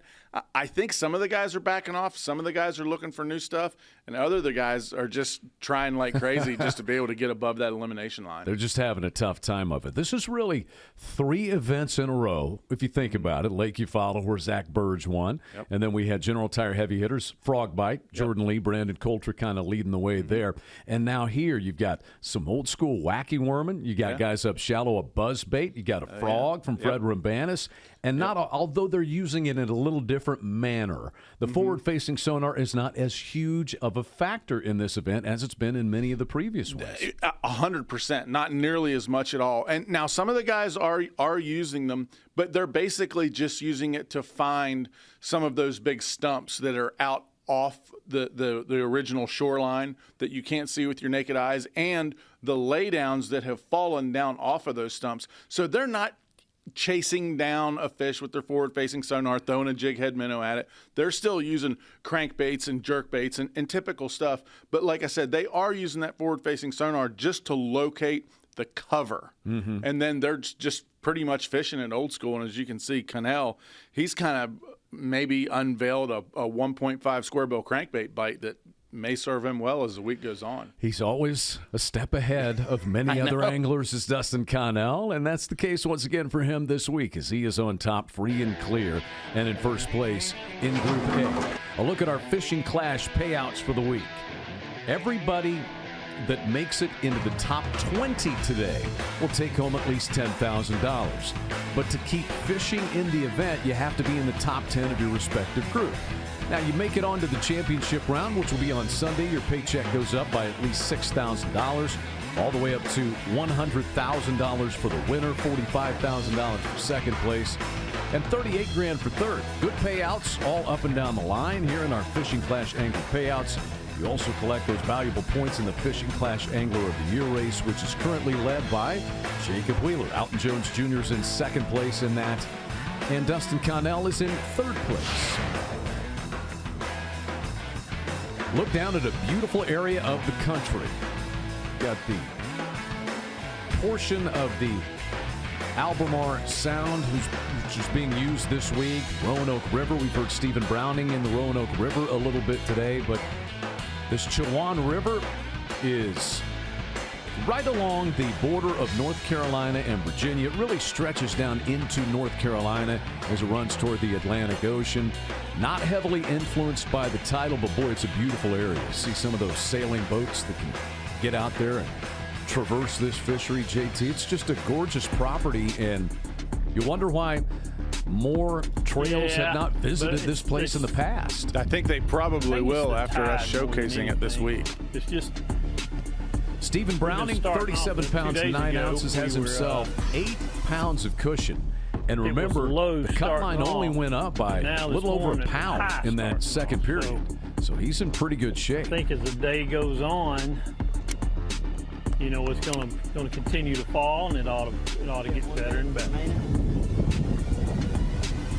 I think some of the guys are backing off. Some of the guys are looking for new stuff. And the guys are just trying like crazy just to be able to get above that elimination line. They're just having a tough time of it. This is really 3 events in a row, if you think about it. Lake Eufaula, where Zach Burge won. Yep. And then we had General Tire Heavy Hitters, Frog Bite, Jordan Lee, Brandon Coulter kind of leading the way there. And now here you've got some old school wacky worming. You got guys up shallow, a buzzbait. You got a frog from Fred Rambanis. And although they're using it in a little different manner, the forward-facing sonar is not as huge of a factor in this event as it's been in many of the previous ones. 100%, not nearly as much at all. And now some of the guys are using them, but they're basically just using it to find some of those big stumps that are out off the original shoreline that you can't see with your naked eyes, and the laydowns that have fallen down off of those stumps. So they're not chasing down a fish with their forward-facing sonar, throwing a jig head minnow at it. They're still using crankbaits and jerkbaits and typical stuff. But like I said, they are using that forward-facing sonar just to locate the cover. Mm-hmm. And then they're just pretty much fishing it old school. And as you can see, Connell, he's kind of maybe unveiled a 1.5 square bill crankbait bite that may serve him well as the week goes on. He's always a step ahead of many other anglers, is Dustin Connell, and that's the case once again for him this week as he is on top, free and clear, and in first place in Group A. A look at our Fishing Clash payouts for the week. Everybody that makes it into the top 20 today will take home at least $10,000. But to keep fishing in the event, you have to be in the top 10 of your respective group. Now, you make it on to the championship round, which will be on Sunday. Your paycheck goes up by at least $6,000, all the way up to $100,000 for the winner, $45,000 for second place, and $38,000 for third. Good payouts all up and down the line here in our Fishing Clash Angler payouts. You also collect those valuable points in the Fishing Clash Angler of the Year race, which is currently led by Jacob Wheeler. Alton Jones Jr. is in second place in that, and Dustin Connell is in third place. Look down at a beautiful area of the country. Got the portion of the Albemarle Sound, which is being used this week. Roanoke River. We've heard Stephen Browning in the Roanoke River a little bit today, but this Chowan River is right along the border of North Carolina and Virginia. It really stretches down into North Carolina as it runs toward the Atlantic Ocean. Not heavily influenced by the tidal, but boy, it's a beautiful area. See some of those sailing boats that can get out there and traverse this fishery, JT. It's just a gorgeous property, and you wonder why more trails have not visited this place in the past. I think they probably will after us showcasing it this week. It's just Stephen Browning, 37 pounds and 9 ounces, has himself 8 pounds of cushion. And remember, the cut line only went up by a little over a pound in that second period. So he's in pretty good shape. I think as the day goes on, you know, it's going to continue to fall, and it ought to get better and better.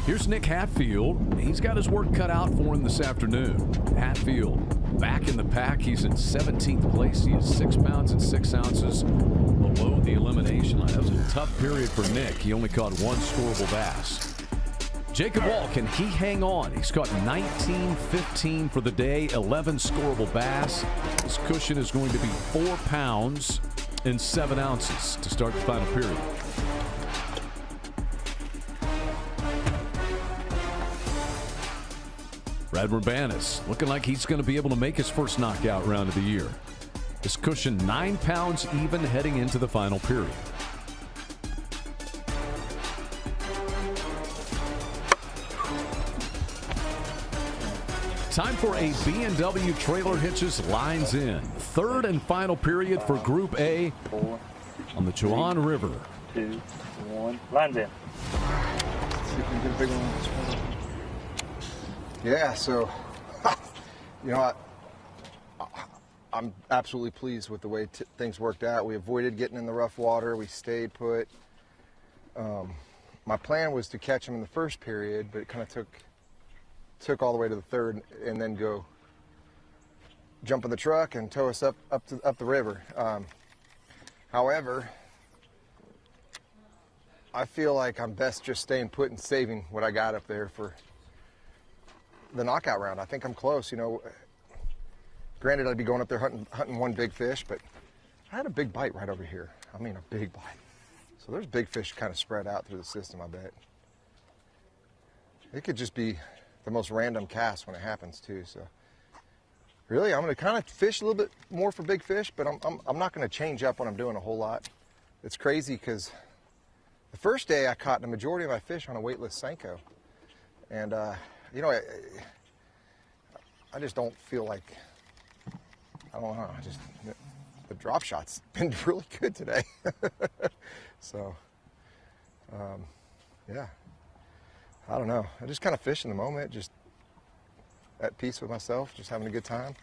Here's Nick Hatfield. He's got his work cut out for him this afternoon. Hatfield back in the pack. He's in 17th place. He is 6 pounds and 6 ounces below the elimination line. That was a tough period for Nick. He only caught one scorable bass. Jacob Wall, can he hang on? He's caught 19-15 for the day, 11 scorable bass. His cushion is going to be 4 pounds and 7 ounces to start the final period. Brad Urbanis looking like he's going to be able to make his first knockout round of the year. His cushion 9 pounds even heading into the final period. Time for a B&W Trailer Hitches lines in. Third and final period for Group A on the Chowan River. 2, 1, lines in. See if we can get a big one. Yeah, so, you know, I'm absolutely pleased with the way things worked out. We avoided getting in the rough water. We stayed put. My plan was to catch them in the first period, but it kind of took all the way to the third and then go jump in the truck and tow us up the river. However, I feel like I'm best just staying put and saving what I got up there for the knockout round. I think I'm close, you know. Granted, I'd be going up there hunting one big fish, but I had a big bite right over here. I mean, a big bite. So there's big fish kind of spread out through the system, I bet. It could just be the most random cast when it happens too. So really, I'm going to kind of fish a little bit more for big fish, but I'm not going to change up what I'm doing a whole lot. It's crazy because the first day I caught the majority of my fish on a weightless Senko, and you know, I just don't feel like, I don't know, the drop shot's been really good today. So, yeah, I don't know. I just kind of fish in the moment, just at peace with myself, just having a good time.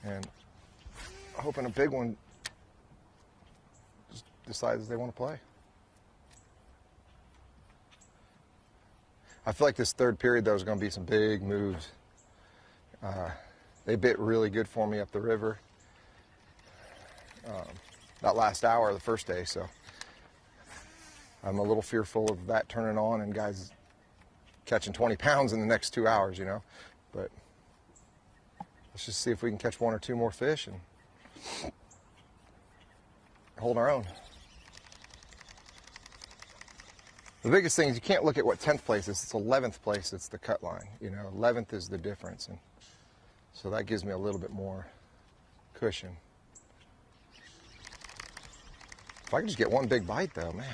And hoping a big one just decides they want to play. I feel like this third period, though, is going to be some big moves. They bit really good for me up the river that last hour of the first day, so I'm a little fearful of that turning on and guys catching 20 pounds in the next 2 hours, you know. But let's just see if we can catch 1 or 2 more fish and hold our own. The biggest thing is you can't look at what 10th place is. It's 11th place. It's the cut line. You know, 11th is the difference, and so that gives me a little bit more cushion. If I could just get one big bite, though, man.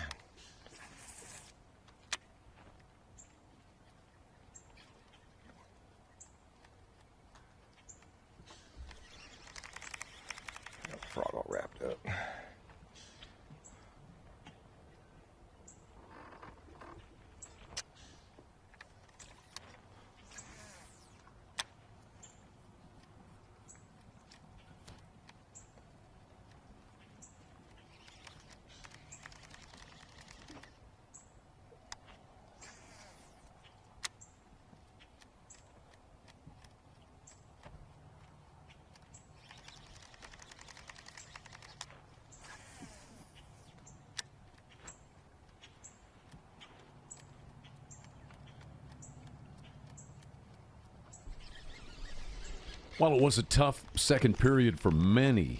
Got the frog all wrapped up. While it was a tough second period for many,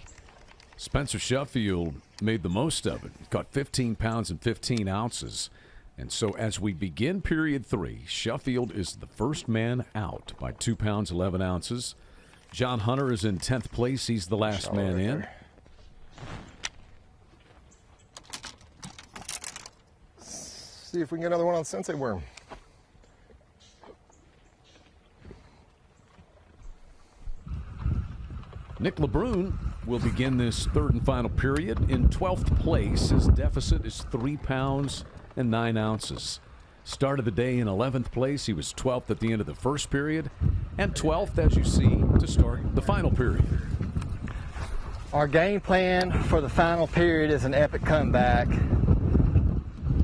Spencer Sheffield made the most of it. Caught 15 pounds and 15 ounces. And so as we begin period 3, Sheffield is the first man out by 2 pounds, 11 ounces. John Hunter is in 10th place. He's the last man in. See if we can get another one on Sensei worm. Nick LeBrun will begin this third and final period in 12th place. His deficit is 3 pounds and 9 ounces. Started the day in 11th place. He was 12th at the end of the first period and 12th, as you see, to start the final period. Our game plan for the final period is an epic comeback.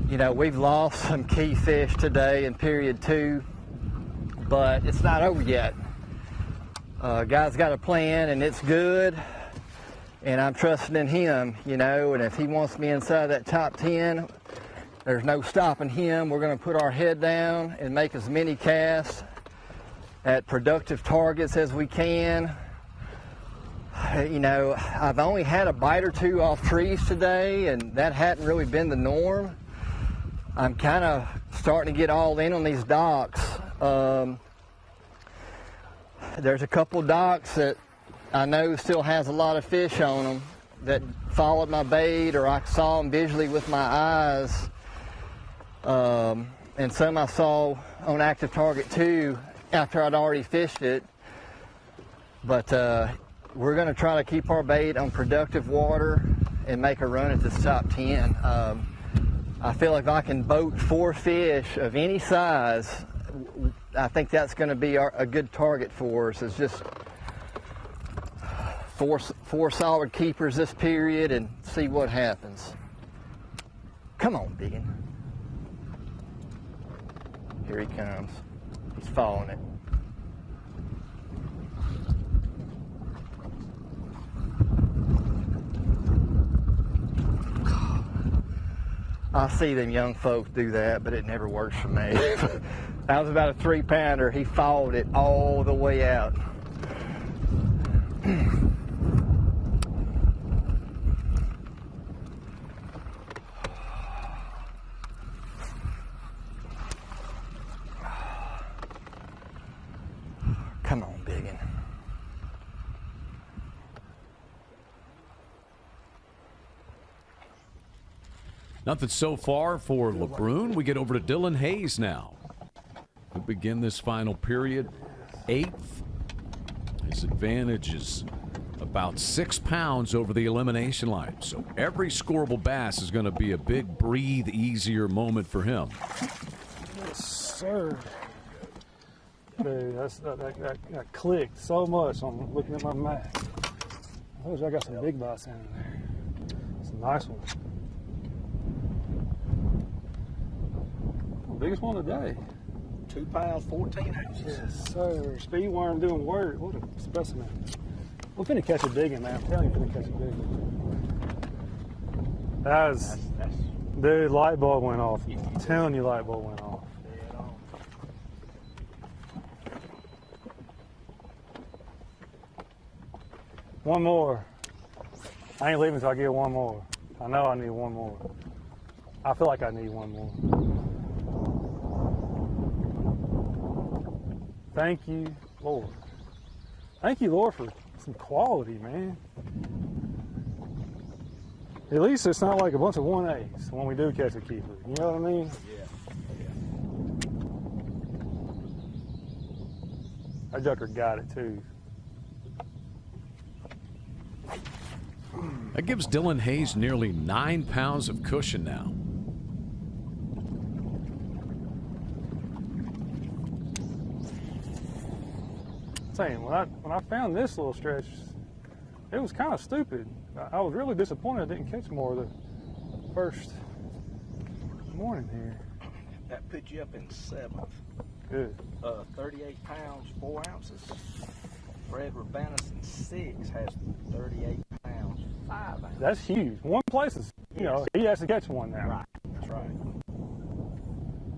You know, we've lost some key fish today in period 2, but it's not over yet. Guy's got a plan, and it's good, and I'm trusting in him, you know, and if he wants me inside that top 10, there's no stopping him. We're going to put our head down and make as many casts at productive targets as we can. You know, I've only had a bite or 2 off trees today, and that hadn't really been the norm. I'm kind of starting to get all in on these docks. There's a couple docks that I know still has a lot of fish on them that followed my bait, or I saw them visually with my eyes. And some I saw on active target too, after I'd already fished it. But we're going to try to keep our bait on productive water and make a run at this top 10. I feel like if I can boat 4 fish of any size, I think that's going to be a good target for us. It's just four solid keepers this period and see what happens. Come on, Biggin. Here he comes. He's following it. I see them young folks do that, but it never works for me. That was about a 3-pounder. He followed it all the way out. Come on, Biggin. Nothing so far for LeBrun. We get over to Dylan Hayes now. We begin this final period 8th. His advantage is about 6 pounds over the elimination line. So every scorable bass is going to be a big breathe easier moment for him. Yes, sir. Dude, that clicked so much on looking at my map. I told you I got some big bass in there. Some nice ones. Biggest one today. 2 pounds, 14 ounces. Yes, sir. Speed worm doing work. What a specimen. We're finna catch a big one, man. I'm telling you, we're finna catch a big one. That's dude, light bulb went off. I'm telling you, light bulb went off. One more. I ain't leaving until I get one more. I know I need one more. I feel like I need one more. Thank you, Lord. Thank you, Lord, for some quality, man. At least it's not like a bunch of 1As when we do catch a keeper. You know what I mean? Yeah. That joker got it, too. That gives Dylan Hayes nearly 9 pounds of cushion now. Saying when I found this little stretch, it was kind of stupid. I was really disappointed I didn't catch more the first morning here. That put you up in 7th. Good. 38 pounds, 4 ounces. Fred Rabanus in 6 has 38 pounds, 5 ounces. That's huge. One place is, you know, he has to catch one now. Right. That's right.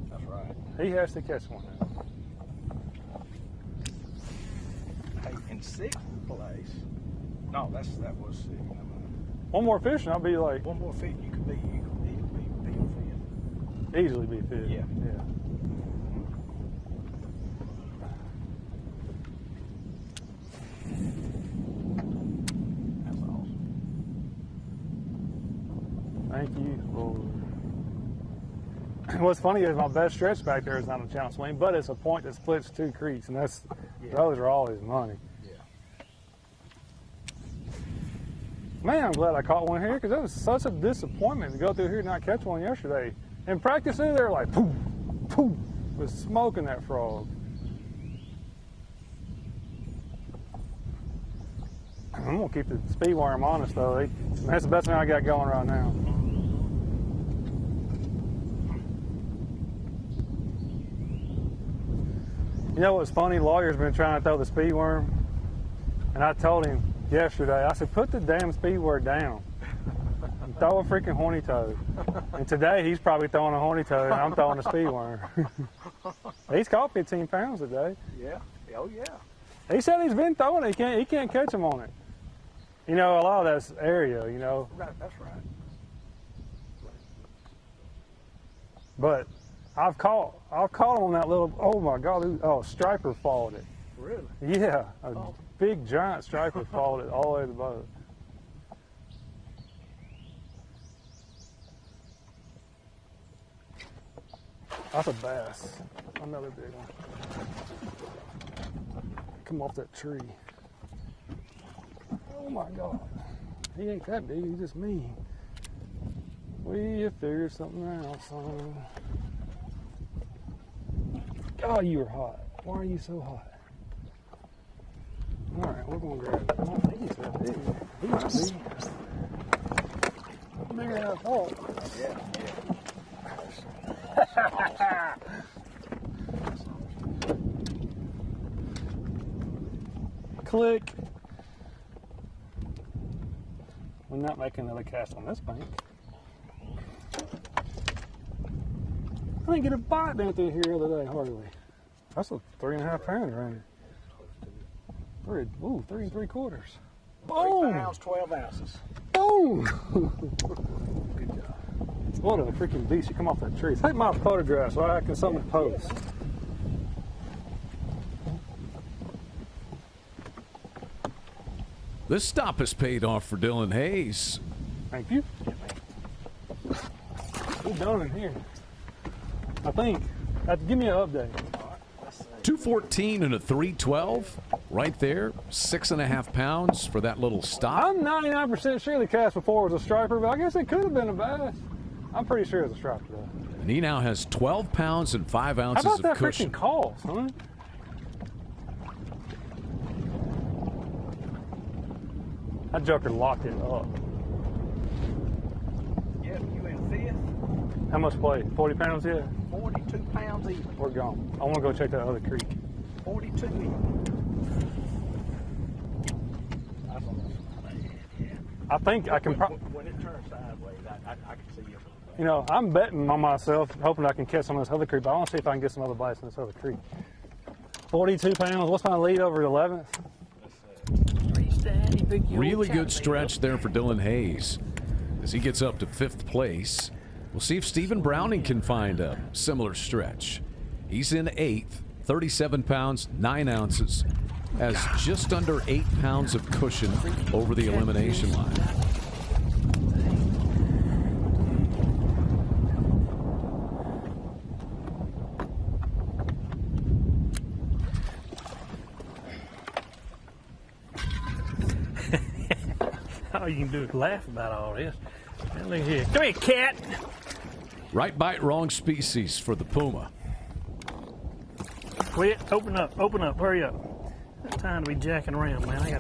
That's right. He has to catch one now. Hey, in 6th place. No, that was 6th. One more fish and I'll be like. One more fish, you could be fifth. Easily be fifth. Yeah. Yeah. That's awesome. Thank you, Lord. What's funny is my best stretch back there is not a channel swing, but it's a point that splits 2 creeks, and those are always money. Yeah. Man, I'm glad I caught one here because it was such a disappointment to go through here and not catch one yesterday. In practice, they were like, poof, poof, was smoking that frog. I'm gonna keep the speed worm honest though. That's the best thing I got going right now. You know what's funny? Lawyer's been trying to throw the speed worm, and I told him yesterday, I said, put the damn speed worm down. And throw a freaking horny toad. And today he's probably throwing a horny toad, and I'm throwing a speed worm. He's caught 15 pounds today. Yeah. Oh yeah. He said he's been throwing it. He can't catch him on it. You know, a lot of that's area, you know. Right, that's right. But I've caught him on that little, oh my God, striper followed it. Really? Yeah, a big giant striper followed it all the way to the boat. That's a bass. Another big one. Come off that tree. Oh my God. He ain't that big, he's just me. We figured something out, son. God, you are hot. Why are you so hot? All right, we're gonna grab it. I don't think he's that big. He might be. Bigger than I thought. Yeah. Click. We're not making another cast on this bank. I didn't get a bite down through here the other day, hardly. That's a 3.5 pounder right here. 3 3/4. Boom! 3 pounds, 12 ounces. Boom! Good job. What a freaking beast. You come off that tree. Take my photograph so I can something to post. This stop has paid off for Dylan Hayes. Thank you. We're done in here. I think. Give me an update. 214 and a 312 right there. 6.5 pounds for that little stop. I'm 99% sure the cast before was a striper, but I guess it could have been a bass. I'm pretty sure it was a striper though. And he now has 12 pounds and 5 ounces How about of that cushion. freaking call, son? That joker locked it up. Yep, you in fifth. How much play? 40 pounds yet? 42 pounds even. We're gone. I want to go check that other creek. 42 even. I think I can. When it turns sideways, I can see you. You know, I'm betting on myself, hoping I can catch some of this other creek. But I want to see if I can get some other bites in this other creek. 42 pounds. What's my lead over 11th? Really good stretch there for Dylan Hayes as he gets up to 5th place. We'll see if Stephen Browning can find a similar stretch. He's in 8th, 37 pounds, 9 ounces, has just under 8 pounds of cushion over the elimination line. All you can do is laugh about all this. Man, look here. Come here, cat. Right bite, wrong species for the Puma. Quit. Open up. Open up. Hurry up. It's time to be jacking around, man. I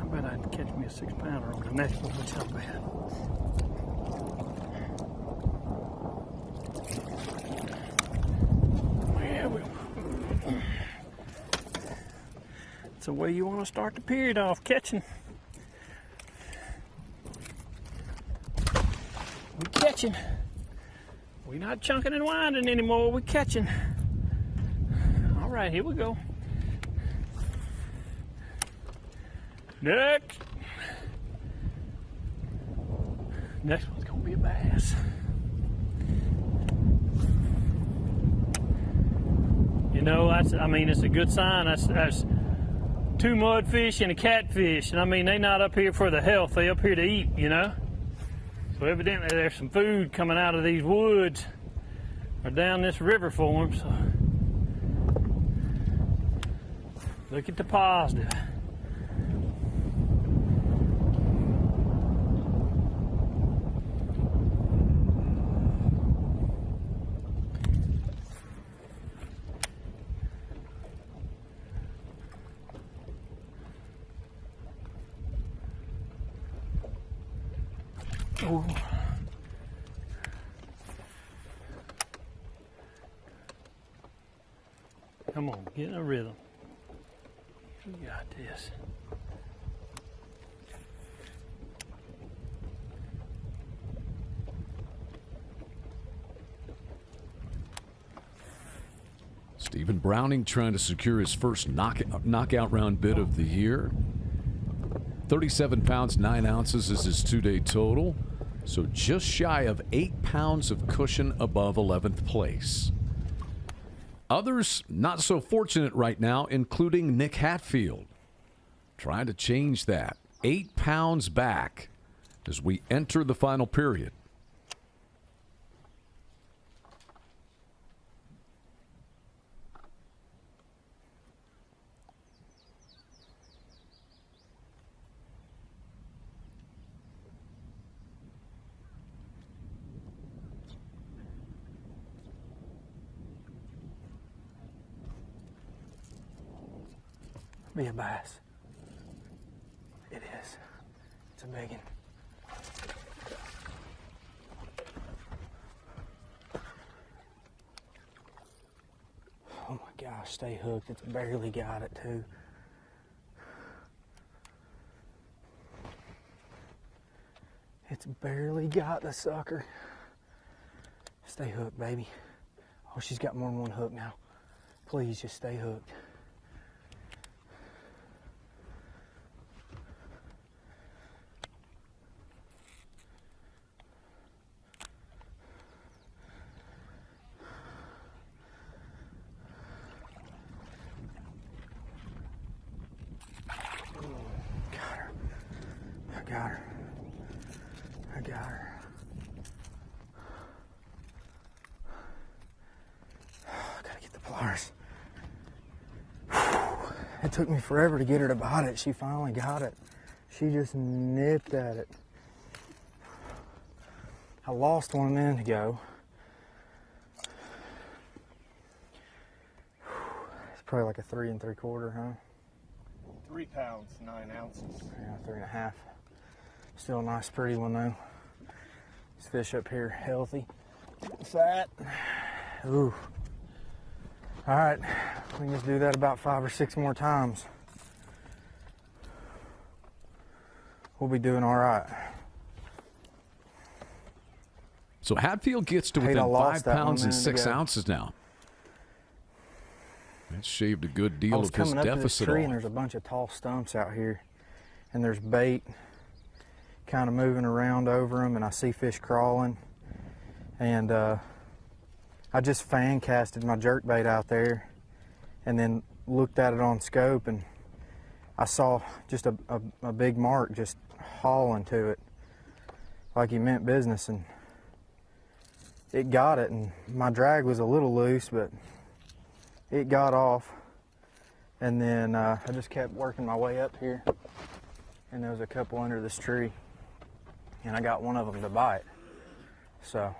bet I can catch me a 6-pounder on the next one, which I'll bet. It's the way you want to start the period off, catching. We're catching. We're not chunking and winding anymore. We're catching. All right, here we go. Next. Next one's gonna be a bass. You know, I mean, it's a good sign. That's 2 mudfish and a catfish. And I mean, they're not up here for the health. They're up here to eat, you know? So evidently there's some food coming out of these woods or down this river for them. So look at the positive. Oh. Come on, get in a rhythm. You got this. Stephen Browning trying to secure his first knockout round bid of the year. 37 pounds, 9 ounces is his 2-day total. So just shy of 8 pounds of cushion above 11th place. Others not so fortunate right now, including Nick Hatfield. Trying to change that. 8 pounds back as we enter the final period. Be a bass. It is. It's a big one. Oh my gosh, stay hooked. It's barely got it too. It's barely got the sucker. Stay hooked, baby. Oh, she's got more than one hook now. Please just stay hooked. I got her. I got her. Gotta get the pliers. It took me forever to get her to bite it. She finally got it. She just nipped at it. I lost one a minute ago. It's probably like a 3 3/4, huh? 3 pounds, 9 ounces. Yeah, 3 1/2. Still a nice, pretty one though. This fish up here, healthy, fat. Ooh. All right, we can just do that about 5 or 6 more times. We'll be doing all right. So Hatfield gets to within 5 pounds and 6 ounces now. That shaved a good deal of his coming up to this deficit tree off. and there's a bunch of tall stumps out here, and there's bait kind of moving around over them, and I see fish crawling, and I just fan casted my jerk bait out there and then looked at it on scope, and I saw just a big mark just hauling to it like he meant business, and it got it, and my drag was a little loose, but it got off. And then I just kept working my way up here, and there was a couple under this tree, and I got one of them to bite. So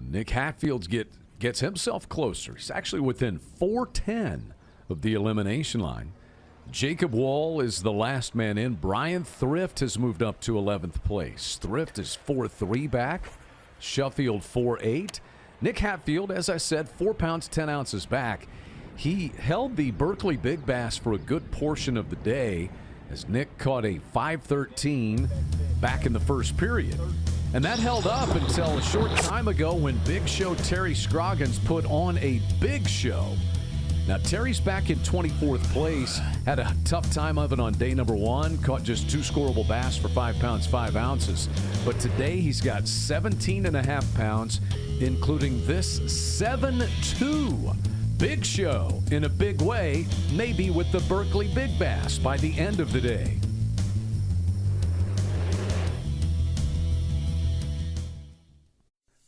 Nick Hatfield gets himself closer. He's actually within 410 of the elimination line. Jacob Wall is the last man in. Brian Thrift has moved up to 11th place. Thrift is 4-3 back. Sheffield 4-8. Nick Hatfield, as I said, 4 pounds 10 ounces back. He held the Berkeley Big Bass for a good portion of the day as Nick caught a 5.13 back in the first period. And that held up until a short time ago when Big Show Terry Scroggins put on a big show. Now, Terry's back in 24th place, had a tough time of it on day number 1, caught just 2 scorable bass for 5 pounds 5 ounces. But today he's got 17.5 pounds, including this 7.2. Big Show in a big way, maybe with the Berkeley Big Bass by the end of the day.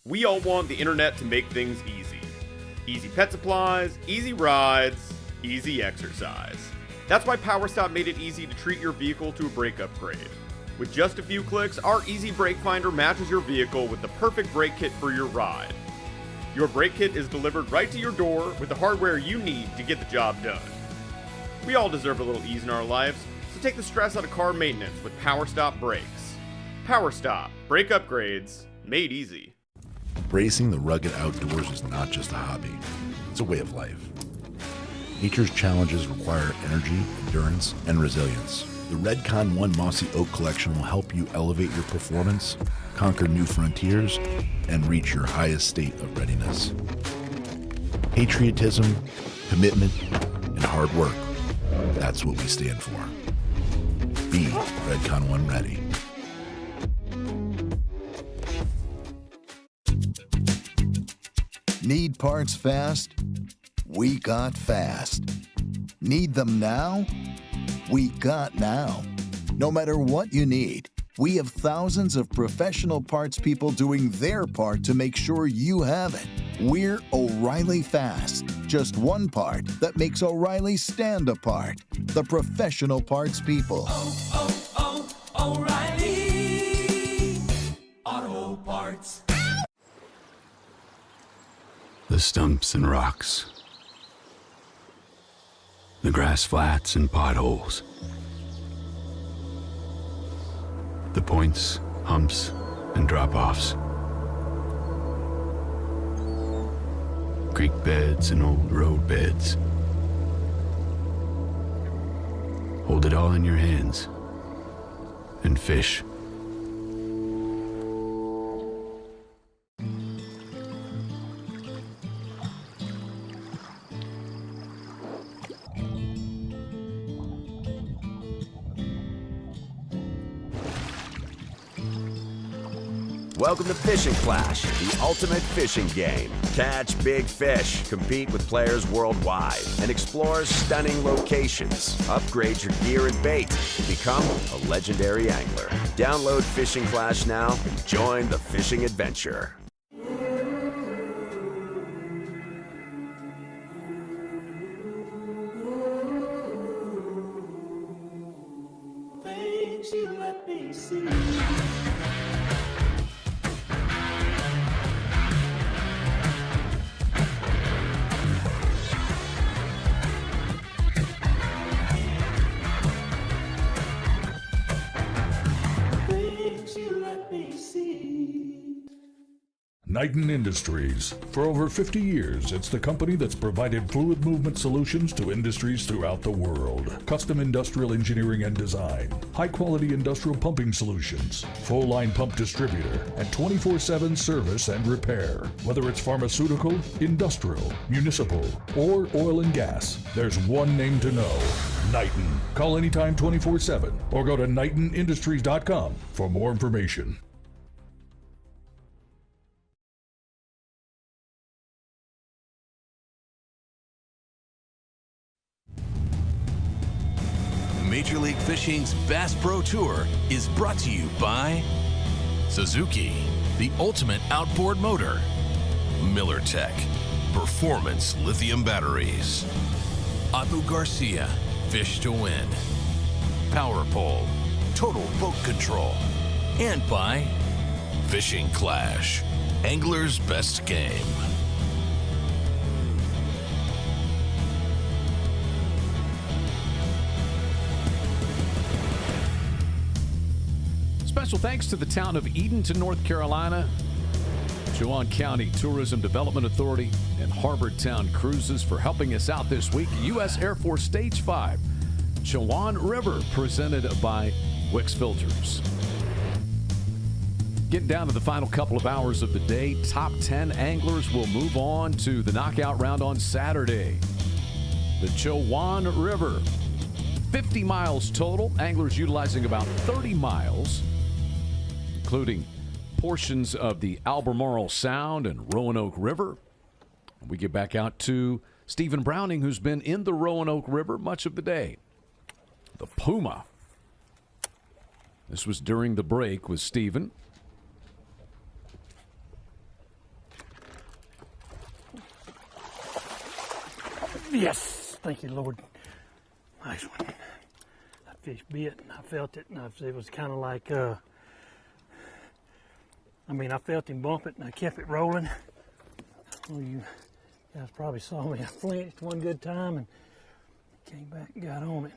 We all want the internet to make things easy. Easy pet supplies, easy rides, easy exercise. That's why PowerStop made it easy to treat your vehicle to a brake upgrade. With just a few clicks, our Easy Brake Finder matches your vehicle with the perfect brake kit for your ride. Your brake kit is delivered right to your door with the hardware you need to get the job done. We all deserve a little ease in our lives, so take the stress out of car maintenance with PowerStop brakes. PowerStop, brake upgrades, made easy. Embracing the rugged outdoors is not just a hobby, it's a way of life. Nature's challenges require energy, endurance, and resilience. The Redcon 1 Mossy Oak Collection will help you elevate your performance, conquer new frontiers, and reach your highest state of readiness. Patriotism, commitment, and hard work, that's what we stand for. Be Redcon 1 ready. Need parts fast? We got fast. Need them now? We got now. No matter what you need, we have thousands of professional parts people doing their part to make sure you have it. We're O'Reilly Fast. Just one part that makes O'Reilly stand apart. The professional parts people. O'Reilly The stumps and rocks. The grass flats and potholes. The points, humps, and drop-offs. Creek beds and old road beds. Hold it all in your hands and fish. Welcome to Fishing Clash, the ultimate fishing game. Catch big fish, compete with players worldwide, and explore stunning locations. Upgrade your gear and bait to become a legendary angler. Download Fishing Clash now and join the fishing adventure. Things you let me see. Edenton Industries. For over 50 years, it's the company that's provided fluid movement solutions to industries throughout the world. Custom industrial engineering and design, high-quality industrial pumping solutions, full-line pump distributor, and 24/7 service and repair. Whether it's pharmaceutical, industrial, municipal, or oil and gas, there's one name to know: Edenton. Call anytime 24/7 or go to EdentonIndustries.com for more information. Major League Fishing's Bass Pro Tour is brought to you by Suzuki, the ultimate outboard motor, MillerTech, performance lithium batteries, Abu Garcia, Fish to Win, Power Pole, total boat control, and by Fishing Clash, angler's best game. Special thanks to the town of Edenton, North Carolina, Chowan County Tourism Development Authority, and Harbortown Cruises for helping us out this week. U.S. Air Force Stage 5, Chowan River, presented by Wix Filters. Getting down to the final couple of hours of the day, top 10 anglers will move on to the knockout round on Saturday. The Chowan River, 50 miles total, anglers utilizing about 30 miles, including portions of the Albemarle Sound and Roanoke River. We get back out to Stephen Browning, who's been in the Roanoke River much of the day. The Puma. This was during the break with Stephen. Yes, thank you, Lord. Nice one. That fish bit, and I felt it, and it was kind of like, I felt him bump it, and I kept it rolling. Well, you guys probably saw me. I flinched one good time and came back and got on it.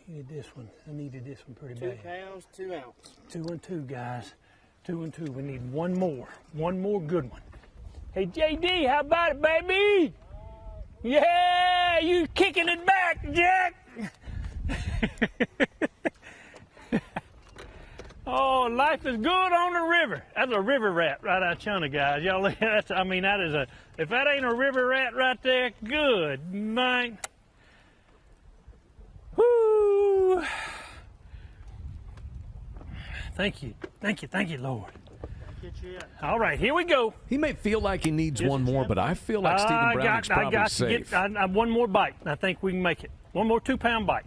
Needed this one. I needed this one pretty bad. 2 pounds, 2 ounces. 2 and 2, guys. 2 and 2. We need one more. One more good one. Hey, JD, how about it, baby? Yeah, you kicking it back, Jack. Oh, life is good on the river. That's a river rat right out yonder, guys. Y'all look at that. That is a, if that ain't a river rat right there, good night. Woo. Thank you, Lord. All right, here we go. He may feel like he needs one more, but I feel like Stephen Browning's probably safe. One more bite. I think we can make it. One more 2-pound bite.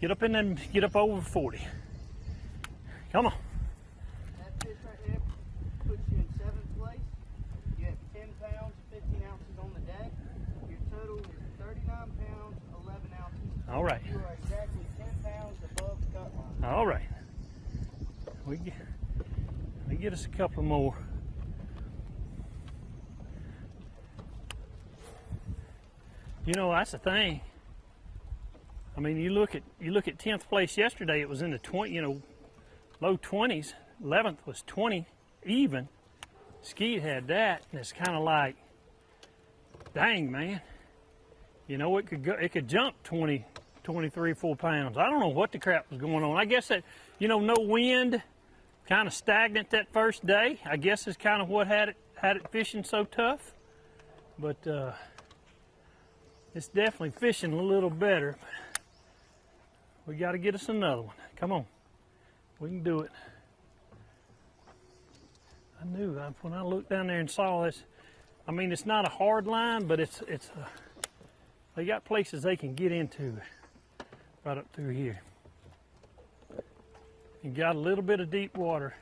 Get up in them. Get up over 40. Come on. That fish right there puts you in 7th place. You have 10 pounds, 15 ounces on the deck. Your total is 39 pounds, 11 ounces. All right. You are exactly 10 pounds above the cut line. All right. We get us a couple more. You know, that's the thing. I mean, you look at 10th place yesterday. It was in the low 20s. 11th was 20 even. Skeet had that, and it's kind of like, dang, man. You know, it could jump 20, 23, 4 pounds. I don't know what the crap was going on. I guess that, no wind, kind of stagnant that first day. I guess is kind of what had it fishing so tough. But it's definitely fishing a little better. We got to get us another one. Come on, we can do it. I knew when I looked down there and saw this. I mean, it's not a hard line, but they got places they can get into right up through here. You got a little bit of deep water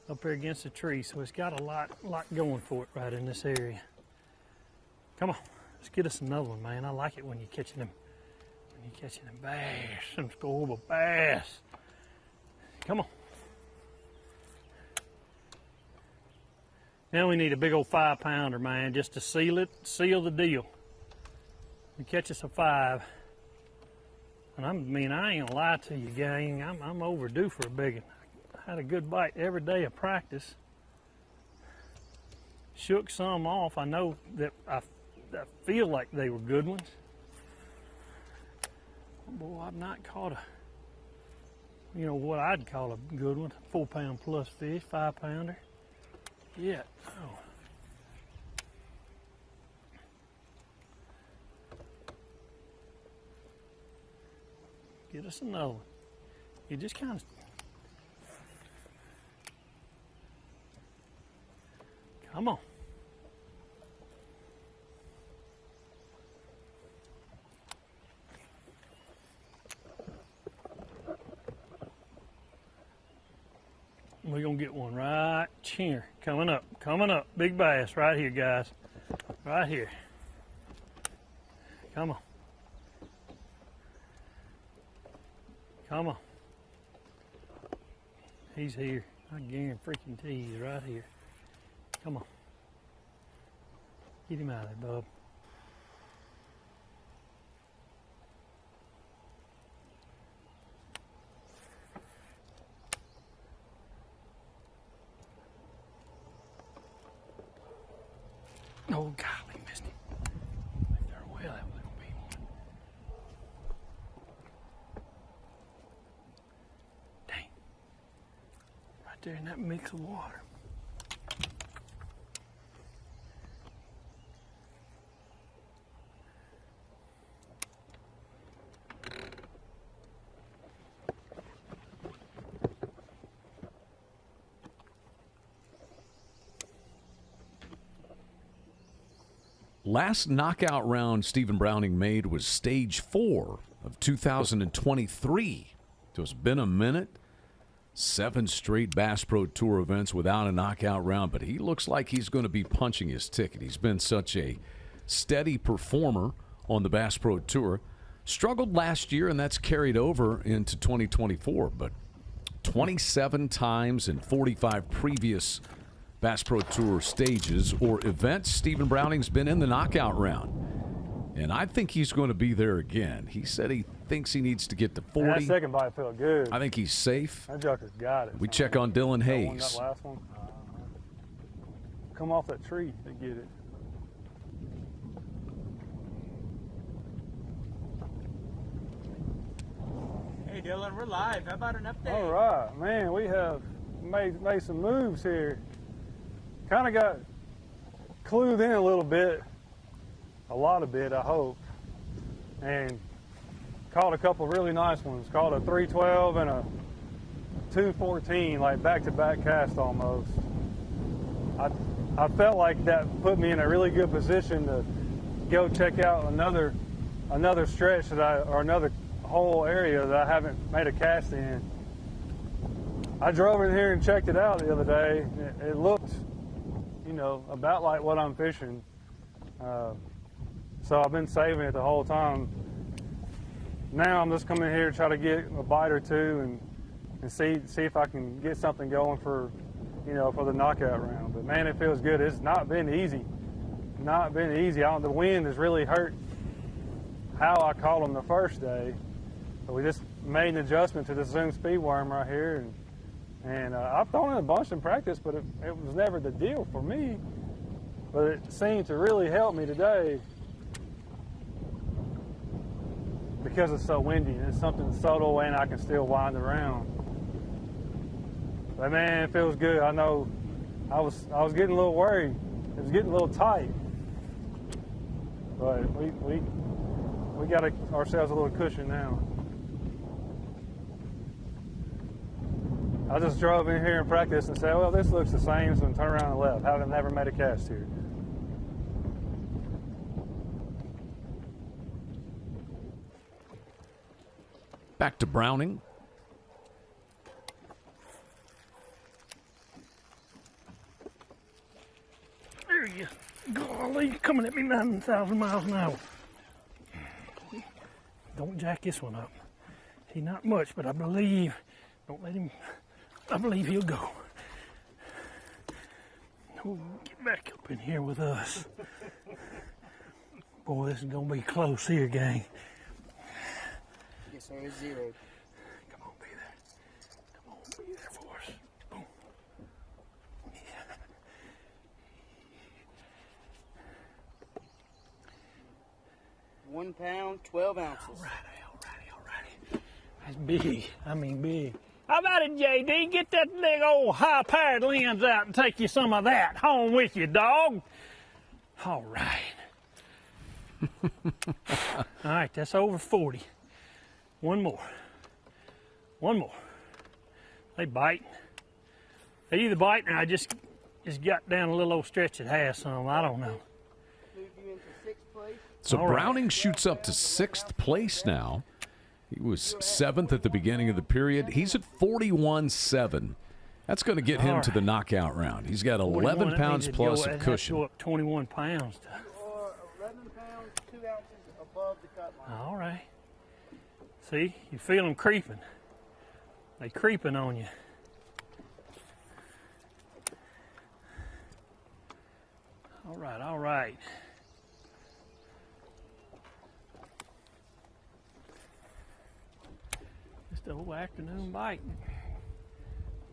up there against the tree, so it's got a lot going for it right in this area. Come on, let's get us another one, man. I like it when you're catching them. When you're catching them bass, some scorable bass. Come on. Now we need a big old 5-pounder, man, just to seal the deal. We catch us a 5. And I ain't gonna lie to you, gang. I'm overdue for a big one. I had a good bite every day of practice. Shook some off. I know that I feel like they were good ones. Boy, I've not caught what I'd call a good one. 4-pound plus fish, 5-pounder. Yeah. Oh. Get us another one. You just kind of... Come on. We're going to get one right here. Coming up. Big bass right here, guys. Right here. Come on. Come on. He's here. I guarantee he's right here. Come on. Get him out of there, bub. Oh, golly, missed him. If they're well, that was going to be one. Dang. Right there in that mix of water. Last knockout round Stephen Browning made was stage 4 of 2023. So it's been a minute. 7 straight Bass Pro Tour events without a knockout round, but he looks like he's going to be punching his ticket. He's been such a steady performer on the Bass Pro Tour. Struggled last year, and that's carried over into 2024, but 27 times in 45 previous Bass Pro Tour stages or events, Stephen Browning's been in the knockout round. And I think he's going to be there again. He said he thinks he needs to get to 40. That second bite felt good. I think he's safe. That joker's got it. We check on Dylan Hayes. That last one. Come off that tree to get it. Hey Dylan, we're live. How about an update? All right, man. We have made some moves here. Kind of got clued in a little bit, a lot of bit, I hope, and caught a couple really nice ones. Caught a 312 and a 214, like back-to-back cast almost. I felt like that put me in a really good position to go check out another stretch or another whole area that I haven't made a cast in. I drove in here and checked it out the other day. It looked, about like what I'm fishing. So I've been saving it the whole time. Now I'm just coming here to try to get a bite or two and see if I can get something going for you know, for the knockout round. But man, it feels good. It's not been easy. Not been easy. The wind has really hurt how I caught them the first day. But we just made an adjustment to the Zoom speed worm right here, and I've thrown it a bunch in practice, but it was never the deal for me. But it seemed to really help me today because it's so windy and it's something subtle and I can still wind around. But man, it feels good. I know I was getting a little worried. It was getting a little tight, but we got ourselves a little cushion now. I just drove in here and practiced and said, well, this looks the same, so I'm turn around and left. I've never made a cast here. Back to Browning. There you go. Golly, coming at me 9,000 miles an hour. Don't jack this one up. He's not much, but I believe, don't let him, I believe he'll go. Oh, get back up in here with us. Boy, this is going to be close here, gang. Yes, sir, it's 0. Come on, be there. Come on, be there for us. Boom. Yeah. 1 pound, 12 ounces. All right. That's big. I mean big. How about it, JD? Get that big old high-powered lens out and take you some of that home with you, dog. All right. All right, that's over 40. One more. They bite. They either bite or I just got down a little old stretch that has some. I don't know. Moved you into 6th place. So All right. Browning shoots up to 6th place now. He was 7th at the beginning of the period. He's at 41.7. That's going to get him to the knockout round. He's got 11 pounds plus of cushion. Go up 21 pounds. Or 11 pounds, 2 ounces above the cut line. All right. See, you feel them creeping. They creeping on you. All right. Just the whole afternoon biting.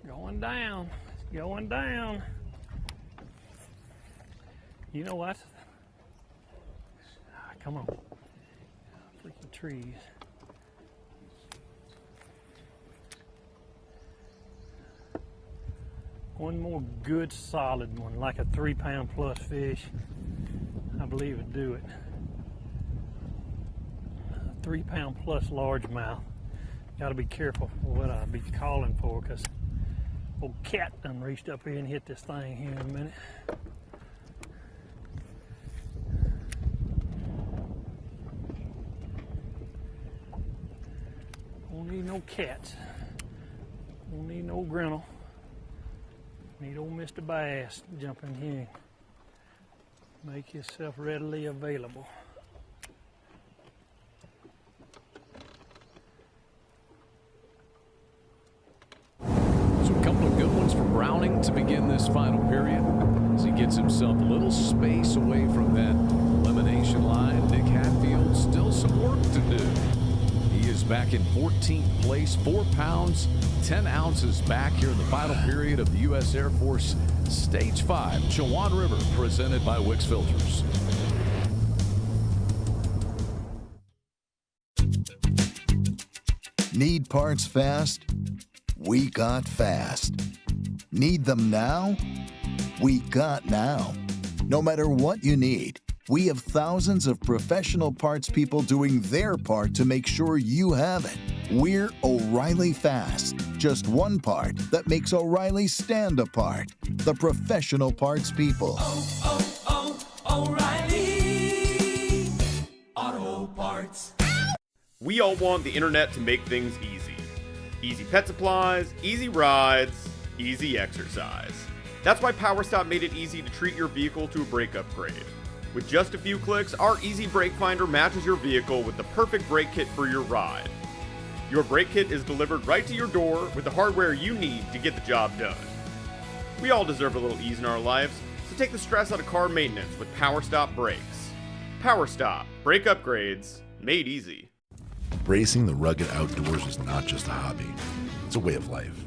Going down. It's going down. You know what? Come on. Freaking trees. One more good solid one, like a 3 pound plus fish. I believe it'd do it. A 3 pound plus largemouth. Got to be careful what I be calling for, because old cat done reached up here and hit this thing here in a minute. Don't need no cats. Don't need no grinnell. Need old Mr. Bass to jump in here. Make yourself readily available. So a couple of good ones for Browning to begin this final period as he gets himself a little space away from that elimination line. Nick Hatfield, still some work to do. He is back in 14th place, 4 pounds, 10 ounces back here in the final period of the U.S. Air Force Stage 5 Chowan River, presented by Wix Filters. Need parts fast? We got fast. Need them now? We got now. No matter what you need, we have thousands of professional parts people doing their part to make sure you have it. We're O'Reilly Fast. Just one part that makes O'Reilly stand apart. The professional parts people. O'Reilly Auto Parts. We all want the internet to make things easy. Easy pet supplies, easy rides, easy exercise. That's why PowerStop made it easy to treat your vehicle to a brake upgrade. With just a few clicks, our Easy Brake Finder matches your vehicle with the perfect brake kit for your ride. Your brake kit is delivered right to your door with the hardware you need to get the job done. We all deserve a little ease in our lives, so take the stress out of car maintenance with Power Stop brakes. Power Stop, brake upgrades, made easy. Racing the rugged outdoors is not just a hobby, it's a way of life.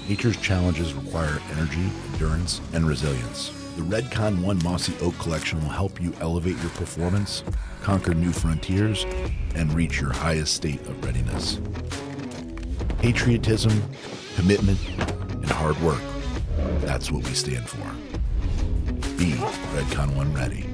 Nature's challenges require energy, endurance, and resilience. The Redcon 1 Mossy Oak Collection will help you elevate your performance, conquer new frontiers, and reach your highest state of readiness. Patriotism, commitment, and hard work. That's what we stand for. Be Redcon 1 ready.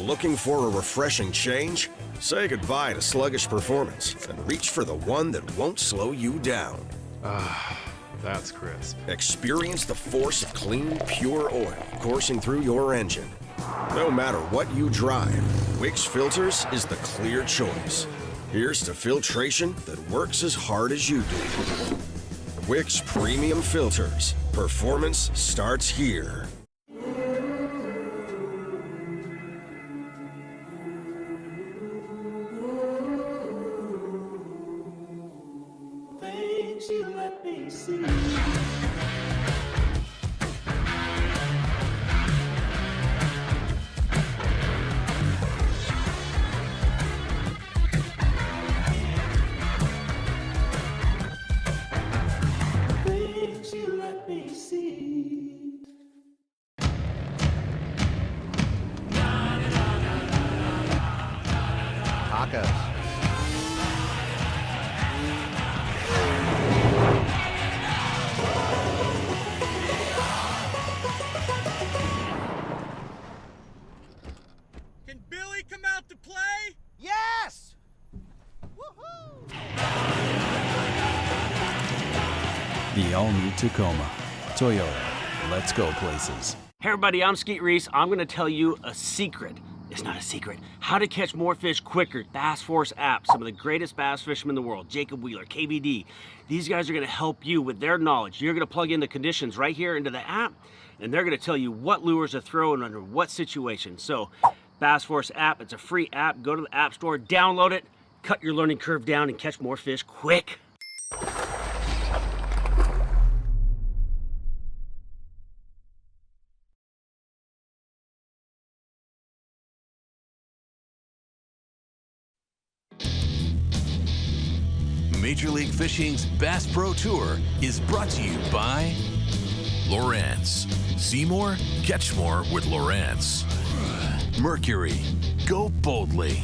Looking for a refreshing change? Say goodbye to sluggish performance and reach for the one that won't slow you down. Ah, that's crisp. Experience the force of clean, pure oil coursing through your engine. No matter what you drive, Wix Filters is the clear choice. Here's to filtration that works as hard as you do. Wix Premium Filters. Performance starts here. Things you let me see. Things you let me see. Tacos. Can Billy come out to play? Yes! The all-new Tacoma. Toyota. Let's go places. Hey everybody, I'm Skeet Reese. I'm gonna tell you a secret. It's not a secret. How to catch more fish quicker. Bass Force app. Some of the greatest bass fishermen in the world. Jacob Wheeler, KBD. These guys are gonna help you with their knowledge. You're gonna plug in the conditions right here into the app, and they're gonna tell you what lures to throw and under what situation. So, Bass Force app, it's a free app. Go to the App Store, download it, cut your learning curve down, and catch more fish quick. Major League Fishing's Bass Pro Tour is brought to you by Lowrance. See more, catch more with Lowrance. Mercury, go boldly.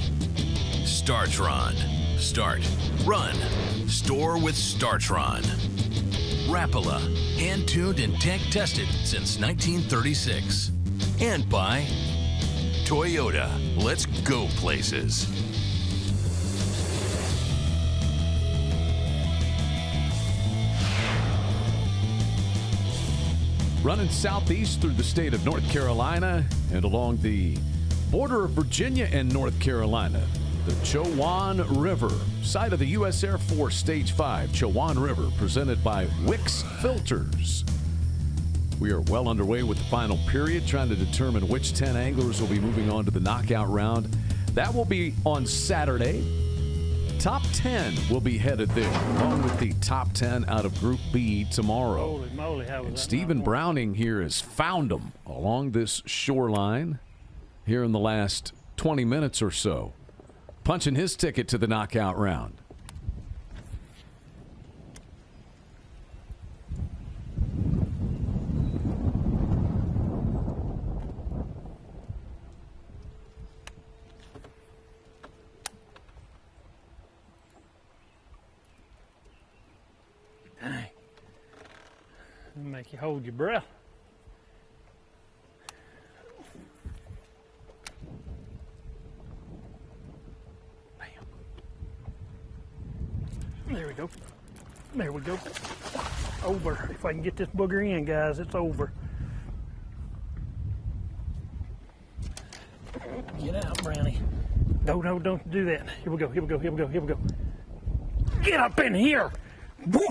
Startron, start, run, store with Startron. Rapala, hand-tuned and tank-tested since 1936. And by Toyota, let's go places. Running southeast through the state of North Carolina and along the border of Virginia and North Carolina, the Chowan River, site of the U.S. Air Force Stage 5, Chowan River, presented by Wix Filters. We are well underway with the final period, trying to determine which 10 anglers will be moving on to the knockout round. That will be on Saturday. Top 10 will be headed there, along with the top 10 out of Group B tomorrow. Holy moly, how was And that Stephen Browning here has found them along this shoreline here in the last 20 minutes or so, punching his ticket to the knockout round. Dang. It'll make you hold your breath. Bam. There we go. There we go. Over. If I can get this booger in, guys, it's over. Get out, Brownie. No, no, don't do that. Here we go, here we go, here we go, here we go. Get up in here! Woo!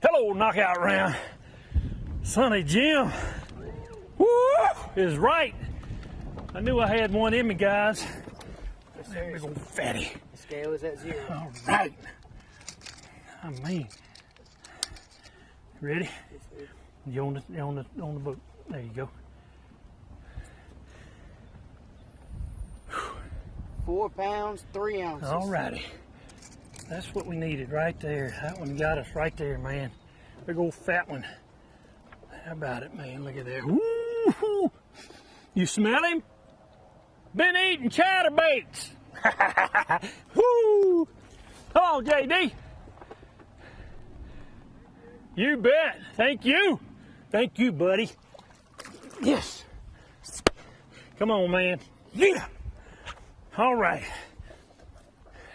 Hello, knockout round. Sonny Jim. Woo! Is right. I knew I had one in me, guys. Yes, That sir. big old fatty. The scale is at 0. All right. I mean, ready? Yes, sir. You on the boat. There you go. 4 pounds, 3 ounces. All righty. That's what we needed right there. That one got us right there, man. Big old fat one. How about it, man? Look at there. Woo! You smell him? Been eating chatterbaits. Woo! Come on, JD. You bet. Thank you. Thank you, buddy. Yes. Come on, man. Yeah. All right.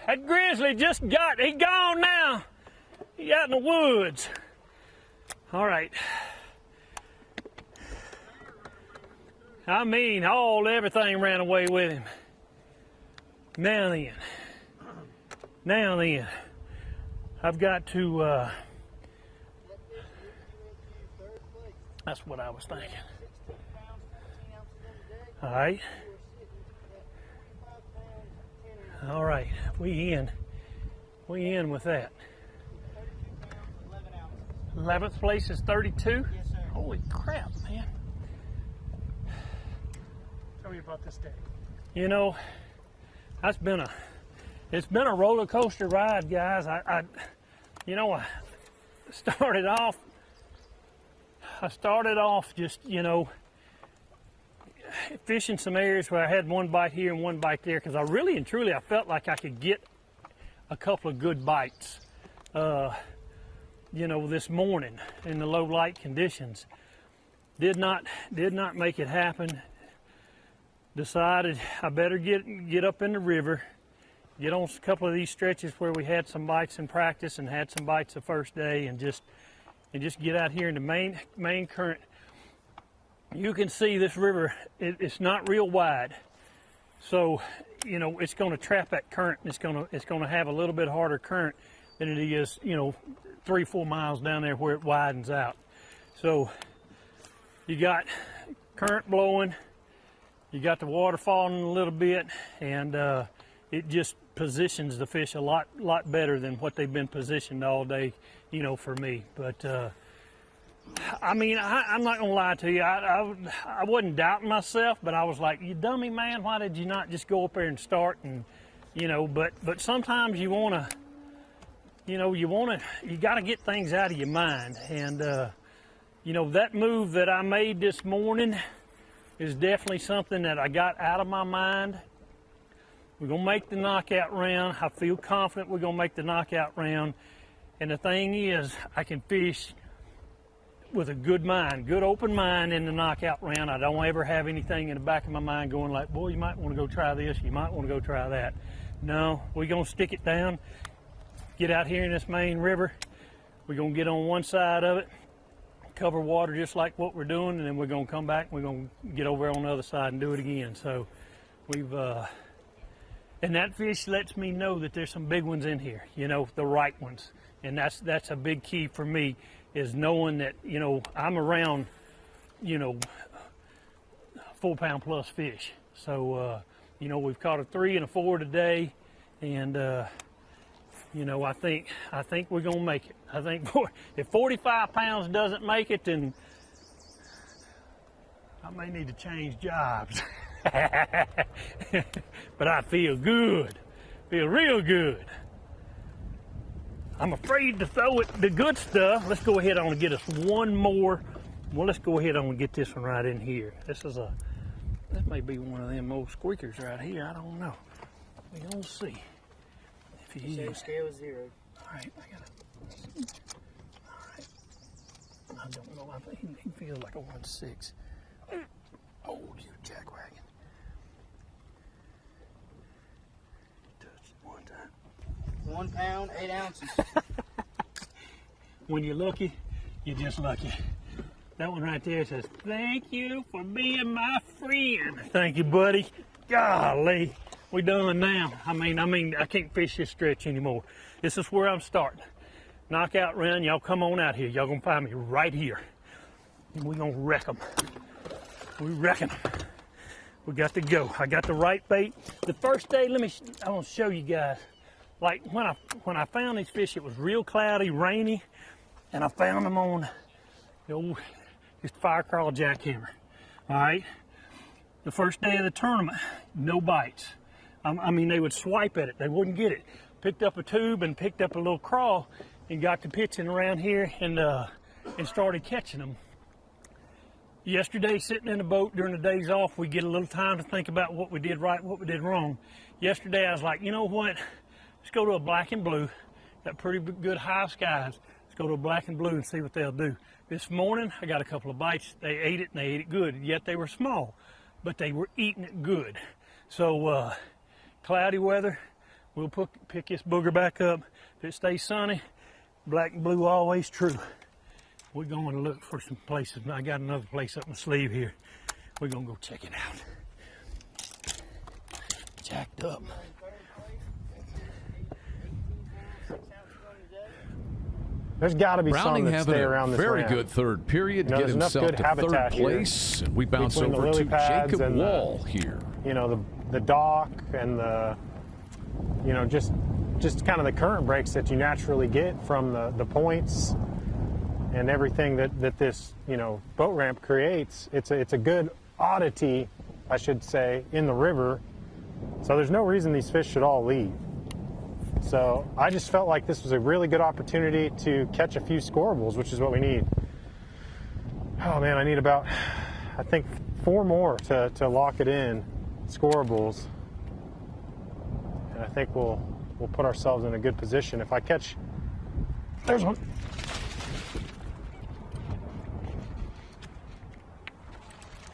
That grizzly he gone now. He out in the woods. All right. I mean, everything ran away with him. Now then, I've got to, that's what I was thinking. All right. All right, we in with that. 11th place is 32? Yes, sir. Holy crap, man. Tell me about this day. You know, it's been a roller coaster ride, guys. I started off just, fishing some areas where I had one bite here and one bite there, because I really and truly I felt like I could get a couple of good bites, this morning in the low light conditions. Did not make it happen. Decided I better get up in the river, get on a couple of these stretches where we had some bites in practice and had some bites the first day, and just get out here in the main current. You can see this river, it's not real wide. So, it's going to trap that current, and it's going to have a little bit harder current than it is, 3-4 miles down there where it widens out. So, you got current blowing, you got the water falling a little bit, and it just positions the fish a lot better than what they've been positioned all day, for me. But I'm not gonna lie to you. I wasn't doubting myself, but I was like, "You dummy, man! Why did you not just go up there and start?" And but sometimes you wanna, you gotta get things out of your mind. And that move that I made this morning is definitely something that I got out of my mind. We're gonna make the knockout round. I feel confident we're gonna make the knockout round. And the thing is, I can fish with a good mind, good open mind in the knockout round. I don't ever have anything in the back of my mind going like, boy, you might want to go try this, you might want to go try that. No, we're going to stick it down, get out here in this main river. We're going to get on one side of it, cover water just like what we're doing, and then we're going to come back and we're going to get over on the other side and do it again. So we've, and that fish lets me know that there's some big ones in here, the right ones. And that's a big key for me, is knowing that, I'm around, 4 pound plus fish. So, we've caught a 3 and a 4 today, and, I think we're going to make it. I think if 45 pounds doesn't make it, then I may need to change jobs. But I feel good, feel real good. I'm afraid to throw it, the good stuff. Let's go ahead on and get us one more. Well, let's go ahead on and get this one right in here. This may be one of them old squeakers right here. I don't know. We're going to see. If he is. Scale is 0. All right, all right. I don't know. I think he feels like a 1.6. Oh, you jackwagon. Touch it one time. 1 pound, 8 ounces. When you're lucky, you're just lucky. That one right there says, "Thank you for being my friend." Thank you, buddy. Golly, we done now. I can't fish this stretch anymore. This is where I'm starting. Knockout round, y'all come on out here. Y'all gonna find me right here. And we gonna wreck them. We wrecking them. We got to go. I got the right bait. The first day, I want to show you guys. Like when I found these fish, it was real cloudy, rainy, and I found them on the old just fire crawl jackhammer. All right. The first day of the tournament, no bites. I mean, they would swipe at it. They wouldn't get it. Picked up a tube and picked up a little crawl and got to pitching around here and started catching them. Yesterday, sitting in the boat during the days off, we get a little time to think about what we did right, what we did wrong. Yesterday, I was like, you know what? Let's go to a black and blue. Got pretty good high skies. Let's go to a black and blue and see what they'll do. This morning, I got a couple of bites. They ate it, and they ate it good. Yet they were small, but they were eating it good. So, cloudy weather, we'll pick this booger back up. If it stays sunny, black and blue always true. We're going to look for some places. I got another place up my sleeve here. We're going to go check it out. Jacked up. There's got to be Browning some that stay around this very ramp. good third period, get there's enough himself good to habitat third place, and we bounce between the over lily to pads Jacob and Wall here. You know, the dock and the, you know, just kind of the current breaks that you naturally get from the points and everything that this, you know, boat ramp creates. It's a good oddity, I should say, in the river. So there's no reason these fish should all leave. So I just felt like this was a really good opportunity to catch a few scorables, which is what we need. Oh man, I need about, I think, 4 more to lock it in, scorables. And I think we'll put ourselves in a good position. If I catch, there's one.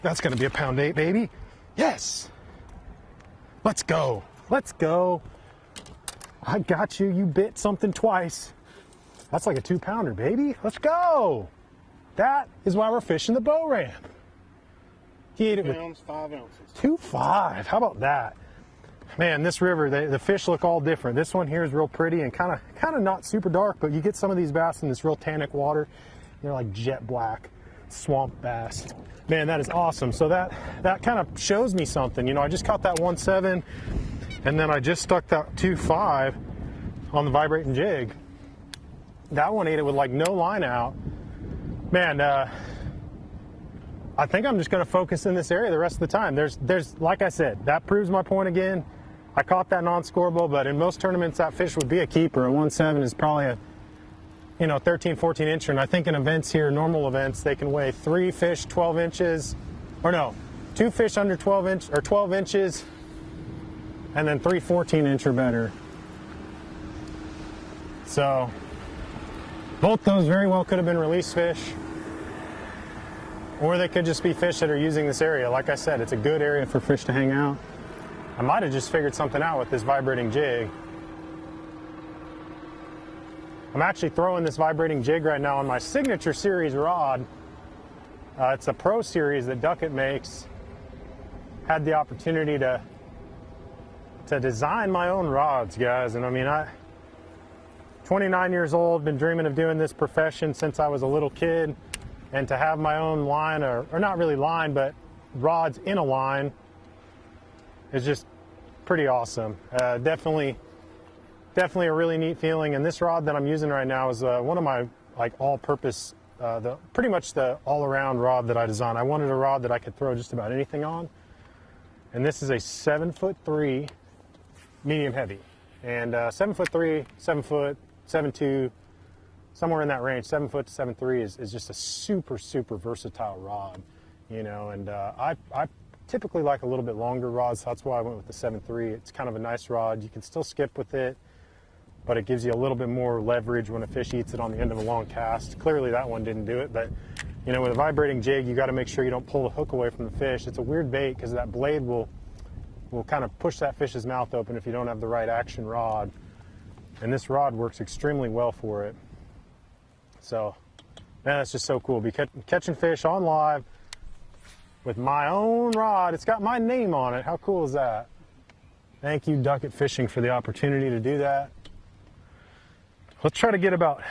That's gonna be a pound 8, baby. Yes. Let's go. Let's go. I got you. You bit something twice. That's like a 2-pounder, baby. Let's go. That is why we're fishing the boat ramp. He ate it with 5 ounces. 2.5. How about that? Man, this river, the fish look all different. This one here is real pretty and kind of not super dark, but you get some of these bass in this real tannic water. They're like jet black swamp bass. Man, that is awesome. So that kind of shows me something. You know, I just caught that 1.7. And then I just stuck that 2.5 on the vibrating jig. That one ate it with like no line out. Man, I think I'm just gonna focus in this area the rest of the time. There's like I said, that proves my point again. I caught that non-scoreable, but in most tournaments that fish would be a keeper. A 1.7 is probably a, you know, 13, 14 incher. And I think in events here, normal events, they can weigh 3 fish 12 inches, or no, 2 fish under 12 inches, and then 3 14-inch or better. So both those very well could have been release fish, or they could just be fish that are using this area. Like I said, it's a good area for fish to hang out. I might have just figured something out with this vibrating jig. I'm actually throwing this vibrating jig right now on my signature series rod. It's a pro series that Duckett makes. Had the opportunity to design my own rods, guys. And I mean, 29 years old, been dreaming of doing this profession since I was a little kid, and to have my own line, or not really line, but rods in a line is just pretty awesome. Definitely a really neat feeling. And this rod that I'm using right now is one of my like all-purpose, pretty much the all-around rod that I designed. I wanted a rod that I could throw just about anything on. And this is a 7'3" medium heavy, and 7'3", 7 foot, 7'2", somewhere in that range. 7 foot to 7'3" is just a super versatile rod, you know. And I typically like a little bit longer rods, so that's why I went with the 7'3". It's kind of a nice rod. You can still skip with it, but it gives you a little bit more leverage when a fish eats it on the end of a long cast. Clearly that one didn't do it, but you know, with a vibrating jig, you got to make sure you don't pull the hook away from the fish. It's a weird bait because that blade will kind of push that fish's mouth open if you don't have the right action rod. And this rod works extremely well for it. So, man, that's just so cool. Be catching fish on live with my own rod. It's got my name on it. How cool is that? Thank you, Duckett Fishing, for the opportunity to do that. Let's try to get about,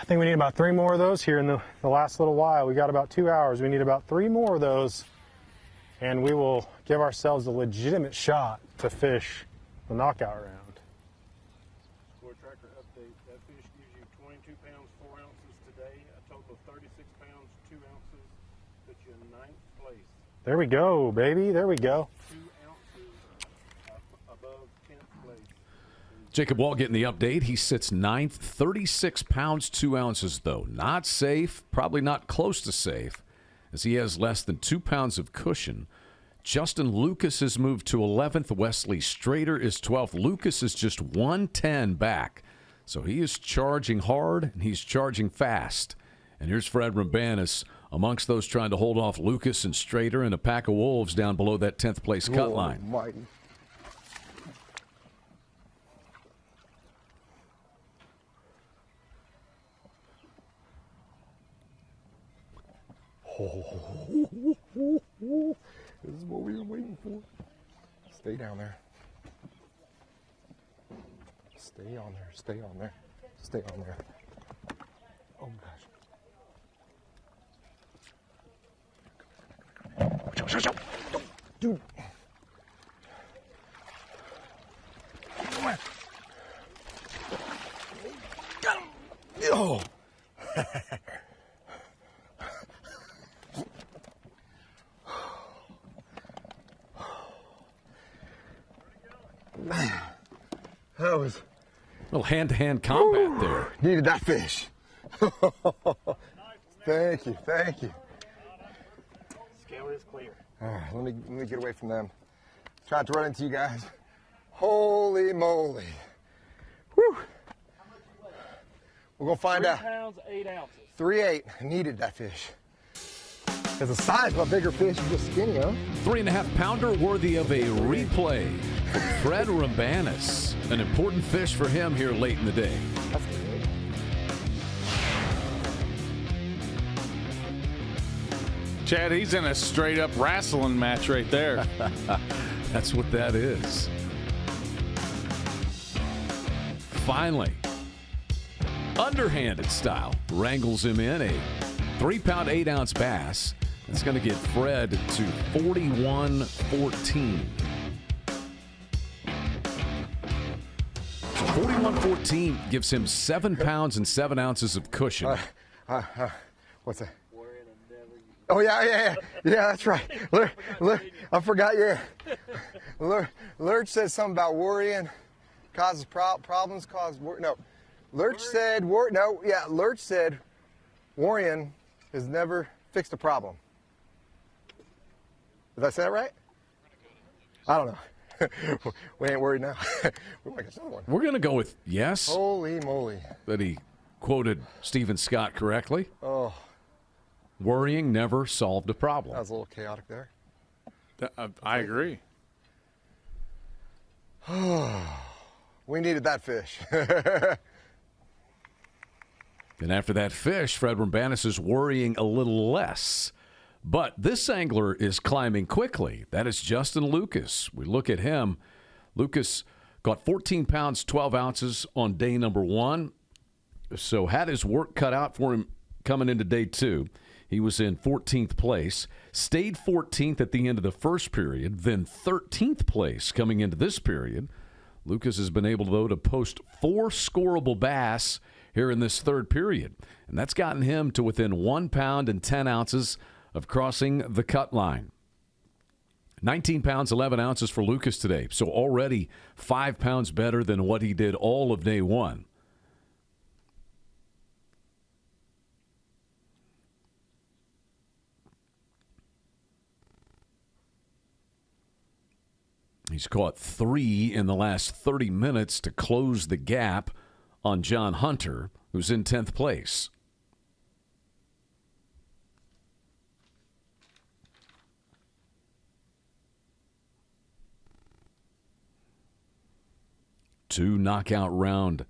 I think we need about 3 more of those here in the last little while. We got about 2 hours. We need about 3 more of those and we will give ourselves a legitimate shot to fish the knockout round. Score tracker update. That fish gives you 22 pounds, 4 ounces today, a total of 36 pounds, 2 ounces, puts you in 9th place. There we go, baby. There we go. 2 ounces above 10th place. Jacob Wall getting the update. He sits 9th, 36 pounds, 2 ounces, though. Not safe, probably not close to safe, as he has less than 2 pounds of cushion. Justin Lucas has moved to 11th. Wesley Strader is 12th. Lucas is just 110 back. So he is charging hard, and he's charging fast. And here's Fred Rambanis amongst those trying to hold off Lucas and Strader and a pack of wolves down below that 10th place cut line. Almighty. This is what we were waiting for. Stay down there. Stay on there. Stay on there. Stay on there. Oh gosh. Dude. Come on. Got him. Oh. That was a little hand-to-hand combat there. Needed that fish. Thank you, thank you. Scale is clear. All right, let me get away from them. Tried to run into you guys. Holy moly. Whew. We're gonna find 3 out. pounds, 8 ounces. 3.8. I needed that fish. Because the size of a bigger fish is just skinny, huh? 3.5 pounder worthy of a replay. Fred Rambanis, an important fish for him here late in the day. That's good. Chad, he's in a straight up wrestling match right there. That's what that is. Finally, underhanded style, wrangles him in a 3-pound, 8-ounce bass. It's going to get Fred to 41.14. So 41.14 gives him 7 pounds and 7 ounces of cushion. What's that? Oh, yeah, that's right. I forgot, yeah. Lurch said something about worrying causes problems, no. Lurch said, Lurch said worrying has never fixed a problem. Did I say that right? I don't know. We ain't worried now. We might get another one. We're going to go with yes. Holy moly. That he quoted Stephen Scott correctly. Oh. Worrying never solved a problem. That was a little chaotic there. I agree. We needed that fish. And after that fish, Fred Rambanis is worrying a little less. But this angler is climbing quickly. That is Justin Lucas. We look at him. Lucas got 14 pounds, 12 ounces on day number 1. So had his work cut out for him coming into day 2. He was in 14th place, stayed 14th at the end of the first period, then 13th place coming into this period. Lucas has been able, though, to post 4 scorable bass here in this third period. And that's gotten him to within 1 pound and 10 ounces of crossing the cut line. 19 pounds, 11 ounces for Lucas today. So already 5 pounds better than what he did all of day 1. He's caught 3 in the last 30 minutes to close the gap on John Hunter, who's in 10th place. Two knockout round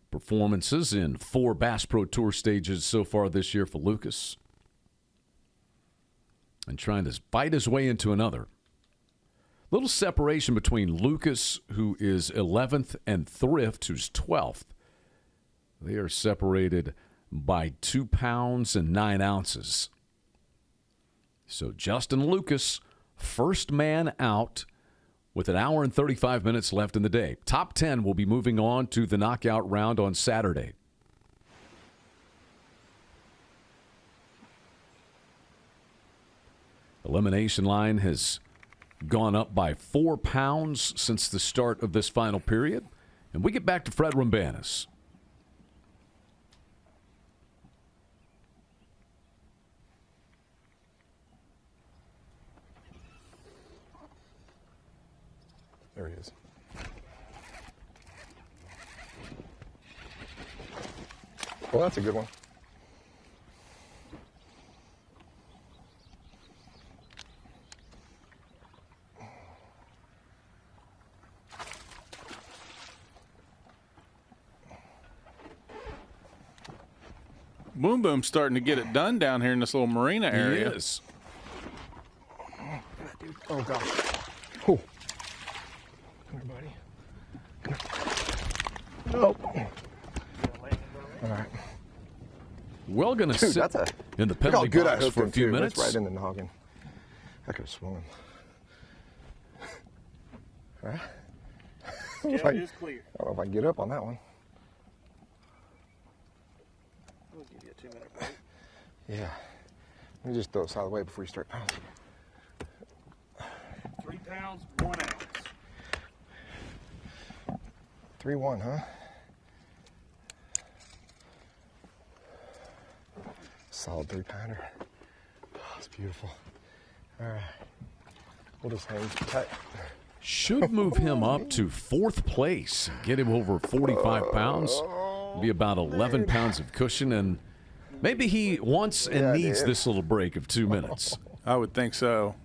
performances in 4 Bass Pro Tour stages so far this year for Lucas. And trying to fight his way into another. Little separation between Lucas, who is 11th, and Thrift, who's 12th. They are separated by 2 pounds and 9 ounces. So Justin Lucas First man out with an hour and 35 minutes left in the day. Top 10 will be moving on to the knockout round on Saturday. Elimination line has gone up by 4 pounds since the start of this final period. And we get back to Fred Rambanis. There he is. Well, that's a good one. Boom Boom's starting to get it done down here in this little marina area. He is. Oh, gosh. Oh. Come here, buddy. Oh. All right. Well, going to sit that's in the look how penalty good I box hooked for a him, few too. minutes. That's right in the noggin. I could have swung him. All right. Yeah, it is clear. I don't know if I can get up on that one. We'll give you a 2-minute break. Yeah. Let me just throw this out of the way before you start pounding. 3 pounds, 1 ounce. 3-1, huh? Solid 3-pounder. Oh, it's beautiful. All right. We'll just hang tight. Should move him up to 4th place. Get him over 45 pounds. Be about 11 pounds of cushion, and maybe he wants and needs this little break of 2 minutes. I would think so.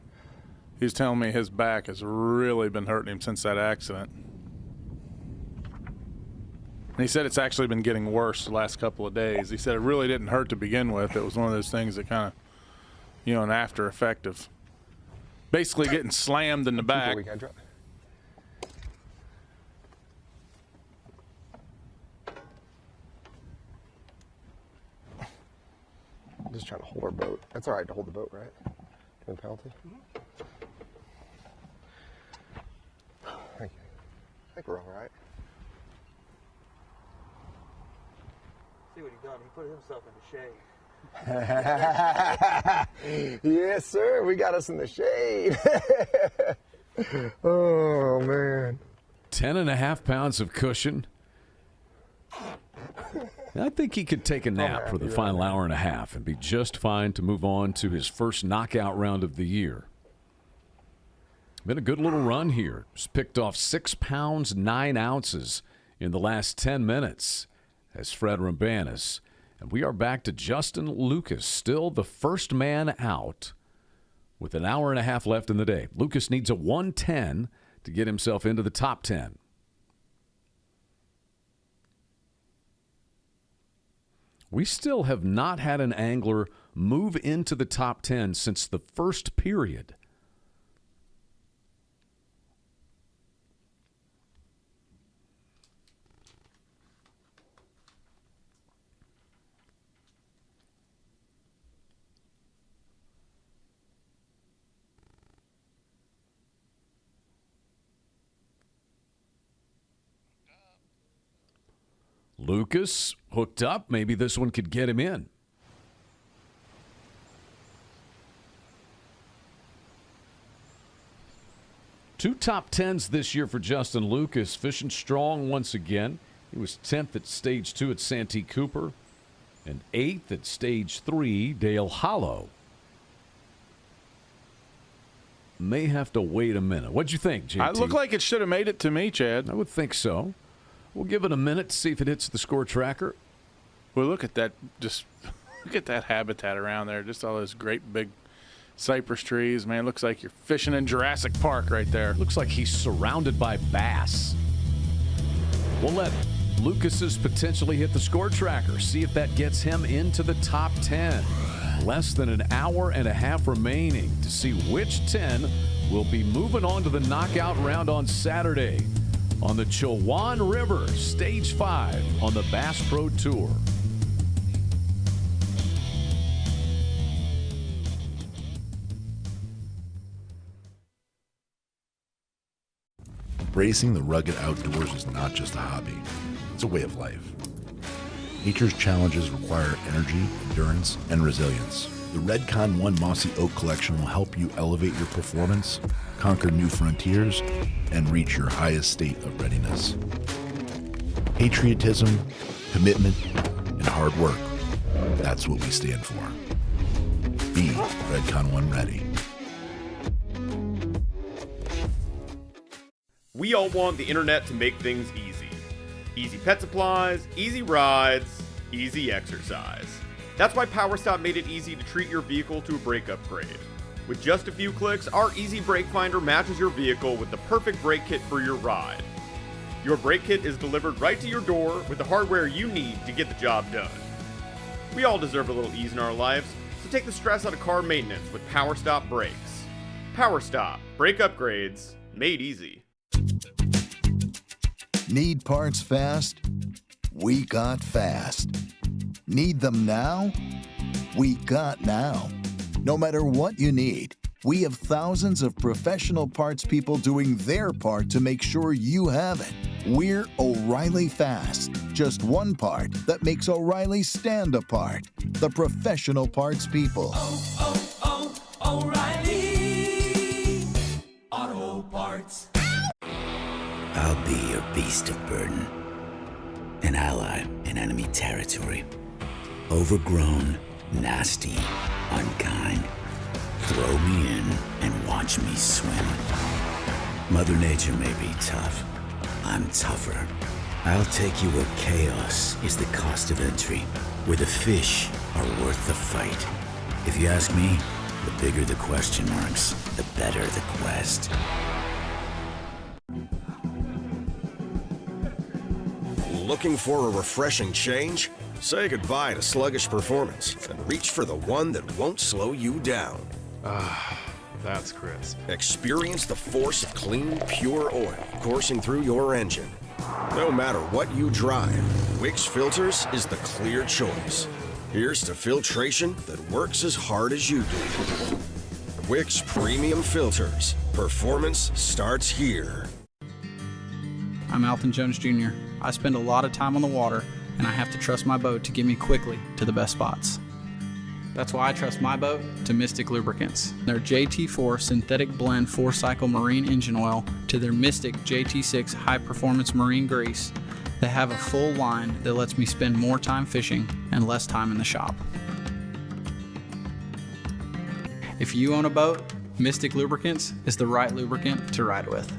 He's telling me his back has really been hurting him since that accident. And he said it's actually been getting worse the last couple of days. He said it really didn't hurt to begin with. It was one of those things that kind of, an after effect of basically getting slammed in the back. I'm just trying to hold our boat. That's all right to hold the boat, right? Doing penalty? Thank you. I think we're all right. See what he done? He put himself in the shade. Yes, sir. We got us in the shade. Oh, man. 10.5 pounds of cushion. I think he could take a nap for the final hour and a half and be just fine to move on to his first knockout round of the year. Been a good little run here. He's picked off 6 pounds, 9 ounces in the last 10 minutes as Fred Rambanis. And we are back to Justin Lucas, still the first man out with an hour and a half left in the day. Lucas needs a 110 to get himself into the top 10. We still have not had an angler move into the top 10 since the first period. Lucas hooked up. Maybe this one could get him in. Two top 10s this year for Justin Lucas. Fishing strong once again. He was 10th at Stage 2 at Santee Cooper and 8th at Stage 3, Dale Hollow. May have to wait a minute. What'd you think, JT? It looked like it should have made it to me, Chad. I would think so. We'll give it a minute to see if it hits the score tracker. Well, look at that. Just look at that habitat around there. Just all those great big cypress trees. Man, looks like you're fishing in Jurassic Park right there. Looks like he's surrounded by bass. We'll let Lucas's potentially hit the score tracker. See if that gets him into the top 10. Less than an hour and a half remaining to see which 10 will be moving on to the knockout round on Saturday on the Chowan River, Stage 5 on the Bass Pro Tour. Embracing the rugged outdoors is not just a hobby, it's a way of life. Nature's challenges require energy, endurance, and resilience. The Redcon 1 Mossy Oak Collection will help you elevate your performance, conquer new frontiers, and reach your highest state of readiness. Patriotism, commitment, and hard work. That's what we stand for. Be Redcon 1 ready. We all want the internet to make things easy. Easy pet supplies, easy rides, easy exercise. That's why PowerStop made it easy to treat your vehicle to a brake upgrade. With just a few clicks, our Easy Brake Finder matches your vehicle with the perfect brake kit for your ride. Your brake kit is delivered right to your door with the hardware you need to get the job done. We all deserve a little ease in our lives, so take the stress out of car maintenance with PowerStop brakes. PowerStop, brake upgrades, made easy. Need parts fast? We got fast. Need them now? We got now. No matter what you need, we have thousands of professional parts people doing their part to make sure you have it. We're O'Reilly Fast. Just one part that makes O'Reilly stand apart. The professional parts people. O'Reilly Auto Parts. I'll be your beast of burden. An ally in enemy territory. Overgrown, nasty, unkind. Throw me in and watch me swim. Mother Nature may be tough. I'm tougher. I'll take you where chaos is the cost of entry, where the fish are worth the fight. If you ask me, the bigger the question marks, the better the quest. Looking for a refreshing change? Say goodbye to sluggish performance and reach for the one that won't slow you down. That's crisp. Experience the force of clean, pure oil coursing through your engine. No matter what you drive, Wix Filters is the clear choice. Here's to filtration that works as hard as you do. Wix Premium Filters. Performance starts here. I'm Alton Jones Jr. I spend a lot of time on the water, and I have to trust my boat to get me quickly to the best spots. That's why I trust my boat to Mystic Lubricants. Their JT4 synthetic blend 4-cycle marine engine oil to their Mystic JT6 high-performance marine grease. They have a full line that lets me spend more time fishing and less time in the shop. If you own a boat, Mystic Lubricants is the right lubricant to ride with.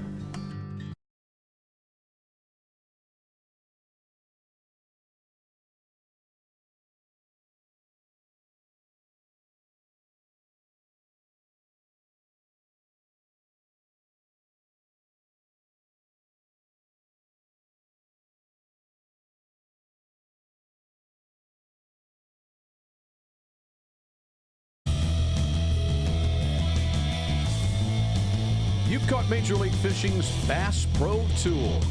You've caught Major League Fishing's Bass Pro Tour.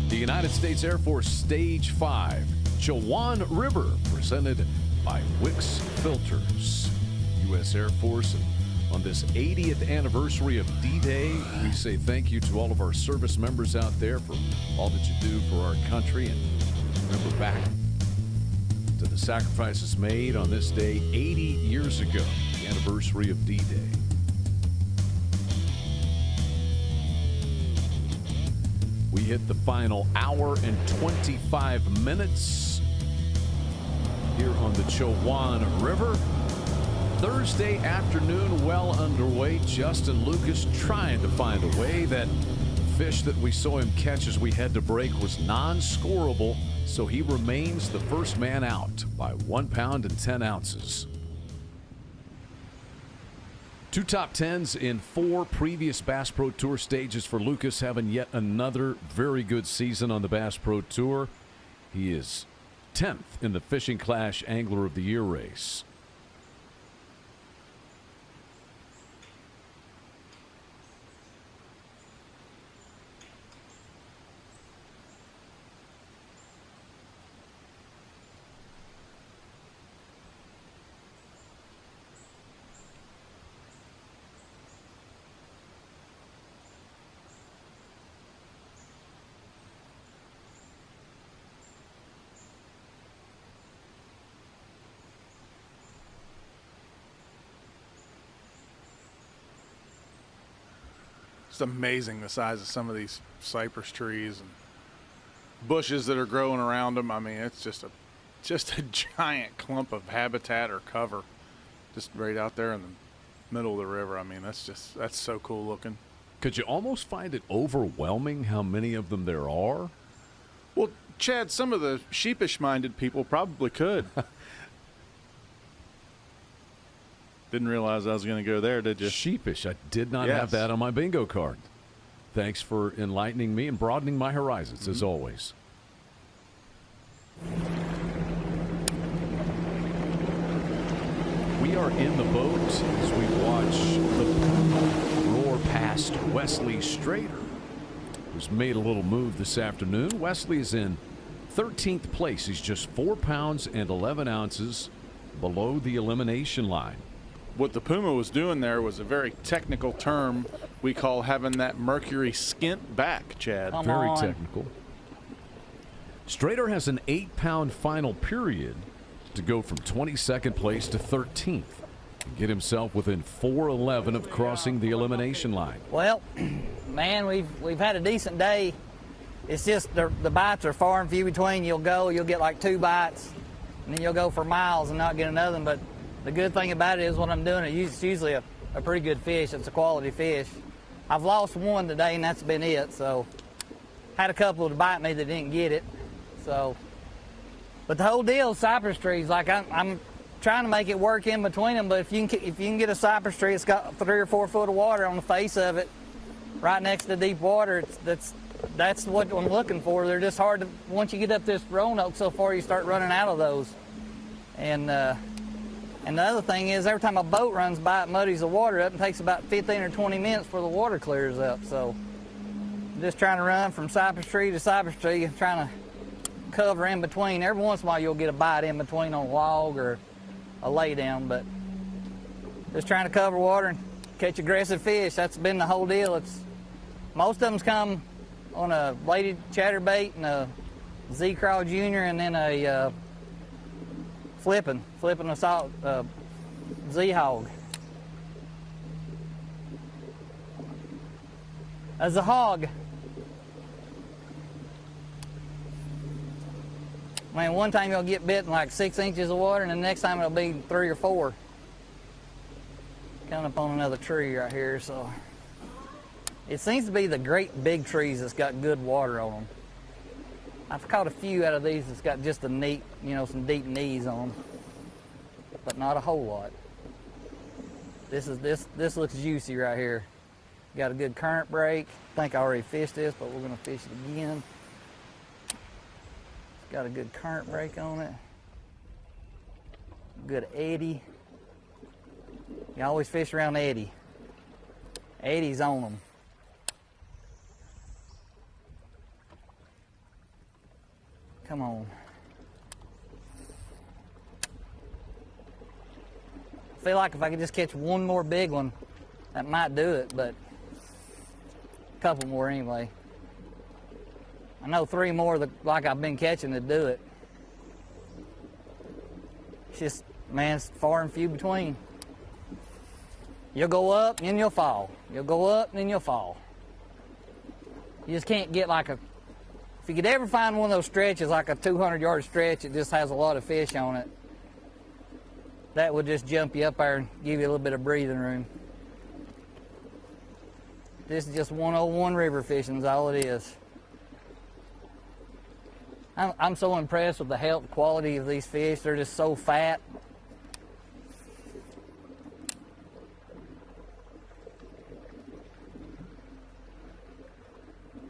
The United States Air Force Stage 5, Chowan River, presented by Wix Filters. U.S. Air Force, and on this 80th anniversary of D-Day, we say thank you to all of our service members out there for all that you do for our country. And remember back to the sacrifices made on this day 80 years ago, the anniversary of D-Day. We hit the final hour and 25 minutes here on the Chowan River. Thursday afternoon, well underway. Justin Lucas trying to find a way. That fish that we saw him catch as we head to break was non-scorable, so he remains the first man out by 1 pound and 10 ounces. 2 top 10s in 4 previous Bass Pro Tour stages for Lucas, having yet another very good season on the Bass Pro Tour. He is 10th in the Fishing Clash Angler of the Year race. It's amazing the size of some of these cypress trees and bushes that are growing around them. I mean, it's just a giant clump of habitat or cover just right out there in the middle of the river. I mean, that's so cool looking. Could you almost find it overwhelming how many of them there are? Well, Chad, some of the sheepish-minded people probably could. Didn't realize I was going to go there, did you? Sheepish. I did not have that on my bingo card. Thanks for enlightening me and broadening my horizons, as always. We are in the boat as we watch the Puma roar past Wesley Strader, who's made a little move this afternoon. Wesley is in 13th place. He's just 4 pounds and 11 ounces below the elimination line. What the Puma was doing there was a very technical term we call having that mercury skint back, Chad. Very technical. Strader has an 8-pound final period to go from 22nd place to 13th and get himself within 4:11 of crossing the elimination line. Well, man, we've had a decent day. It's just the bites are far and few between. You'll get like 2 bites, and then you'll go for miles and not get another. But the good thing about it is when I'm doing it, it's usually a pretty good fish. It's a quality fish. I've lost one today, and that's been it. So had a couple to bite me that didn't get it. So, but the whole deal is cypress trees. Like I'm trying to make it work in between them. But if you can get a cypress tree, it's got 3 or 4 foot of water on the face of it, right next to deep water. That's what I'm looking for. They're just hard to, once you get up this Roanoke so far, you start running out of those. And the other thing is, every time a boat runs by, it muddies the water up and takes about 15 or 20 minutes before the water clears up. So I'm just trying to run from cypress tree to cypress tree, trying to cover in between. Every once in a while you'll get a bite in between on a log or a lay down, but just trying to cover water and catch aggressive fish. That's been the whole deal. Most of them's come on a bladed chatterbait and a Z-Crawl Junior, and then a flipping a salt Z-Hog. As a hog, man, one time you'll get bit in like 6 inches of water, and the next time it'll be 3 or 4. Coming up on another tree right here, so it seems to be the great big trees that's got good water on them. I've caught a few out of these that's got just a neat, some deep knees on them, but not a whole lot. This looks juicy right here. Got a good current break. I think I already fished this, but we're gonna fish it again. It's got a good current break on it. Good eddy. You always fish around eddy. Eddy's on them. Come on. I feel like if I could just catch one more big one, that might do it, but a couple more anyway. I know 3 more that, like I've been catching, to do it. It's just, man, it's far and few between. You'll go up and then you'll fall. You'll go up and then you'll fall. You just can't get like if you could ever find one of those stretches, like a 200-yard stretch that just has a lot of fish on it, that would just jump you up there and give you a little bit of breathing room. This is just 101 river fishing is all it is. I'm so impressed with the health quality of these fish. They're just so fat.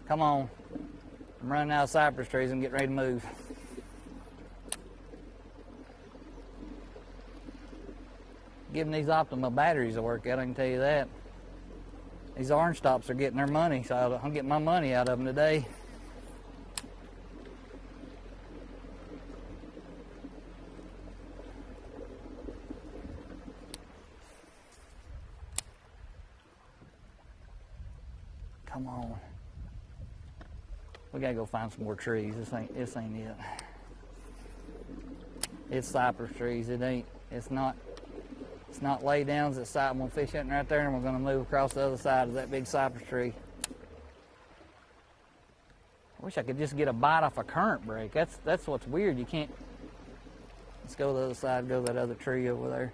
Come on. I'm running out of cypress trees. I'm getting ready to move. Giving these Optima batteries a workout, I can tell you that. These orange tops are getting their money, so I'm getting my money out of them today. Come on. We gotta go find some more trees. This ain't it. It's cypress trees. It's not It's not laid down as it's side. I'm gonna fish hunting right there, and we're gonna move across the other side of that big cypress tree. I wish I could just get a bite off a current break. That's what's weird. You can't. Let's go to the other side. Go to that other tree over there.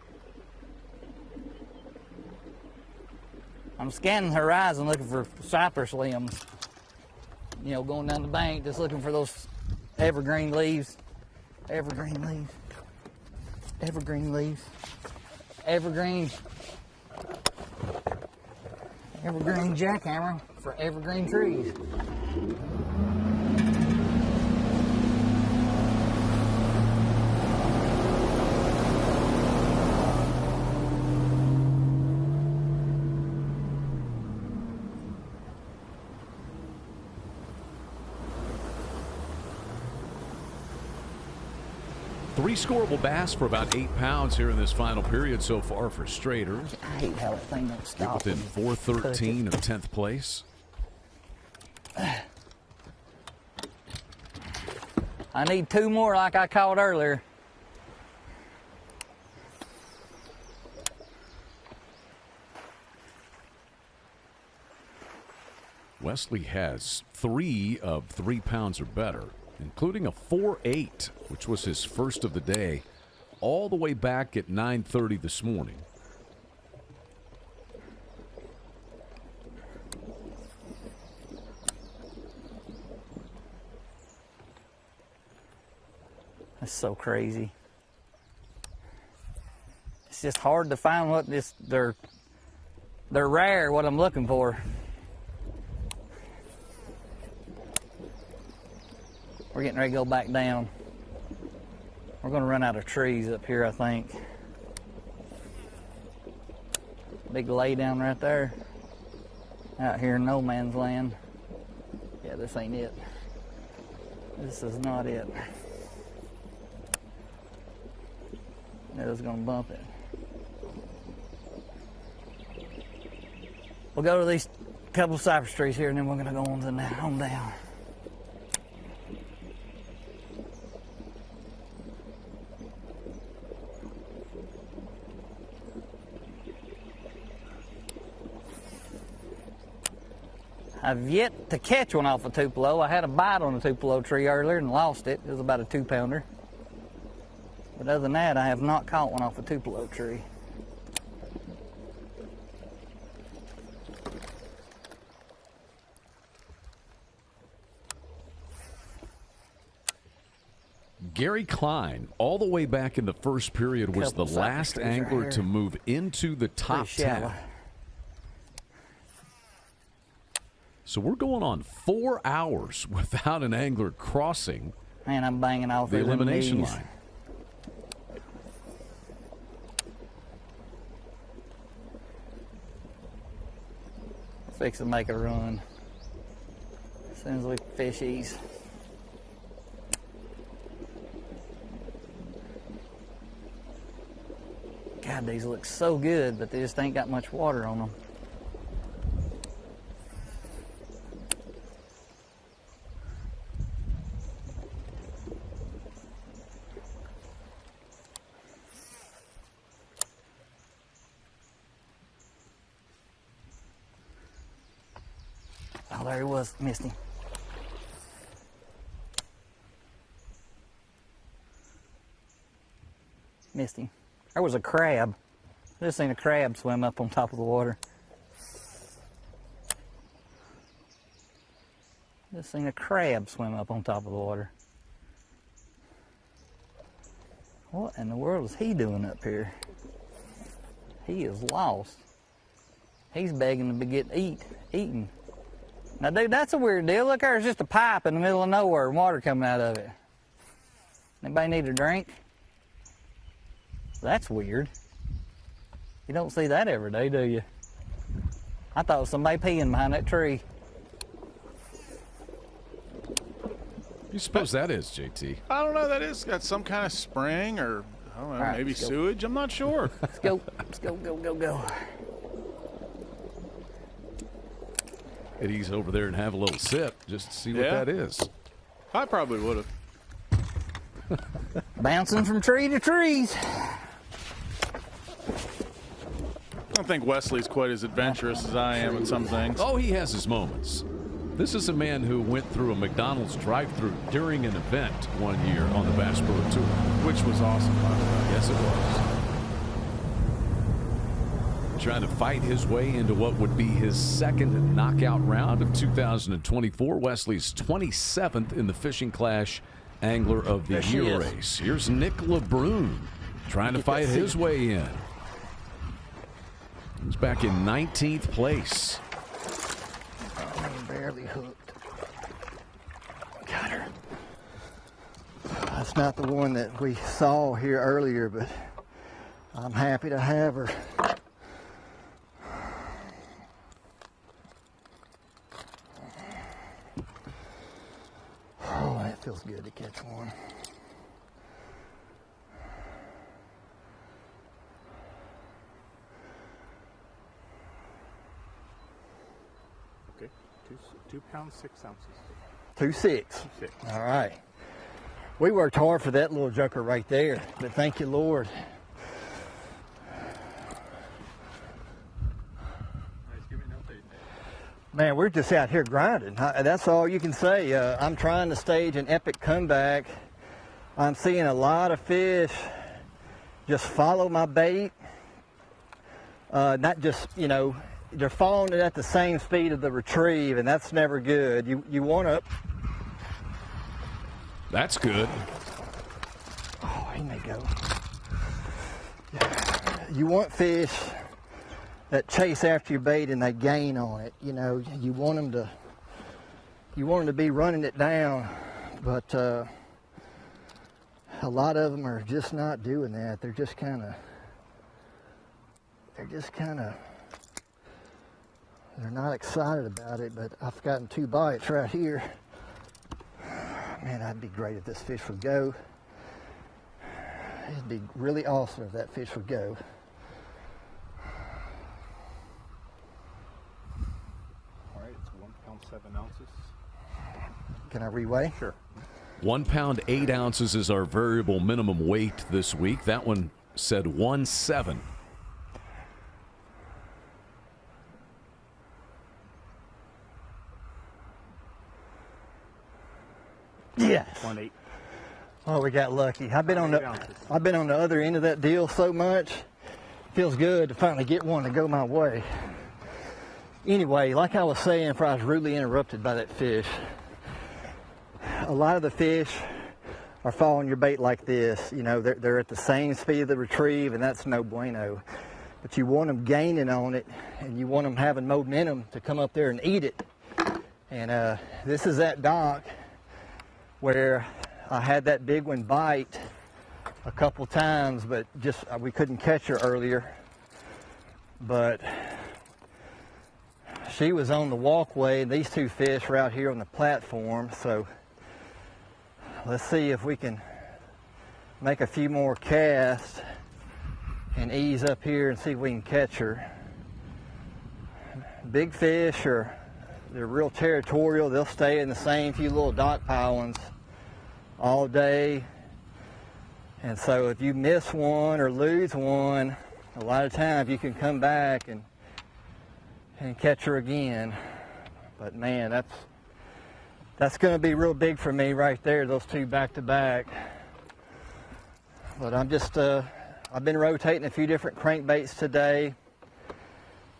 I'm scanning the horizon looking for cypress limbs. You know, going down the bank, just looking for those evergreen leaves. Evergreen leaves. Evergreen leaves. Evergreen. Evergreen jackhammer for evergreen trees. Three scorable bass for about 8 pounds here in this final period so far for Straters. I hate how that thing don't stop. Within 413 of 10th place. I need 2 more like I caught earlier. Wesley has 3 of 3 pounds or better, including a 4.8, which was his first of the day, all the way back at 9:30 this morning. That's so crazy. It's just hard to find what they're rare, what I'm looking for. We're getting ready to go back down. We're going to run out of trees up here, I think. Big lay down right there. Out here in no man's land. Yeah, this ain't it. This is not it. That was going to bump it. We'll go to these couple of cypress trees here, and then we're going to go on down. I've yet to catch one off a Tupelo. I had a bite on a Tupelo tree earlier and lost it. It was about a 2-pounder. But other than that, I have not caught one off a Tupelo tree. Gary Klein, all the way back in the first period, was the last angler to move into the top 10. So we're going on 4 hours without an angler crossing Man, I'm banging off the elimination line. Fix to make a run as soon as we fish these. God, these look so good, but they just ain't got much water on them. Oh, there he was. Missed him. Missed him. There was a crab. I just seen a crab swim up on top of the water. Just seen a crab swim up on top of the water. What in the world is he doing up here? He is lost. He's begging to be eaten. Now, dude, that's a weird deal. Look, there's just a pipe in the middle of nowhere and water coming out of it. Anybody need a drink? That's weird. You don't see that every day, do you? I thought it was somebody peeing behind that tree. You suppose that is, JT? I don't know. That is got some kind of spring or, I don't know, right, maybe sewage. I'm not sure. Let's go. Let's go, go. Eddie's over there and have a little sip just to see what that is. I probably would have. Bouncing from tree to trees. don't think Wesley's quite as adventurous as I am at some things. Oh, he has his moments. This is a man who went through a McDonald's drive-thru during an event one year on the Bass Pro Tour. Which was awesome, by the way. Yes, it was. Trying to fight his way into what would be his second knockout round of 2024. Wesley's 27th in the Fishing Clash Angler of the Year race. Here's Nick LeBrun trying to fight his way in. He's back in 19th place. Barely hooked. Got her. That's not the one that we saw here earlier, but I'm happy to have her. Oh, that feels good to catch one. Okay, 2 pounds 6 ounces. 2.6. All right. We worked hard for that little joker right there, but thank you, Lord. Man, we're just out here grinding. That's all you can say. I'm trying to stage an epic comeback. I'm seeing a lot of fish just follow my bait. Not just, you know, they're following it at the same speed of the retrieve, and that's never good. You want to... That's good. Oh, he may go. You want fish that chase after your bait and they gain on it. You know, you want them to be running it down, but a lot of them are just not doing that. They're just kind of they're not excited about it. But I've gotten 2 bites right here. Man, that'd be great if this fish would go. It'd be really awesome if that fish would go. All right, it's 1 pound 7 ounces. Can I reweigh? Sure. 1 pound 8 ounces is our variable minimum weight this week. That one said 1.7. Yes. 1.8. Oh, we got lucky. I've been on the other end of that deal so much. Feels good to finally get one to go my way. Anyway, like I was saying before I was rudely interrupted by that fish, a lot of the fish are following your bait like this. You know, they're at the same speed of the retrieve, and that's no bueno. But you want them gaining on it, and you want them having momentum to come up there and eat it. And this is that dock where I had that big one bite a couple times, but just we couldn't catch her earlier. But she was on the walkway, and these 2 fish were out here on the platform. So let's see if we can make a few more casts and ease up here and see if we can catch her. Big fish they're real territorial. They'll stay in the same few little dock pilings all day. And so if you miss one or lose one, a lot of times you can come back and catch her again. But man, that's going to be real big for me right there, those 2 back to back. But I'm just, I've been rotating a few different crankbaits today.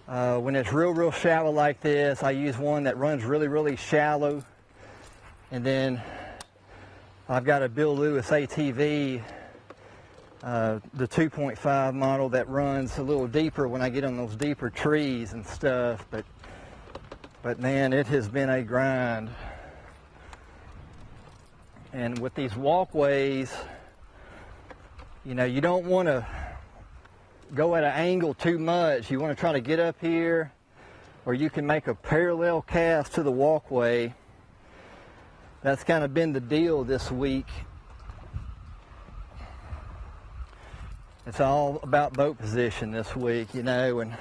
When it's real shallow like this, I use one that runs really shallow. And then I've got a Bill Lewis ATV, the 2.5 model that runs a little deeper when I get on those deeper trees and stuff. But man, it has been a grind. And with these walkways, you know, you don't want to go at an angle too much. You want to try to get up here, or you can make a parallel cast to the walkway. That's kind of been the deal this week. It's all about boat position this week, you know, and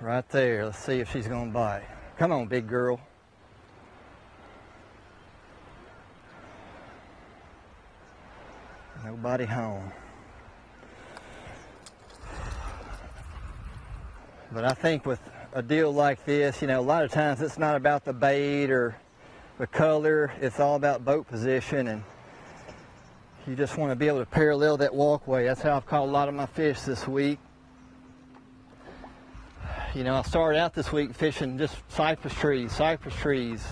right there, let's see if she's going to bite. Come on, big girl. Nobody home. But I think with a deal like this, you know, a lot of times it's not about the bait or the color. It's all about boat position, and you just want to be able to parallel that walkway. That's how I've caught a lot of my fish this week. You know, I started out this week fishing just cypress trees.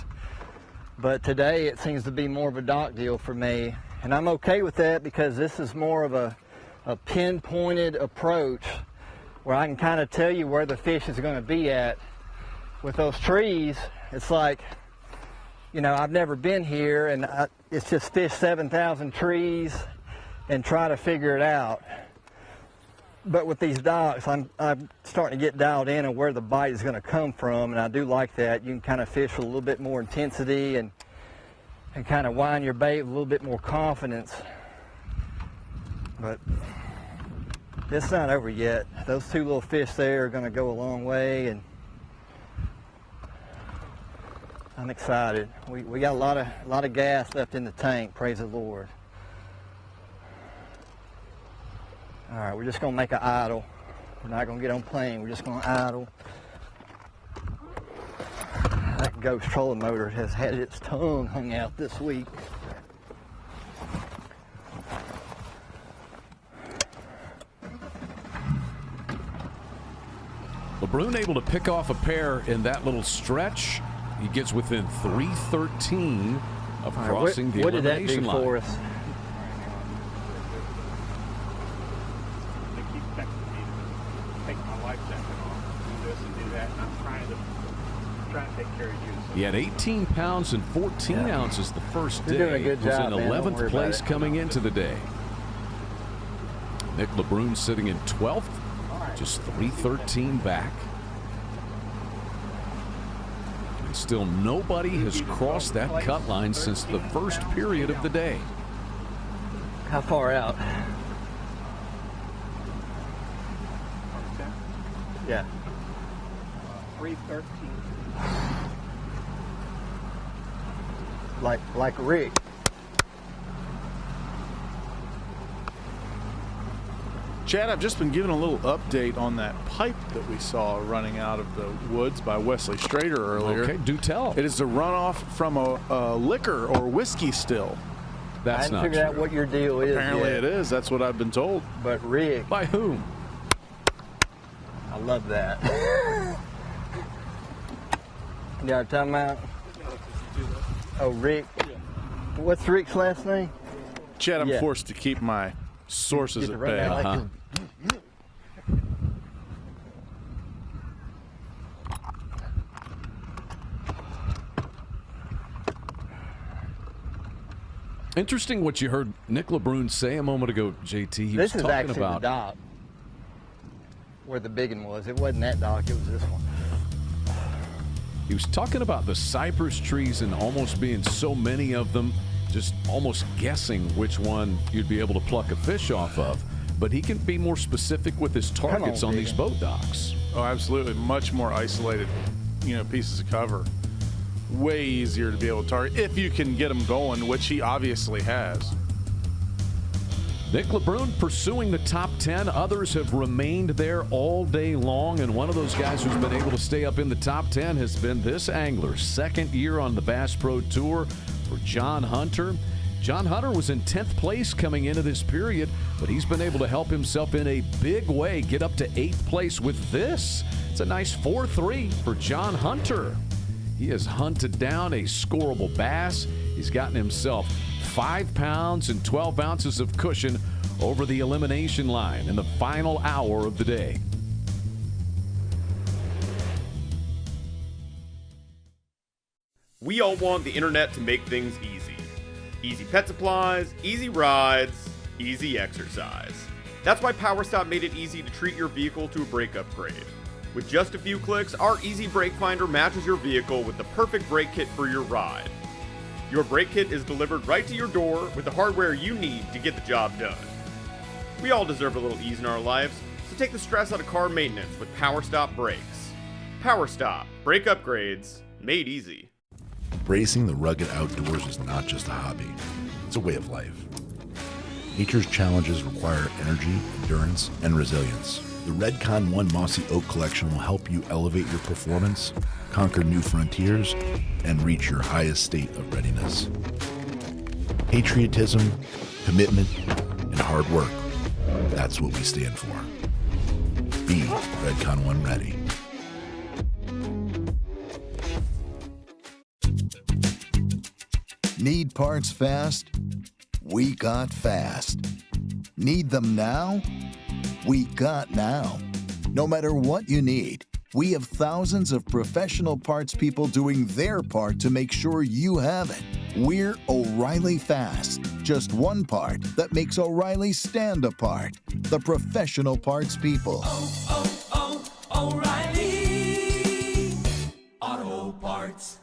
But today it seems to be more of a dock deal for me. And I'm okay with that because this is more of a pinpointed approach where I can kind of tell you where the fish is going to be at. With those trees, it's like, you know, I've never been here, and it's just fish 7,000 trees and try to figure it out. But with these docks, I'm starting to get dialed in on where the bite is going to come from, and I do like that. You can kind of fish with a little bit more intensity and kind of wind your bait with a little bit more confidence. But it's not over yet. Those two little fish there are going to go a long way, and I'm excited. We got a lot of gas left in the tank, praise the Lord. All right, we're just gonna make an idle. We're not gonna get on plane, we're just gonna idle. That ghost trolling motor has had its tongue hung out this week. LeBrun able to pick off a pair in that little stretch. He gets within 313 of crossing the elimination line. What did that do for us? They keep texting me to take my life jacket off, do this and do that, and I'm trying to take care of you. So. He had 18 pounds and 14 ounces the first day. You're doing a good job, was in man. 11th place coming into the day. Nick LeBrun sitting in 12th, just 313 back. And still nobody has crossed that cut line since the first period of the day. How far out? Yeah. 313. Like Rick. Chad, I've just been given a little update on that pipe that we saw running out of the woods by Wesley Strader earlier. Okay, do tell. It is a runoff from a liquor or whiskey still. That's not I haven't figured out what your deal is Apparently yet. it is. That's what I've been told. But Rick. By whom? I love that. You know what I'm talking about? Oh, Rick. What's Rick's last name? Chad, I'm forced to keep my sources at bay. Interesting what you heard Nick LeBrun say a moment ago, JT. He This was is talking actually about the dock where the big one was. It wasn't that dock, it was this one. He was talking about the cypress trees and almost being so many of them, just almost guessing which one you'd be able to pluck a fish off of. But he can be more specific with his targets on these boat docks. Oh, absolutely. Much more isolated, pieces of cover. Way easier to be able to target if you can get them going, which he obviously has. Nick LeBrun pursuing the top 10. Others have remained there all day long, and one of those guys who's been able to stay up in the top 10 has been this angler. Second year on the Bass Pro Tour for John Hunter. John Hunter was in 10th place coming into this period, but he's been able to help himself in a big way, get up to 8th place with this. It's a nice 4-3 for John Hunter. He has hunted down a scorable bass. He's gotten himself 5 pounds and 12 ounces of cushion over the elimination line in the final hour of the day. We all want the internet to make things easy. Easy pet supplies, easy rides, easy exercise. That's why PowerStop made it easy to treat your vehicle to a brake upgrade. With just a few clicks, our Easy Brake Finder matches your vehicle with the perfect brake kit for your ride. Your brake kit is delivered right to your door with the hardware you need to get the job done. We all deserve a little ease in our lives, so take the stress out of car maintenance with PowerStop brakes. PowerStop, brake upgrades, made easy. Embracing the rugged outdoors is not just a hobby, it's a way of life. Nature's challenges require energy, endurance, and resilience. The Redcon 1 Mossy Oak Collection will help you elevate your performance, conquer new frontiers, and reach your highest state of readiness. Patriotism, commitment, and hard work. That's what we stand for. Be Redcon 1 ready. Need parts fast? We got fast. Need them now? We got now. No matter what you need, we have thousands of professional parts people doing their part to make sure you have it. We're O'Reilly Fast. Just one part that makes O'Reilly stand apart. The professional parts people. O'Reilly Auto Parts.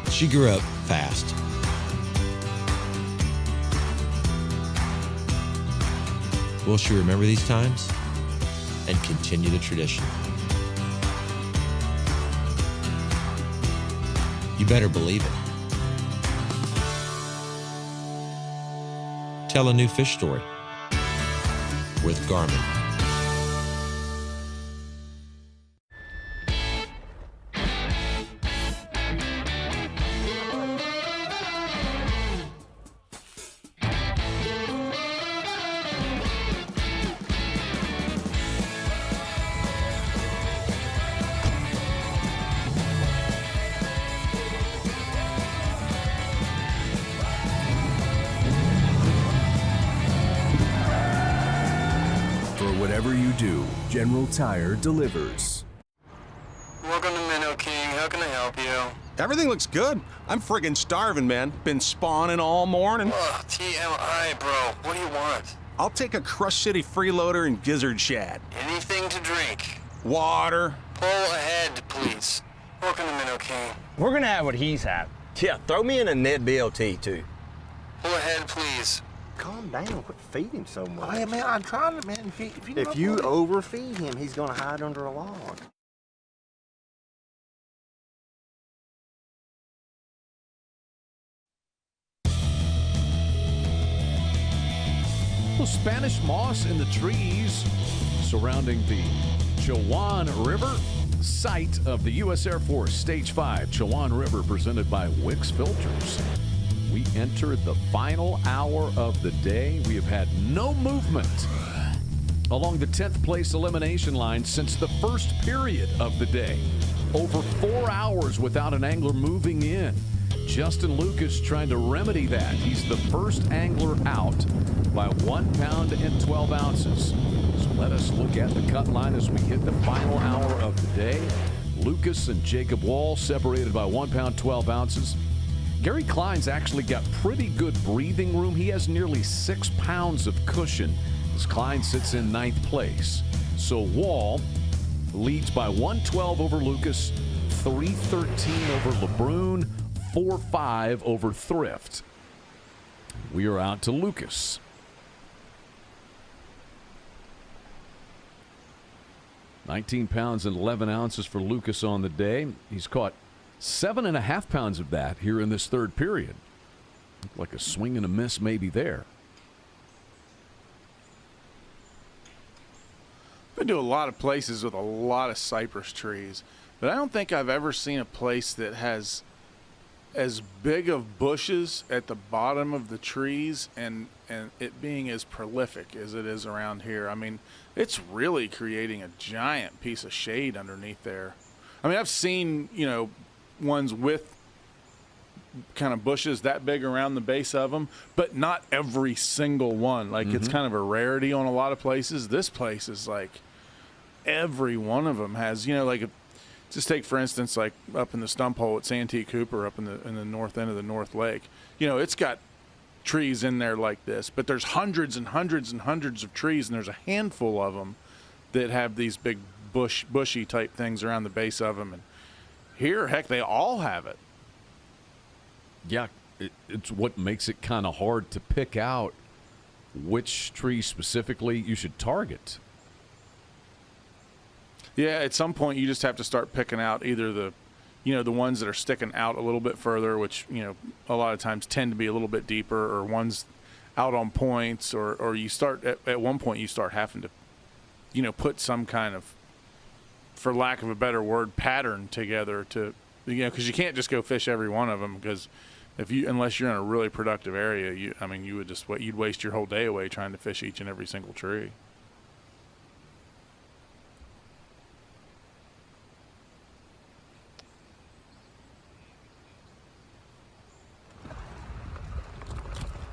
She grew up fast. Will she remember these times and continue the tradition? You better believe it. Tell a new fish story with Garmin. Whatever you do, General Tire delivers. Welcome to Minnow King. How can I help you? Everything looks good. I'm friggin' starving, man. Been spawning all morning. Ugh, TMI, bro. What do you want? I'll take a Crush City freeloader and gizzard shad. Anything to drink. Water. Pull ahead, please. Welcome to Minnow King. We're gonna have what he's had. Yeah, throw me in a Ned BLT, too. Pull ahead, please. Calm down. Quit feeding so much. Hey, man, I'm trying to, man. If you overfeed him, he's gonna hide under a log. Well, Spanish moss in the trees surrounding the Chowan River, site of the U.S. Air Force Stage 5 Chowan River, presented by Wix Filters. We entered the final hour of the day. We have had no movement along the 10th place elimination line since the first period of the day. Over 4 hours without an angler moving in. Justin Lucas trying to remedy that. He's the first angler out by 1 pound and 12 ounces. So let us look at the cut line as we hit the final hour of the day. Lucas and Jacob Wall separated by 1 pound, 12 ounces. Gary Klein's actually got pretty good breathing room. He has nearly 6 pounds of cushion as Klein sits in 9th place. So Wall leads by 112 over Lucas, 313 over LeBrun, 4-5 over Thrift. We are out to Lucas. $19 pounds and 11 ounces for Lucas on the day. He's caught 7.5 pounds of that here in this third period. Looked like a swing and a miss maybe there. Been to a lot of places with a lot of cypress trees, but I don't think I've ever seen a place that has as big of bushes at the bottom of the trees and it being as prolific as it is around here. I mean, it's really creating a giant piece of shade underneath there. I mean, I've seen, ones with kind of bushes that big around the base of them, but not every single one. Like, it's kind of a rarity on a lot of places. This place is like every one of them has, like just take for instance, like up in the stump hole at Santee Cooper up in the north end of the North Lake. It's got trees in there like this, but there's hundreds and hundreds and hundreds of trees, and there's a handful of them that have these big bushy type things around the base of them. And here, heck, they all have it. Yeah, it's what makes it kind of hard to pick out which tree specifically you should target. Yeah, at some point you just have to start picking out either the ones that are sticking out a little bit further, which, a lot of times tend to be a little bit deeper, or ones out on points, or you start at one point you start having to, put some kind of, for lack of a better word, pattern together to, because you can't just go fish every one of them, because unless you're in a really productive area, you'd waste your whole day away trying to fish each and every single tree.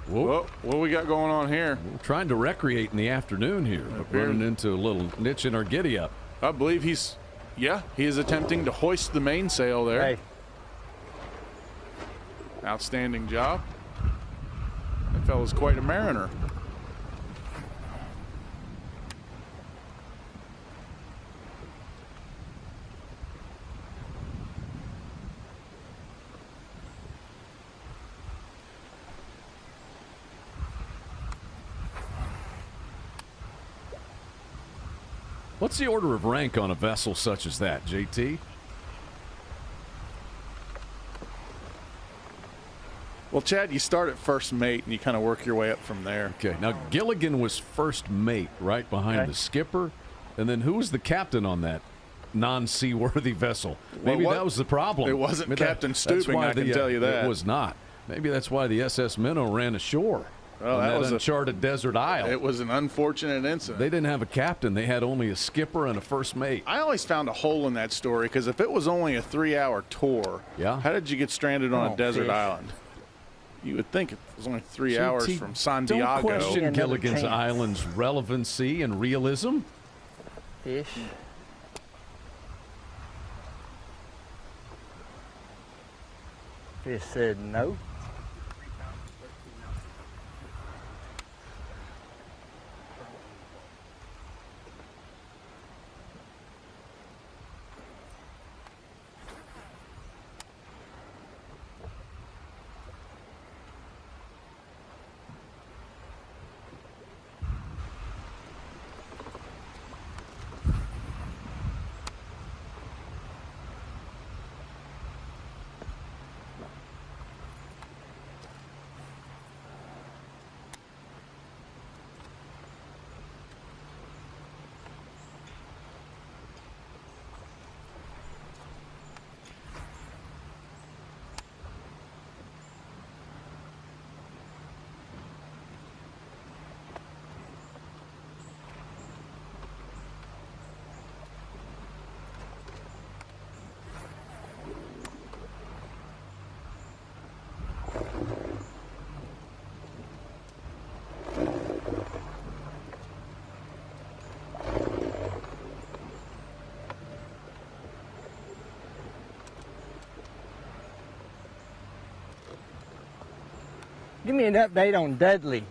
Whoa, what we got going on here? We're trying to recreate in the afternoon here. Running into a little niche in our giddy up. I believe he is attempting to hoist the mainsail there. Hey. Outstanding job. That fella's quite a mariner. What's the order of rank on a vessel such as that, JT? Well, Chad, you start at first mate and you kind of work your way up from there. Okay, now Gilligan was first mate right behind the skipper. And then who was the captain on that non-seaworthy vessel? Maybe that was the problem. It wasn't Captain Stooping, I can tell you that. It was not. Maybe that's why the SS Minnow ran ashore. Oh, that was uncharted desert isle. It was an unfortunate incident. They didn't have a captain. They had only a skipper and a first mate. I always found a hole in that story, because if it was only a 3-hour tour, how did you get stranded on a desert island? You would think it was only 3 hours from San Diego. Don't question Gilligan's Island's relevancy and realism. Fish. Fish said no. Give me an update on Dudley.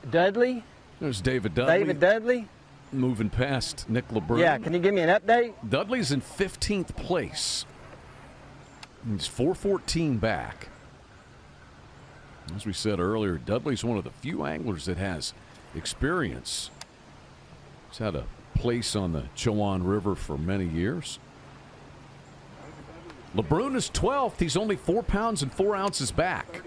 Dudley? There's David Dudley. David Dudley? Moving past Nick LeBrun. Yeah, can you give me an update? Dudley's in 15th place. He's 414 back. As we said earlier, Dudley's one of the few anglers that has experience. He's had a place on the Chowan River for many years. LeBrun is 12th. He's only 4 pounds and 4 ounces back.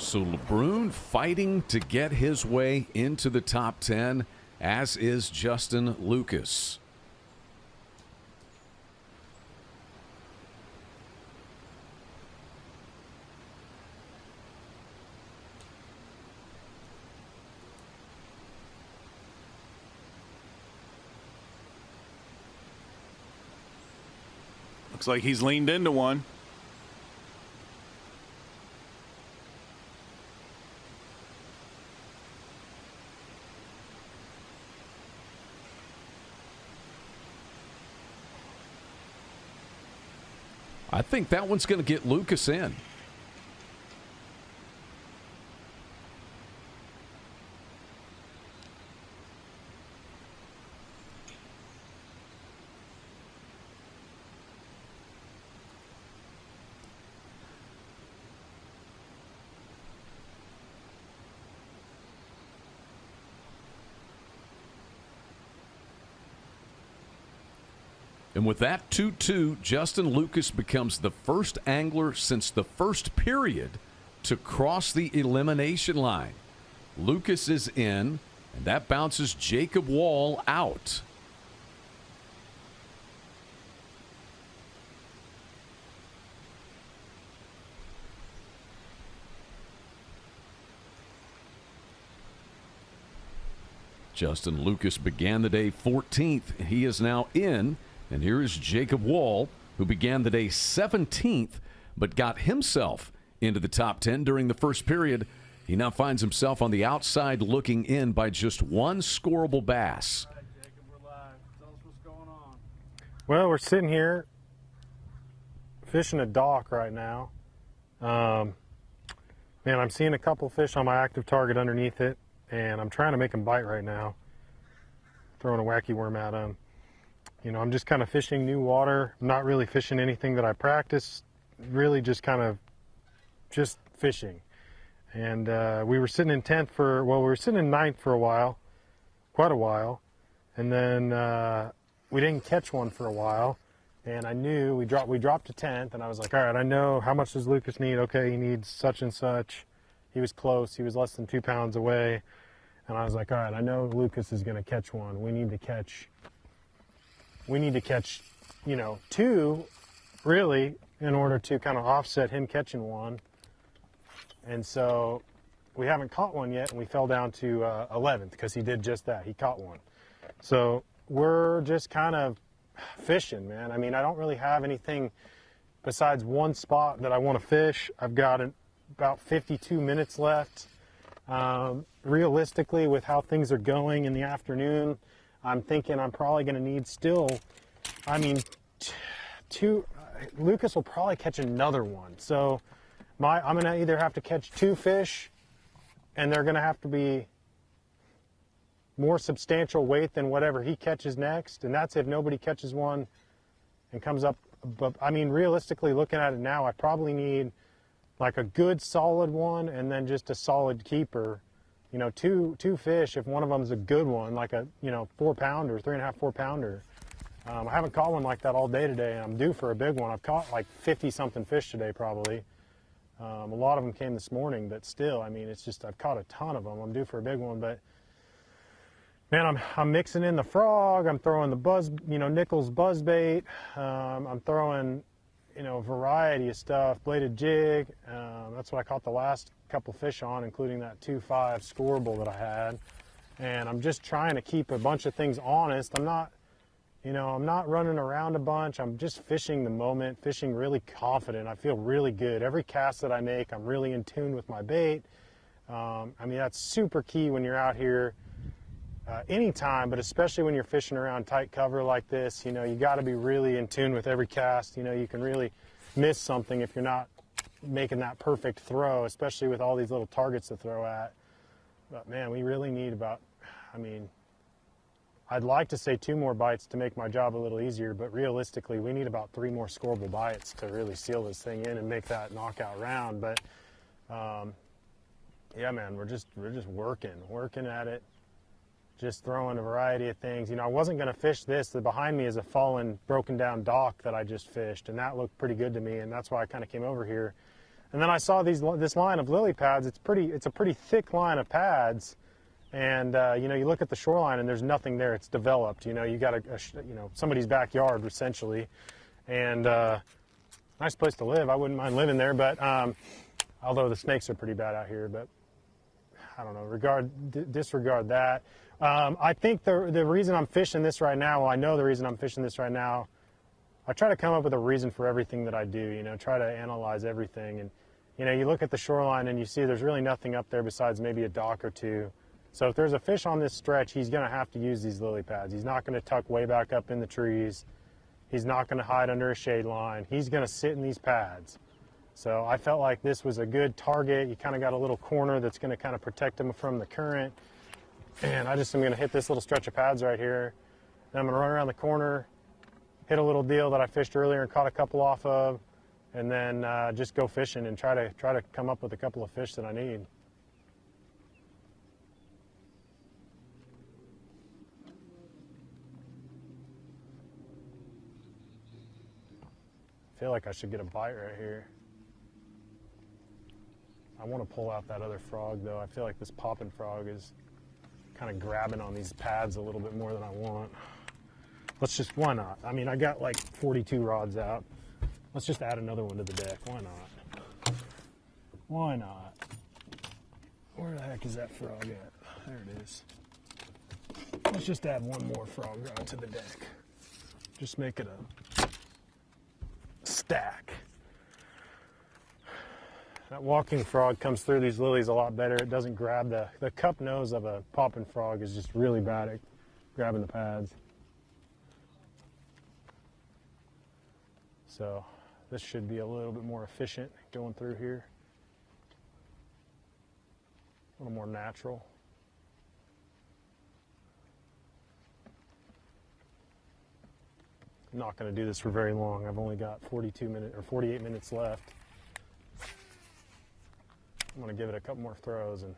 So LeBrun fighting to get his way into the top 10, as is Justin Lucas. Looks like he's leaned into one. I think that one's going to get Lucas in. And with that 2-2, Justin Lucas becomes the first angler since the first period to cross the elimination line. Lucas is in, and that bounces Jacob Wall out. Justin Lucas began the day 14th. He is now in. And here is Jacob Wall, who began the day 17th, but got himself into the top 10 during the first period. He now finds himself on the outside looking in by just one scorable bass. All right, Jacob, we're live. Tell us what's going on. Well, we're sitting here fishing a dock right now. Man, I'm seeing a couple fish on my active target underneath it, and I'm trying to make them bite right now. Throwing a wacky worm at them. You know, I'm just kind of fishing new water. I'm not really fishing anything that I practice. Really just kind of just fishing. And we were sitting in 10th for, well, we were sitting in 9th for a while, quite a while. And then we didn't catch one for a while. And I knew we dropped to 10th, and I was like, all right, I know how much does Lucas need? Okay, he needs such and such. He was close. He was less than 2 pounds away. And I was like, all right, I know Lucas is going to catch one. We need to catch, you know, 2 really in order to kind of offset him catching one. And so we haven't caught one yet, and we fell down to 11th because he did just that. He caught one. So we're just kind of fishing, man. I mean, I don't really have anything besides one spot that I want to fish. I've got about 52 minutes left. Realistically, with how things are going in the afternoon, I'm thinking I'm probably going to need still, I mean, Lucas will probably catch another one. So I'm going to either have to catch 2 fish, and they're going to have to be more substantial weight than whatever he catches next. And that's if nobody catches one and comes up. But I mean, realistically, looking at it now, I probably need like a good solid one and then just a solid keeper. You know, two fish, if one of them's a good one, like a, 4-pounder, 3.5, 4-pounder. I haven't caught one like that all day today, and I'm due for a big one. I've caught like 50-something fish today probably. A lot of them came this morning, but still, I mean, it's just, I've caught a ton of them. I'm due for a big one, but man, I'm mixing in the frog. I'm throwing the buzz, Nichols buzz bait. I'm throwing, a variety of stuff, bladed jig. That's what I caught the last couple fish on, including that 2.5 scorable that I had. And I'm just trying to keep a bunch of things honest. I'm not running around a bunch. I'm just fishing the moment, fishing really confident. I feel really good. Every cast that I make, I'm really in tune with my bait. I mean, that's super key when you're out here anytime, but especially when you're fishing around tight cover like this. You got to be really in tune with every cast. You can really miss something if you're not making that perfect throw, especially with all these little targets to throw at. But man, we really need I'd like to say 2 more bites to make my job a little easier, but realistically, we need about 3 more scorable bites to really seal this thing in and make that knockout round. But yeah, man, we're just working at it, just throwing a variety of things. I wasn't going to fish this. The behind me is a fallen, broken down dock that I just fished, and that looked pretty good to me, and that's why I kind of came over here. And then I saw this line of lily pads. It's a pretty thick line of pads. And, you know, you look at the shoreline and there's nothing there. It's developed. You know, you got somebody's backyard, essentially. And nice place to live. I wouldn't mind living there, but although the snakes are pretty bad out here, but I don't know, disregard that. I think the reason I'm fishing this right now, well, I know the reason I'm fishing this right now, I try to come up with a reason for everything that I do, you know, try to analyze everything. And, you know, you look at the shoreline and you see there's really nothing up there besides maybe a dock or two. So if there's a fish on this stretch, he's going to have to use these lily pads. He's not going to tuck way back up in the trees. He's not going to hide under a shade line. He's going to sit in these pads. So I felt like this was a good target. You kind of got a little corner that's going to kind of protect him from the current. And I just am going to hit this little stretch of pads right here. Then I'm going to run around the corner, hit a little deal that I fished earlier and caught a couple off of, and then just go fishing and try to come up with a couple of fish that I need. I feel like I should get a bite right here. I want to pull out that other frog though. I feel like this popping frog is kind of grabbing on these pads a little bit more than I want. Let's just, why not? I mean, I got like 42 rods out. Let's just add another one to the deck. Why not? Why not? Where the heck is that frog at? There it is. Let's just add one more frog rod to the deck. Just make it a stack. That walking frog comes through these lilies a lot better. It doesn't grab the cup nose of a popping frog is just really bad at grabbing the pads. So this should be a little bit more efficient going through here. A little more natural. I'm not going to do this for very long. I've only got 48 minutes left. I'm going to give it a couple more throws, and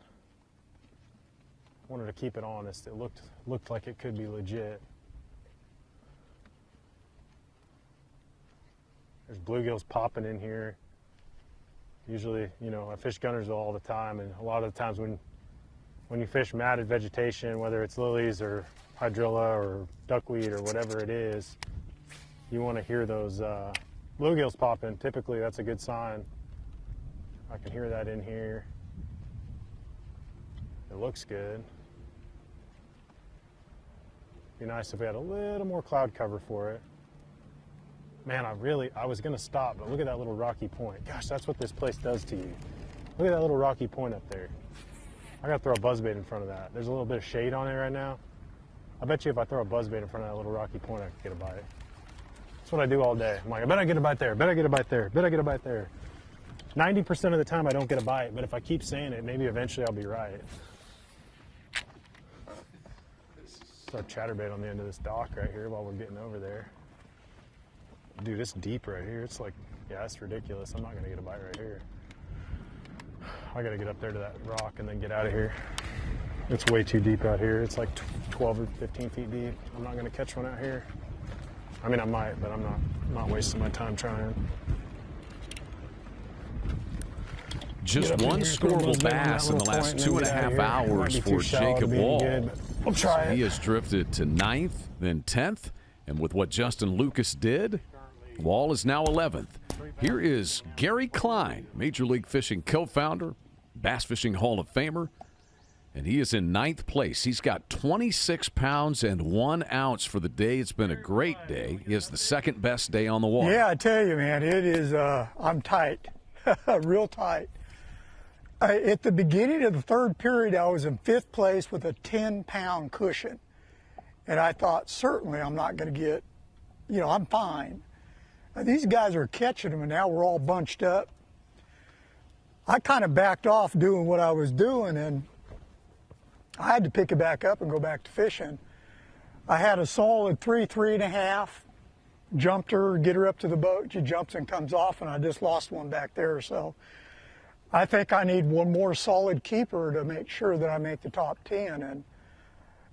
wanted to keep it honest. It looked like it could be legit. There's bluegills popping in here. Usually, you know, I fish gunners all the time, and a lot of the times when you fish matted vegetation, whether it's lilies or hydrilla or duckweed or whatever it is, you want to hear those bluegills popping. Typically, that's a good sign. I can hear that in here. It looks good. Be nice if we had a little more cloud cover for it. Man, I was gonna stop, but look at that little rocky point. Gosh, that's what this place does to you. Look at that little rocky point up there. I gotta throw a buzzbait in front of that. There's a little bit of shade on it right now. I bet you if I throw a buzzbait in front of that little rocky point, I could get a bite. That's what I do all day. I'm like, I bet I get a bite there, bet I get a bite there, bet I get a bite there. 90% of the time I don't get a bite, but if I keep saying it, maybe eventually I'll be right. Throw chatterbait on the end of this dock right here while we're getting over there. Dude, it's deep right here. It's like, yeah, that's ridiculous. I'm not gonna get a bite right here. I gotta get up there to that rock and then get out of here. It's way too deep out here. It's like 12 or 15 feet deep. I'm not gonna catch one out here. I mean, I might, but I'm not wasting my time trying. Just one scorable bass in the last 2.5 hours for Jacob Wall. We'll try it. He has drifted to 9th, then 10th, and with what Justin Lucas did, Wall is now 11th. Here is Gary Klein, Major League Fishing co-founder, Bass Fishing Hall of Famer, and he is in 9th place. He's got 26 pounds and 1 ounce for the day. It's been a great day. He has the second best day on the water. Yeah, I tell you, man, it is, I'm tight, real tight. At the beginning of the third period, I was in 5th place with a 10-pound cushion. And I thought, certainly I'm not going to get, you know, I'm fine. These guys are catching them, and now we're all bunched up. I kind of backed off doing what I was doing, and I had to pick it back up and go back to fishing. I had a solid 3.5, jumped her, get her up to the boat. She jumps and comes off, and I just lost one back there. So I think I need one more solid keeper to make sure that I make the top 10. And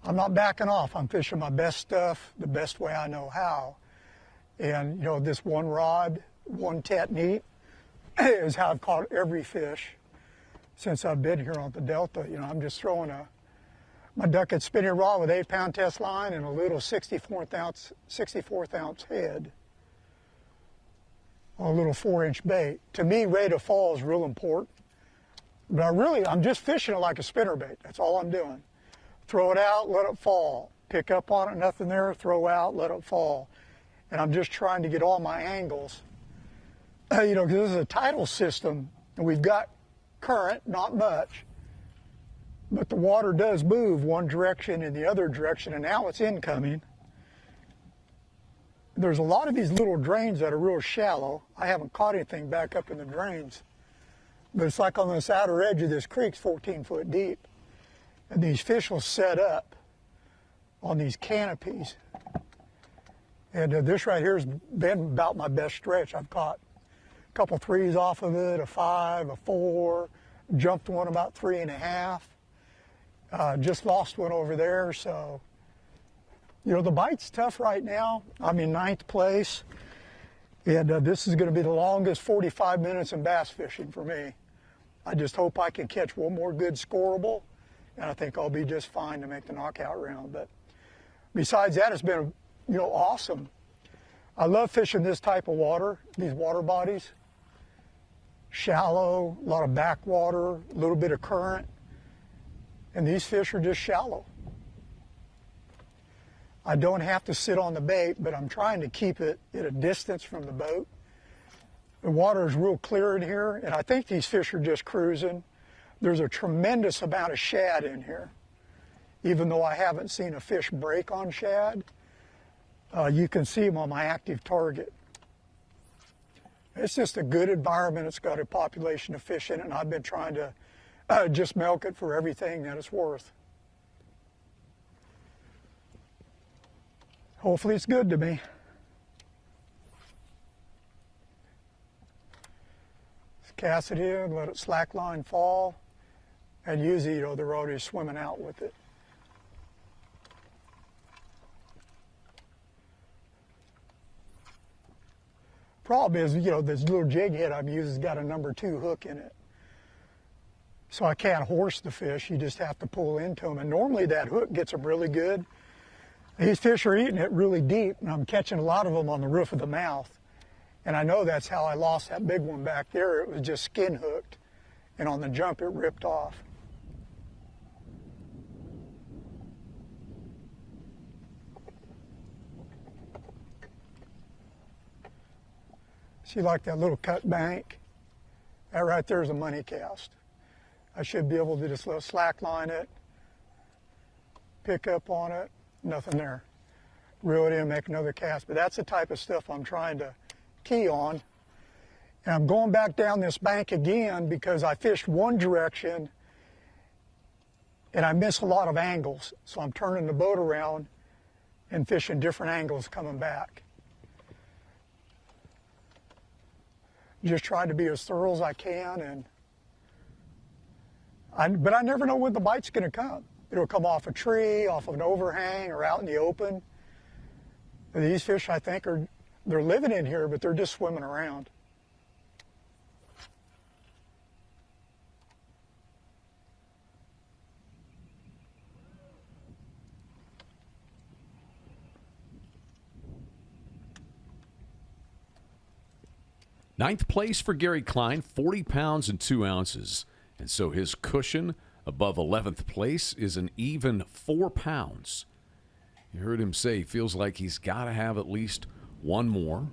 I'm not backing off. I'm fishing my best stuff the best way I know how. And, you know, this one rod, one technique, is how I've caught every fish since I've been here on the Delta. You know, I'm just throwing my duck head spinning rod with 8-pound test line and a little 64th ounce head on a little 4-inch bait. To me, rate of fall is real important. But I'm just fishing it like a spinnerbait. That's all I'm doing. Throw it out, let it fall. Pick up on it, nothing there, throw out, let it fall. And I'm just trying to get all my angles. You know, because this is a tidal system, and we've got current, not much, but the water does move one direction and the other direction, and now it's incoming. There's a lot of these little drains that are real shallow. I haven't caught anything back up in the drains, but it's like on this outer edge of this creek's 14 foot deep, and these fish will set up on these canopies. And this right here has been about my best stretch. I've caught a couple 3s off of it, a 5, a 4, jumped one about 3.5. Just lost one over there, so, you know, the bite's tough right now. I'm in 9th place, and this is going to be the longest 45 minutes in bass fishing for me. I just hope I can catch one more good scorable, and I think I'll be just fine to make the knockout round. But besides that, it's been, you know, awesome. I love fishing this type of water, these water bodies. Shallow, a lot of backwater, a little bit of current. And these fish are just shallow. I don't have to sit on the bait, but I'm trying to keep it at a distance from the boat. The water is real clear in here, and I think these fish are just cruising. There's a tremendous amount of shad in here. Even though I haven't seen a fish break on shad, you can see them on my active target. It's just a good environment. It's got a population of fish in it, and I've been trying to just milk it for everything that it's worth. Hopefully it's good to me. Just cast it in, let it slack line fall, and usually, you know, they're already swimming out with it. Problem is, you know, this little jig head I'm using has got a number 2 hook in it. So I can't horse the fish, you just have to pull into them. And normally that hook gets them really good. These fish are eating it really deep, and I'm catching a lot of them on the roof of the mouth. And I know that's how I lost that big one back there. It was just skin hooked, and on the jump it ripped off. See, like that little cut bank? That right there is a money cast. I should be able to just slack line it, pick up on it, nothing there. Reel it in, make another cast. But that's the type of stuff I'm trying to key on. And I'm going back down this bank again because I fished one direction and I miss a lot of angles. So I'm turning the boat around and fishing different angles coming back. Just trying to be as thorough as I can, but I never know when the bite's going to come. It'll come off a tree, off of an overhang, or out in the open. These fish, I think, they're living in here, but they're just swimming around. Ninth place for Gary Klein, 40 pounds and 2 ounces. And so his cushion above 11th place is an even 4 pounds. You heard him say he feels like he's got to have at least one more.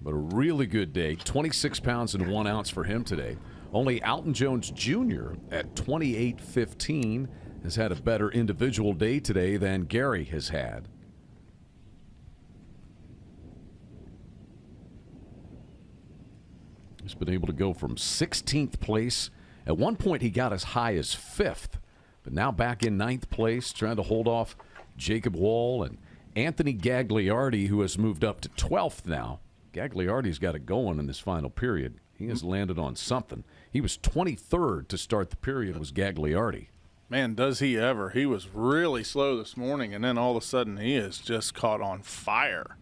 But a really good day, 26 pounds and 1 ounce for him today. Only Alton Jones Jr. at 28.15 has had a better individual day today than Gary has had. He's been able to go from 16th place. At one point, he got as high as 5th, but now back in 9th place, trying to hold off Jacob Wall and Anthony Gagliardi, who has moved up to 12th now. Gagliardi's got it going in this final period. He has landed on something. He was 23rd to start the period, was Gagliardi. Man, does he ever. He was really slow this morning, and then all of a sudden he is just caught on fire.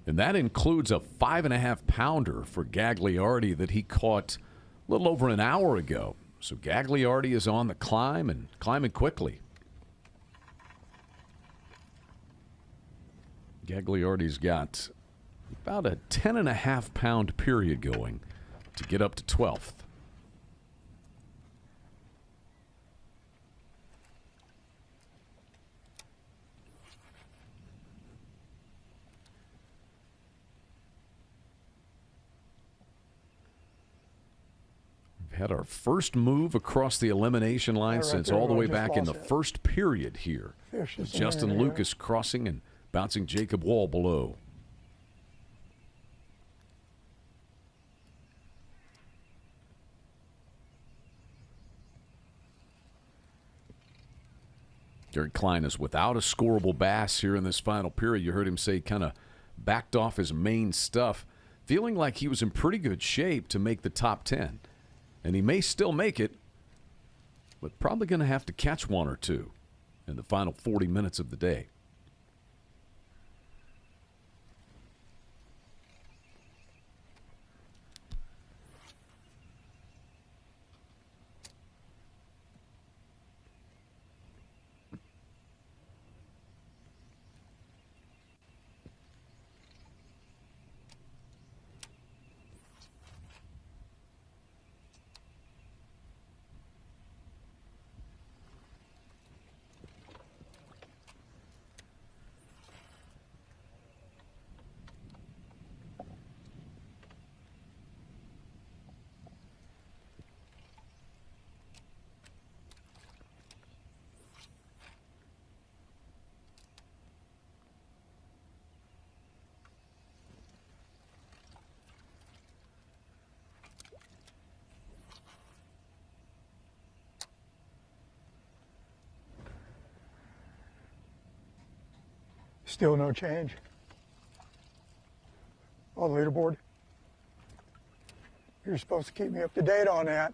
And that includes a 5.5 pounder for Gagliardi that he caught a little over an hour ago. So Gagliardi is on the climb and climbing quickly. Gagliardi's got about a 10.5 pound period going to get up to 12th. We've had our first move across the elimination line right since there, all the I way just back in the lost it. first period here. Fish is in Justin there, Lucas crossing and bouncing Jacob Wall below. Derek Klein is without a scorable bass here in this final period. You heard him say kind of backed off his main stuff, feeling like he was in pretty good shape to make the top 10. And he may still make it, but probably going to have to catch one or two in the final 40 minutes of the day. Still no change on the leaderboard. You're supposed to keep me up to date on that.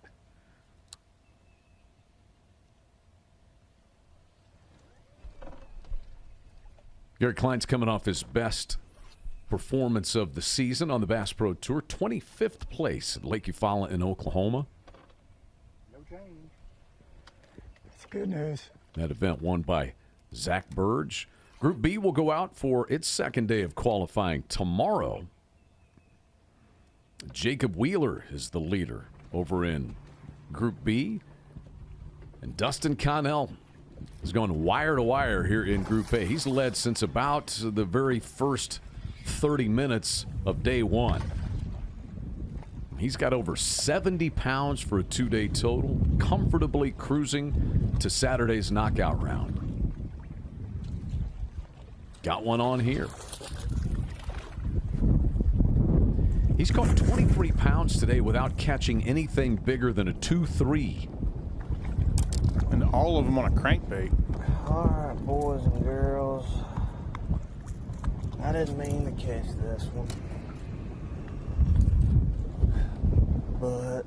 Garrett Klein's coming off his best performance of the season on the Bass Pro Tour. 25th place at Lake Eufaula in Oklahoma. No change. That's good news. That event won by Zach Burge. Group B will go out for its second day of qualifying tomorrow. Jacob Wheeler is the leader over in Group B. And Dustin Connell is going wire to wire here in Group A. He's led since about the very first 30 minutes of day one. He's got over 70 pounds for a two-day total, comfortably cruising to Saturday's knockout round. Got one on here. He's caught 23 pounds today without catching anything bigger than a 2-3. And all of them on a crankbait. All right, boys and girls. I didn't mean to catch this one. But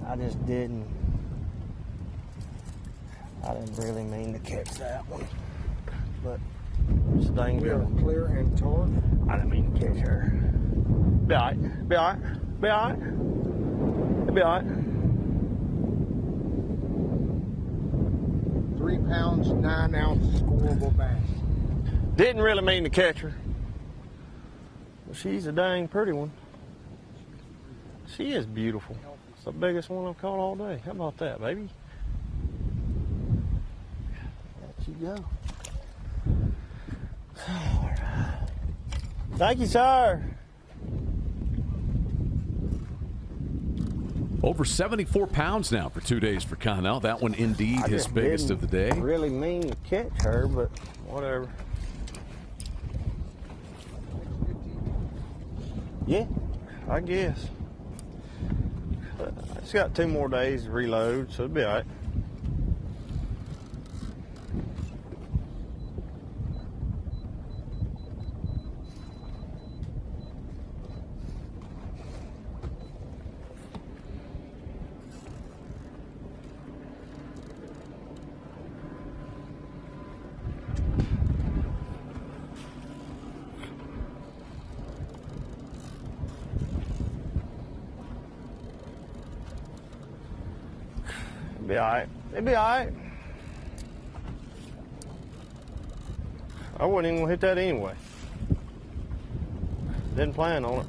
I just didn't. I didn't really mean to catch that one. But this thing's going clear and taut. I didn't mean to catch her. Be all right. Be all right. Be all right. It'll be all right. 3 pounds, 9 ounce scorable bass. Didn't really mean to catch her. But she's a dang pretty one. She is beautiful. It's the biggest one I've caught all day. How about that, baby? There you go. All right. Thank you, sir. Over 74 pounds now for 2 days for Connell. That one indeed his biggest of the day. Really mean to catch her, but whatever. Yeah, I guess. But it's got 2 more days to reload, so it'll be all right. be all right. It'll be all right. I wasn't even going to hit that anyway. Didn't plan on it.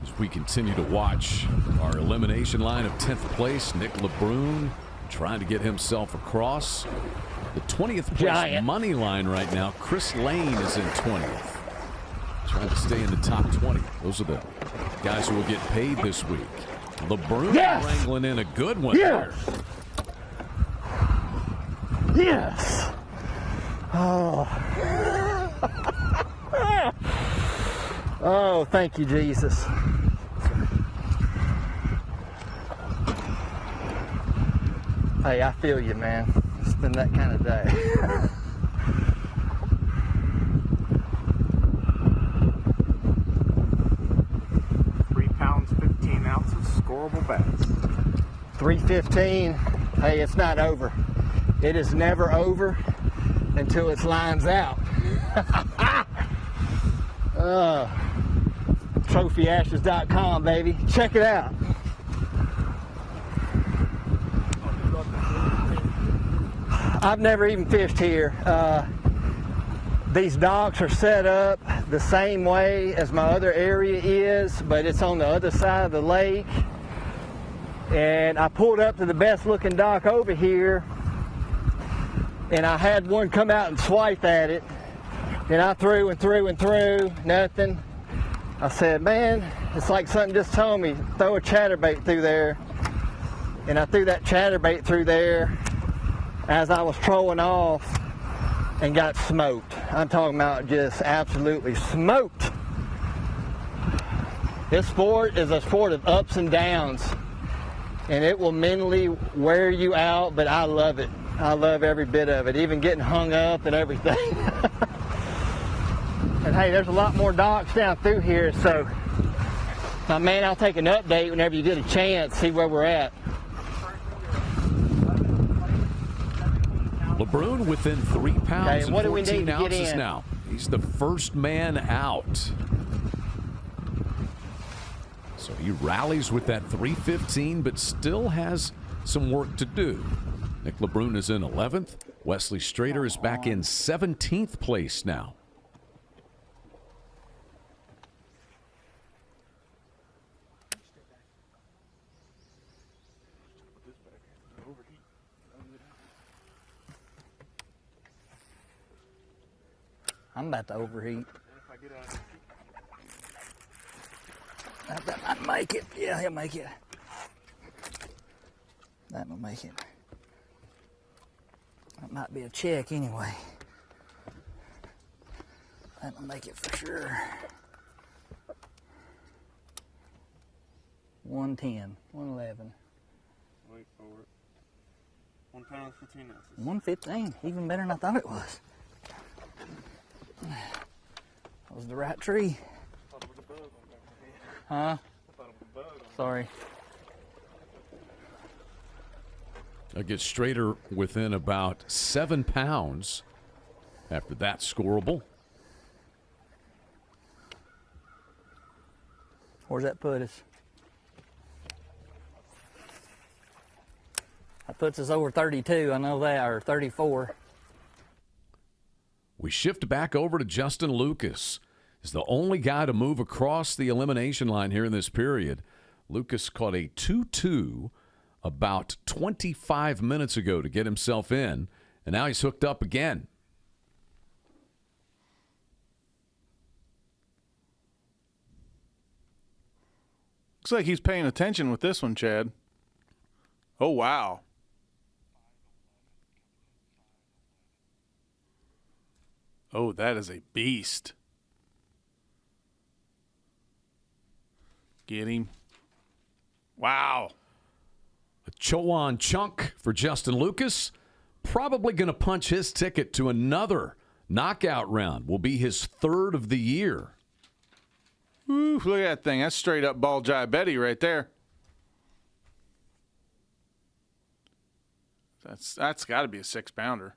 As we continue to watch our elimination line of 10th place, Nick LeBrun trying to get himself across. The 20th place Giant. money line right now, Chris Lane is in 20th. Trying to stay in the top 20. Those are the guys who will get paid this week. LeBrun wrangling in a good one there. Yes. Oh. Oh, thank you, Jesus. Hey, I feel you, man. It's been that kind of day. 3 pounds, 15 ounces, scorable bass. 315. Hey, it's not over. It is never over until it lines out. Trophyashes.com, baby. Check it out. I've never even fished here. These docks are set up the same way as my other area is, but it's on the other side of the lake. And I pulled up to the best looking dock over here, and I had one come out and swipe at it. And I threw and threw and threw, nothing. I said, man, it's like something just told me, throw a chatterbait through there. And I threw that chatterbait through there as I was trolling off and got smoked. I'm talking about just absolutely smoked. This sport is a sport of ups and downs, and it will mentally wear you out, but I love it. I love every bit of it, even getting hung up and everything. And hey, there's a lot more docks down through here, so my man, I'll take an update whenever you get a chance, see where we're at. LeBrun within 3 pounds Okay, and what do we 14 need to get ounces in? now. He's the first man out. So he rallies with that 315, but still has some work to do. Nick LeBrun is in 11th. Wesley Strader is back in 17th place now. I'm about to overheat. That might make it. Yeah, he'll make it. That will make it. That might be a check anyway. That will make it for sure. 110, 111. Wait for it. 1 pound, 15 ounces. 115, even better than I thought it was. That was the right tree. Huh? Sorry. That gets Strader within about 7 pounds after that scorable. Where's that put us? That puts us over 32, I know that, or 34. We shift back over to Justin Lucas. He's the only guy to move across the elimination line here in this period. Lucas caught a 2-2 about 25 minutes ago to get himself in, and now he's hooked up again. Looks like he's paying attention with this one, Chad. Oh, wow. Oh, that is a beast. Get him. Wow. A Chowan chunk for Justin Lucas. Probably going to punch his ticket to another knockout round. Will be his 3rd of the year. Ooh, look at that thing. That's straight up ball jive Betty right there. That's got to be a 6-pounder.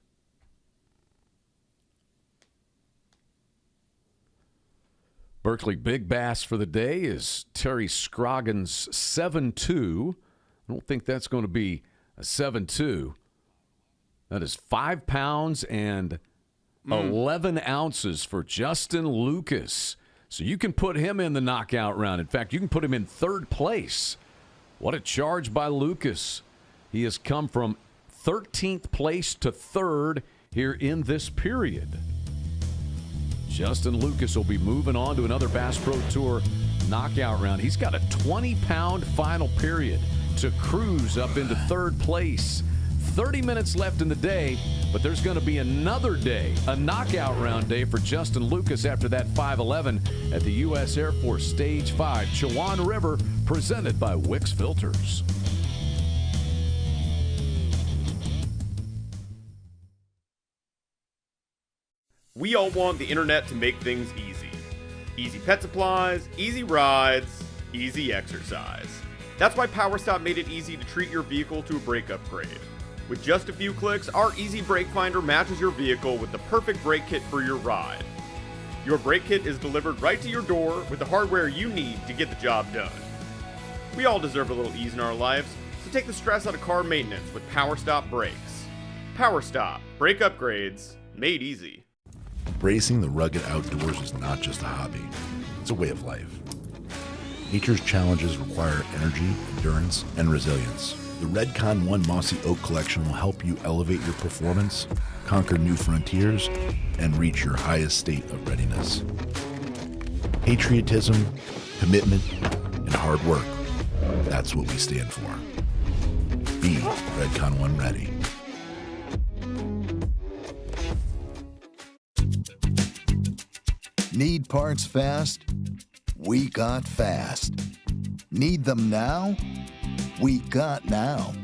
Berkeley big bass for the day is Terry Scroggins 7.2. I don't think that's going to be a 7.2. That is 5 pounds and 11 ounces for Justin Lucas. So you can put him in the knockout round. In fact, you can put him in third place. What a charge by Lucas. He has come from 13th place to third here in this period. Justin Lucas will be moving on to another Bass Pro Tour knockout round. He's got a 20-pound final period to cruise up into third place. 30 minutes left in the day, but there's going to be another day, a knockout round day for Justin Lucas after that 5.11 at the U.S. Air Force Stage 5 Chowan River, presented by Wix Filters. We all want the internet to make things easy. Easy pet supplies, easy rides, easy exercise. That's why PowerStop made it easy to treat your vehicle to a brake upgrade. With just a few clicks, our Easy Brake Finder matches your vehicle with the perfect brake kit for your ride. Your brake kit is delivered right to your door with the hardware you need to get the job done. We all deserve a little ease in our lives, so take the stress out of car maintenance with PowerStop brakes. PowerStop, brake upgrades, made easy. Embracing the rugged outdoors is not just a hobby, it's a way of life. Nature's challenges require energy, endurance, and resilience. The Redcon 1 Mossy Oak Collection will help you elevate your performance, conquer new frontiers, and reach your highest state of readiness. Patriotism, commitment, and hard work, that's what we stand for. Be Redcon 1 ready. Need parts fast? We got fast. Need them now? We got now.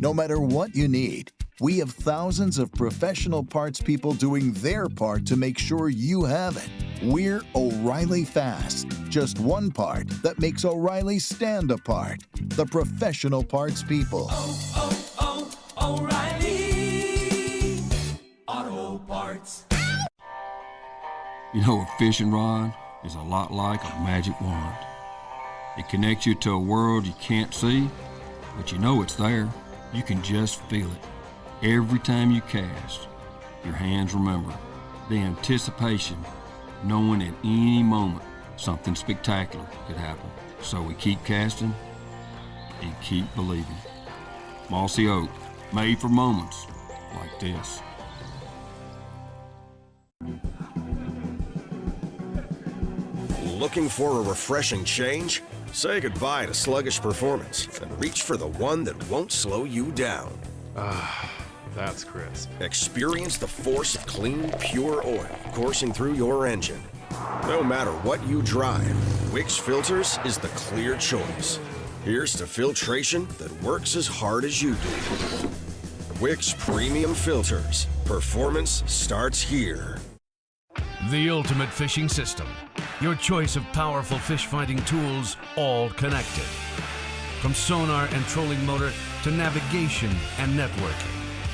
No matter what you need, we have thousands of professional parts people doing their part to make sure you have it. We're O'Reilly Fast. Just one part that makes O'Reilly stand apart. The professional parts people. O'Reilly Auto Parts. You know, a fishing rod is a lot like a magic wand. It connects you to a world you can't see, but you know it's there. You can just feel it. Every time you cast, your hands remember the anticipation, knowing at any moment something spectacular could happen. So we keep casting and keep believing. Mossy Oak, made for moments like this. Looking for a refreshing change? Say goodbye to sluggish performance and reach for the one that won't slow you down. That's crisp. Experience the force of clean, pure oil coursing through your engine. No matter what you drive, Wix Filters is the clear choice. Here's to filtration that works as hard as you do. Wix Premium Filters. Performance starts here. The ultimate fishing system. Your choice of powerful fish-finding tools, all connected. From sonar and trolling motor to navigation and networking.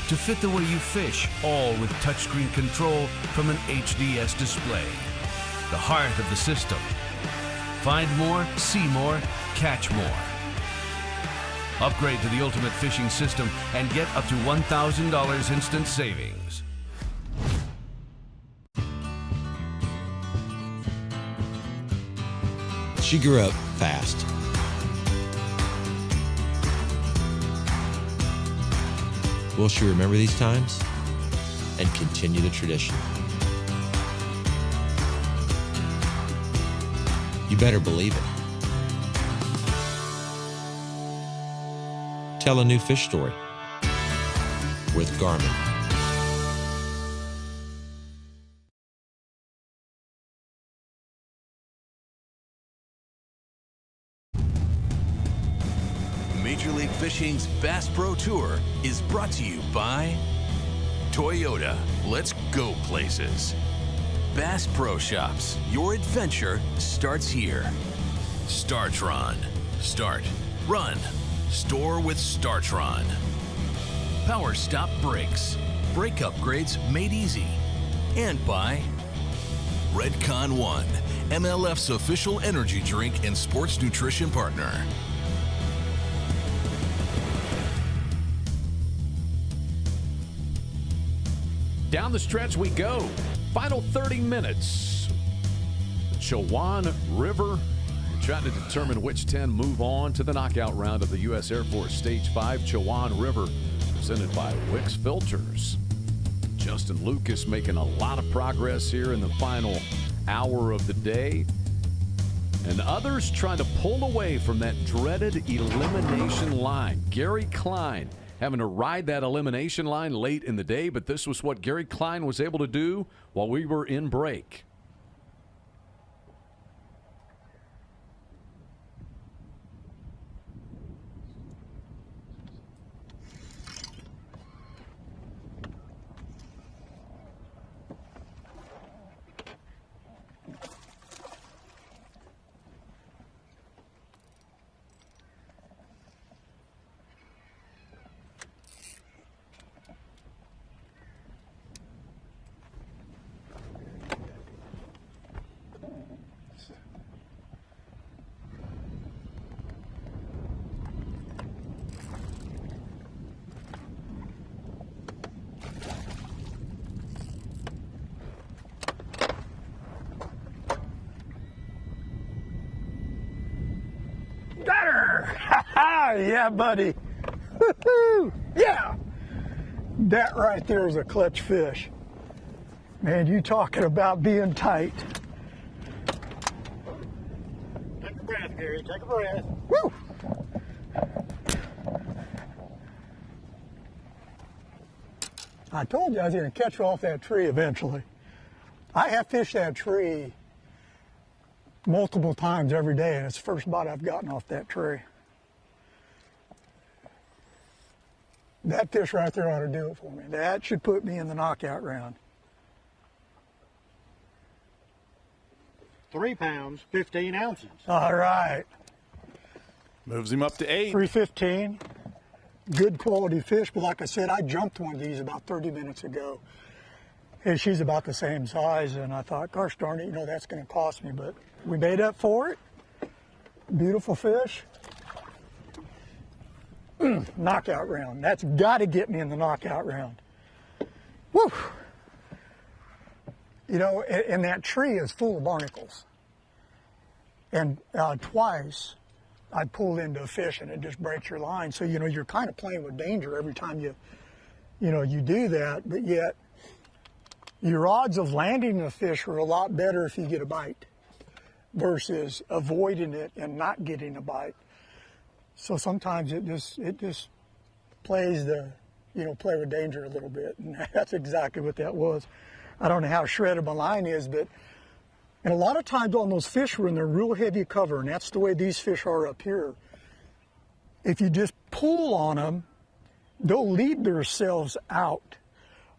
To fit the way you fish, all with touchscreen control from an HDS display. The heart of the system. Find more, see more, catch more. Upgrade to the ultimate fishing system and get up to $1,000 instant savings. She grew up fast. Will she remember these times and continue the tradition? You better believe it. Tell a new fish story with Garmin. Major League Fishing's Bass Pro Tour is brought to you by Toyota. Let's go places. Bass Pro Shops. Your adventure starts here. Startron. Start. Run. Store with Startron. PowerStop Brakes. Brake upgrades made easy. And by Redcon 1. MLF's official energy drink and sports nutrition partner. Down the stretch we go. Final 30 minutes. The Chowan River. We're trying to determine which 10 move on to the knockout round of the U.S. Air Force Stage 5 Chowan River, presented by Wix Filters. Justin Lucas making a lot of progress here in the final hour of the day. And others trying to pull away from that dreaded elimination line. Gary Klein having to ride that elimination line late in the day, but this was what Gary Klein was able to do while we were in break. Got her! Yeah, buddy. Woo-hoo! Yeah! That right there is a clutch fish. Man, you talking about being tight. Take a breath, Gary. Take a breath. Woo! I told you I was going to catch her off that tree eventually. I have fished that tree multiple times every day, and it's the first bite I've gotten off that tree. That fish right there ought to do it for me. That should put me in the knockout round. 3 pounds, 15 ounces. All right. Moves him up to 8. 315. Good quality fish, but like I said, I jumped one of these about 30 minutes ago. And she's about the same size, and I thought, gosh darn it, that's going to cost me, but we made up for it. Beautiful fish. Knockout round. That's got to get me in the knockout round. Woo! And that tree is full of barnacles. And twice I pulled into a fish and it just breaks your line. So, you're kind of playing with danger every time you do that, but yet your odds of landing a fish are a lot better if you get a bite versus avoiding it and not getting a bite. So sometimes it just plays play with danger a little bit, and that's exactly what that was. I don't know how shredded my line is, and a lot of times on those fish when they're real heavy cover, and that's the way these fish are up here, if you just pull on them, they'll lead themselves out.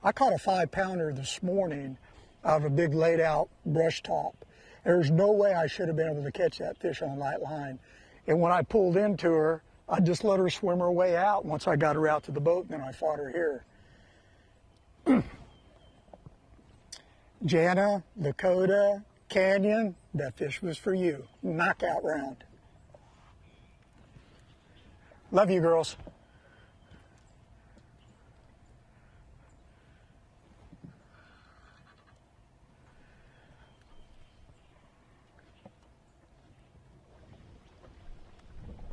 I caught a 5-pounder this morning out of a big laid out brush top. There's no way I should have been able to catch that fish on a light line. And when I pulled into her, I just let her swim her way out once I got her out to the boat, and then I fought her here. Jana, Dakota, Canyon, that fish was for you. Knockout round. Love you, girls.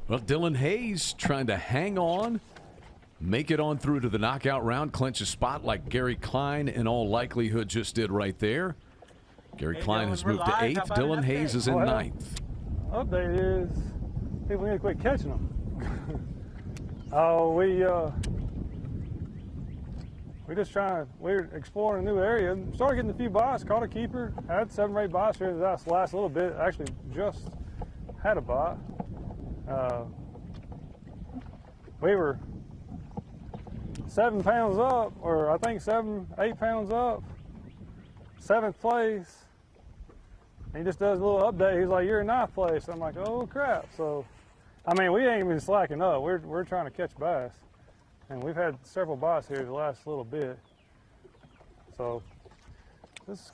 Well, Dylan Hayes trying to hang on, make it on through to the knockout round, clinch a spot like Gary Klein in all likelihood just did right there. Gary Klein has moved to 8th. Dylan Hayes is in 9th. Update is people need to quit catching them. We're exploring a new area. Started getting a few bites, caught a keeper. Had 7 or 8 bites here this last little bit. Actually just had a bite. We were 7 pounds up, or I think 8 pounds up, 7th place. He just does a little update. He's like, "You're in 9th place." I'm like, "Oh crap!" So, we ain't even slacking up. We're trying to catch bass, and we've had several bites here the last little bit. So, just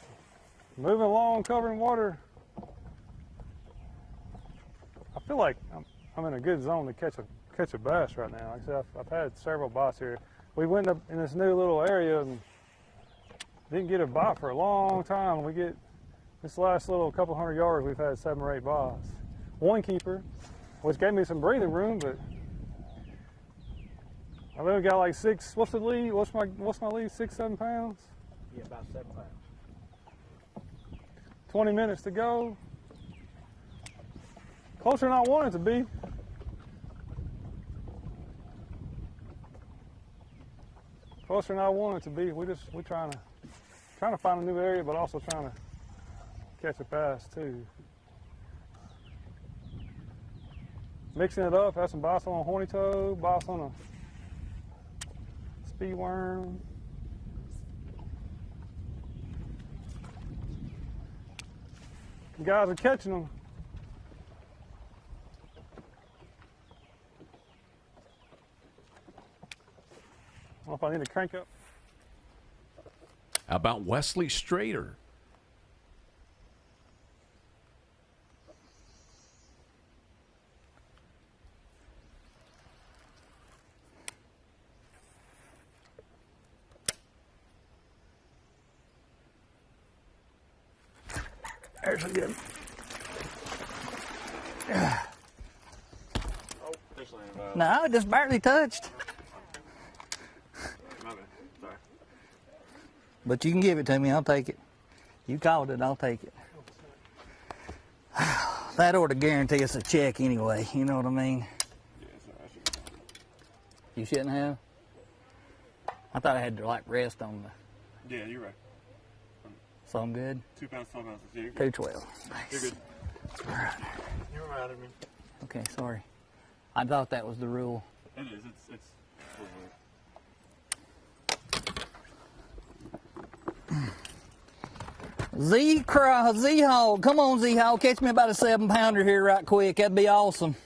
moving along, covering water feel like I'm in a good zone to catch a bass right now. Like I said, I've had several bites here. We went up in this new little area and didn't get a bite for a long time. We get this last little couple hundred yards, we've had 7 or 8 bites. One keeper, which gave me some breathing room, but I've only got like 6. What's the lead? What's my lead? 6, 7 pounds? Yeah, about 7 pounds. 20 minutes to go. Closer than I want it to be. Closer than I want it to be. We're trying to find a new area, but also trying to catch a bass too. Mixing it up, have some bites on a horny toad, bites on a speed worm. You guys are catching them. I don't know if I need to crank up. How about Wesley Strader? There's a good. No, it just barely touched. But you can give it to me, I'll take it. You called it, I'll take it. That ought to guarantee us a check anyway, you know what I mean? You shouldn't have? I thought I had to like rest on the... Yeah, you're right. So I'm good? 2 pounds, 12 ounces. Yeah, you're good. 212. Nice. You're good. All right. You reminded me. Okay, sorry. I thought that was the rule. It is. It's Z-Hog. Come on, Z-Hog. Catch me about a 7-pounder here right quick. That'd be awesome.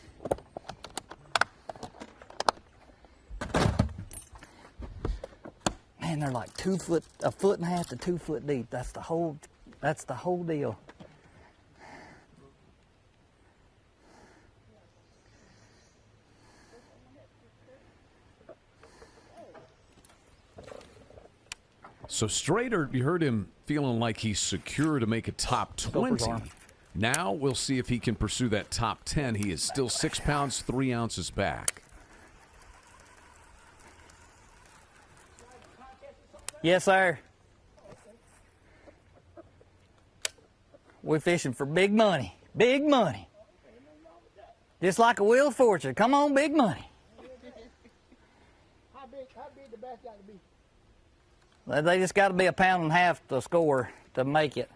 Man, they're like 2 foot, a foot and a half to 2 foot deep. That's the whole deal. So Strader, you heard him feeling like he's secure to make a top 20. Now we'll see if he can pursue that top 10. He is still 6 pounds, 3 ounces back. Yes, sir. We're fishing for big money. Big money. Just like a Wheel of Fortune. Come on, big money. How big the bass got to be? They just got to be 1.5 pounds to score to make it.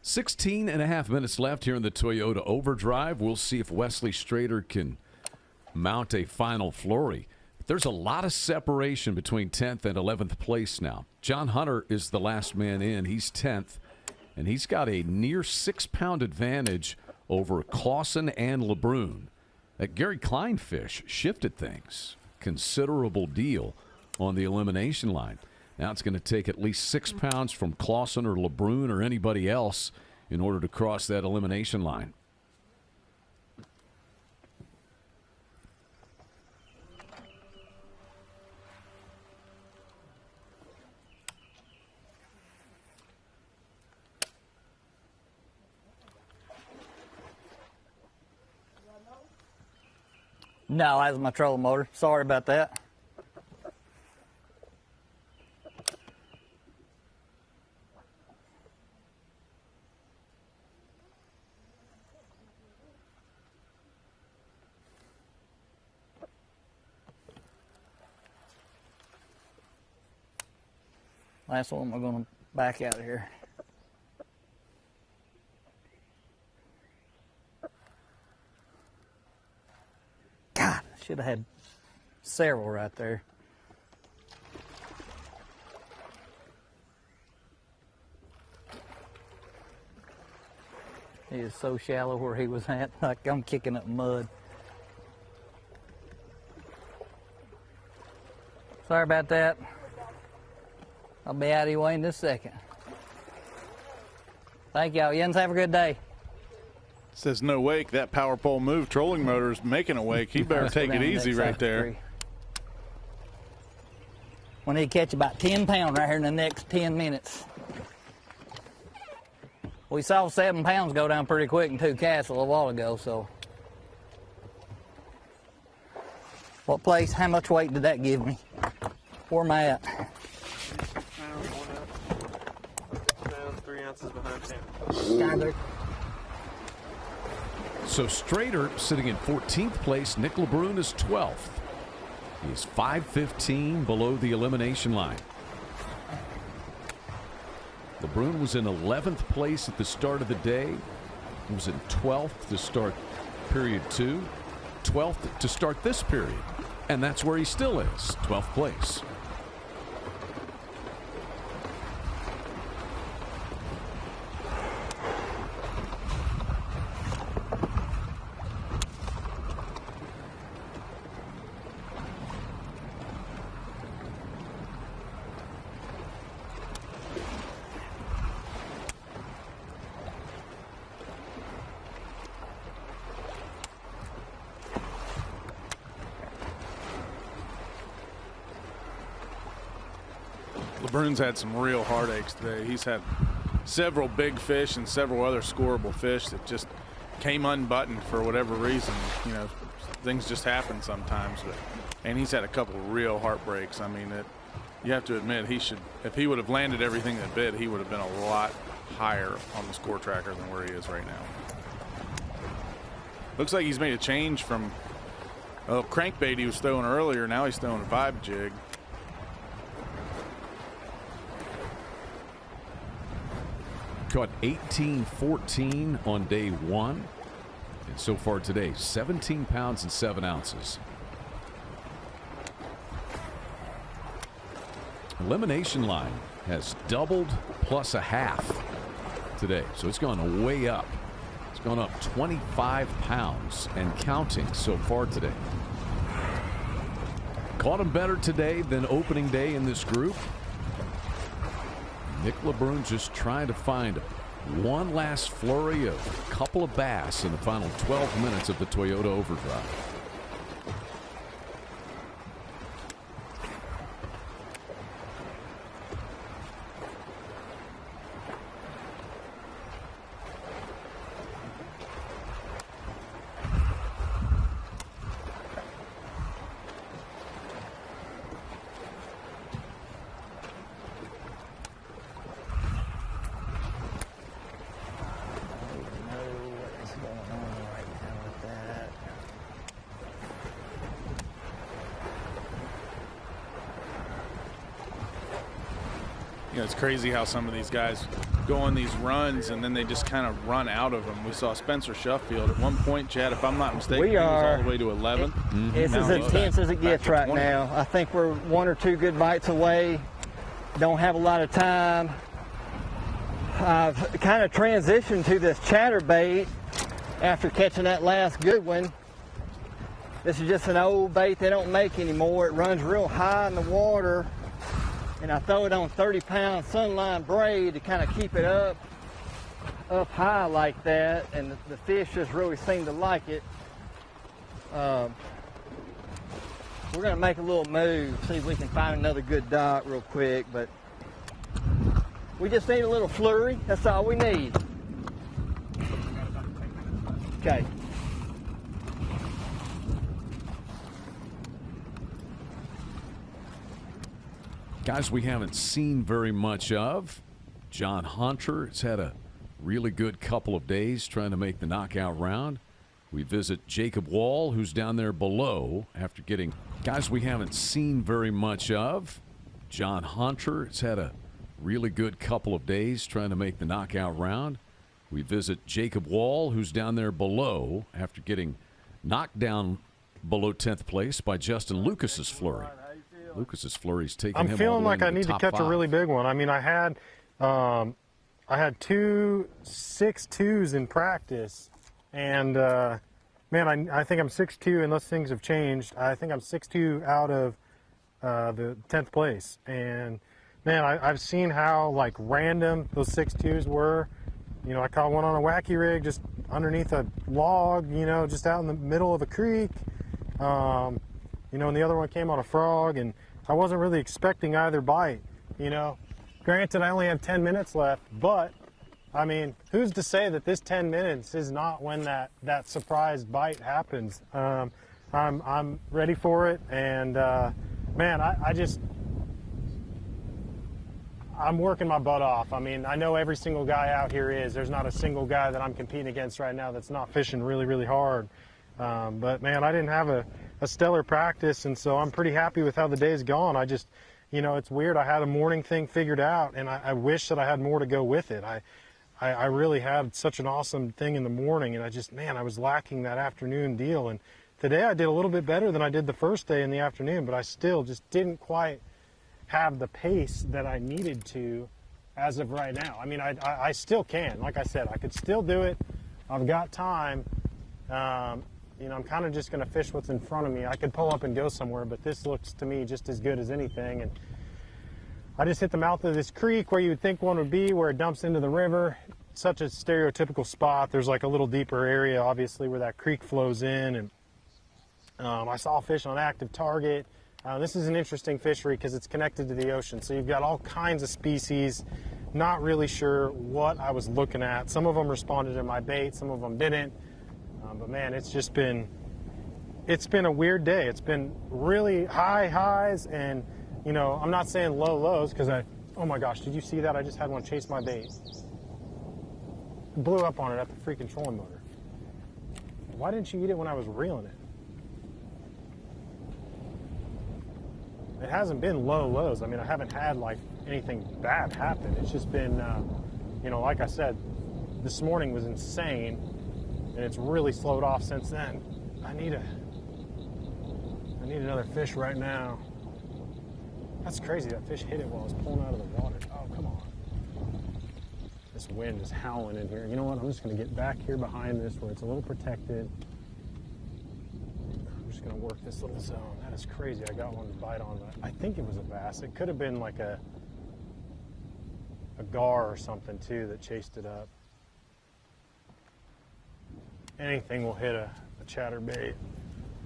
Sixteen and a half minutes left here in the Toyota Overdrive. We'll see if Wesley Strader can mount a final flurry. There's a lot of separation between 10th and 11th place now. John Hunter is the last man in. He's 10th, and he's got a near 6-pound advantage over Clausen and LeBrun. That Gary Klein fish shifted things. Considerable deal on the elimination line. Now it's going to take at least 6 pounds from Clausen or LeBrun or anybody else in order to cross that elimination line. No, that was my trolling motor. Sorry about that. Last one, we're going to back out of here. God, I should have had several right there. He is so shallow where he was at, like I'm kicking up mud. Sorry about that. I'll be out of your way in just a second. Thank y'all. Jens, have a good day. Says no wake. That power pole move. Trolling motor is making a wake. He better take it easy right there. We need to catch about 10 pounds right here in the next 10 minutes. We saw 7 pounds go down pretty quick in 2 casts a little while ago, so. What place, how much weight did that give me? Where am I at? 3 ounces behind 10. So Strader sitting in 14th place. Nick LeBrun is 12th. He's 5:15 below the elimination line. LeBrun was in 11th place at the start of the day. He was in 12th to start period 2. 12th to start this period. And that's where he still is, 12th place. LeBrun's had some real heartaches today. He's had several big fish and several other scoreable fish that just came unbuttoned for whatever reason. You know, things just happen sometimes. And he's had a couple of real heartbreaks. I mean, you have to admit, he should, if he would have landed everything that bit, he would have been a lot higher on the score tracker than where he is right now. Looks like he's made a change from crankbait he was throwing earlier. Now he's throwing a vibe jig. Caught 18-14 on day 1. And so far today, 17 pounds and 7 ounces. Elimination line has doubled plus a half today. So it's gone way up. It's gone up 25 pounds and counting so far today. Caught him better today than opening day in this group. Nick LeBrun just trying to find one last flurry of a couple of bass in the final 12 minutes of the Toyota Overdrive. You know, it's crazy how some of these guys go on these runs and then they just kind of run out of them. We saw Spencer Shuffield at one point, Chad, if I'm not mistaken, he was all the way to 11th. It's as intense as it gets right now. I think we're 1 or 2 good bites away. Don't have a lot of time. I've kind of transitioned to this chatterbait after catching that last good one. This is just an old bait they don't make anymore. It runs real high in the water. And I throw it on 30-pound sunline braid to kind of keep it up high like that, and the fish just really seem to like it. We're going to make a little move, see if we can find another good dock real quick, but we just need a little flurry. That's all we need. Okay. Guys we haven't seen very much of. John Hunter has had a really good couple of days trying to make the knockout round. We visit Jacob Wall, who's down there below after getting guys we haven't seen very much of. John Hunter has had a really good couple of days trying to make the knockout round. We visit Jacob Wall, who's down there below after getting knocked down below 10th place by Justin Lucas's flurry. Lucas's flurry's taking him all the way feeling like into I the need to top catch 5. a really big one. I mean, I had I had 2 6.2s in practice, and man, I think I'm 6.2 unless things have changed. I think I'm 6.2 out of the 10th place, and man, I've seen how like random those 6.2s were. You know, I caught one on a wacky rig just underneath a log, you know, just out in the middle of a creek. You know, and the other one came on a frog, and I wasn't really expecting either bite, you know. Granted, I only have 10 minutes left, but I mean, who's to say that this 10 minutes is not when that surprise bite happens? I'm ready for it, and man, I'm working my butt off. I mean, I know every single guy out here is. There's not a single guy that I'm competing against right now that's not fishing really, really hard. But man, I didn't have a stellar practice, and so I'm pretty happy with how the day's gone. I just, you know, it's weird. I had a morning thing figured out, and I wish that I had more to go with it. I really had such an awesome thing in the morning, and I was lacking that afternoon deal. And today I did a little bit better than I did the first day in the afternoon, but I still just didn't quite have the pace that I needed to as of right now. I mean, I still can. Like I said, I could still do it. I've got time. You know, I'm kind of just going to fish what's in front of me. I could pull up and go somewhere, but this looks to me just as good as anything. And I just hit the mouth of this creek where you would think one would be, where it dumps into the river. Such a stereotypical spot. There's like a little deeper area, obviously, where that creek flows in. And I saw a fish on active target. This is an interesting fishery because it's connected to the ocean. So you've got all kinds of species. Not really sure what I was looking at. Some of them responded to my bait, some of them didn't. But man, it's been a weird day. It's been really high highs and, you know, I'm not saying low lows because oh my gosh, did you see that? I just had one chase my bait. Blew up on it at the freaking trolling motor. Why didn't you eat it when I was reeling it? It hasn't been low lows. I mean, I haven't had like anything bad happen. It's just been, you know, like I said, this morning was insane, and it's really slowed off since then. I need another fish right now. That's crazy. That fish hit it while I was pulling out of the water. Oh, come on. This wind is howling in here. You know what? I'm just going to get back here behind this where it's a little protected. I'm just going to work this little zone. That is crazy. I got one to bite on. I think it was a bass. It could have been like a gar or something too that chased it up. Anything will hit a chatterbait.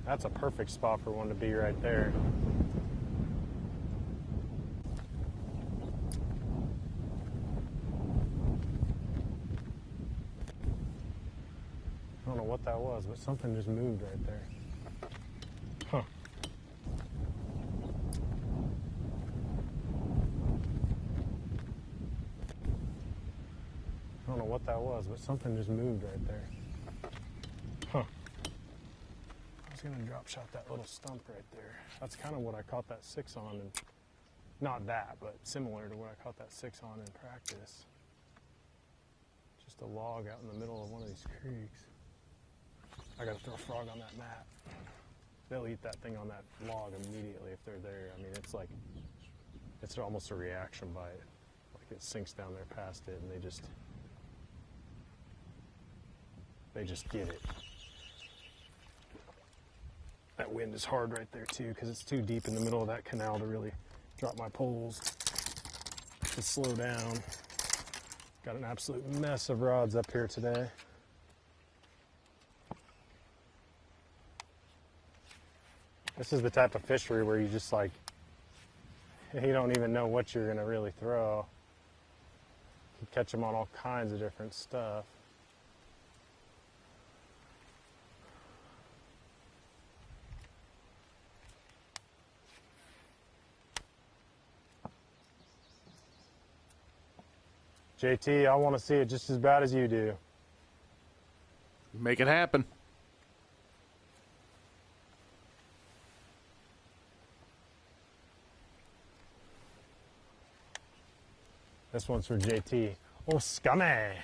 That's a perfect spot for one to be right there. I don't know what that was, but something just moved right there. Huh. I don't know what that was, but something just moved right there. Huh. I was going to drop shot that little stump right there. That's kind of what I caught that 6 on, and not that, but similar to what I caught that 6 on in practice. Just a log out in the middle of one of these creeks. I got to throw a frog on that mat. They'll eat that thing on that log immediately if they're there. I mean, it's like, it's almost a reaction bite. Like it sinks down there past it, and they just get it. That wind is hard right there too, because it's too deep in the middle of that canal to really drop my poles. To slow down. Got an absolute mess of rods up here today. This is the type of fishery where you just like, you don't even know what you're gonna really throw. You can catch them on all kinds of different stuff. JT, I want to see it just as bad as you do. Make it happen. This one's for JT. Oh, scummy.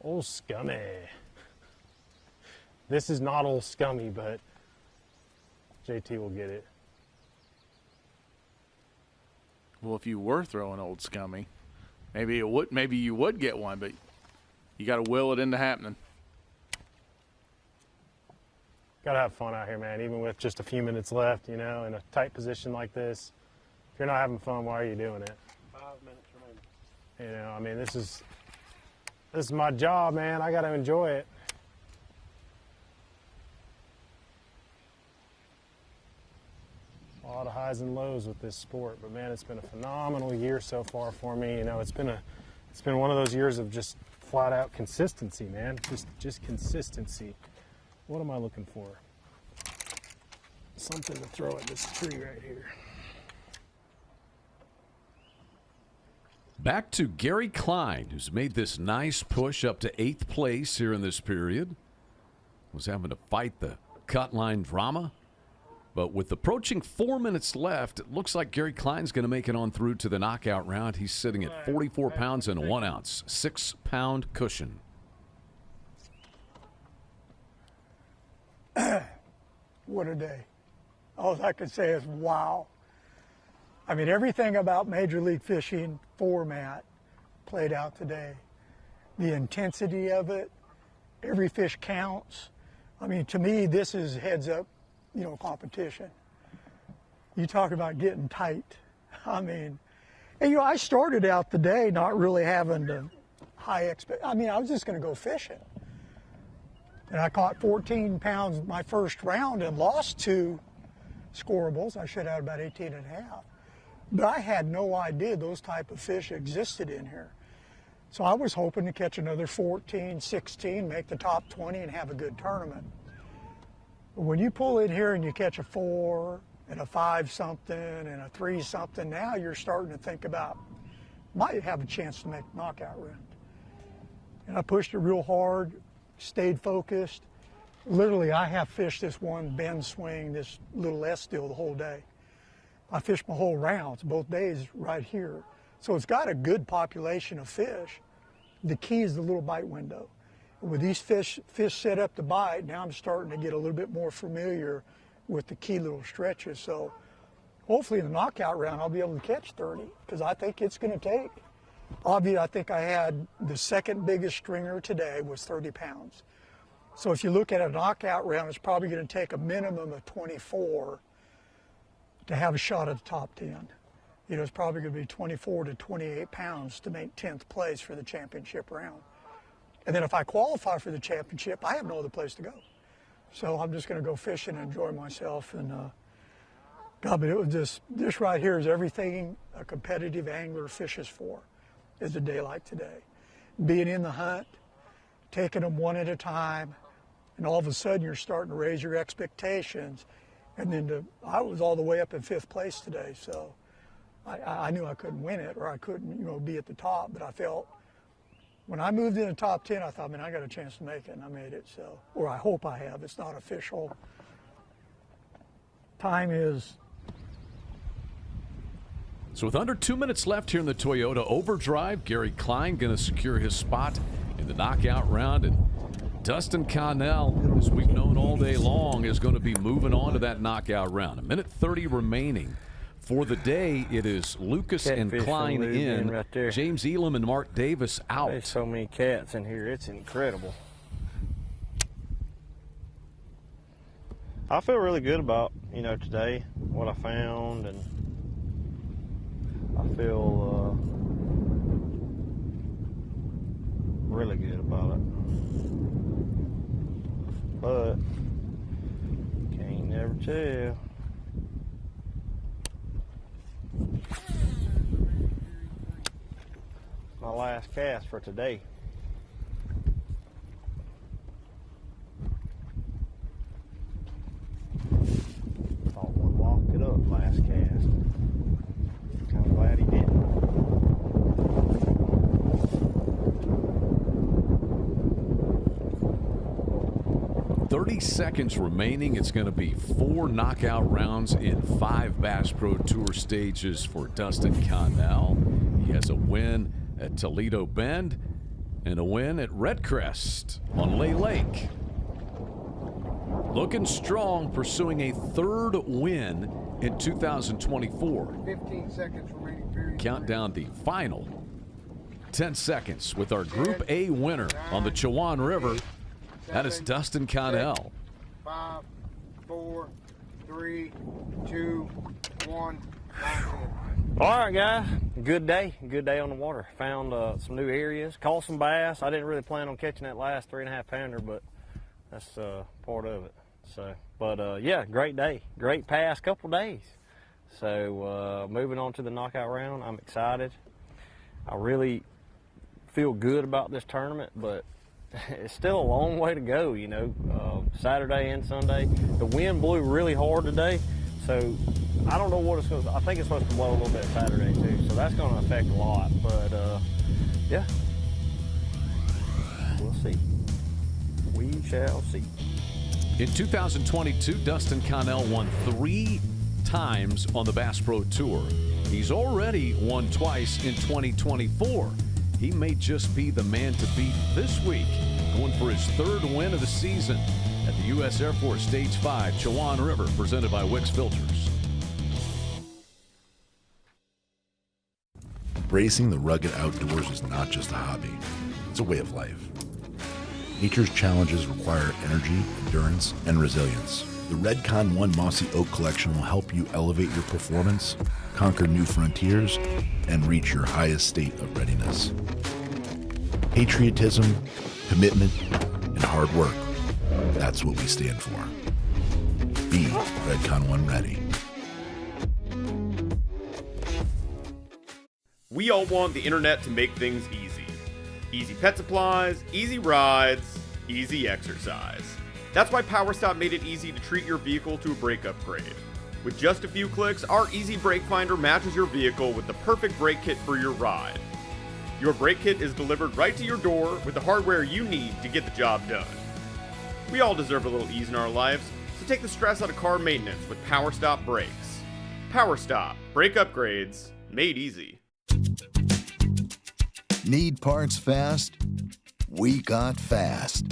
Oh, scummy. This is not old scummy, but JT will get it. Well, if you were throwing old scummy, maybe you would get one, but you got to will it into happening. Got to have fun out here, man, even with just a few minutes left, you know, in a tight position like this. If you're not having fun, why are you doing it? 5 minutes remaining. You know, I mean, this is my job, man. I got to enjoy it. A lot of highs and lows with this sport, but man, it's been a phenomenal year so far for me. You know, it's been one of those years of just flat out consistency, man. Just consistency. What am I looking for? Something to throw at this tree right here. Back to Gary Klein, who's made this nice push up to 8th place here in this period. Was having to fight the cut line drama. But with approaching 4 minutes left, it looks like Gary Klein's going to make it on through to the knockout round. He's sitting at 44 pounds and 1 ounce, 6-pound cushion. What a day. All I can say is wow. I mean, everything about Major League Fishing format played out today. The intensity of it, every fish counts. I mean, to me, this is heads up, you know, competition. You talk about getting tight. I mean, and, you know, I started out the day not really having the high I mean, I was just going to go fishing. And I caught 14 pounds my first round and lost 2 scorables. I should have had about 18 and a half. But I had no idea those type of fish existed in here. So I was hoping to catch another 14, 16, make the top 20 and have a good tournament. But when you pull in here and you catch a 4 and a 5-something and a 3-something, now you're starting to think about, might have a chance to make the knockout round. And I pushed it real hard, stayed focused. Literally, I have fished this one bend swing, this little S still the whole day. I fished my whole rounds, both days right here. So it's got a good population of fish. The key is the little bite window. And with these fish set up to bite, now I'm starting to get a little bit more familiar with the key little stretches. So hopefully in the knockout round, I'll be able to catch 30, because I think it's going to take. Obviously, I think I had the second biggest stringer today was 30 pounds. So if you look at a knockout round, it's probably going to take a minimum of 24 to have a shot at the top 10. You know, it's probably going to be 24 to 28 pounds to make 10th place for the championship round. And then if I qualify for the championship, I have no other place to go. So I'm just going to go fishing and enjoy myself. And God, but it was just, this right here is everything a competitive angler fishes for, is a day like today. Being in the hunt, taking them one at a time, and all of a sudden you're starting to raise your expectations. And then I was all the way up in 5th place today, so I knew I couldn't win it, or I couldn't, you know, be at the top. But I felt when I moved in the top 10, I thought, man, I got a chance to make it, and I made it. So, or I hope I have. It's not official. Time is. So with under 2 minutes left here in the Toyota Overdrive, Gary Klein going to secure his spot in the knockout round, and Dustin Connell, as we've known all day long, is going to be moving on to that knockout round. 1:30 remaining for the day. It is Lucas and Klein in, right there. James Elam and Mark Davis out. There's so many cats in here, it's incredible. I feel really good about, you know, today, what I found, and I feel really good about it. But can't never tell. My last cast for today. Thought one walked it up last cast. Kind of glad he didn't. 30 seconds remaining. It's going to be 4 knockout rounds in 5 Bass Pro Tour stages for Dustin Connell. He has a win at Toledo Bend and a win at Redcrest on Lay Lake. Looking strong, pursuing a 3rd win in 2024. 15 seconds remaining period. Count down the final 10 seconds with our Group A winner on the Chowan River. That is Dustin Connell. 5, 4, 3, 2, 1. All right, guys. Good day. Good day on the water. Found some new areas. Caught some bass. I didn't really plan on catching that last 3.5 pounder, but that's part of it. So, but yeah, great day. Great past couple days. So moving on to the knockout round, I'm excited. I really feel good about this tournament, but it's still a long way to go, you know. Saturday and Sunday. The wind blew really hard today, so I don't know what it's going to, I think it's supposed to blow a little bit Saturday too, so that's going to affect a lot, but yeah, we'll see. We shall see. In 2022, Dustin Connell won 3 times on the Bass Pro Tour. He's already won twice in 2024. He may just be the man to beat this week, going for his 3rd win of the season at the U.S. Air Force Stage 5 Chowan River, presented by Wix Filters. Embracing the rugged outdoors is not just a hobby, it's a way of life. Nature's challenges require energy, endurance, and resilience. The Redcon 1 Mossy Oak Collection will help you elevate your performance, conquer new frontiers, and reach your highest state of readiness. Patriotism, commitment, and hard work. That's what we stand for. Be Redcon 1 ready. We all want the internet to make things easy. Easy pet supplies, easy rides, easy exercise. That's why PowerStop made it easy to treat your vehicle to a brake upgrade. With just a few clicks, our Easy Brake Finder matches your vehicle with the perfect brake kit for your ride. Your brake kit is delivered right to your door with the hardware you need to get the job done. We all deserve a little ease in our lives, so take the stress out of car maintenance with PowerStop brakes. PowerStop, brake upgrades, made easy. Need parts fast? We got fast.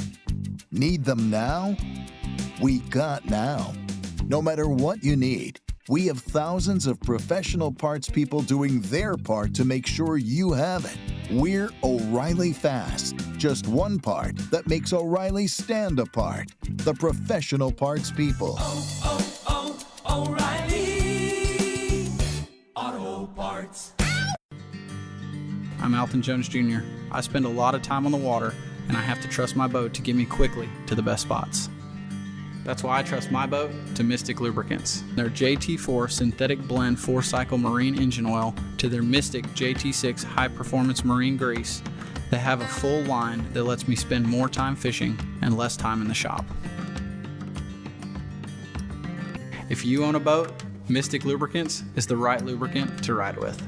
Need them now? We got now. No matter what you need, we have thousands of professional parts people doing their part to make sure you have it. We're O'Reilly Fast. Just one part that makes O'Reilly stand apart. The professional parts people. O'Reilly Auto Parts. I'm Alton Jones Jr. I spend a lot of time on the water, and I have to trust my boat to get me quickly to the best spots. That's why I trust my boat to Mystic Lubricants. Their JT4 synthetic blend 4-cycle marine engine oil to their Mystic JT6 high-performance marine grease. They have a full line that lets me spend more time fishing and less time in the shop. If you own a boat, Mystic Lubricants is the right lubricant to ride with.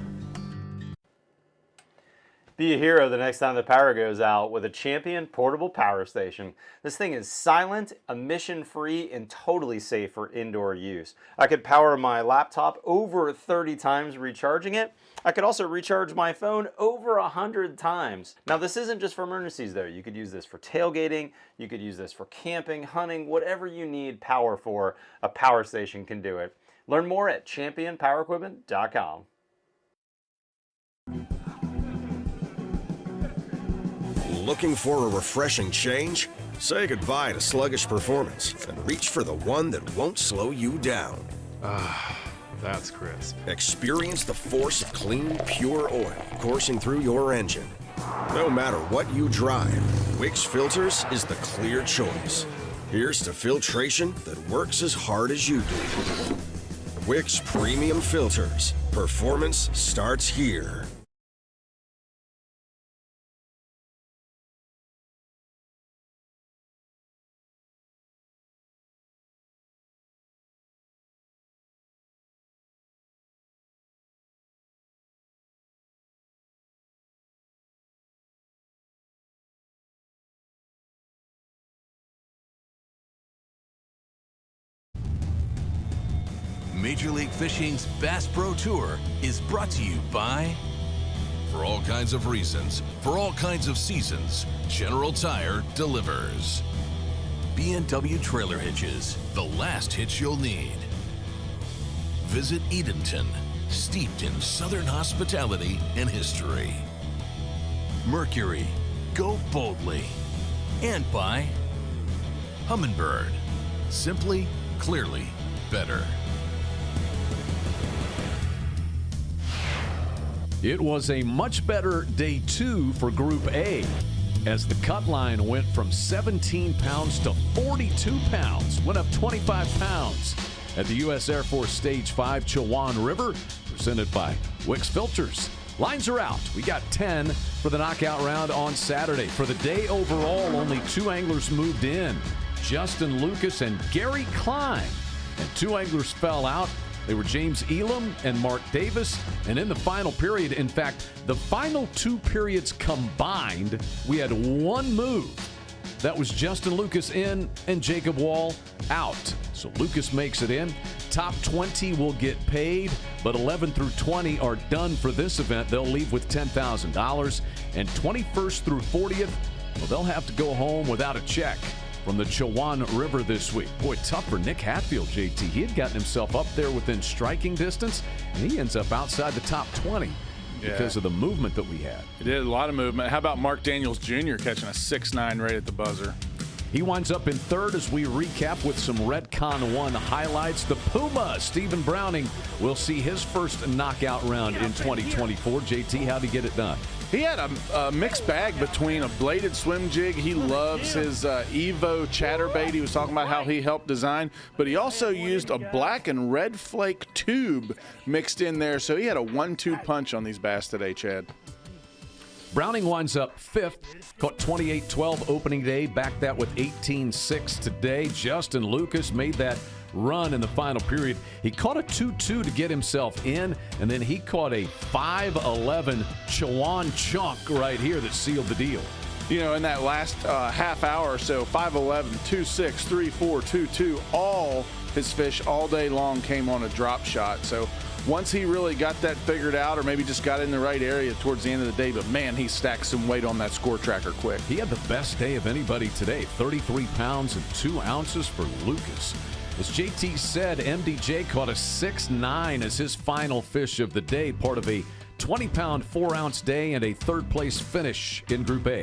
Be a hero the next time the power goes out with a Champion portable power station. This thing is silent, emission-free, and totally safe for indoor use. I could power my laptop over 30 times recharging it. I could also recharge my phone over 100 times. Now this isn't just for emergencies though. You could use this for tailgating, you could use this for camping, hunting, whatever you need power for, a power station can do it. Learn more at championpowerequipment.com. Looking for a refreshing change? Say goodbye to sluggish performance and reach for the one that won't slow you down. That's crisp. Experience the force of clean, pure oil coursing through your engine. No matter what you drive, Wix Filters is the clear choice. Here's to filtration that works as hard as you do. Wix Premium Filters. Performance starts here. Major League Fishing's Bass Pro Tour is brought to you by, for all kinds of reasons, for all kinds of seasons, General Tire delivers. B&W Trailer Hitches, the last hitch you'll need. Visit Edenton, steeped in Southern hospitality and history. Mercury, go boldly. And by Humminbird, simply, clearly better. It was a much better day 2 for Group A, as the cut line went from 17 pounds to 42 pounds, went up 25 pounds at the U.S. Air Force Stage 5 Chowan River, presented by Wix Filters. Lines are out. We got 10 for the knockout round on Saturday. For the day overall, only 2 anglers moved in, Justin Lucas and Gary Klein. And 2 anglers fell out. They were James Elam and Mark Davis. And in the final period, in fact, the final 2 periods combined, we had 1 move. That was Justin Lucas in and Jacob Wall out. So Lucas makes it in. Top 20 will get paid, but 11 through 20 are done for this event. They'll leave with $10,000. And 21st through 40th, well, they'll have to go home without a check from the Chowan River this week. Boy, tough for Nick Hatfield, JT. He had gotten himself up there within striking distance, and he ends up outside the top 20 because of the movement that we had. He did a lot of movement. How about Mark Daniels Jr. catching a 6'9" right at the buzzer? He winds up in third as we recap with some Redcon 1 highlights. The Puma, Stephen Browning, will see his first knockout round in 2024. JT, how'd he get it done? He had a mixed bag between a bladed swim jig. He loves his Evo chatterbait. He was talking about how he helped design, but he also used a black and red flake tube mixed in there. So he had a 1-2 punch on these bass today, Chad. Browning winds up 5th, caught 28-12 opening day, backed that with 18-6 today. Justin Lucas made that run in the final period. He caught a 2-2 to get himself in, and then he caught a 5-11 Chowan chunk right here that sealed the deal. You know, in that last half hour or so, 5-11, 2-6, 3-4, 2-2, all his fish all day long came on a drop shot. So once he really got that figured out, or maybe just got in the right area towards the end of the day, but man, he stacked some weight on that score tracker quick. He had the best day of anybody today, 33 pounds and 2 ounces for Lucas. As JT said, MDJ caught a 6'9" as his final fish of the day, part of a 20-pound, 4-ounce day and a third-place finish in Group A.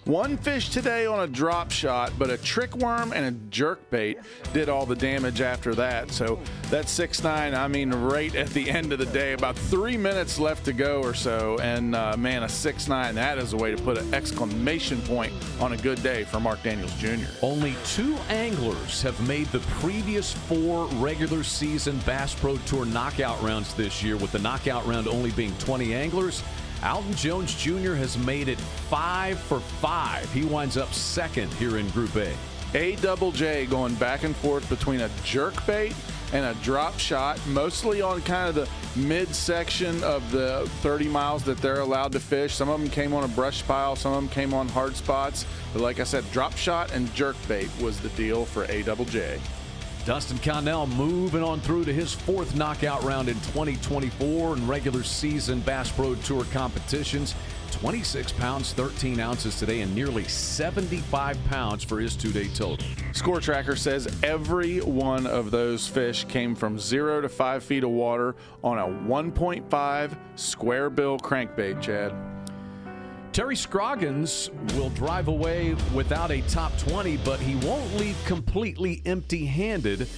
1 fish today on a drop shot, but a trick worm and a jerkbait did all the damage after that. So that 6'9", I mean, right at the end of the day, about 3 minutes left to go or so. And man, a 6'9", that is a way to put an exclamation point on a good day for Mark Daniels Jr. Only 2 anglers have made the previous 4 regular season Bass Pro Tour knockout rounds this year, with the knockout round only being 20 anglers. Alton Jones Jr. has made it 5 for 5. He winds up 2nd here in Group A. A-double-J going back and forth between a jerkbait and a drop shot, mostly on kind of the midsection of the 30 miles that they're allowed to fish. Some of them came on a brush pile, some of them came on hard spots. But like I said, drop shot and jerkbait was the deal for A-double-J. Dustin Connell moving on through to his 4th knockout round in 2024 in regular season Bass Pro Tour competitions. 26 pounds, 13 ounces today, and nearly 75 pounds for his 2-day total. Score Tracker says every one of those fish came from 0 to 5 feet of water on a 1.5 square bill crankbait, Chad. Terry Scroggins will drive away without a top 20, but he won't leave completely empty-handed.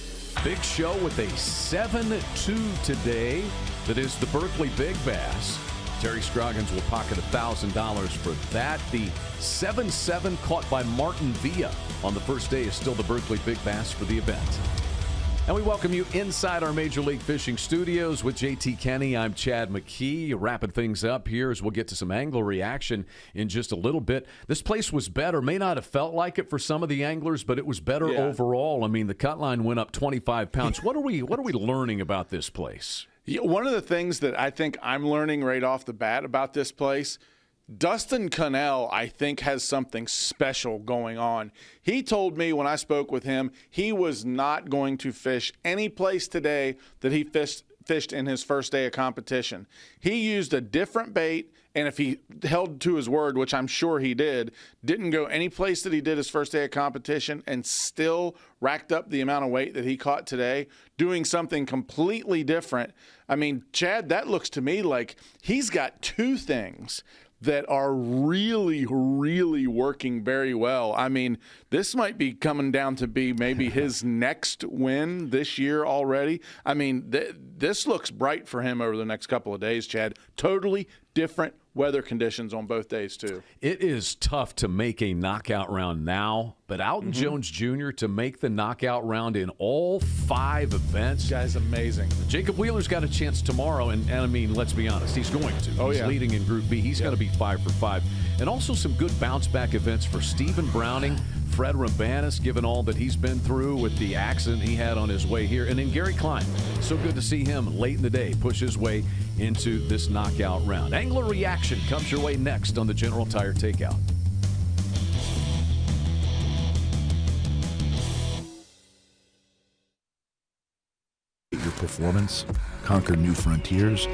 Big show with a 7-2 today. That is the Berkeley Big Bass. Terry Scroggins will pocket $1,000 for that. The 7-7 caught by Martin Villa on the first day is still the Berkeley Big Bass for the event. And we welcome you inside our Major League Fishing studios with JT Kenny. I'm Chad McKee. Wrapping things up here as we'll get to some angler reaction in just a little bit. This place was better. May not have felt like it for some of the anglers, but it was better overall. I mean, the cut line went up 25 pounds. What are we learning about this place? Yeah, one of the things that I think I'm learning right off the bat about this place, Dustin Connell, I think, has something special going on. He told me when I spoke with him, he was not going to fish any place today that he fished in his first day of competition. He used a different bait, and if he held to his word, which I'm sure he didn't go any place that he did his first day of competition and still racked up the amount of weight that he caught today, doing something completely different. I mean, Chad, that looks to me like he's got 2 things that are really, really working very well. I mean, this might be coming down to be maybe his next win this year already. I mean, this looks bright for him over the next couple of days, Chad. Totally different weather conditions on both days, too. It is tough to make a knockout round now, but Alton Jones Jr. to make the knockout round in all 5 events. This guy's amazing. Jacob Wheeler's got a chance tomorrow, and I mean, let's be honest, he's going to. He's leading in Group B. He's going to be 5 for 5. And also some good bounce-back events for Stephen Browning, Fred Rabanis, given all that he's been through with the accident he had on his way here. And then Gary Klein. So good to see him late in the day push his way into this knockout round. Angler Reaction comes your way next on the General Tire Takeout. Your performance, conquer new frontiers,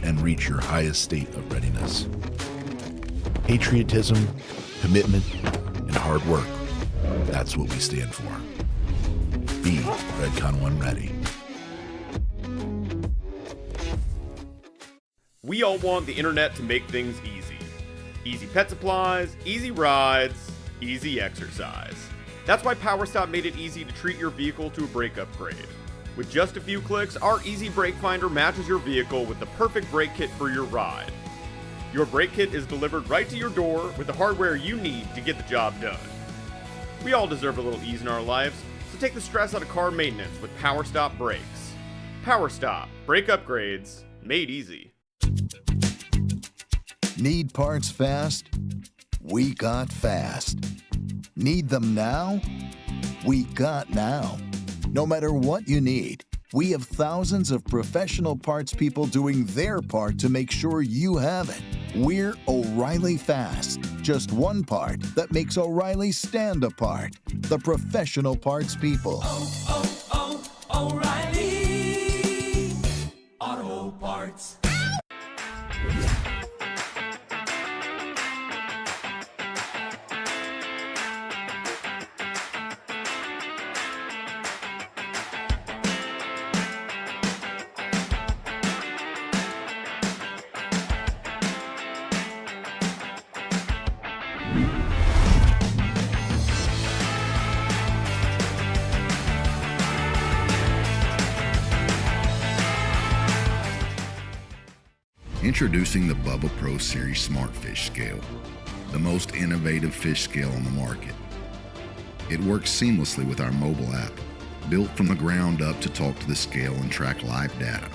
and reach your highest state of readiness. Patriotism, commitment, and hard work. That's what we stand for. Be Redcon 1 ready. We all want the internet to make things easy. Easy pet supplies, easy rides, easy exercise. That's why PowerStop made it easy to treat your vehicle to a brake upgrade. With just a few clicks, our Easy Brake Finder matches your vehicle with the perfect brake kit for your ride. Your brake kit is delivered right to your door with the hardware you need to get the job done. We all deserve a little ease in our lives, so take the stress out of car maintenance with PowerStop brakes. PowerStop, brake upgrades, made easy. Need parts fast? We got fast. Need them now? We got now. No matter what you need, we have thousands of professional parts people doing their part to make sure you have it. We're O'Reilly Fast. Just one part that makes O'Reilly stand apart. The professional parts people. O'Reilly Auto Parts. Introducing the Bubba Pro Series Smart Fish Scale, the most innovative fish scale on the market. It works seamlessly with our mobile app, built from the ground up to talk to the scale and track live data.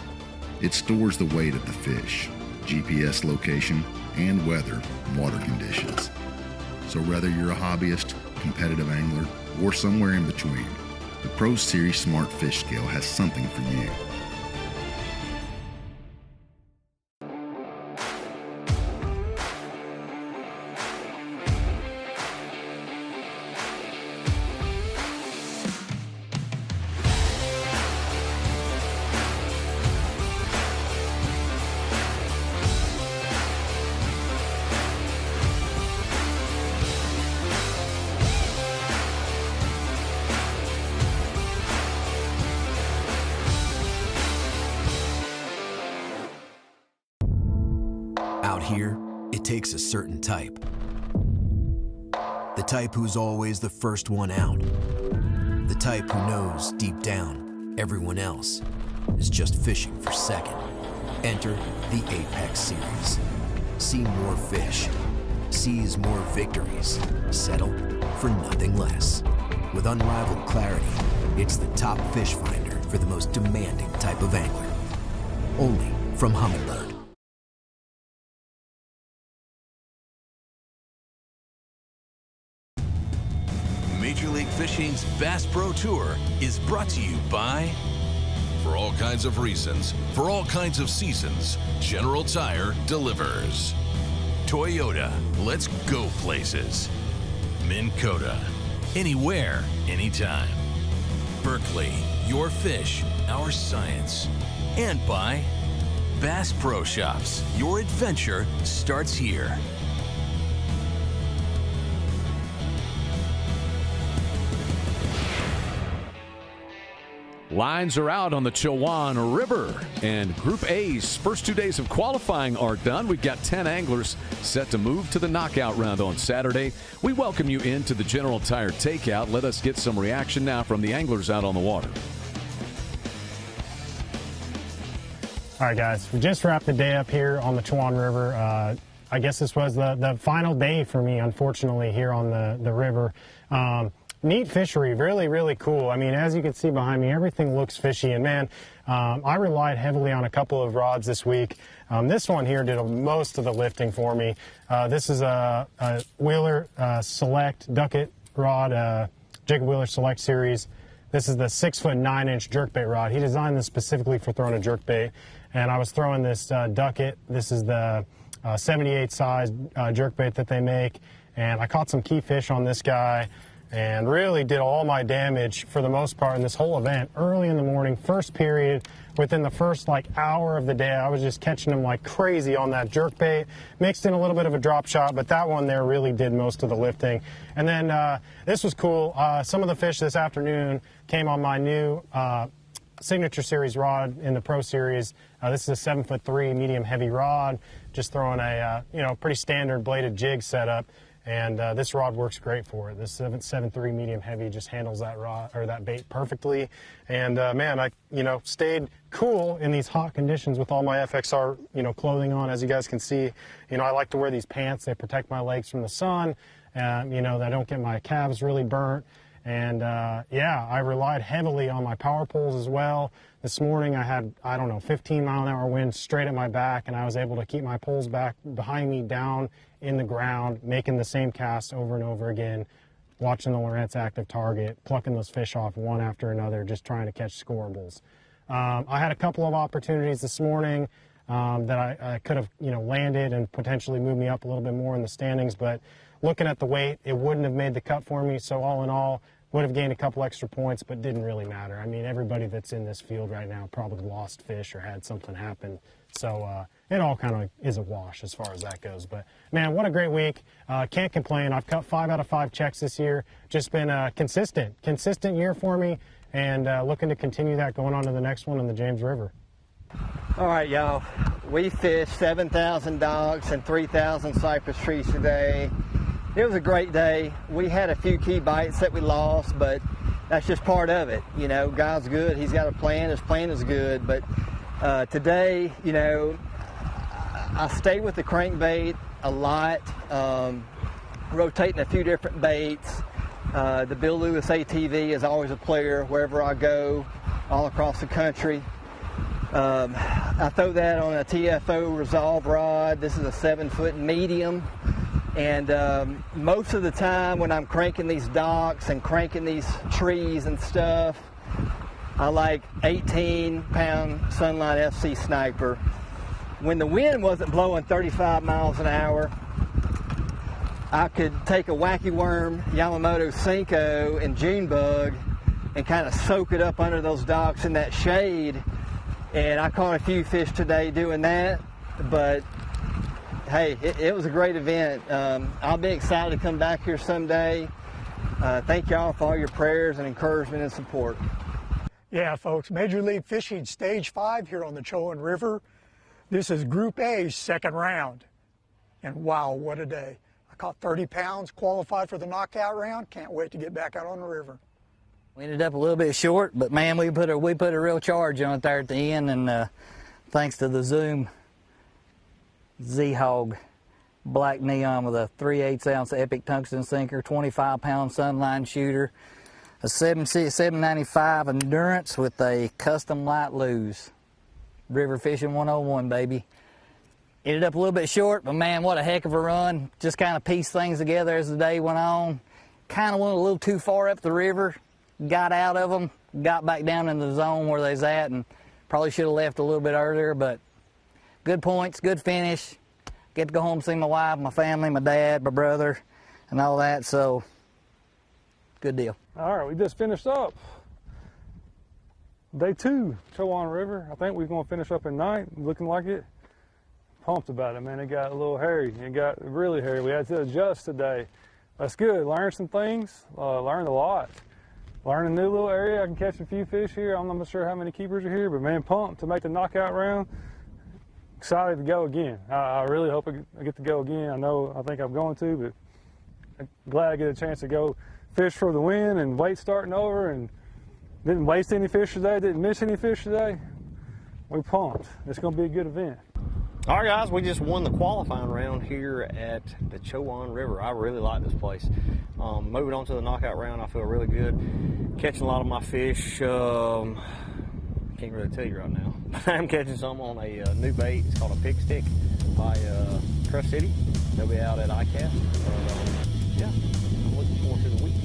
It stores the weight of the fish, GPS location, and weather and water conditions. So whether you're a hobbyist, competitive angler, or somewhere in between, the Pro Series Smart Fish Scale has something for you. Out here, it takes a certain type. The type who's always the first one out. The type who knows deep down everyone else is just fishing for second. Enter the Apex Series. See more fish. Seize more victories. Settle for nothing less. With unrivaled clarity, it's the top fish finder for the most demanding type of angler. Only from Humminbird. Major League Fishing's Bass Pro Tour is brought to you by, for all kinds of reasons, for all kinds of seasons, General Tire delivers. Toyota, let's go places. Minn Kota, anywhere, anytime. Berkeley, your fish, our science. And by Bass Pro Shops, your adventure starts here. Lines are out on the Chowan River, and Group A's first 2 days of qualifying are done. We've got 10 anglers set to move to the knockout round on Saturday. We welcome you into the General Tire Takeout. Let us get some reaction now from the anglers out on the water. All right, guys, we just wrapped the day up here on the Chowan River. I guess this was the final day for me, unfortunately, here on the river. Neat fishery, really, really cool. I mean, as you can see behind me, everything looks fishy. And man, I relied heavily on a couple of rods this week. This one here did most of the lifting for me. This is a Wheeler Select Ducket rod, Jacob Wheeler Select Series. This is the 6-foot 9-inch jerkbait rod. He designed this specifically for throwing a jerkbait. And I was throwing this Ducket. This is the 78 size jerkbait that they make. And I caught some key fish on this guy and really did all my damage for the most part in this whole event early in the morning, first period. Within the first hour of the day, I was just catching them like crazy on that jerkbait. Mixed in a little bit of a drop shot, but that one there really did most of the lifting. And then this was cool. Some of the fish this afternoon came on my new Signature Series rod in the Pro Series. This is a 7'3" medium heavy rod. Just throwing a pretty standard bladed jig setup. And this rod works great for it. This 7'3" medium heavy just handles that rod or that bait perfectly. And man, I stayed cool in these hot conditions with all my FXR clothing on. As you guys can see, I like to wear these pants. They protect my legs from the sun. I don't get my calves really burnt. And yeah, I relied heavily on my power poles as well. This morning I had 15-mile-an-hour winds straight at my back, and I was able to keep my poles back behind me down in the ground, making the same cast over and over again, watching the Lowrance active target, plucking those fish off one after another, just trying to catch scorables. I had a couple of opportunities this morning that I could have landed and potentially moved me up a little bit more in the standings, but looking at the weight, it wouldn't have made the cut for me. So all in all, would have gained a couple extra points, but didn't really matter. I mean, everybody that's in this field right now probably lost fish or had something happen. So it all kind of is a wash as far as that goes. But man, what a great week. Can't complain. I've cut 5 out of 5 checks this year. Just been a consistent year for me, and looking to continue that going on to the next one in the James River. All right, y'all. We fished 7,000 docks and 3,000 cypress trees today. It was a great day. We had a few key bites that we lost, but that's just part of it. God's good. He's got a plan. His plan is good. But today, I stayed with the crankbait a lot, rotating a few different baits. The Bill Lewis ATV is always a player wherever I go, all across the country. I throw that on a TFO Resolve rod. This is a 7-foot medium. And most of the time when I'm cranking these docks and cranking these trees and stuff, I like 18-pound Sunlight FC Sniper. When the wind wasn't blowing 35 miles an hour, I could take a Wacky Worm Yamamoto Senko and June Bug and kind of soak it up under those docks in that shade. And I caught a few fish today doing that, but hey, it was a great event. I'll be excited to come back here someday. Thank y'all for all your prayers and encouragement and support. Yeah, folks, Major League Fishing Stage 5 here on the Chowan River. This is Group A's second round. And wow, what a day. I caught 30 pounds, qualified for the knockout round. Can't wait to get back out on the river. We ended up a little bit short, but man, we put a real charge on it there at the end, and thanks to the Zoom Z-Hog Black Neon with a 3/8 ounce Epic tungsten sinker, 25-pound Sunline shooter, a 795 Endurance with a custom light lose. River Fishing 101, baby. Ended up a little bit short, but man, what a heck of a run. Just kind of pieced things together as the day went on. Kind of went a little too far up the river, got out of them, got back down in the zone where they's at, and probably should have left a little bit earlier, but good points, good finish. Get to go home, see my wife, my family, my dad, my brother, and all that, so good deal. All right, we just finished up day 2, Chowan River. I think we're going to finish up at night, looking like it. Pumped about it, man. It got a little hairy. It got really hairy. We had to adjust today. That's good. Learned some things, learned a lot. learn a new little area. I can catch a few fish here. I'm not sure how many keepers are here, but man, pumped to make the knockout round. Excited to go again. I really hope I get to go again. I think I'm going to, but I'm glad I get a chance to go fish for the win and weight starting over, and didn't waste any fish today, didn't miss any fish today. We pumped. It's going to be a good event. All right, guys, we just won the qualifying round here at the Chowan River. I really like this place. Moving on to the knockout round, I feel really good. Catching a lot of my fish. I can't really tell you right now. I'm catching some on a new bait. It's called a pig stick by Crush City. They'll be out at ICAST. Yeah, I'm looking forward to the weekend.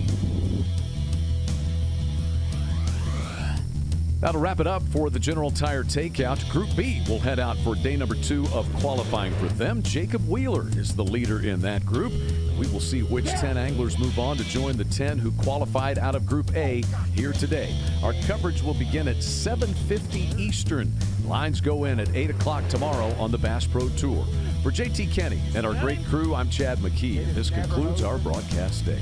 That'll wrap it up for the General Tire Takeout. Group B will head out for day number 2 of qualifying for them. Jacob Wheeler is the leader in that group. We will see which 10 anglers move on to join the 10 who qualified out of Group A here today. Our coverage will begin at 7:50 Eastern. Lines go in at 8 o'clock tomorrow on the Bass Pro Tour. For JT Kenny and our great crew, I'm Chad McKee. This concludes our broadcast day.